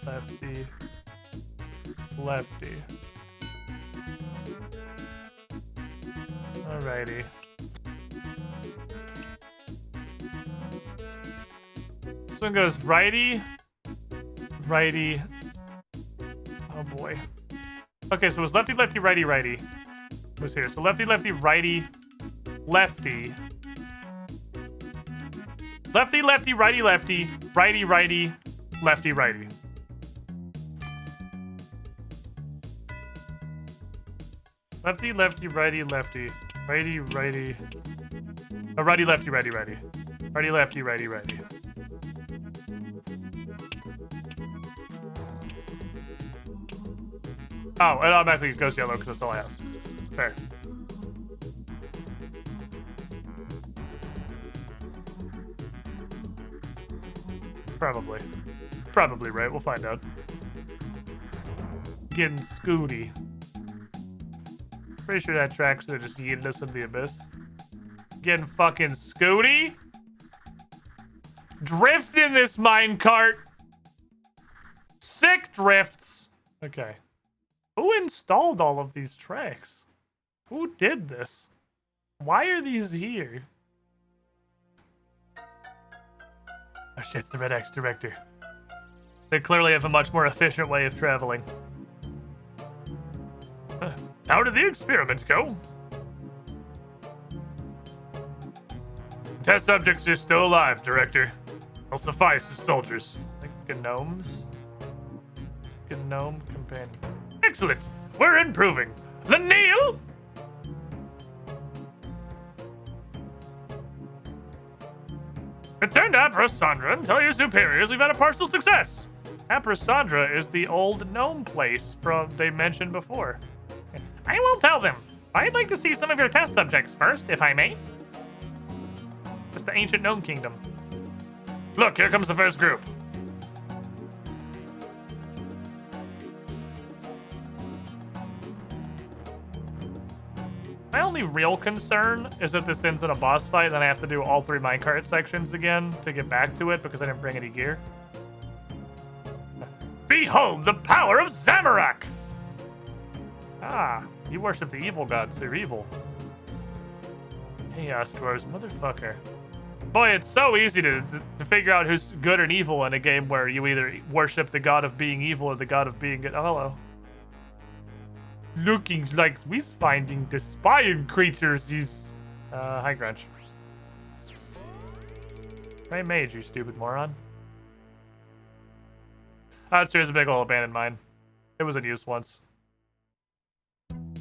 Lefty. Lefty. Alrighty. This one goes righty. Righty. Oh boy. Okay, so it was lefty, lefty, righty, righty. It was here. So lefty, lefty, righty, lefty. Lefty, lefty, righty, lefty, righty, righty, lefty, righty. Lefty, lefty, righty, lefty, righty, righty. Oh, righty, lefty, righty, righty. Righty, lefty, righty, righty. Oh, it automatically goes yellow because that's all I have. Fair. Probably. Probably right. We'll find out. Getting Scooty. Pretty sure that tracks that just yeeted us into the abyss. Getting fucking Scooty. Drift in this minecart. Sick drifts. Okay. Who installed all of these tracks? Who did this? Why are these here? Oh shit, it's the Red X director. They clearly have a much more efficient way of traveling. How did the experiment go? Test subjects are still alive, Director. They'll suffice as soldiers. Like gnomes? Gnome companion. Excellent! We're improving. The Neil! Return to Empress Sandra and tell your superiors we've had a partial success. Empress Sandra is the old gnome place they mentioned before. I will tell them. I'd like to see some of your test subjects first, if I may. It's the ancient gnome kingdom. Look, here comes the first group. My only real concern is that this ends in a boss fight, and then I have to do all 3 minecart sections again to get back to it because I didn't bring any gear. Behold the power of Zamorak! Ah, you worship the evil gods, they're evil. Chaos dwarves, motherfucker. Boy, it's so easy to figure out who's good and evil in a game where you either worship the god of being evil or the god of being good. Oh, hello. Looking like we're finding the spying creatures. These. Hi, Grunch. Right, mage, you stupid moron. That's true, there's a big old abandoned mine. It was in use once.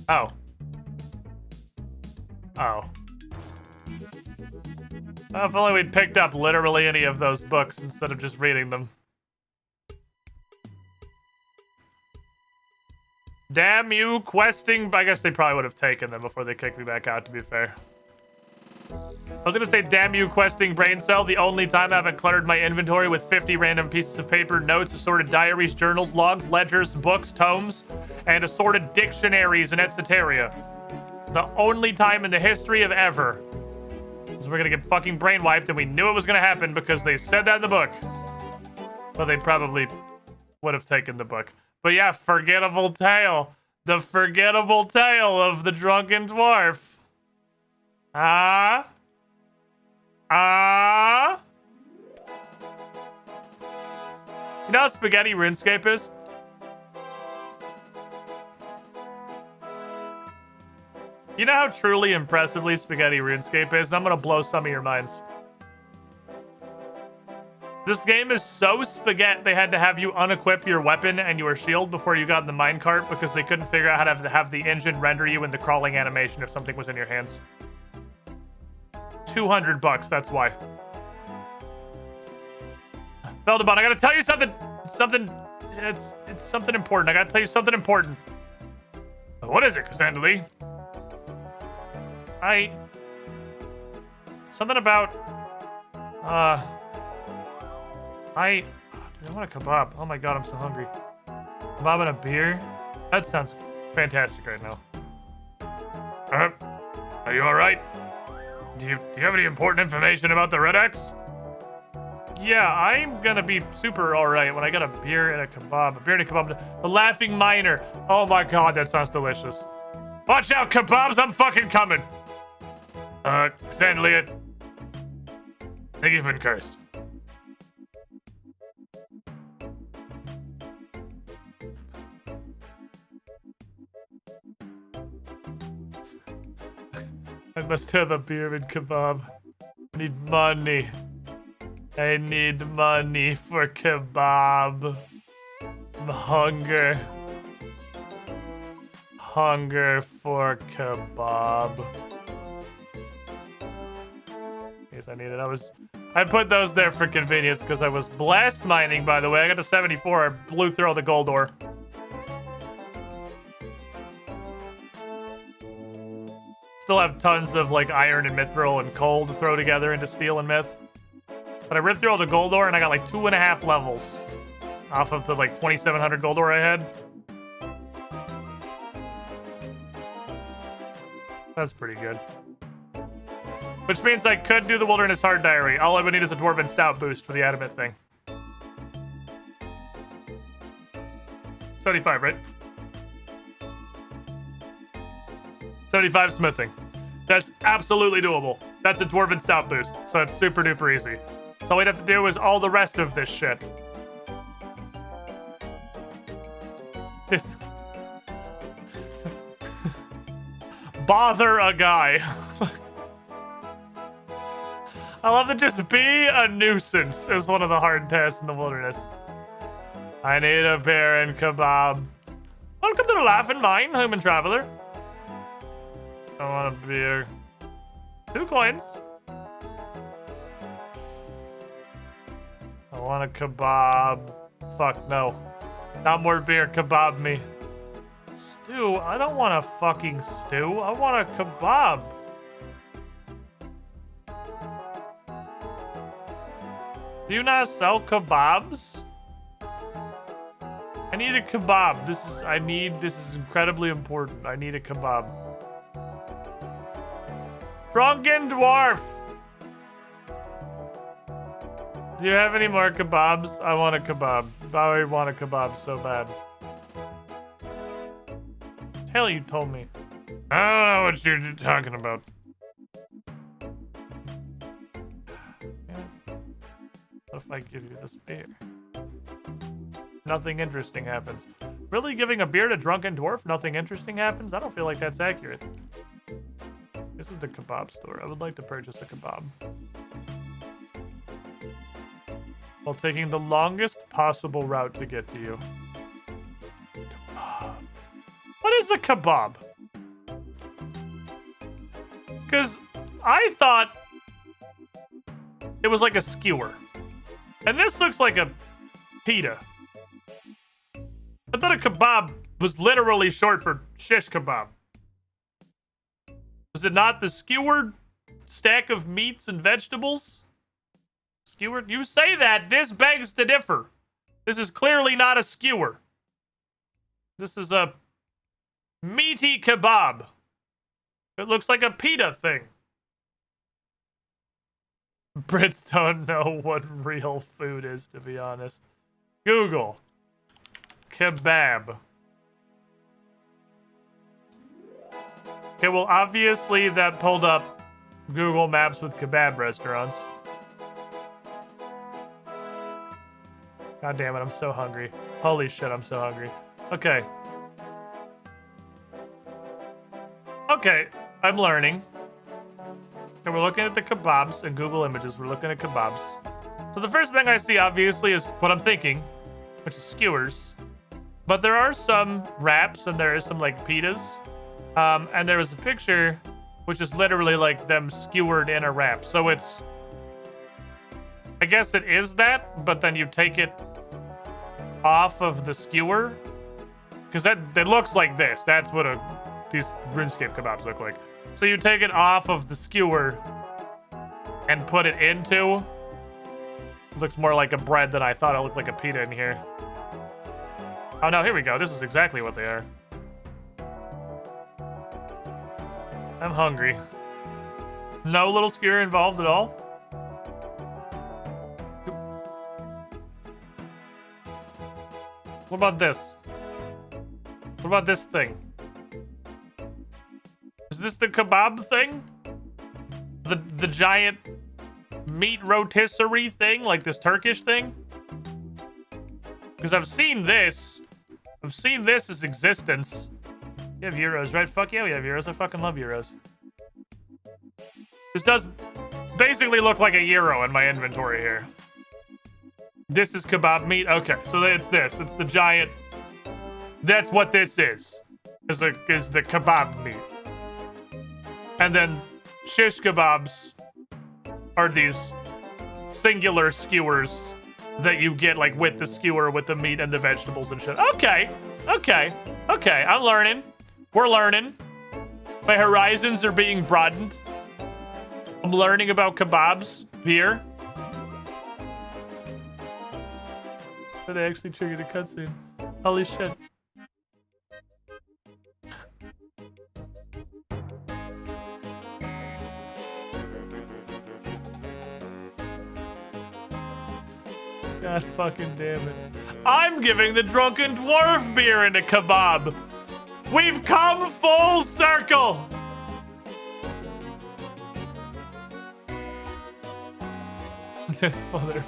Oh. Oh. If only we'd picked up literally any of those books instead of just reading them. Damn you, questing. I guess they probably would have taken them before they kicked me back out, to be fair. I was gonna say, damn you, questing brain cell. The only time I haven't cluttered my inventory with 50 random pieces of paper, notes, assorted diaries, journals, logs, ledgers, books, tomes, and assorted dictionaries and etcetera. The only time in the history of ever. So we're gonna get fucking brain wiped, and we knew it was gonna happen because they said that in the book. Well, they probably would have taken the book. But yeah, forgettable tale. The forgettable tale of the drunken dwarf. Ah. You know how spaghetti RuneScape is? You know how truly impressively spaghetti RuneScape is? I'm gonna blow some of your minds. This game is so spaghetti they had to have you unequip your weapon and your shield before you got in the minecart because they couldn't figure out how to have the engine render you in the crawling animation if something was in your hands. $200, that's why. Veldemont, I gotta tell you something. It's something important. I gotta tell you something important. What is it, Cassandra? Something about, dude, I want a kebab. Oh my god, I'm so hungry. Kebab and a beer? That sounds fantastic right now. Are you alright? Do you have any important information about the Red X? Yeah, I'm gonna be super alright when I get a beer and a kebab. A beer and a kebab. The Laughing Miner. Oh my god, that sounds delicious. Watch out, kebabs, I'm fucking coming. Cassandra, I think you've been cursed. I must have a beer and kebab. I need money. I need money for kebab. Hunger. Hunger for kebab. Yes, I need it. I put those there for convenience because I was blast mining, by the way. I got to 74. I blew through all the gold ore. Still have tons of like iron and mithril and coal to throw together into steel and myth. But I ripped through all the gold ore and I got like 2.5 levels off of the like 2,700 gold ore I had. That's pretty good. Which means I could do the Wilderness Hard Diary. All I would need is a Dwarven Stout boost for the adamant thing. 75, right? 75 smithing. That's absolutely doable. That's a Dwarven Stout boost, so it's super duper easy. So all we'd have to do is all the rest of this shit. This... Bother a guy. I love to just be a nuisance is one of the hard tasks in the wilderness. I need a beer and kebab. Welcome to the Laughing Mine, human traveler. I want a beer. 2 coins. I want a kebab. Fuck no. Not more beer, kebab me. Stew? I don't want a fucking stew. I want a kebab. Do you not sell kebabs? I need a kebab. This is incredibly important. I need a kebab. Drunken dwarf! Do you have any more kebabs? I want a kebab. I want a kebab so bad. Hell, you told me. I don't know what you're talking about. What if I give you this beer? Nothing interesting happens. Really giving a beer to drunken dwarf? Nothing interesting happens? I don't feel like that's accurate. This is the kebab store. I would like to purchase a kebab. While taking the longest possible route to get to you. Kebab. What is a kebab? Because I thought it was like a skewer. And this looks like a pita. I thought a kebab was literally short for shish kebab. Was it not the skewered stack of meats and vegetables? Skewered? You say that. This begs to differ. This is clearly not a skewer. This is a meaty kebab. It looks like a pita thing. Brits don't know what real food is, to be honest. Google. Kebab. Okay, well, obviously that pulled up Google Maps with kebab restaurants. God damn it, I'm so hungry. Holy shit, I'm so hungry. Okay. Okay, I'm learning. Okay, we're looking at the kebabs in Google Images. We're looking at kebabs. So the first thing I see, obviously, is what I'm thinking, which is skewers. But there are some wraps, and there is some, like, pitas. And there was a picture, which is literally, like, them skewered in a wrap. So it's... I guess it is that, but then you take it off of the skewer. Because that looks like this. That's what these RuneScape kebabs look like. So you take it off of the skewer and put it into. It looks more like a bread than I thought. It looked like a pita in here. Oh no, here we go. This is exactly what they are. I'm hungry. No little skewer involved at all? What about this? What about this thing? Is this the kebab thing? The giant meat rotisserie thing? Like this Turkish thing? Because I've seen this. I've seen this as existence. You have euros, right? Fuck yeah, we have euros. I fucking love euros. This does basically look like a euro in my inventory here. This is kebab meat? Okay, so it's this. It's the giant... That's what this is. Is the kebab meat. And then shish kebabs are these singular skewers that you get like with the skewer with the meat and the vegetables and shit. Okay. I'm learning. We're learning. My horizons are being broadened. I'm learning about kebabs here. But I actually triggered a cutscene. Holy shit. God fucking damn it. I'm giving the drunken dwarf beer in a kebab. We've come full circle. This mother.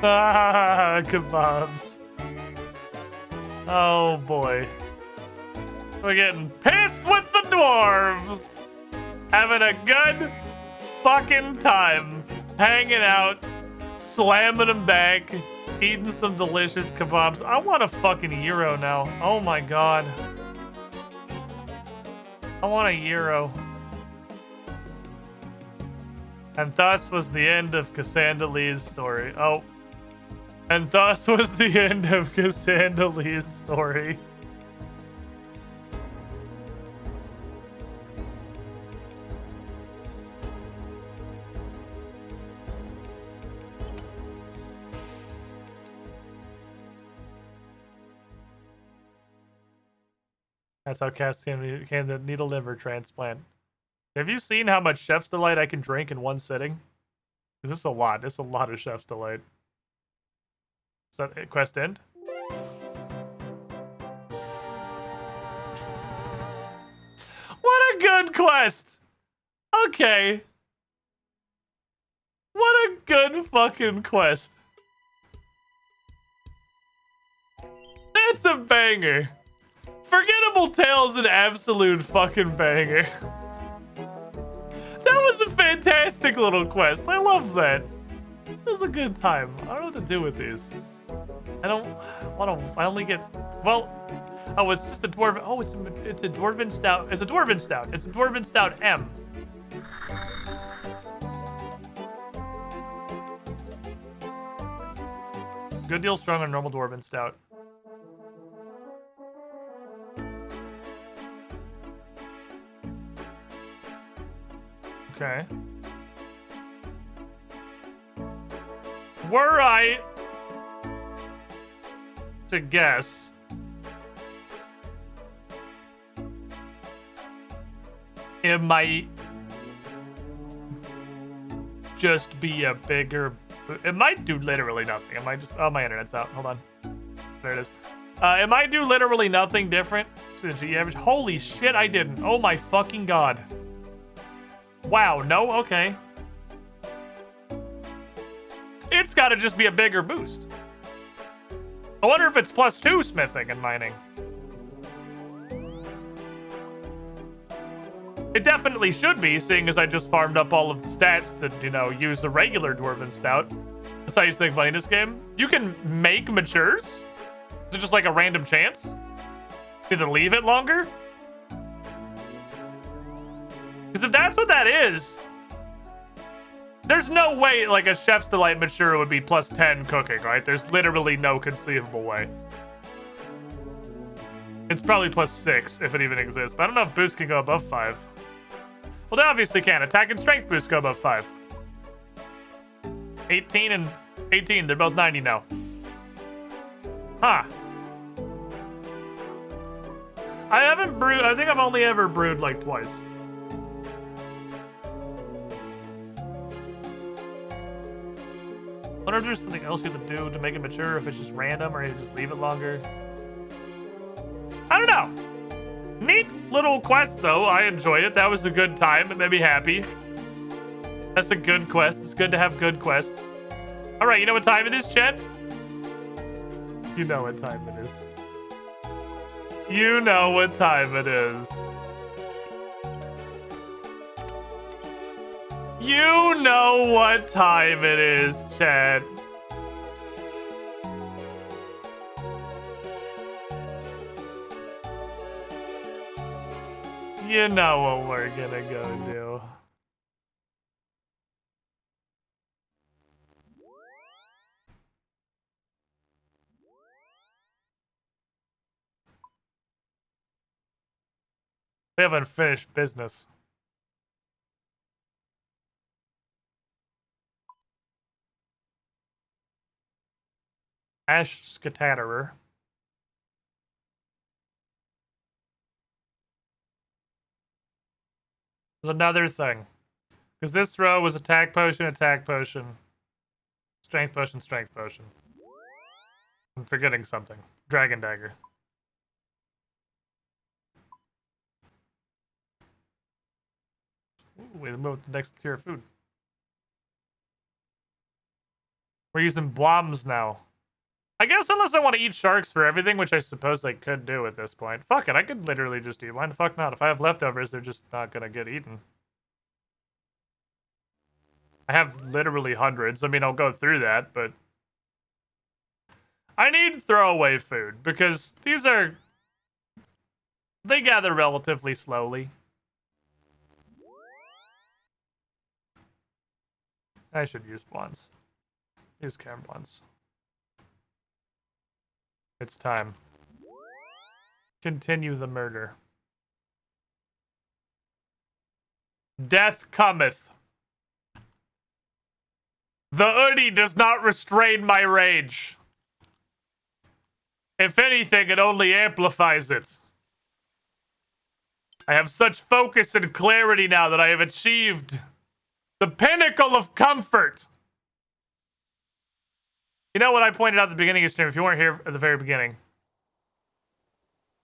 Ah, kebabs. Oh boy. We're getting pissed with the dwarves. Having a good fucking time. Hanging out. Slamming them back. Eating some delicious kebabs. I want a fucking euro now. Oh my god. I want a euro. And thus was the end of Cassandra Lee's story. Oh. And thus was the end of Cassandra Lee's story. That's how Cass can need a liver transplant. Have you seen how much Chef's Delight I can drink in one sitting? This is a lot. This is a lot of Chef's Delight. Is that it? Quest end? What a good quest! Okay. What a good fucking quest. That's a banger. Forgettable Tale's an absolute fucking banger. That was a fantastic little quest. I love that. It was a good time. I don't know what to do with these. I don't want to. I only get. Well, oh, it's just a dwarven. Oh, it's a dwarven stout. It's a dwarven stout. It's a dwarven stout M. Good deal strong on normal dwarven stout. Okay. Were I to guess, it might just be a bigger. It might do literally nothing. It might just. Oh, my internet's out. Hold on. There it is. It might do literally nothing different to the G average. Holy shit, I didn't. Oh my fucking god. Wow, no? Okay. It's gotta just be a bigger boost. I wonder if it's +2 smithing and mining. It definitely should be, seeing as I just farmed up all of the stats to, you know, use the regular Dwarven Stout. That's how you think playing this game. You can make matures? Is it just like a random chance? Either leave it longer? Because if that's what that is, there's no way like a Chef's Delight mature would be +10 cooking, right? There's literally no conceivable way. It's probably +6 if it even exists, but I don't know if boost can go above 5. Well, they obviously can. Attack and strength boost go above 5. 18 and 18, they're both 90 now. Huh. I haven't brewed, I think I've only ever brewed like twice. I wonder if there's something else you have to do to make it mature, if it's just random or you just leave it longer. I don't know. Neat little quest, though. I enjoy it. That was a good time. It made me happy. That's a good quest. It's good to have good quests. All right, you know what time it is, Chet? You know what time it is. You know what time it is. You know what time it is, Chad. You know what we're gonna go do. We have unfinished business. Ash Scatterer. There's another thing. Because this row was attack potion, strength potion, strength potion. I'm forgetting something. Dragon dagger. Ooh, we moved to the next tier of food. We're using bloms now. I guess unless I want to eat sharks for everything, which I suppose I could do at this point. Fuck it, I could literally just eat. Why the fuck not? If I have leftovers, they're just not gonna get eaten. I have literally hundreds. I mean, I'll go through that, but... I need throwaway food, because these are... They gather relatively slowly. I should use blunts. Use cam blunts. It's time. Continue the murder. Death cometh. The oodie does not restrain my rage. If anything, it only amplifies it. I have such focus and clarity now that I have achieved the pinnacle of comfort. You know what I pointed out at the beginning of the stream? If you weren't here at the very beginning,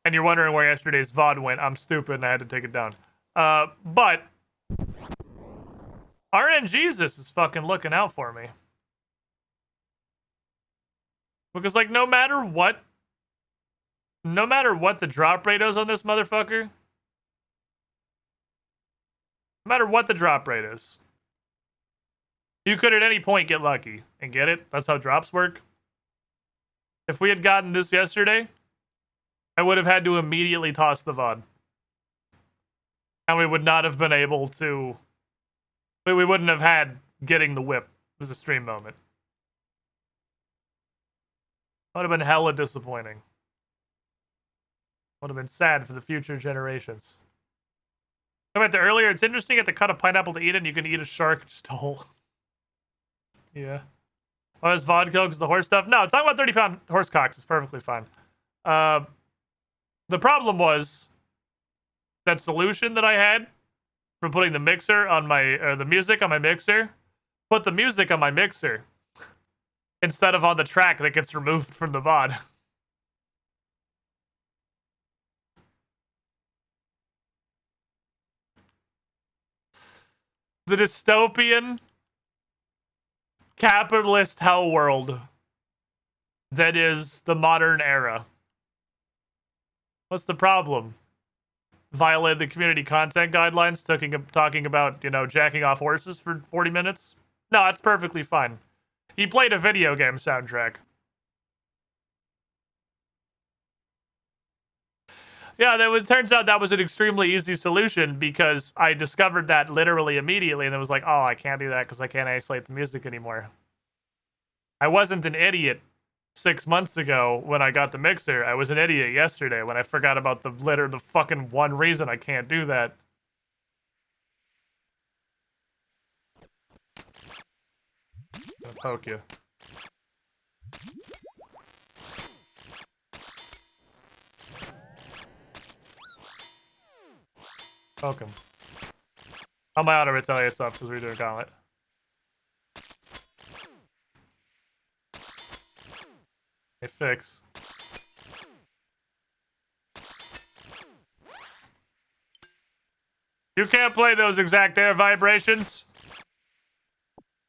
and you're wondering where yesterday's VOD went, I'm stupid and I had to take it down. But RNGesus is fucking looking out for me. Because, like, no matter what the drop rate is on this motherfucker, no matter what the drop rate is, you could at any point get lucky and get it. That's how drops work. If we had gotten this yesterday, I would have had to immediately toss the VOD. And we would not have been able to... We wouldn't have had getting the whip as a stream moment. Would have been hella disappointing. Would have been sad for the future generations. About the earlier, it's interesting you have to cut a pineapple to eat it, and you can eat a shark just whole. Yeah. Oh, is vodka because the horse stuff? No, talking about 30-pound horse cocks is perfectly fine. The problem was that solution that I had for putting the mixer on my, the music on my mixer, put the music on my mixer instead of on the track that gets removed from the VOD. The dystopian capitalist hell world that is the modern era. What's the problem? Violate the community content guidelines, talking about, you know, jacking off horses for 40 minutes? No, it's perfectly fine. He played a video game soundtrack. Yeah, turns out that was an extremely easy solution because I discovered that literally immediately and it was like, oh, I can't do that because I can't isolate the music anymore. I wasn't an idiot 6 months ago when I got the mixer. I was an idiot yesterday when I forgot about the fucking one reason I can't do that. I'll poke you. Poke him. On my auto retaliate stuff because we're doing gauntlet. Hey, fix. You can't play those exact air vibrations.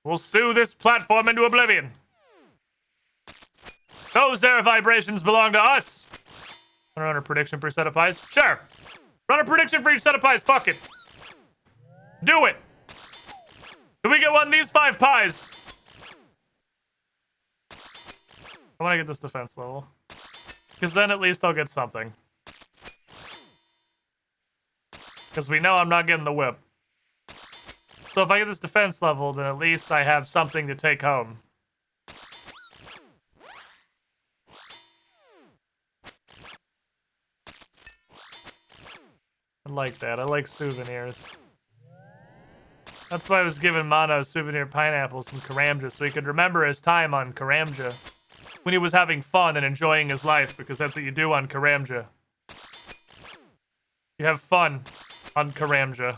We'll sue this platform into oblivion. Those air vibrations belong to us. Wanna run a prediction per set of pies? Sure. Run a prediction for each set of pies. Fuck it. Do it. Do we get one of these 5 pies? I want to get this defense level. Because then at least I'll get something. Because we know I'm not getting the whip. So if I get this defense level, then at least I have something to take home. I like that. I like souvenirs. That's why I was giving Mono souvenir pineapples from Karamja, so he could remember his time on Karamja. When he was having fun and enjoying his life, because that's what you do on Karamja. You have fun on Karamja.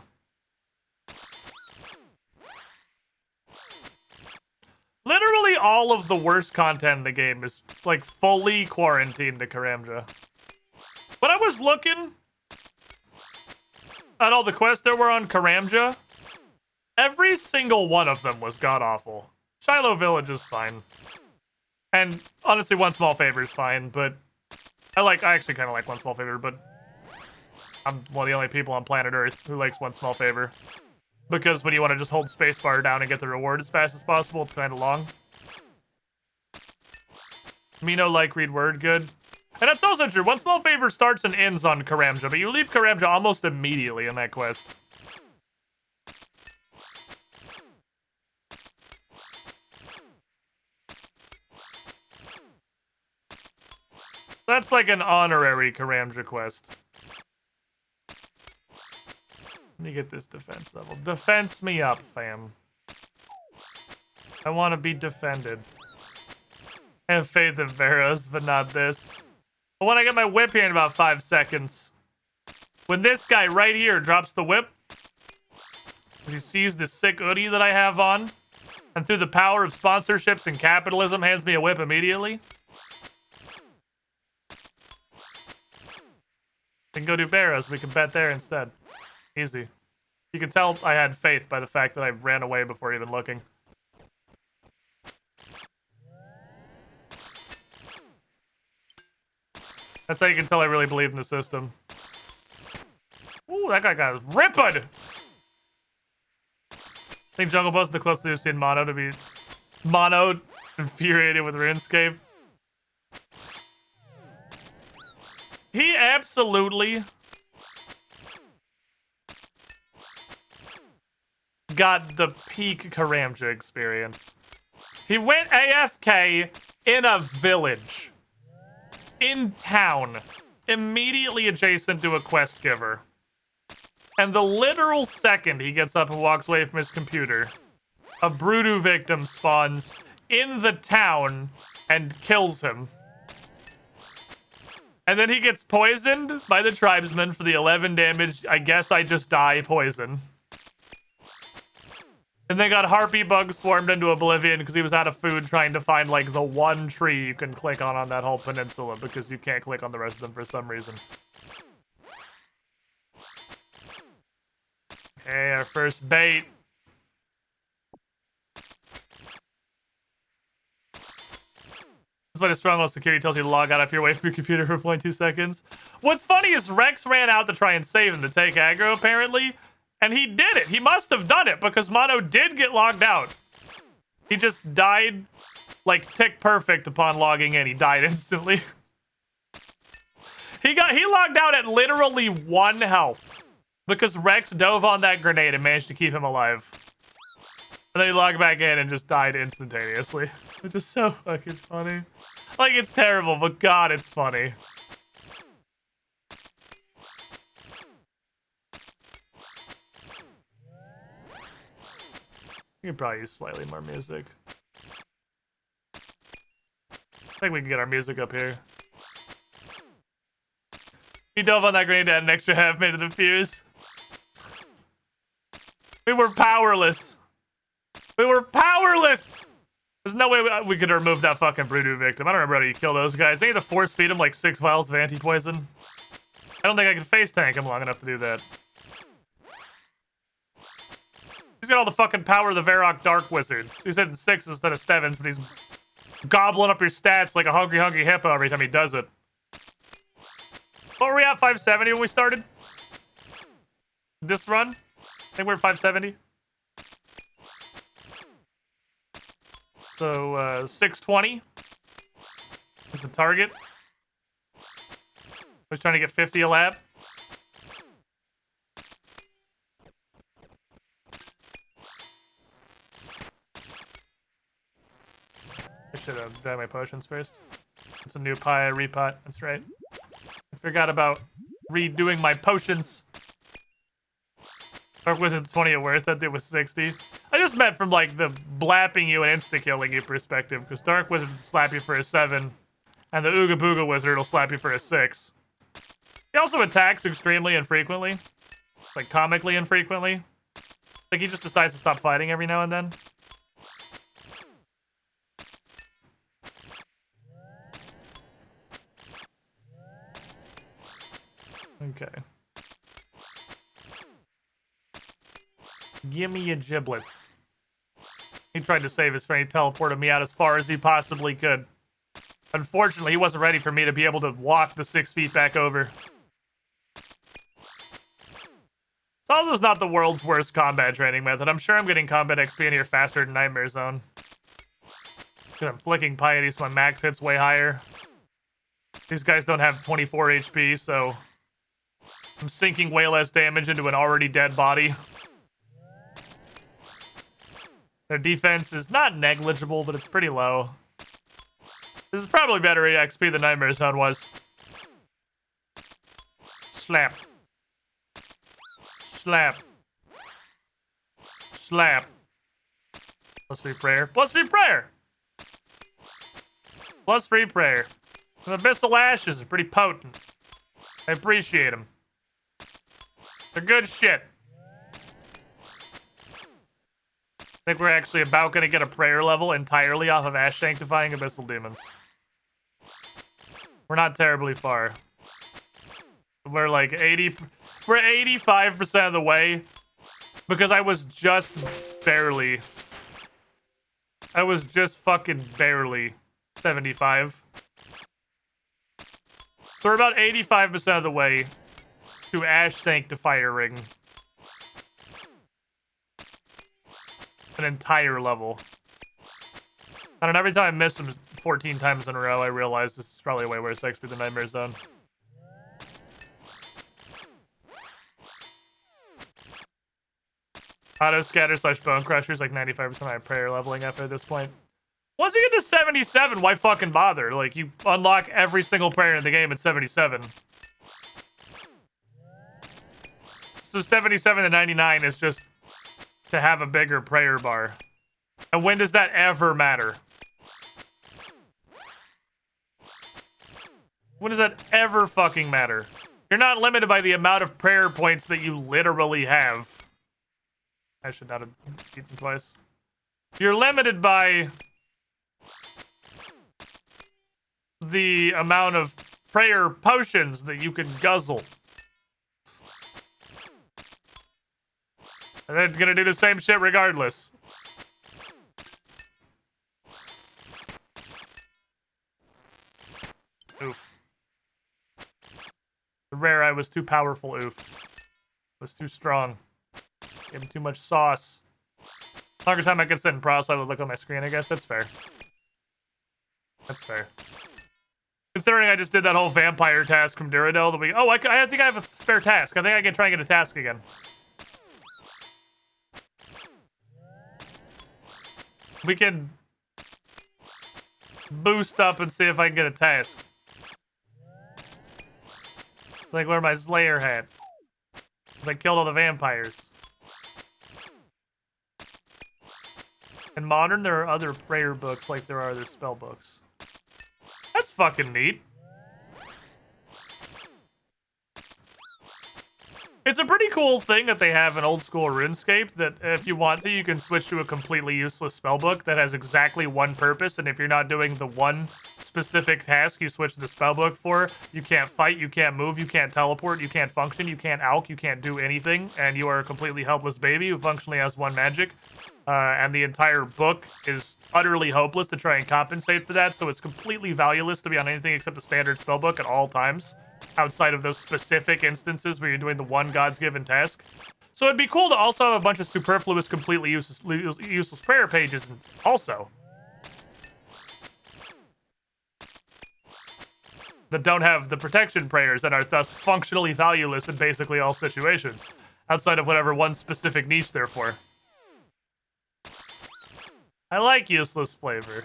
Literally all of the worst content in the game is, like, fully quarantined to Karamja. When I was looking at all the quests there were on Karamja, every single one of them was god-awful. Shiloh Village is fine. And honestly, One Small Favor is fine, but I actually kind of like One Small Favor, but I'm one of the only people on planet Earth who likes One Small Favor. Because when you want to just hold spacebar down and get the reward as fast as possible, it's kind of long. Mino like read word good. And that's also true. One Small Favor starts and ends on Karamja, but you leave Karamja almost immediately in that quest. That's like an honorary Karamja quest. Let me get this defense level. Defense me up, fam. I want to be defended. I have faith in Veros, but not this. But when I get my whip here in about 5 seconds, when this guy right here drops the whip, he sees the sick oodie that I have on, and through the power of sponsorships and capitalism hands me a whip immediately, we can go do Veros. We can bet there instead. Easy. You can tell I had faith by the fact that I ran away before even looking. That's how you can tell I really believe in the system. Ooh, that guy got ripped! I think Jungle Boss is the closest we've seen Mono to be Mono infuriated with RuneScape. He absolutely got the peak Karamja experience. He went AFK in a village in town, immediately adjacent to a quest giver. And the literal second he gets up and walks away from his computer, a Brudu victim spawns in the town and kills him. And then he gets poisoned by the tribesmen for the 11 damage, I guess I just die poison. And they got harpy bugs swarmed into oblivion because he was out of food trying to find like the one tree you can click on that whole peninsula because you can't click on the rest of them for some reason. Okay, our first bait. That's why the stronghold security tells you to log out if you're away from your computer for 0.2 seconds. What's funny is Rex ran out to try and save him to take aggro, apparently. And he did it. He must have done it because Mono did get logged out. He just died like tick perfect upon logging in. He died instantly. He logged out at literally 1 health because Rex dove on that grenade and managed to keep him alive. And then he logged back in and just died instantaneously. Which is so fucking funny. Like, it's terrible, but God, it's funny. You could probably use slightly more music. I think we can get our music up here. He dove on that grenade to add an extra half made to the fuse. We were powerless. We were powerless! There's no way we could remove that fucking Brudu victim. I don't remember how you kill those guys. I need to force feed him like 6 vials of anti-poison. I don't think I can face tank him long enough to do that. He's got all the fucking power of the Varrock Dark Wizards. He's hitting 6 instead of 7s, but he's gobbling up your stats like a hungry hippo every time he does it. What were we at, 570 when we started? This run? I think we're at 570. So, 620 is the target. I was trying to get 50 a lap. I should have done my potions first. It's a new pie, repot. That's right. I forgot about redoing my potions. Dark Wizard's 20 at worst. That dude was 60. I just meant from like the blapping you and insta-killing you perspective, because Dark Wizard will slap you for a 7, and the Ooga Booga Wizard will slap you for a 6. He also attacks extremely infrequently. Like comically infrequently. Like he just decides to stop fighting every now and then. Okay. Give me your giblets. He tried to save his friend. He teleported me out as far as he possibly could. Unfortunately, he wasn't ready for me to be able to walk the 6 feet back over. Salzo's not the world's worst combat training method. I'm sure I'm getting combat XP in here faster than Nightmare Zone. Because I'm flicking piety, so my max hit's way higher. These guys don't have 24 HP, so I'm sinking way less damage into an already dead body. Their defense is not negligible, but it's pretty low. This is probably better XP than Nightmare Zone was. Slap. Slap. Slap. Plus 3 prayer. Plus 3 prayer! Plus 3 prayer. The Abyssal Ashes are pretty potent. I appreciate them. They're good shit. I think we're actually about going to get a prayer level entirely off of Ash Sanctifying Abyssal Demons. We're not terribly far. We're like 80... We're 85% of the way. Because I was just barely... I was just fucking barely 75. So we're about 85% of the way to Ash Sanctifiering an entire level. And every time I miss him 14 times in a row, I realize this is probably way worse XP than Nightmare Zone. Auto Scatter / Bone Crusher is like 95% of my prayer leveling after this point. Once you get to 77, why fucking bother? Like, you unlock every single prayer in the game at 77. So 77 to 99 is just to have a bigger prayer bar. And when does that ever matter? When does that ever fucking matter? You're not limited by the amount of prayer points that you literally have. I should not have eaten twice. You're limited by the amount of prayer potions that you can guzzle. And they're gonna do the same shit regardless. Oof. The rare eye was too powerful, oof. Was too strong. Gave him too much sauce. Longer time I could sit and process, I would look on my screen, I guess. That's fair. That's fair. Considering I just did that whole vampire task from Duradel, the week. Oh, I think I have a spare task. I think I can try and get a task again. We can boost up and see if I can get a task. Like where my Slayer hat. I killed all the vampires. In Modern, there are other prayer books like there are other spell books. That's fucking neat. It's a pretty cool thing that they have in old school RuneScape that if you want to, you can switch to a completely useless spellbook that has exactly one purpose, and if you're not doing the one specific task you switch to the spellbook for, you can't fight, you can't move, you can't teleport, you can't function, you can't alch, you can't do anything, and you are a completely helpless baby who functionally has one magic. And the entire book is utterly hopeless to try and compensate for that, so it's completely valueless to be on anything except a standard spellbook at all times, outside of those specific instances where you're doing the one God's given task. So it'd be cool to also have a bunch of superfluous, completely useless prayer pages also. That don't have the protection prayers and are thus functionally valueless in basically all situations, outside of whatever one specific niche they're for. I like useless flavor.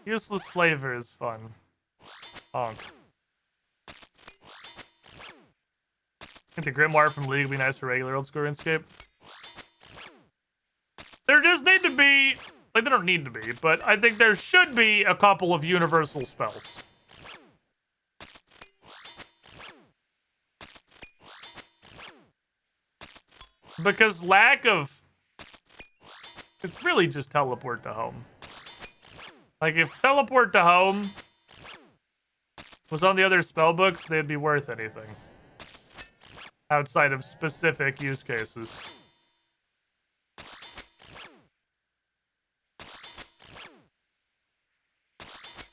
Useless flavor is fun. Honk. I think the Grimoire from League would be nice for regular old school RuneScape. There just need to be, like, they don't need to be, but I think there should be a couple of universal spells. Because lack of, it's really just teleport to home. Like, if teleport to home was on the other spellbooks, they'd be worth anything. Outside of specific use cases.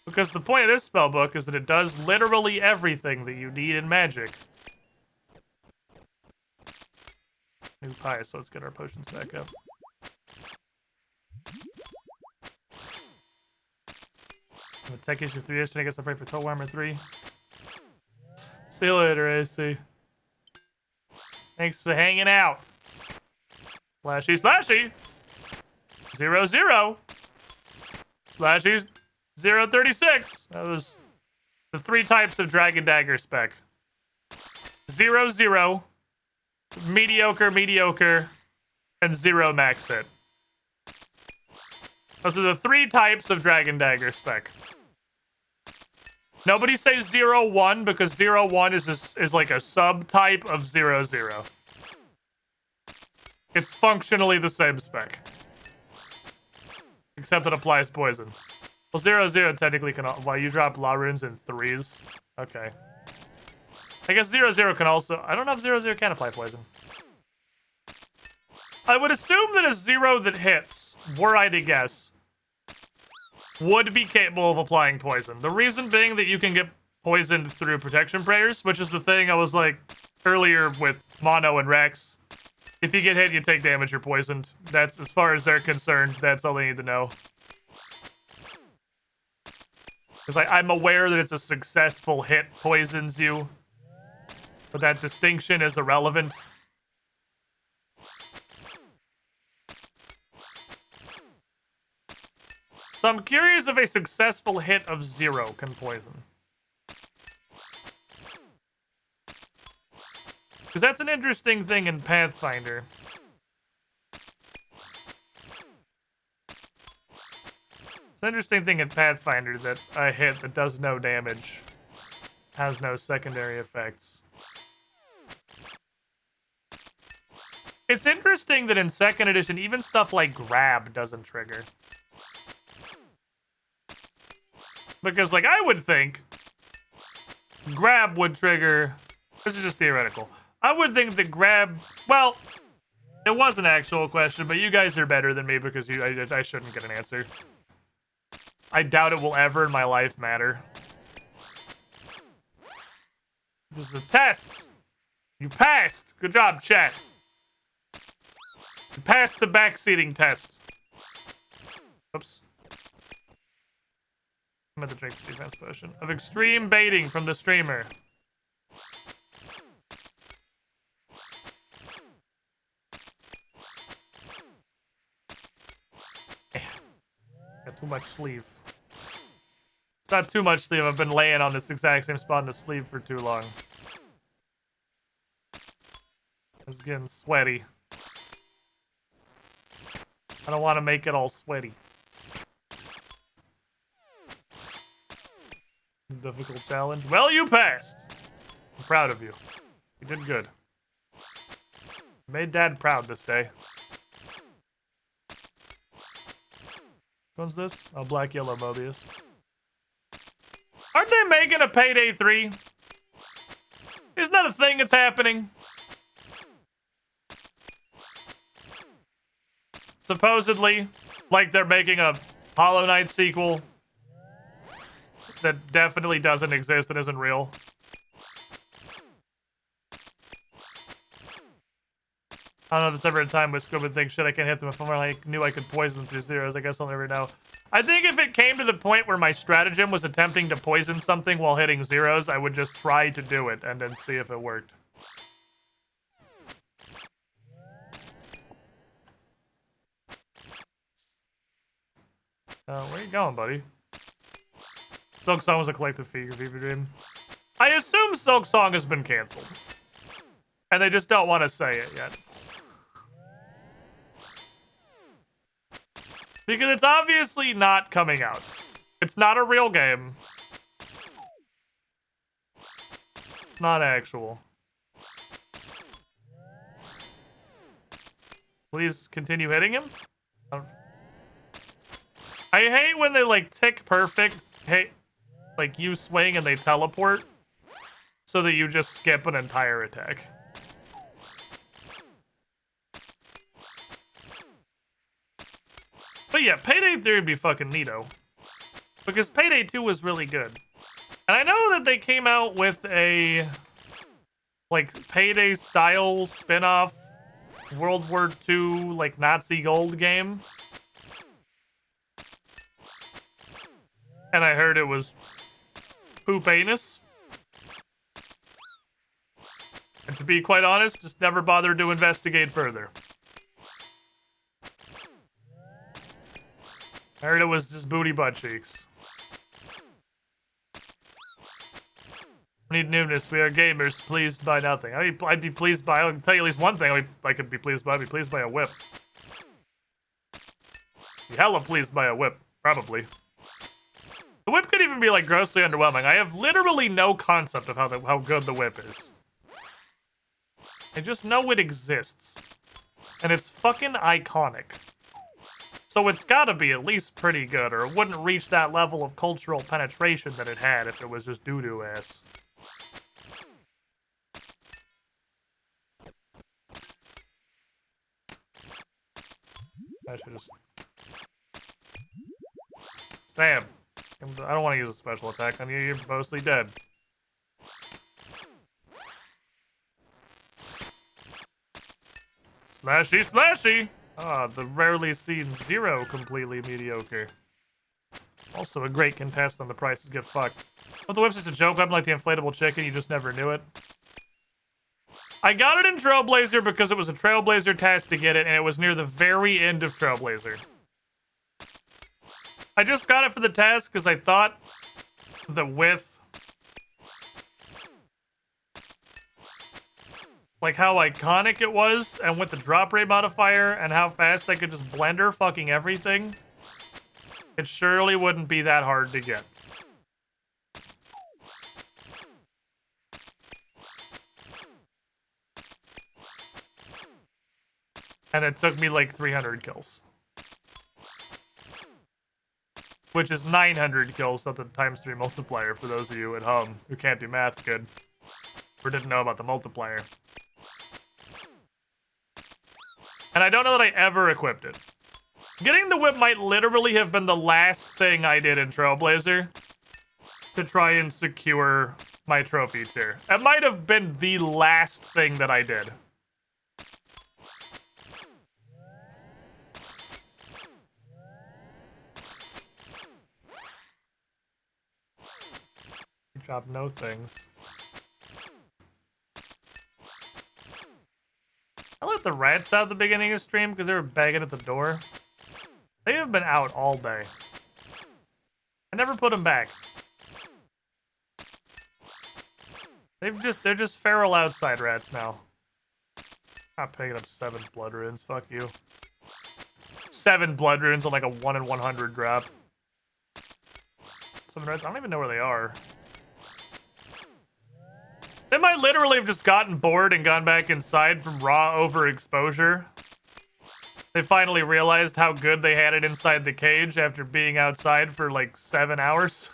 Because the point of this spellbook is that it does literally everything that you need in Magic. New pie, so let's get our potions back up. Tech issue 3 yesterday. I guess I'm afraid for Total Armor 3. See you later, AC. Thanks for hanging out. Slashy, slashy. 0-0. Slashy 0-36. That was the 3 types of Dragon Dagger spec. 0-0. Mediocre, mediocre. And 0 max hit. Those are the 3 types of Dragon Dagger spec. Nobody say 0-1 because 0-1 is like a subtype of 0-0. It's functionally the same spec. Except it applies poison. Well, 0-0 technically can... Well, you drop law runes in 3s. Okay. I guess 0-0 can also... I don't know if 0-0 can apply poison. I would assume that a 0 that hits, were I to guess, would be capable of applying poison. The reason being that you can get poisoned through protection prayers, which is the thing I was like earlier with Mono and Rex. If you get hit, you take damage, you're poisoned. That's, as far as they're concerned, that's all they need to know. Because I'm aware that it's a successful hit poisons you, but that distinction is irrelevant. So I'm curious if a successful hit of 0 can poison. Because that's an interesting thing in Pathfinder. It's an interesting thing in Pathfinder that a hit that does no damage has no secondary effects. It's interesting that in 2nd edition, even stuff like grab doesn't trigger. Because, like, I would think grab would trigger. This is just theoretical. I would think that grab, well, it was an actual question, but you guys are better than me because I shouldn't get an answer. I doubt it will ever in my life matter. This is a test. You passed. Good job, chat. You passed the backseating test. Oops. I'm at the drink defense potion of extreme baiting from the streamer. Got too much sleeve. It's not too much sleeve. I've been laying on this exact same spot in the sleeve for too long. It's getting sweaty. I don't want to make it all sweaty. Difficult challenge. Well, you passed. I'm proud of you. You did good. You made Dad proud this day. What's this? Oh, black, yellow Mobius. Aren't they making a Payday 3? Isn't that a thing that's happening? Supposedly, like they're making a Hollow Knight sequel that definitely doesn't exist and isn't real. I don't know if it's ever a time where Squid would think, shit, I can't hit them if I knew I could poison them through zeros. I guess I'll never know. I think if it came to the point where my stratagem was attempting to poison something while hitting zeros, I would just try to do it and then see if it worked. Where you going, buddy? Silk Song was a collective fever dream. I assume Silk Song has been canceled. And they just don't want to say it yet. Because it's obviously not coming out. It's not a real game. It's not actual. Please continue hitting him. I hate when they like tick perfect. Hey, like you swing and they teleport so that you just skip an entire attack. But yeah, Payday 3 would be fucking neato. Because Payday 2 was really good. And I know that they came out with a like Payday style spin-off World War II like Nazi gold game. And I heard it was poop anus. And to be quite honest, just never bothered to investigate further. I heard it was just booty butt cheeks. We need newness. We are gamers, pleased by nothing. I'd be pleased by, I can tell you at least one thing I could be pleased by. I'd be pleased by a whip. Be hella pleased by a whip, probably. The whip could even be like grossly underwhelming. I have literally no concept of how good the whip is. I just know it exists. And it's fucking iconic. So it's gotta be at least pretty good, or it wouldn't reach that level of cultural penetration that it had if it was just doo-doo ass. I should just... Damn. I don't want to use a special attack on you, you're mostly dead. Slashy, slashy! Ah, the rarely seen zero completely mediocre. Also a great contestant, the prices get fucked. But the whip's just a joke weapon like the inflatable chicken, you just never knew it. I got it in Trailblazer because it was a Trailblazer task to get it, and it was near the very end of Trailblazer. I just got it for the task because I thought the width, like how iconic it was, and with the drop rate modifier and how fast I could just blender fucking everything, it surely wouldn't be that hard to get. And it took me like 300 kills. Which is 900 kills at the ×3 multiplier for those of you at home who can't do math good. Or didn't know about the multiplier. And I don't know that I ever equipped it. Getting the whip might literally have been the last thing I did in Trailblazer to try and secure my trophy tier. It might have been the last thing that I did. Drop no things. I let the rats out at the beginning of stream because they were begging at the door. They have been out all day. I never put them back. They're just feral outside rats now. Not picking up 7 blood runes, fuck you. 7 blood runes on like a 1 in 100 drop. 7 rats, I don't even know where they are. They might literally have just gotten bored and gone back inside from raw overexposure. They finally realized how good they had it inside the cage after being outside for like 7 hours.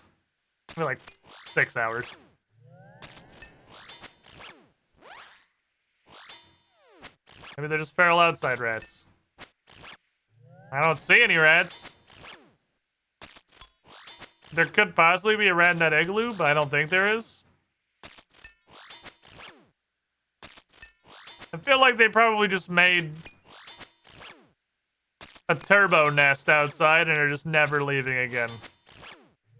Maybe like 6 hours. Maybe they're just feral outside rats. I don't see any rats. There could possibly be a rat in that igloo, but I don't think there is. I feel like they probably just made a turbo nest outside and are just never leaving again.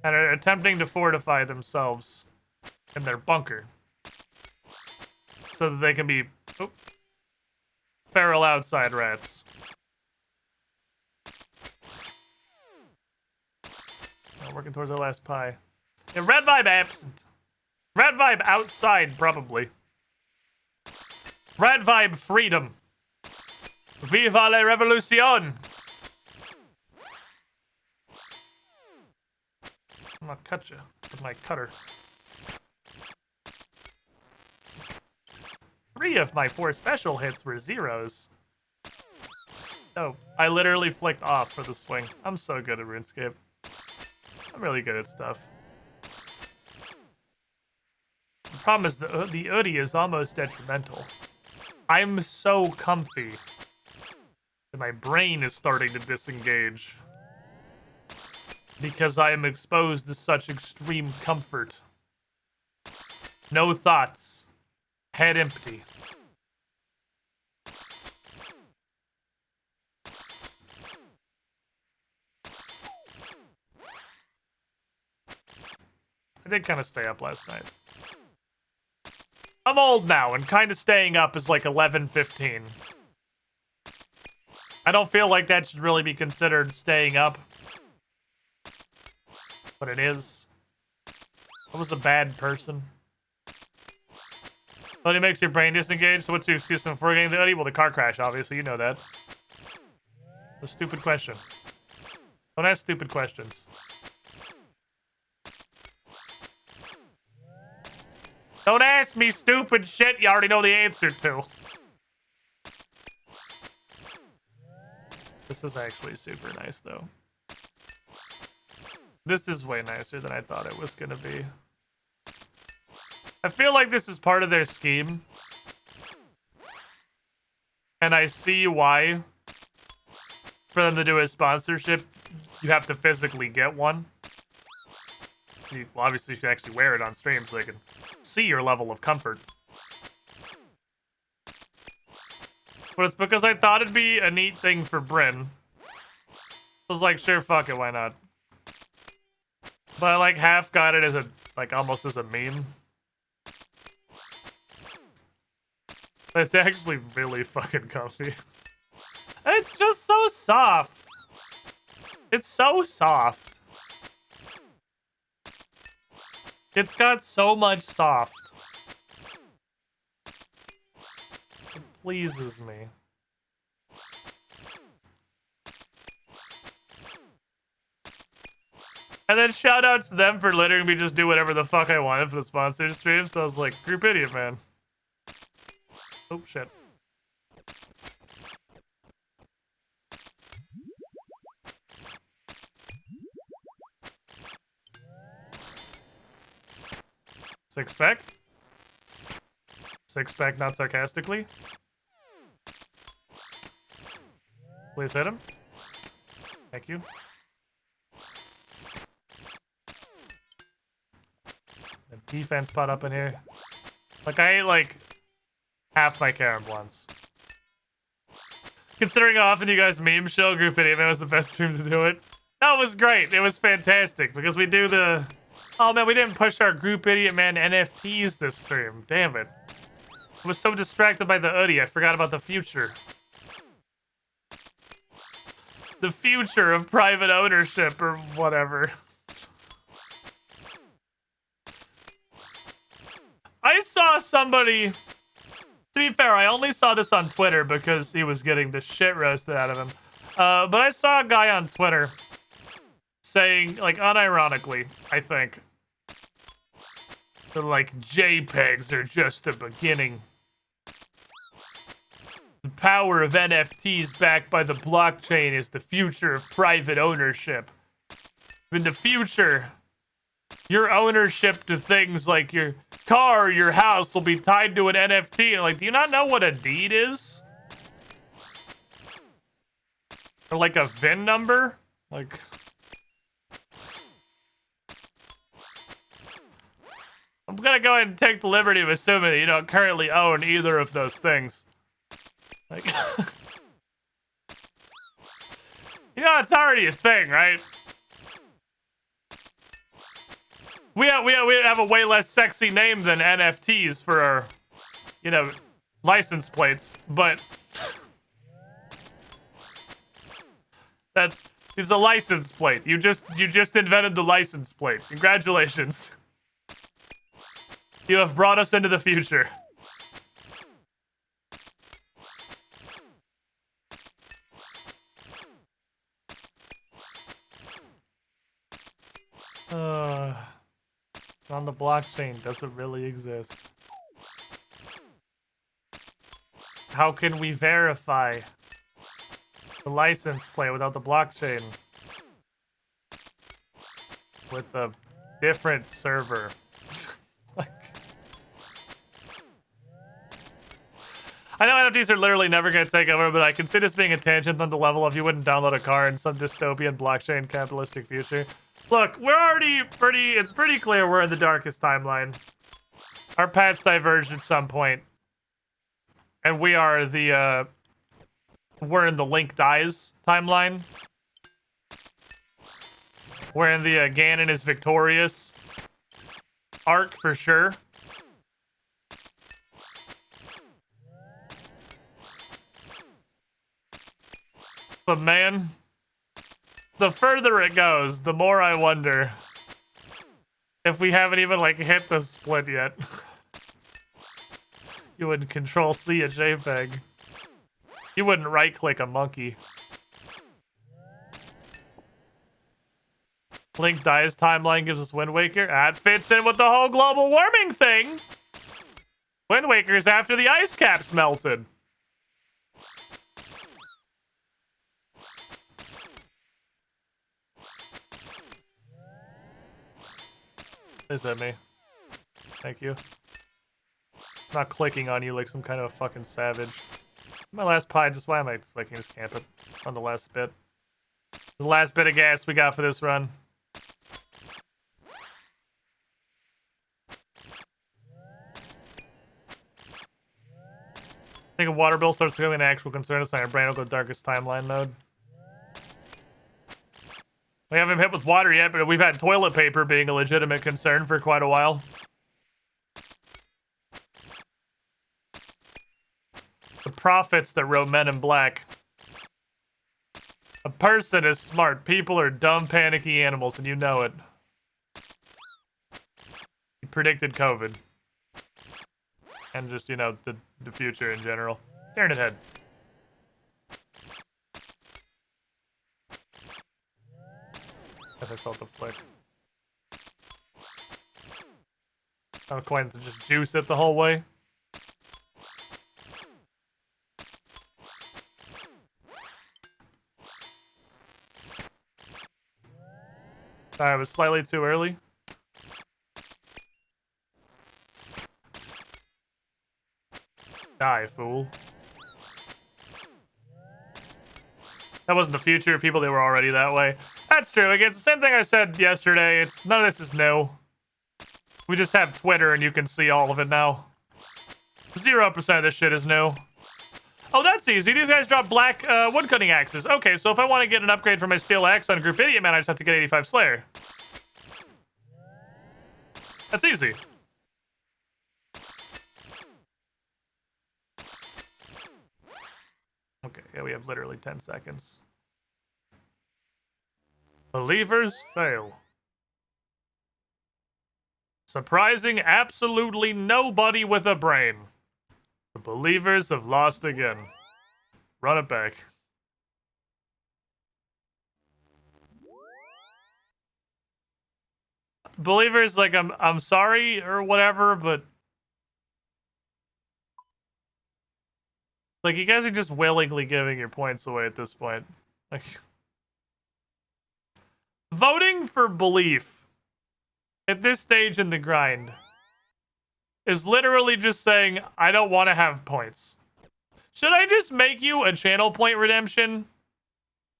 And are attempting to fortify themselves in their bunker. So that they can be feral outside rats. Oh, working towards our last pie. Yeah, red vibe absent. Red vibe outside, probably. Red vibe freedom. Viva la revolucion. I'm gonna cut you with my cutter. 3 of my 4 special hits were zeros. Oh, I literally flicked off for the swing. I'm so good at RuneScape. I'm really good at stuff. The problem is the oodie is almost detrimental. I'm so comfy that my brain is starting to disengage because I am exposed to such extreme comfort. No thoughts. Head empty. I did kind of stay up last night. I'm old now, and kind of staying up is like 11:15. I don't feel like that should really be considered staying up. But it is. I was a bad person. But it makes your brain disengage, so what's your excuse for getting the hoodie? Well, the car crash, obviously, you know that. A stupid question. Don't ask stupid questions. Don't ask me stupid shit you already know the answer to. This is actually super nice, though. This is way nicer than I thought it was gonna be. I feel like this is part of their scheme. And I see why. For them to do a sponsorship, you have to physically get one. Well, obviously you can actually wear it on stream so they can see your level of comfort. But it's because I thought it'd be a neat thing for Bryn. I was like, sure, fuck it, why not? But I like half got it as a, like almost as a meme. But it's actually really fucking comfy. It's just so soft. It's so soft. It's got so much soft. It pleases me. And then shout outs to them for letting me just do whatever the fuck I wanted for the sponsored stream. So I was like, Group Idiot, man. Oh, shit. Six-pack. Six-pack, not sarcastically. Please hit him. Thank you. The defense pot up in here. Like, I ate, like, half my carom blunts. Considering how often you guys meme show, Group Idiot Man was the best stream to do it. No, it was great. It was fantastic because we do the... Oh, man, we didn't push our Group Idiot Man NFTs this stream. Damn it. I was so distracted by the oodie, I forgot about the future. The future of private ownership or whatever. I saw somebody... To be fair, I only saw this on Twitter because he was getting the shit roasted out of him. But I saw a guy on Twitter saying, like, unironically, I think, that, like, JPEGs are just the beginning. The power of NFTs backed by the blockchain is the future of private ownership. In the future, your ownership to things like your car or your house will be tied to an NFT. And like, do you not know what a deed is? Or like a VIN number? Like... I'm gonna go ahead and take the liberty of assuming that you don't currently own either of those things. Like... You know, it's already a thing, right? We have a way less sexy name than NFTs for our, you know, license plates, but it's a license plate. You just invented the license plate. Congratulations. You have brought us into the future. It's on the blockchain. Does it really exist? How can we verify the license plate without the blockchain? With a different server. Like... I know NFTs are literally never going to take over, but I can see this being a tangent on the level of you wouldn't download a car in some dystopian blockchain capitalistic future. Look, we're already it's pretty clear we're in the darkest timeline. Our paths diverged at some point. And we are the, we're in the Link dies timeline. We're in the Ganon is victorious arc for sure. But man, the further it goes, the more I wonder if we haven't even, like, hit the split yet. You wouldn't Control-C a JPEG. You wouldn't right-click a monkey. Link dies timeline gives us Wind Waker. That fits in with the whole global warming thing. Wind Waker's after the ice caps melted. Is that me? Thank you. Not clicking on you like some kind of a fucking savage. My last pie, just why am I clicking? Just camp it on the last bit. The last bit of gas we got for this run. I think a water bill starts becoming an actual concern. It's not your brain will go darkest timeline mode. We haven't hit with water yet, but we've had toilet paper being a legitimate concern for quite a while. The prophets that wrote Men in Black. A person is smart. People are dumb, panicky animals, and you know it. He predicted COVID. And just, you know, the future in general. Turn it head. I felt the flick. I'm going to just juice it the whole way. Sorry, I was slightly too early. Die, fool. That wasn't the future. People, they were already that way. That's true. Again, it's the same thing I said yesterday. It's none of this is new. We just have Twitter and you can see all of it now. 0% of this shit is new. Oh, that's easy. These guys drop black woodcutting axes. Okay, so if I want to get an upgrade for my steel axe on Group IDIOTMAN, I just have to get 85 Slayer. That's easy. Okay, yeah, we have literally 10 seconds. Believers fail. Surprising absolutely nobody with a brain. The believers have lost again. Run it back. Believers, like, I'm sorry or whatever, but like, you guys are just willingly giving your points away at this point. Like, voting for belief at this stage in the grind is literally just saying, I don't want to have points. Should I just make you a channel point redemption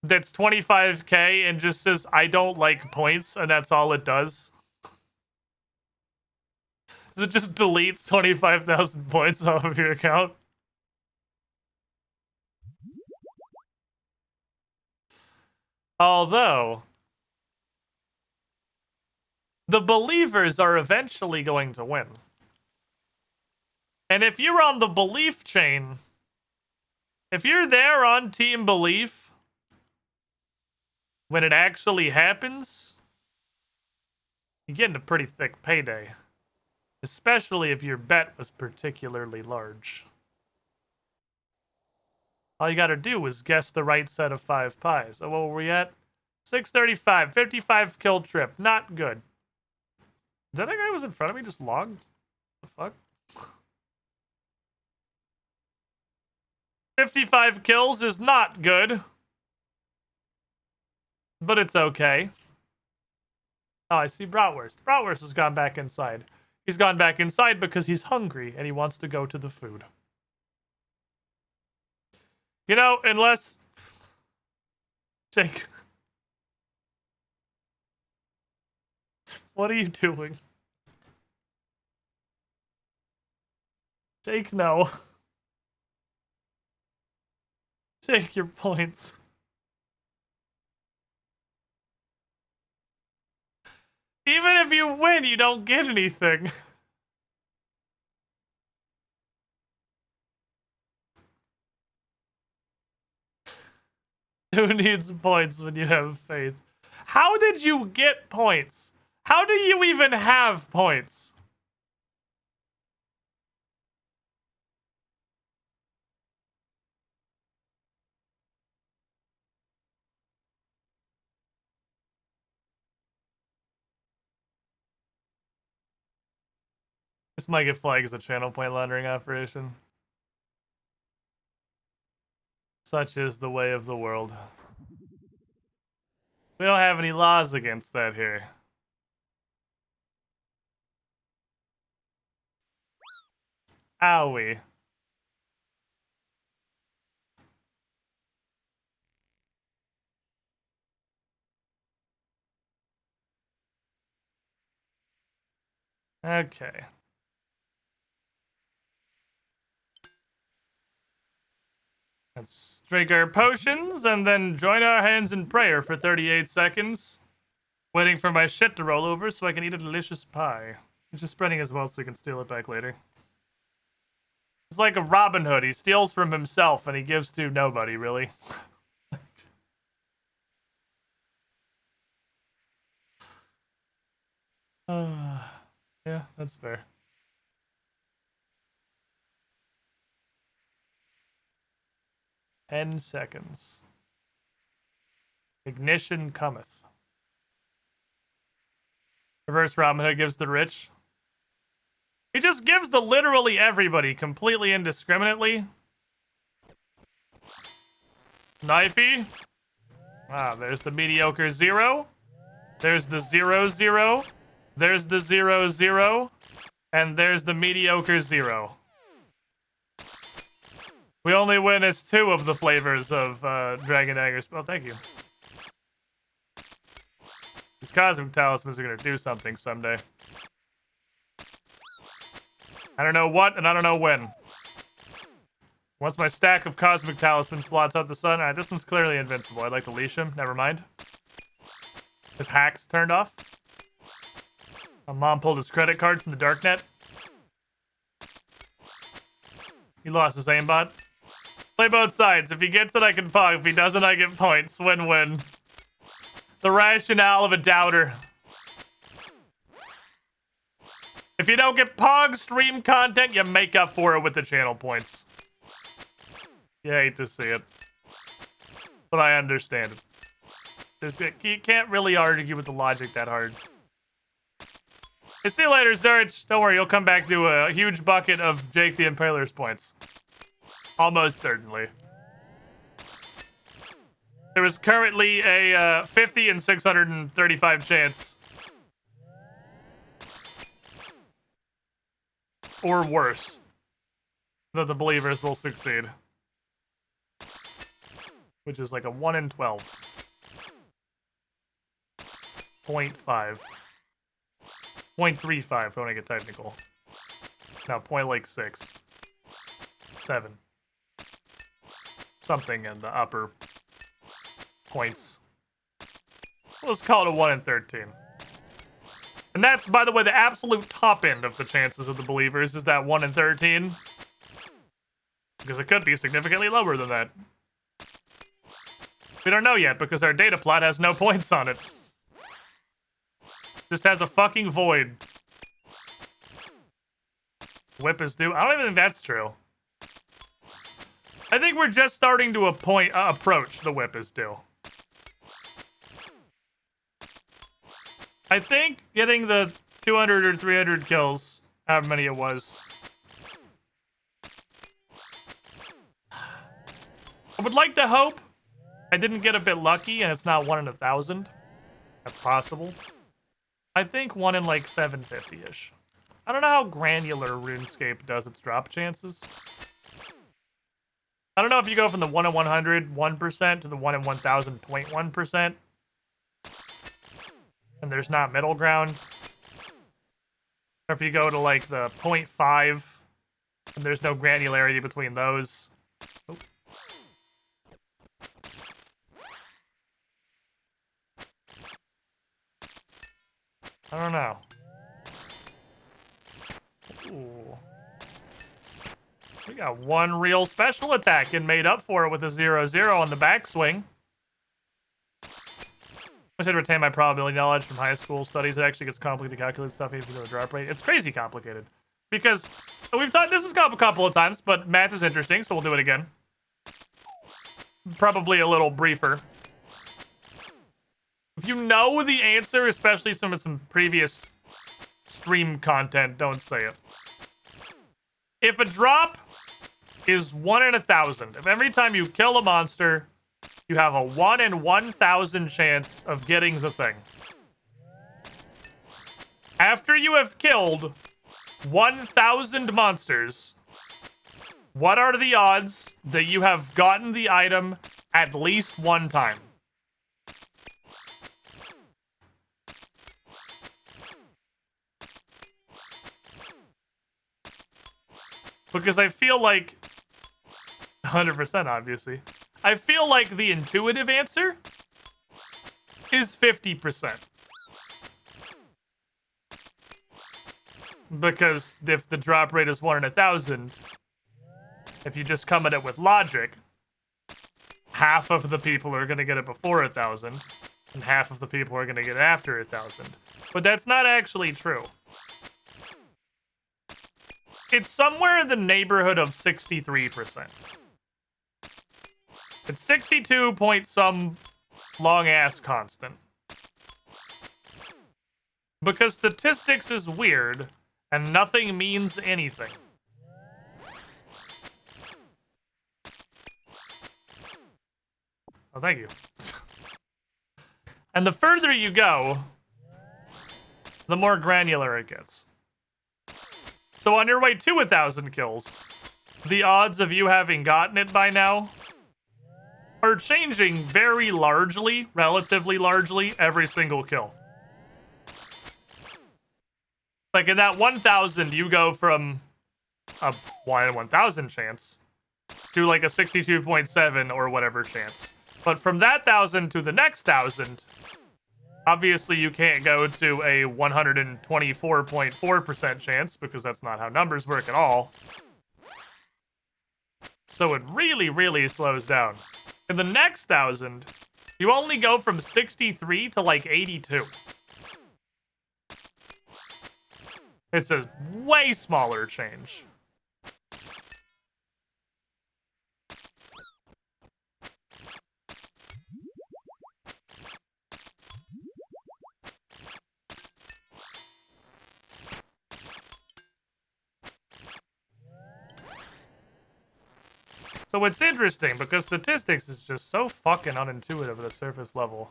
that's 25k and just says, I don't like points, and that's all it does? Does it just deletes 25,000 points off of your account? Although, the believers are eventually going to win. And if you're on the belief chain, if you're there on Team Belief, when it actually happens, you're getting a pretty thick payday. Especially if your bet was particularly large. All you gotta do is guess the right set of 5 pies. So what were we at? 635, 55 kill trip. Not good. Is that guy who was in front of me just logged? The fuck? 55 kills is not good. But it's okay. Oh, I see Bratwurst. Bratwurst has gone back inside. He's gone back inside because he's hungry and he wants to go to the food. You know, unless... Jake. What are you doing? Jake, no. Take your points. Even if you win, you don't get anything. Who needs points when you have faith? How did you get points? How do you even have points? This might get flagged as a channel point laundering operation. Such is the way of the world. We don't have any laws against that here. Owie. Okay. Let's drink our potions and then join our hands in prayer for 38 seconds. Waiting for my shit to roll over so I can eat a delicious pie. He's just spreading as well so we can steal it back later. It's like a Robin Hood. He steals from himself and he gives to nobody, really. Yeah, that's fair. "10 seconds. Ignition cometh." Reverse Robin Hood gives the rich. He just gives the literally everybody completely indiscriminately. Knifey. Ah, there's the mediocre 0. There's the 0-0. There's the 0-0. And there's the mediocre 0. We only witnessed 2 of the flavors of Dragon Daggers. Oh, thank you. These Cosmic Talismans are going to do something someday. I don't know what, and I don't know when. Once my stack of Cosmic Talismans blots out the sun. Alright, this one's clearly invincible. I'd like to leash him. Never mind. His hack's turned off. My mom pulled his credit card from the darknet. He lost his aimbot. Play both sides. If he gets it, I can pog. If he doesn't, I get points. Win-win. The rationale of a doubter. If you don't get pog stream content, you make up for it with the channel points. You hate to see it. But I understand it. You can't really argue with the logic that hard. Hey, see you later, Zurich. Don't worry, you'll come back to a huge bucket of Jake the Impaler's points. Almost certainly. There is currently a 50 and 635 chance. Or worse. That the believers will succeed. Which is like a 1 in 12. 0.5. 0.35 if I want to get technical. No, 0.6. 7. Something in the upper points. Let's call it a 1 in 13. And that's, by the way, the absolute top end of the chances of the believers is that 1 in 13. Because it could be significantly lower than that. We don't know yet because our data plot has no points on it. Just has a fucking void. Whip is due. I don't even think that's true. I think we're just starting to approach the whip is due. I think getting the 200 or 300 kills, however many it was. I would like to hope I didn't get a bit lucky and it's not 1 in 1,000. That's possible. I think 1 in like 750-ish. I don't know how granular RuneScape does its drop chances. I don't know if you go from the 1 in 100, 1% to the 1 in 1,000, 0.1%. And there's not middle ground. Or if you go to like the 0.5 and there's no granularity between those. Oh. I don't know. Ooh. We got 1 real special attack and made up for it with a 0-0 on the backswing. Wish I'd retain my probability knowledge from high school studies. It actually gets complicated to calculate stuff even though the drop rate. It's crazy complicated. Because we've thought this has come up a couple of times, but math is interesting, so we'll do it again. Probably a little briefer. If you know the answer, especially some previous stream content, don't say it. If a drop is 1 in 1,000, if every time you kill a monster, you have a 1 in 1,000 chance of getting the thing. After you have killed 1,000 monsters, what are the odds that you have gotten the item at least 1 time? Because I feel like 100% obviously. I feel like the intuitive answer is 50%. Because if the drop rate is 1 in 1,000, if you just come at it with logic, half of the people are going to get it before 1,000, and half of the people are going to get it after 1,000. But that's not actually true. It's somewhere in the neighborhood of 63%. It's 62 point some long ass constant. Because statistics is weird and nothing means anything. Oh, thank you. And the further you go, the more granular it gets. So on your way to 1,000 kills, the odds of you having gotten it by now are changing very largely, relatively largely, every single kill. Like in that 1,000, you go from a 1 in 1,000 chance to like a 62.7 or whatever chance. But from that 1,000 to the next 1,000, obviously you can't go to a 124.4% chance because that's not how numbers work at all. So it really, really slows down. In the next 1,000, you only go from 63 to like 82. It's a way smaller change. So it's interesting because statistics is just so fucking unintuitive at a surface level.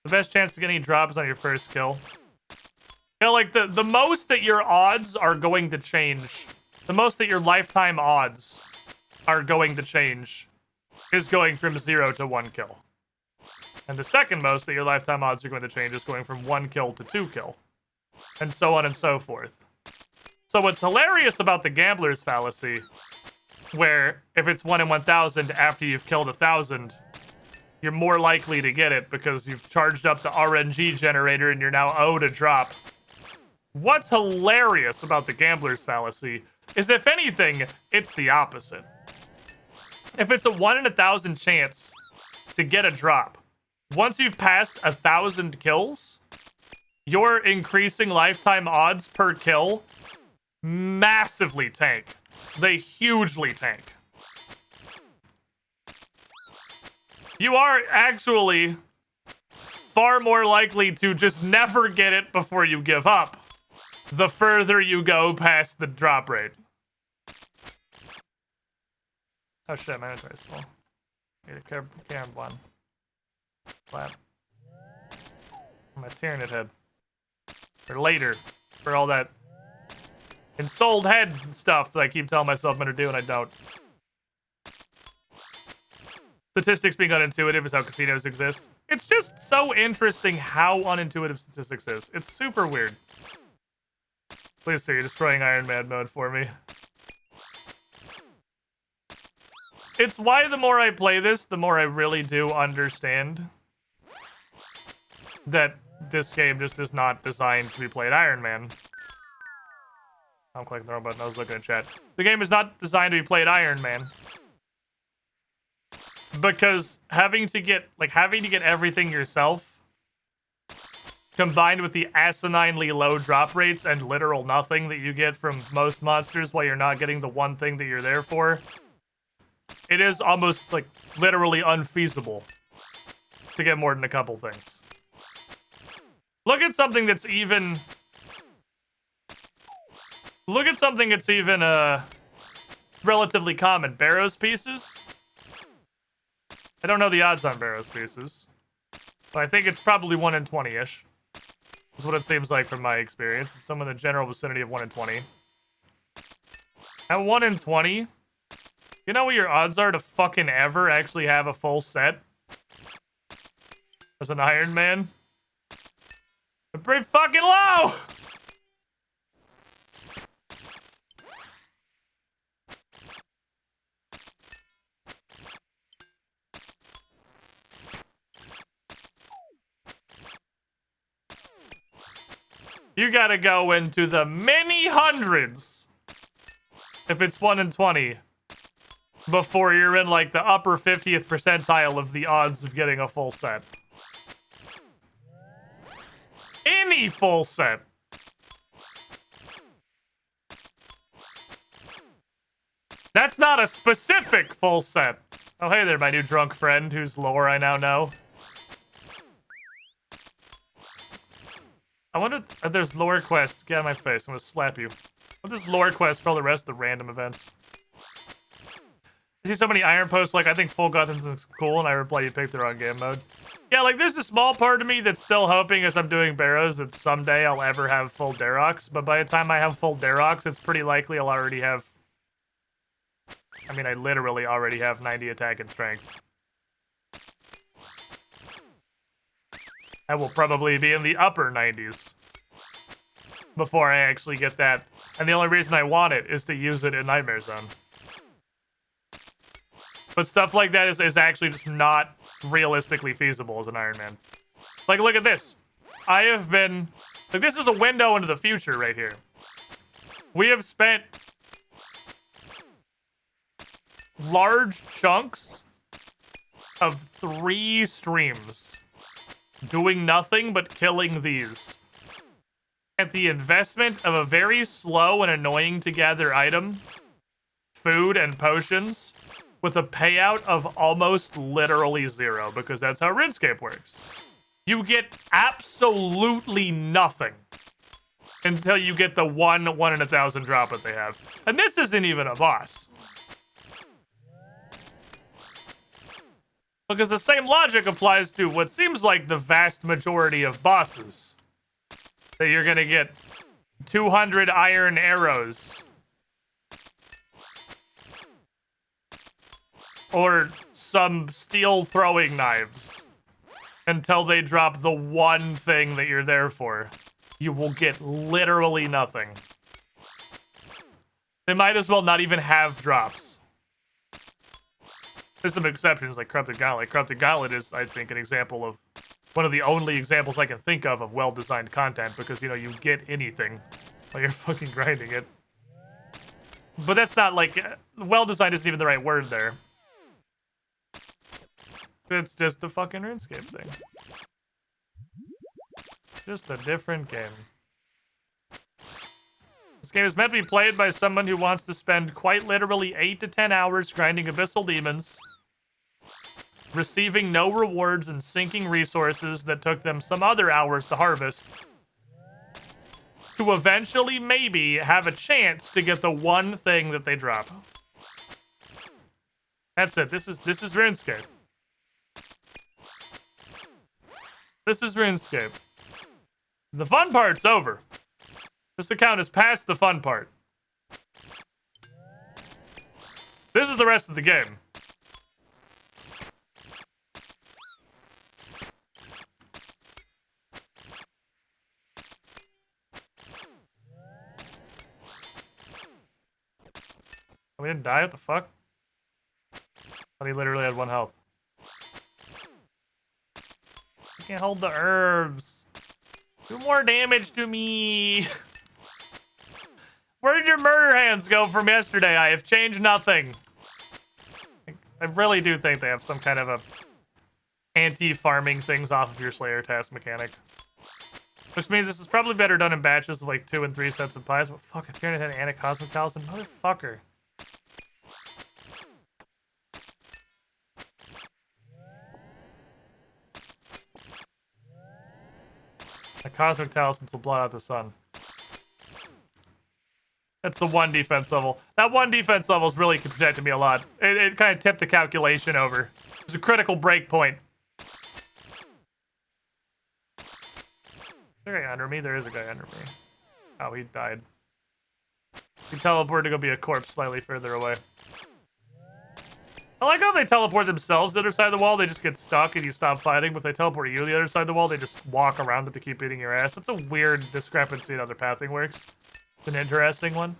The best chance to get any drops on your first kill. You know, like the most that your odds are going to change, the most that your lifetime odds are going to change is going from 0 to 1 kill. And the second most that your lifetime odds are going to change is going from 1 kill to 2 kill. And so on and so forth. So what's hilarious about the gambler's fallacy, where if it's 1 in 1,000 after you've killed 1,000, you're more likely to get it because you've charged up the RNG generator and you're now owed a drop. What's hilarious about the gambler's fallacy is, if anything, it's the opposite. If it's a 1 in 1,000 chance to get a drop, once you've passed 1,000 kills, your increasing lifetime odds per kill massively tank. They hugely tank. You are actually far more likely to just never get it before you give up, the further you go past the drop rate. Oh shit, my inventory's full. Need a Karen one. Flap. My Tyranid head. For later. For all that ensouled head stuff that I keep telling myself I'm gonna do and I don't. Statistics being unintuitive is how casinos exist. It's just so interesting how unintuitive statistics is. It's super weird. Please, sir, you're destroying Iron Man mode for me. It's why the more I play this, the more I really do understand that this game just is not designed to be played Iron Man. I'm clicking the wrong button. I was looking at chat. The game is not designed to be played Iron Man. Because having to get everything yourself, combined with the asininely low drop rates and literal nothing that you get from most monsters while you're not getting the one thing that you're there for, it is almost like literally unfeasible to get more than a couple things. Look at something that's even relatively common. Barrows pieces. I don't know the odds on Barrows pieces, but I think it's probably 1 in 20-ish. Is what it seems like from my experience. It's some in the general vicinity of 1 in 20. At 1 in 20, you know what your odds are to fucking ever actually have a full set as an Iron Man? They're pretty fucking low! You gotta go into the many hundreds if it's 1 in 20 before you're in like the upper 50th percentile of the odds of getting a full set. Any full set. That's not a specific full set. Oh, hey there, my new drunk friend whose lore I now know. I wonder if there's lore quests. Get out of my face. I'm gonna slap you. What there's lore quests for all the rest of the random events? I see so many iron posts like, I think full Guthans is cool, and I reply, you picked the wrong game mode. Yeah, like, there's a small part of me that's still hoping as I'm doing Barrows that someday I'll ever have full Darox, but by the time I have full Darox, it's pretty likely I'll already have... I mean, I literally already have 90 attack and strength. I will probably be in the upper 90s before I actually get that. And the only reason I want it is to use it in Nightmare Zone. But stuff like that is actually just not realistically feasible as an Iron Man. Like, look at this. I have been... Like, this is a window into the future right here. We have spent large chunks of 3 streams doing nothing but killing these. At the investment of a very slow and annoying to gather item, food, and potions, with a payout of almost literally 0, because that's how RuneScape works. You get absolutely nothing until you get the 1 in 1,000 drop that they have. And this isn't even a boss. Because the same logic applies to what seems like the vast majority of bosses. That you're gonna get 200 iron arrows. Or some steel throwing knives. Until they drop the one thing that you're there for. You will get literally nothing. They might as well not even have drops. There's some exceptions like Corrupted Gauntlet. Corrupted Gauntlet is, I think, an example of one of the only examples I can think of well-designed content because, you know, you get anything while you're fucking grinding it. But that's not like... well-designed isn't even the right word there. It's just the fucking RuneScape thing. Just a different game. This game is meant to be played by someone who wants to spend quite literally 8 to 10 hours grinding abyssal demons, receiving no rewards and sinking resources that took them some other hours to harvest, to eventually maybe have a chance to get the one thing that they drop. That's it. This is RuneScape. This is RuneScape. The fun part's over. This account is past the fun part. This is the rest of the game. We didn't die? What the fuck? But he literally had 1 health. You can't hold the herbs. Do more damage to me. Where did your murder hands go from yesterday? I have changed nothing. I really do think they have some kind of a anti-farming things off of your Slayer task mechanic. Which means this is probably better done in batches of like 2 and 3 sets of pies. But fuck, it's gonna hit Anacosmic Talisman. Motherfucker. The Cosmic Talismans will blot out the sun. That's the 1 defense level. That 1 defense level has really protected me a lot. It kind of tipped the calculation over. It was a critical break point. Is there a guy under me? There is a guy under me. Oh, he died. He teleported to go be a corpse slightly further away. I like how they teleport themselves to the other side of the wall. They just get stuck and you stop fighting. But if they teleport you to the other side of the wall, they just walk around it to keep beating your ass. That's a weird discrepancy in how their pathing works. It's an interesting one.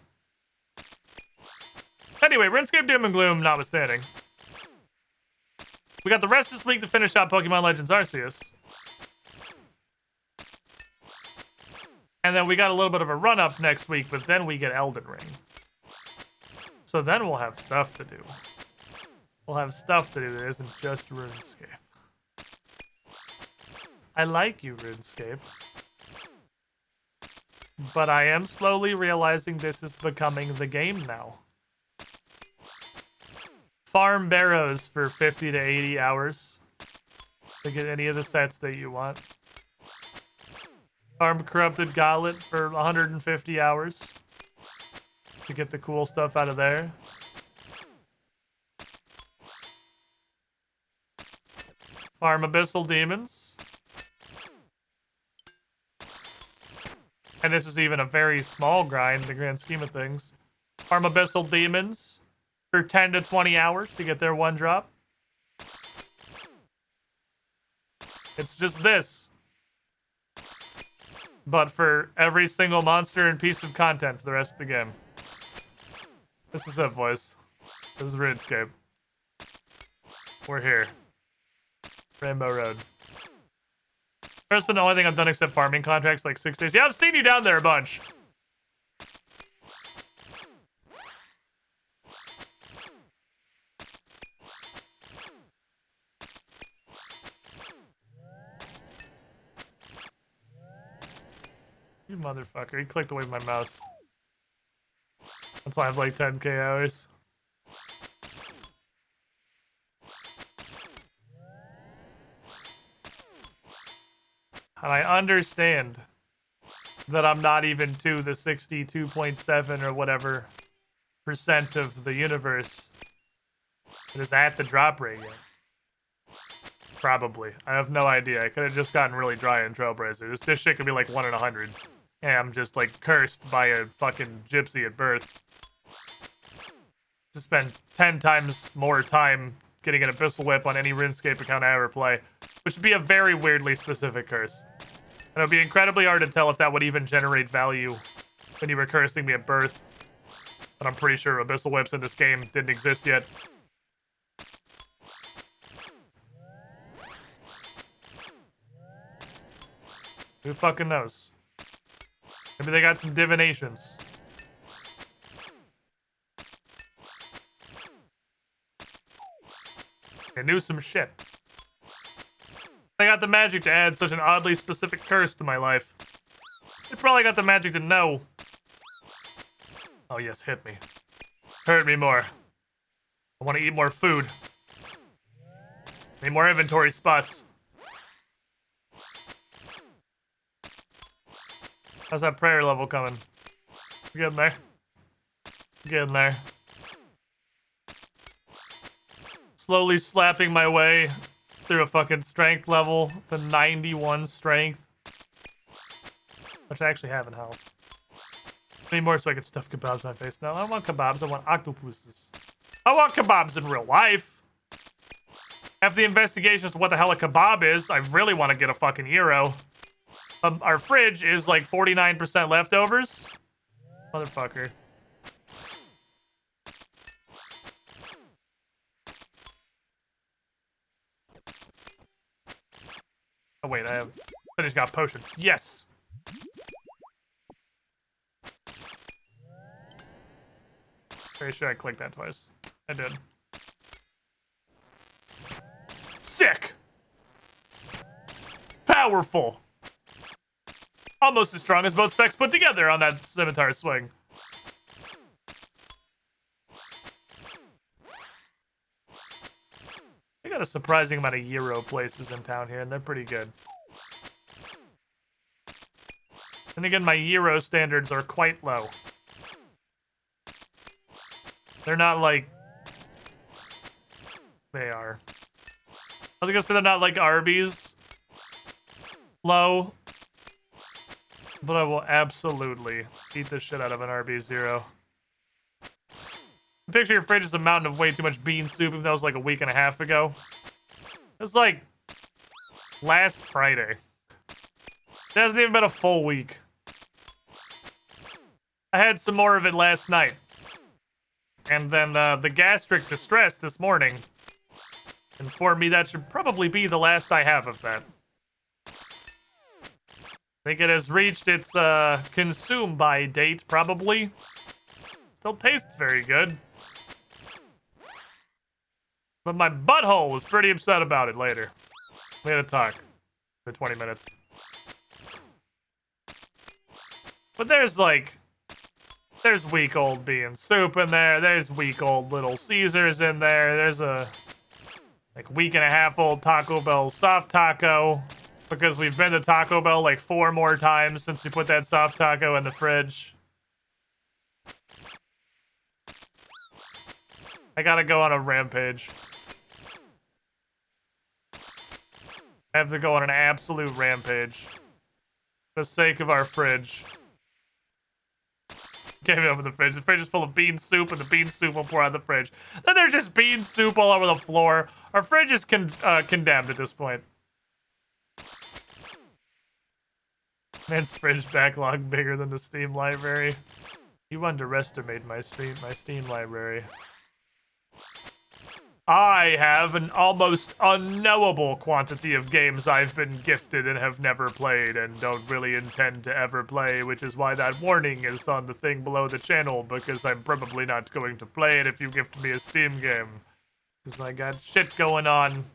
Anyway, RuneScape Doom and Gloom notwithstanding. We got the rest this week to finish out Pokemon Legends Arceus. And then we got a little bit of a run-up next week, but then we get Elden Ring. So then we'll have stuff to do. We'll have stuff to do that isn't just RuneScape. I like you, RuneScape. But I am slowly realizing this is becoming the game now. farm barrows for 50 to 80 hours to get any of the sets that you want. Farm corrupted gauntlet for 150 hours to get the cool stuff out of there. Farm abyssal demons. And this is even a very small grind in the grand scheme of things. Farm abyssal demons for 10 to 20 hours to get their one drop. It's just this. But for every single monster and piece of content for the rest of the game. This is it, boys. This is RuneScape. We're here. Rainbow Road. First, but the only thing I've done except farming contracts like 6 days. Yeah, I've seen you down there a bunch. You motherfucker. He clicked away with my mouse. That's why I have like 10k hours. And I understand that I'm not even to the 62.7 or whatever % of the universe that is at the drop rate yet. Probably. I have no idea. I could have just gotten really dry in Trailblazer. This shit could be like 1 in 100. And I'm just like cursed by a fucking gypsy at birth. To spend 10 times more time getting an Abyssal Whip on any RuneScape account I ever play. Which would be a very weirdly specific curse. And it would be incredibly hard to tell if that would even generate value when you were cursing me at birth. But I'm pretty sure Abyssal Whips in this game didn't exist yet. Who fucking knows? Maybe they got some divinations. They knew some shit. They got the magic to add such an oddly specific curse to my life. They probably got the magic to know. Oh yes, hit me. Hurt me more. I want to eat more food. Need more inventory spots. How's that prayer level coming? Getting there. Getting there. Slowly slapping my way through a fucking strength level to 91 strength. Which I actually have in health. I need more so I can stuff kebabs in my face. No, I don't want kebabs, I want octopuses. I want kebabs in real life. After the investigation as to what the hell a kebab is, I really want to get a fucking gyro. Our fridge is like 49% leftovers. Motherfucker. Oh wait, I just got potions. Yes! Pretty sure I clicked that twice. I did. Sick! Powerful! Almost as strong as both specs put together on that scimitar swing. They got a surprising amount of gyro places in town here, and they're pretty good. And again, my gyro standards are quite low. They're not like... They are. I was gonna say they're not like Arby's low. But I will absolutely eat the shit out of an Arby's Zero. Picture your fridge is a mountain of way too much bean soup, even though that was like a week and a half ago. It was like last Friday. It hasn't even been a full week. I had some more of it last night. And then the gastric distress this morning informed me that should probably be the last I have of that. I think it has reached its consume by date, probably. Still tastes very good. But my butthole was pretty upset about it later. We had a talk for 20 minutes. There's week old bean soup in there. There's week old Little Caesars in there. There's a like week and a half old Taco Bell soft taco because we've been to Taco Bell like 4 more times since we put that soft taco in the fridge. I gotta go on a rampage. I have to go on an absolute rampage. For the sake of our fridge. Can't even open the fridge. The fridge is full of bean soup, and the bean soup will pour out the fridge. Then there's just bean soup all over the floor. Our fridge is condemned at this point. Man's fridge backlog bigger than the Steam library. You underestimate my Steam library. I have an almost unknowable quantity of games I've been gifted and have never played and don't really intend to ever play, which is why that warning is on the thing below the channel, because I'm probably not going to play it if you gift me a Steam game. Because I got shit going on,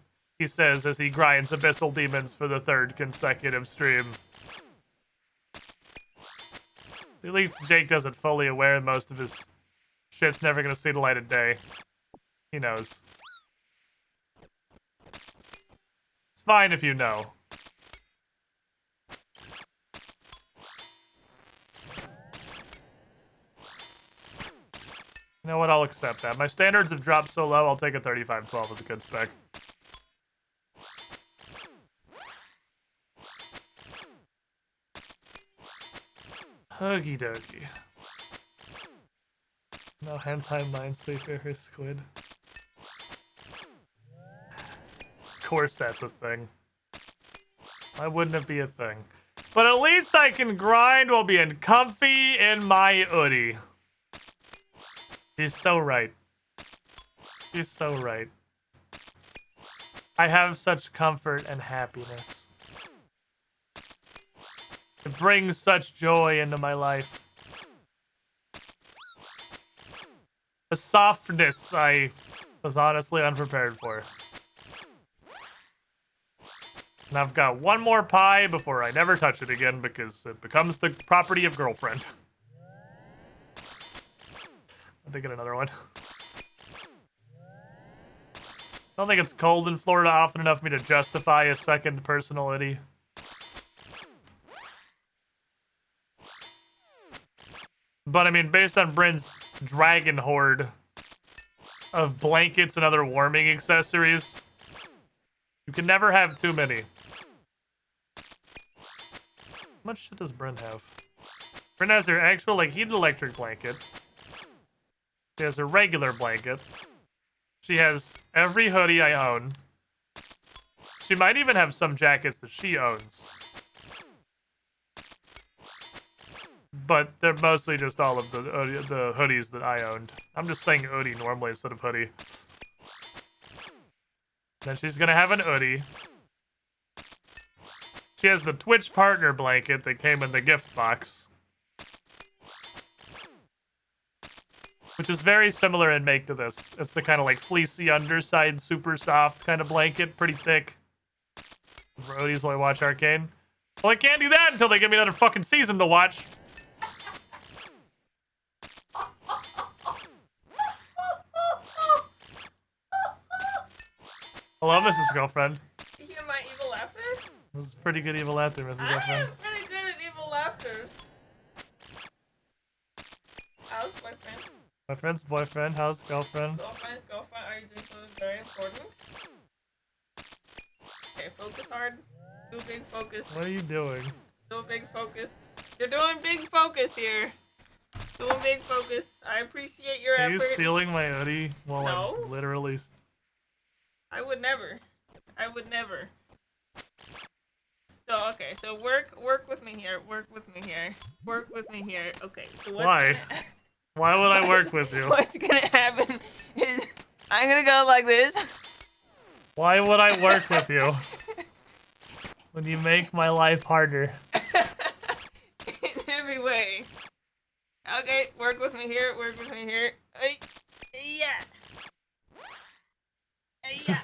he says as he grinds Abyssal Demons for the 3rd consecutive stream. At least Jake doesn't fully aware most of his shit's never gonna see the light of day. He knows. It's fine if you know. You know what? I'll accept that. My standards have dropped so low, I'll take a 3512 as a good spec. Okie dokie. No hentai minesweeper for squid. Of course that's a thing. Why wouldn't it be a thing? But at least I can grind while being comfy in my oodie. You're so right. You're so right. I have such comfort and happiness. It brings such joy into my life. A softness I was honestly unprepared for. And I've got one more pie before I never touch it again because it becomes the property of girlfriend. I'm thinking another one. I don't think it's cold in Florida often enough for me to justify a second personality. But I mean, based on Bryn's dragon hoard of blankets and other warming accessories, you can never have too many. How much shit does Bryn have? Bryn has her actual, like, heated electric blanket. She has her regular blanket. She has every hoodie I own. She might even have some jackets that she owns. But they're mostly just all of the hoodies that I owned. I'm just saying oodie normally instead of hoodie. Then she's gonna have an oodie. She has the Twitch partner blanket that came in the gift box. Which is very similar in make to this. It's the kind of like fleecy underside, super soft kind of blanket, pretty thick. For hoodies while I watch Arcane. Well, I can't do that until they give me another fucking season to watch. Hello, Mrs. Girlfriend. You hear my evil laughter? This is pretty good evil laughter, Mrs. I Girlfriend. am pretty good at evil laughter. How's boyfriend? Boyfriend's boyfriend. How's girlfriend? Girlfriend's girlfriend. Are you doing something very important? Okay, focus hard. Do big focus. What are you doing? Do big focus. You're doing big focus here. Doing big focus. I appreciate your Are effort. you stealing my hoodie while No. I'm literally... I would never. I would never. So okay, so work with me here. Work with me here. Work with me here. Okay. So what's Why? Why would I work with you? What's gonna happen is I'm gonna go like this. Why would I work with you? When you make my life harder. In every way. Okay, work with me here. Work with me here. Yeah. Yeah.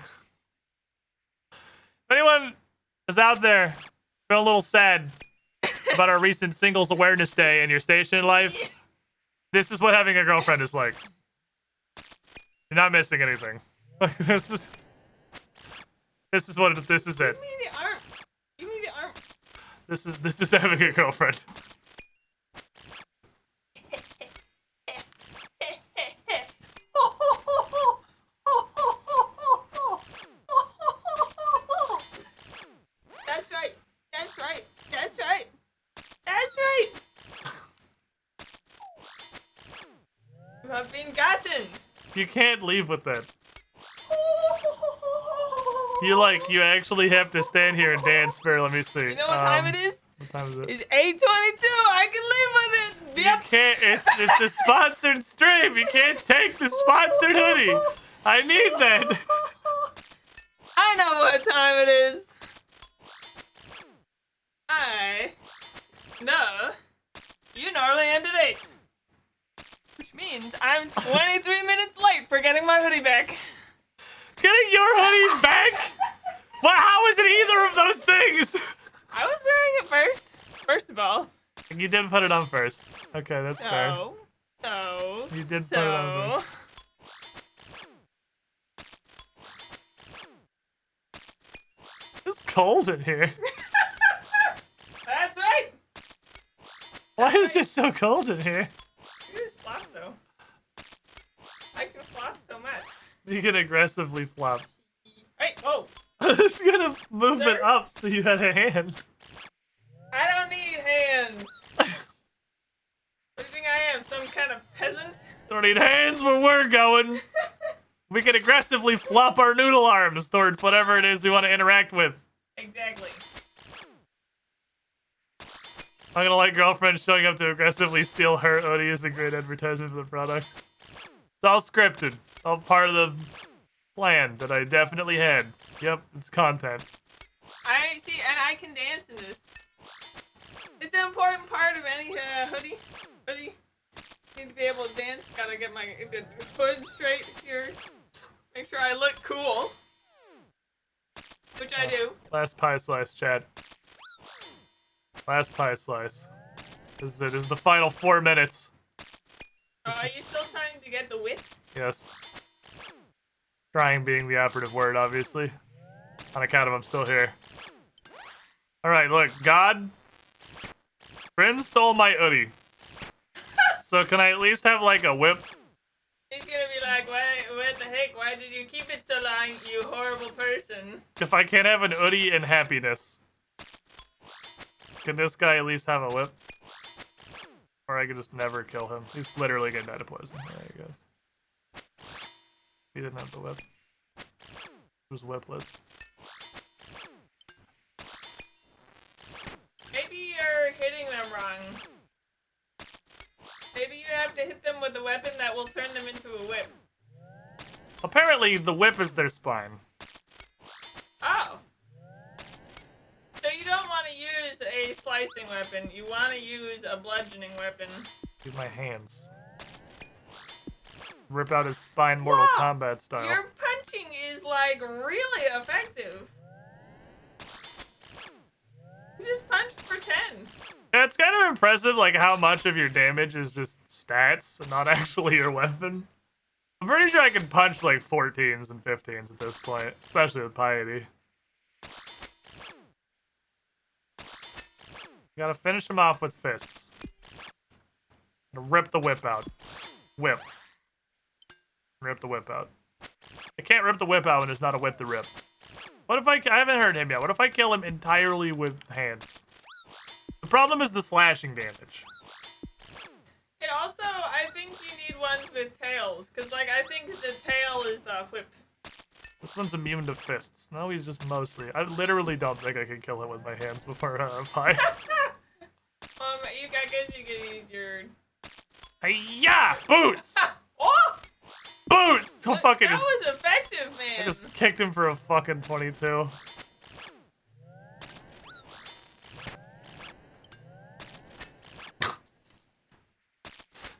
If anyone is out there feeling a little sad about our recent Singles Awareness Day in your station in life, This is what having a girlfriend is like. You're not missing anything. Like this is what this is it. Give me the arm. Give me the arm. This is having a girlfriend. That's right. That's right. That's right. That's right. You have been gotten. You can't leave with that. You actually have to stand here and dance for. Let me see. You know what time it is? What time is it? It's 8:22. I can live with it. Yep. You can't. It's a sponsored stream. You can't take the sponsored hoodie. I need that. I know what time it is. I know you normally end at 8. Which means I'm 23 minutes late for getting my hoodie back. Getting your hoodie back? What? How is it either of those things? I was wearing it first. First of all. You did put it on first. Okay, that's fair. So. You did put it on first. It's cold in here. That's right. Why is it so cold in here? You just flop though. I can flop so much. You can aggressively flop. Wait, whoa. I was gonna move Sir? it up so you had a hand. I don't need hands. What do you think I am? Some kind of peasant? Don't need hands where we're going. We can aggressively flop our noodle arms towards whatever it is we want to interact with. Exactly. I'm gonna like girlfriend showing up to aggressively steal her hoodie is a great advertisement for the product. It's all scripted. All part of the plan that I definitely had. Yep, it's content. I see, and I can dance in this. It's an important part of any hoodie. Need to be able to dance. Gotta get my hood straight here. Make sure I look cool. Which I do. Last pie slice, chat. Last pie slice. This is it. This is the final 4 minutes. Are you still trying to get the whip? Yes. Trying being the operative word, obviously. On account of I'm still here. Alright, look. God. Bryn stole my hoodie. So can I at least have, like, a whip? He's gonna be like, what the heck? Why did you keep it so long, you horrible person? If I can't have an hoodie and happiness. Can this guy at least have a whip? Or I could just never kill him. He's literally gonna die to poison. There he goes. He didn't have the whip. He was whipless. Maybe you're hitting them wrong. Maybe you have to hit them with a weapon that will turn them into a whip. Apparently, the whip is their spine. Oh. So you don't want to use a slicing weapon. You want to use a bludgeoning weapon. Use my hands. Rip out his spine Mortal Kombat style. Your punching is, like, really effective. You just punched for 10. Yeah, it's kind of impressive, like, how much of your damage is just stats and not actually your weapon. I'm pretty sure I can punch, like, 14s and 15s at this point, especially with Piety. You gotta finish him off with fists. Rip the whip out. Whip. Rip the whip out. I can't rip the whip out when there's not a whip to rip. What if I haven't heard him yet. What if I kill him entirely with hands? The problem is the slashing damage. And also, I think you need ones with tails. Because, like, I think the tail is the whip. This one's immune to fists. No, he's just mostly. I literally don't think I can kill him with my hands before pie. I guess you can use your... Yeah! Boots! Oh! Boots! Don't fucking That just... was effective, I man. just kicked him for a fucking 22.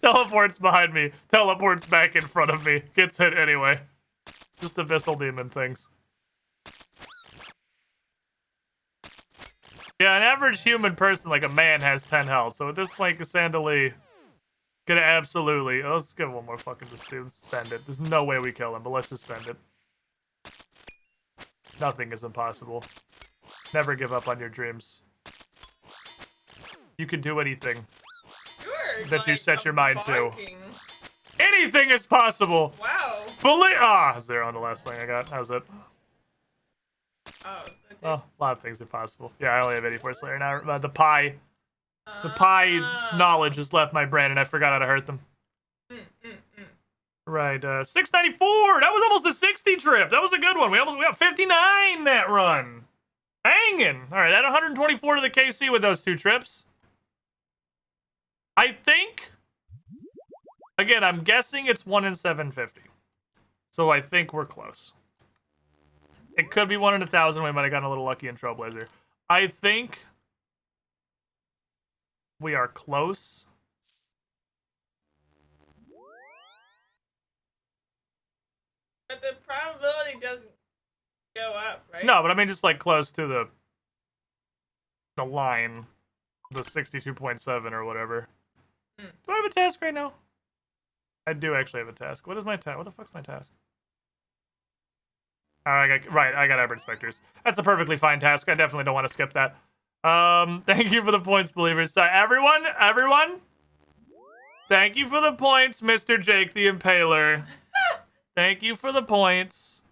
Teleports behind me. Teleports back in front of me. Gets hit anyway. Just abyssal demon things. Yeah, an average human person, like a man, has 10 health. So at this point, Cassandra Lee Gonna absolutely. Let's give one more fucking just send it. There's no way we kill him, but let's just send it. Nothing is impossible. Never give up on your dreams. You can do anything that you set your mind to. Anything is possible. Wow. Believe. 0 on the last thing I got. How's it? Oh. Well, a lot of things are possible. Yeah, I only have 84 Slayer now. The pie knowledge has left my brain, and I forgot how to hurt them. Right, 694. That was almost a 60 trip. That was a good one. We got 59 that run. Hanging. All right, at 124 to the KC with those 2 trips. I think. Again, I'm guessing it's 1 in 750. So I think we're close. It could be 1 in 1,000. We might have gotten a little lucky in Trailblazer. I think we are close. But the probability doesn't go up, right? No, but I mean just like close to the line, the 62.7 or whatever. Do I have a task right now? I do actually have a task. What is my task? What the fuck's my task? Oh, I got average specters. That's a perfectly fine task. I definitely don't want to skip that. Thank you for the points, believers. Sorry, everyone. Thank you for the points, Mr. Jake the Impaler. Thank you for the points.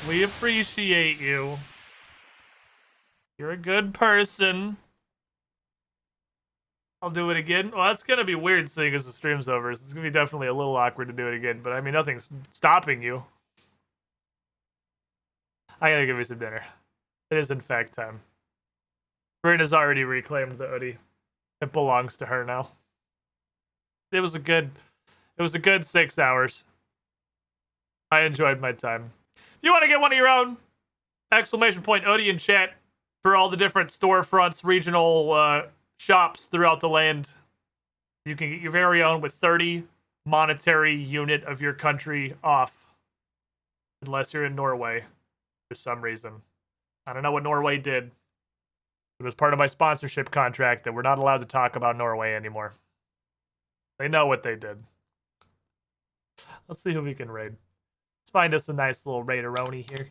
We appreciate you. You're a good person. I'll do it again. Well, that's gonna be weird seeing as the stream's over. It's gonna be definitely a little awkward to do it again, but I mean, nothing's stopping you. I gotta give you some dinner. It is in fact time. Bryn has already reclaimed the hoodie. It belongs to her now. It was a good 6 hours. I enjoyed my time. If you want to get one of your own, ! Hoodie in chat for all the different storefronts, regional shops throughout the land. You can get your very own with 30 monetary unit of your country off. Unless you're in Norway for some reason. I don't know what Norway did. It was part of my sponsorship contract that we're not allowed to talk about Norway anymore. They know what they did. Let's see who we can raid. Let's find us a nice little raideroni here.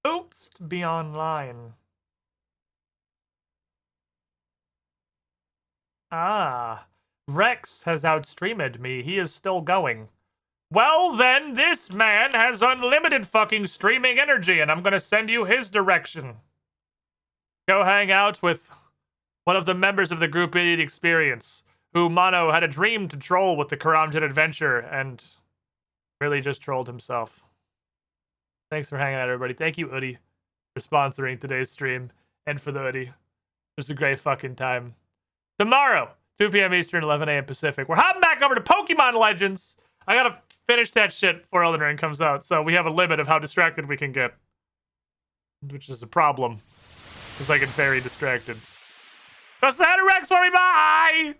Oops, to be online. Ah, Rex has outstreamed me. He is still going. Well, then, this man has unlimited fucking streaming energy, and I'm gonna send you his direction. Go hang out with one of the members of the group Idiot Experience, who Mono had a dream to troll with the Karamjan adventure, and really just trolled himself. Thanks for hanging out, everybody. Thank you, Oodie, for sponsoring today's stream, and for the Oodie. It was a great fucking time. Tomorrow, 2 p.m. Eastern, 11 a.m. Pacific, we're hopping back over to Pokemon Legends. I gotta finish that shit before Elden Ring comes out, so we have a limit of how distracted we can get. Which is a problem, because I get very distracted. Just had a Rex for me, bye!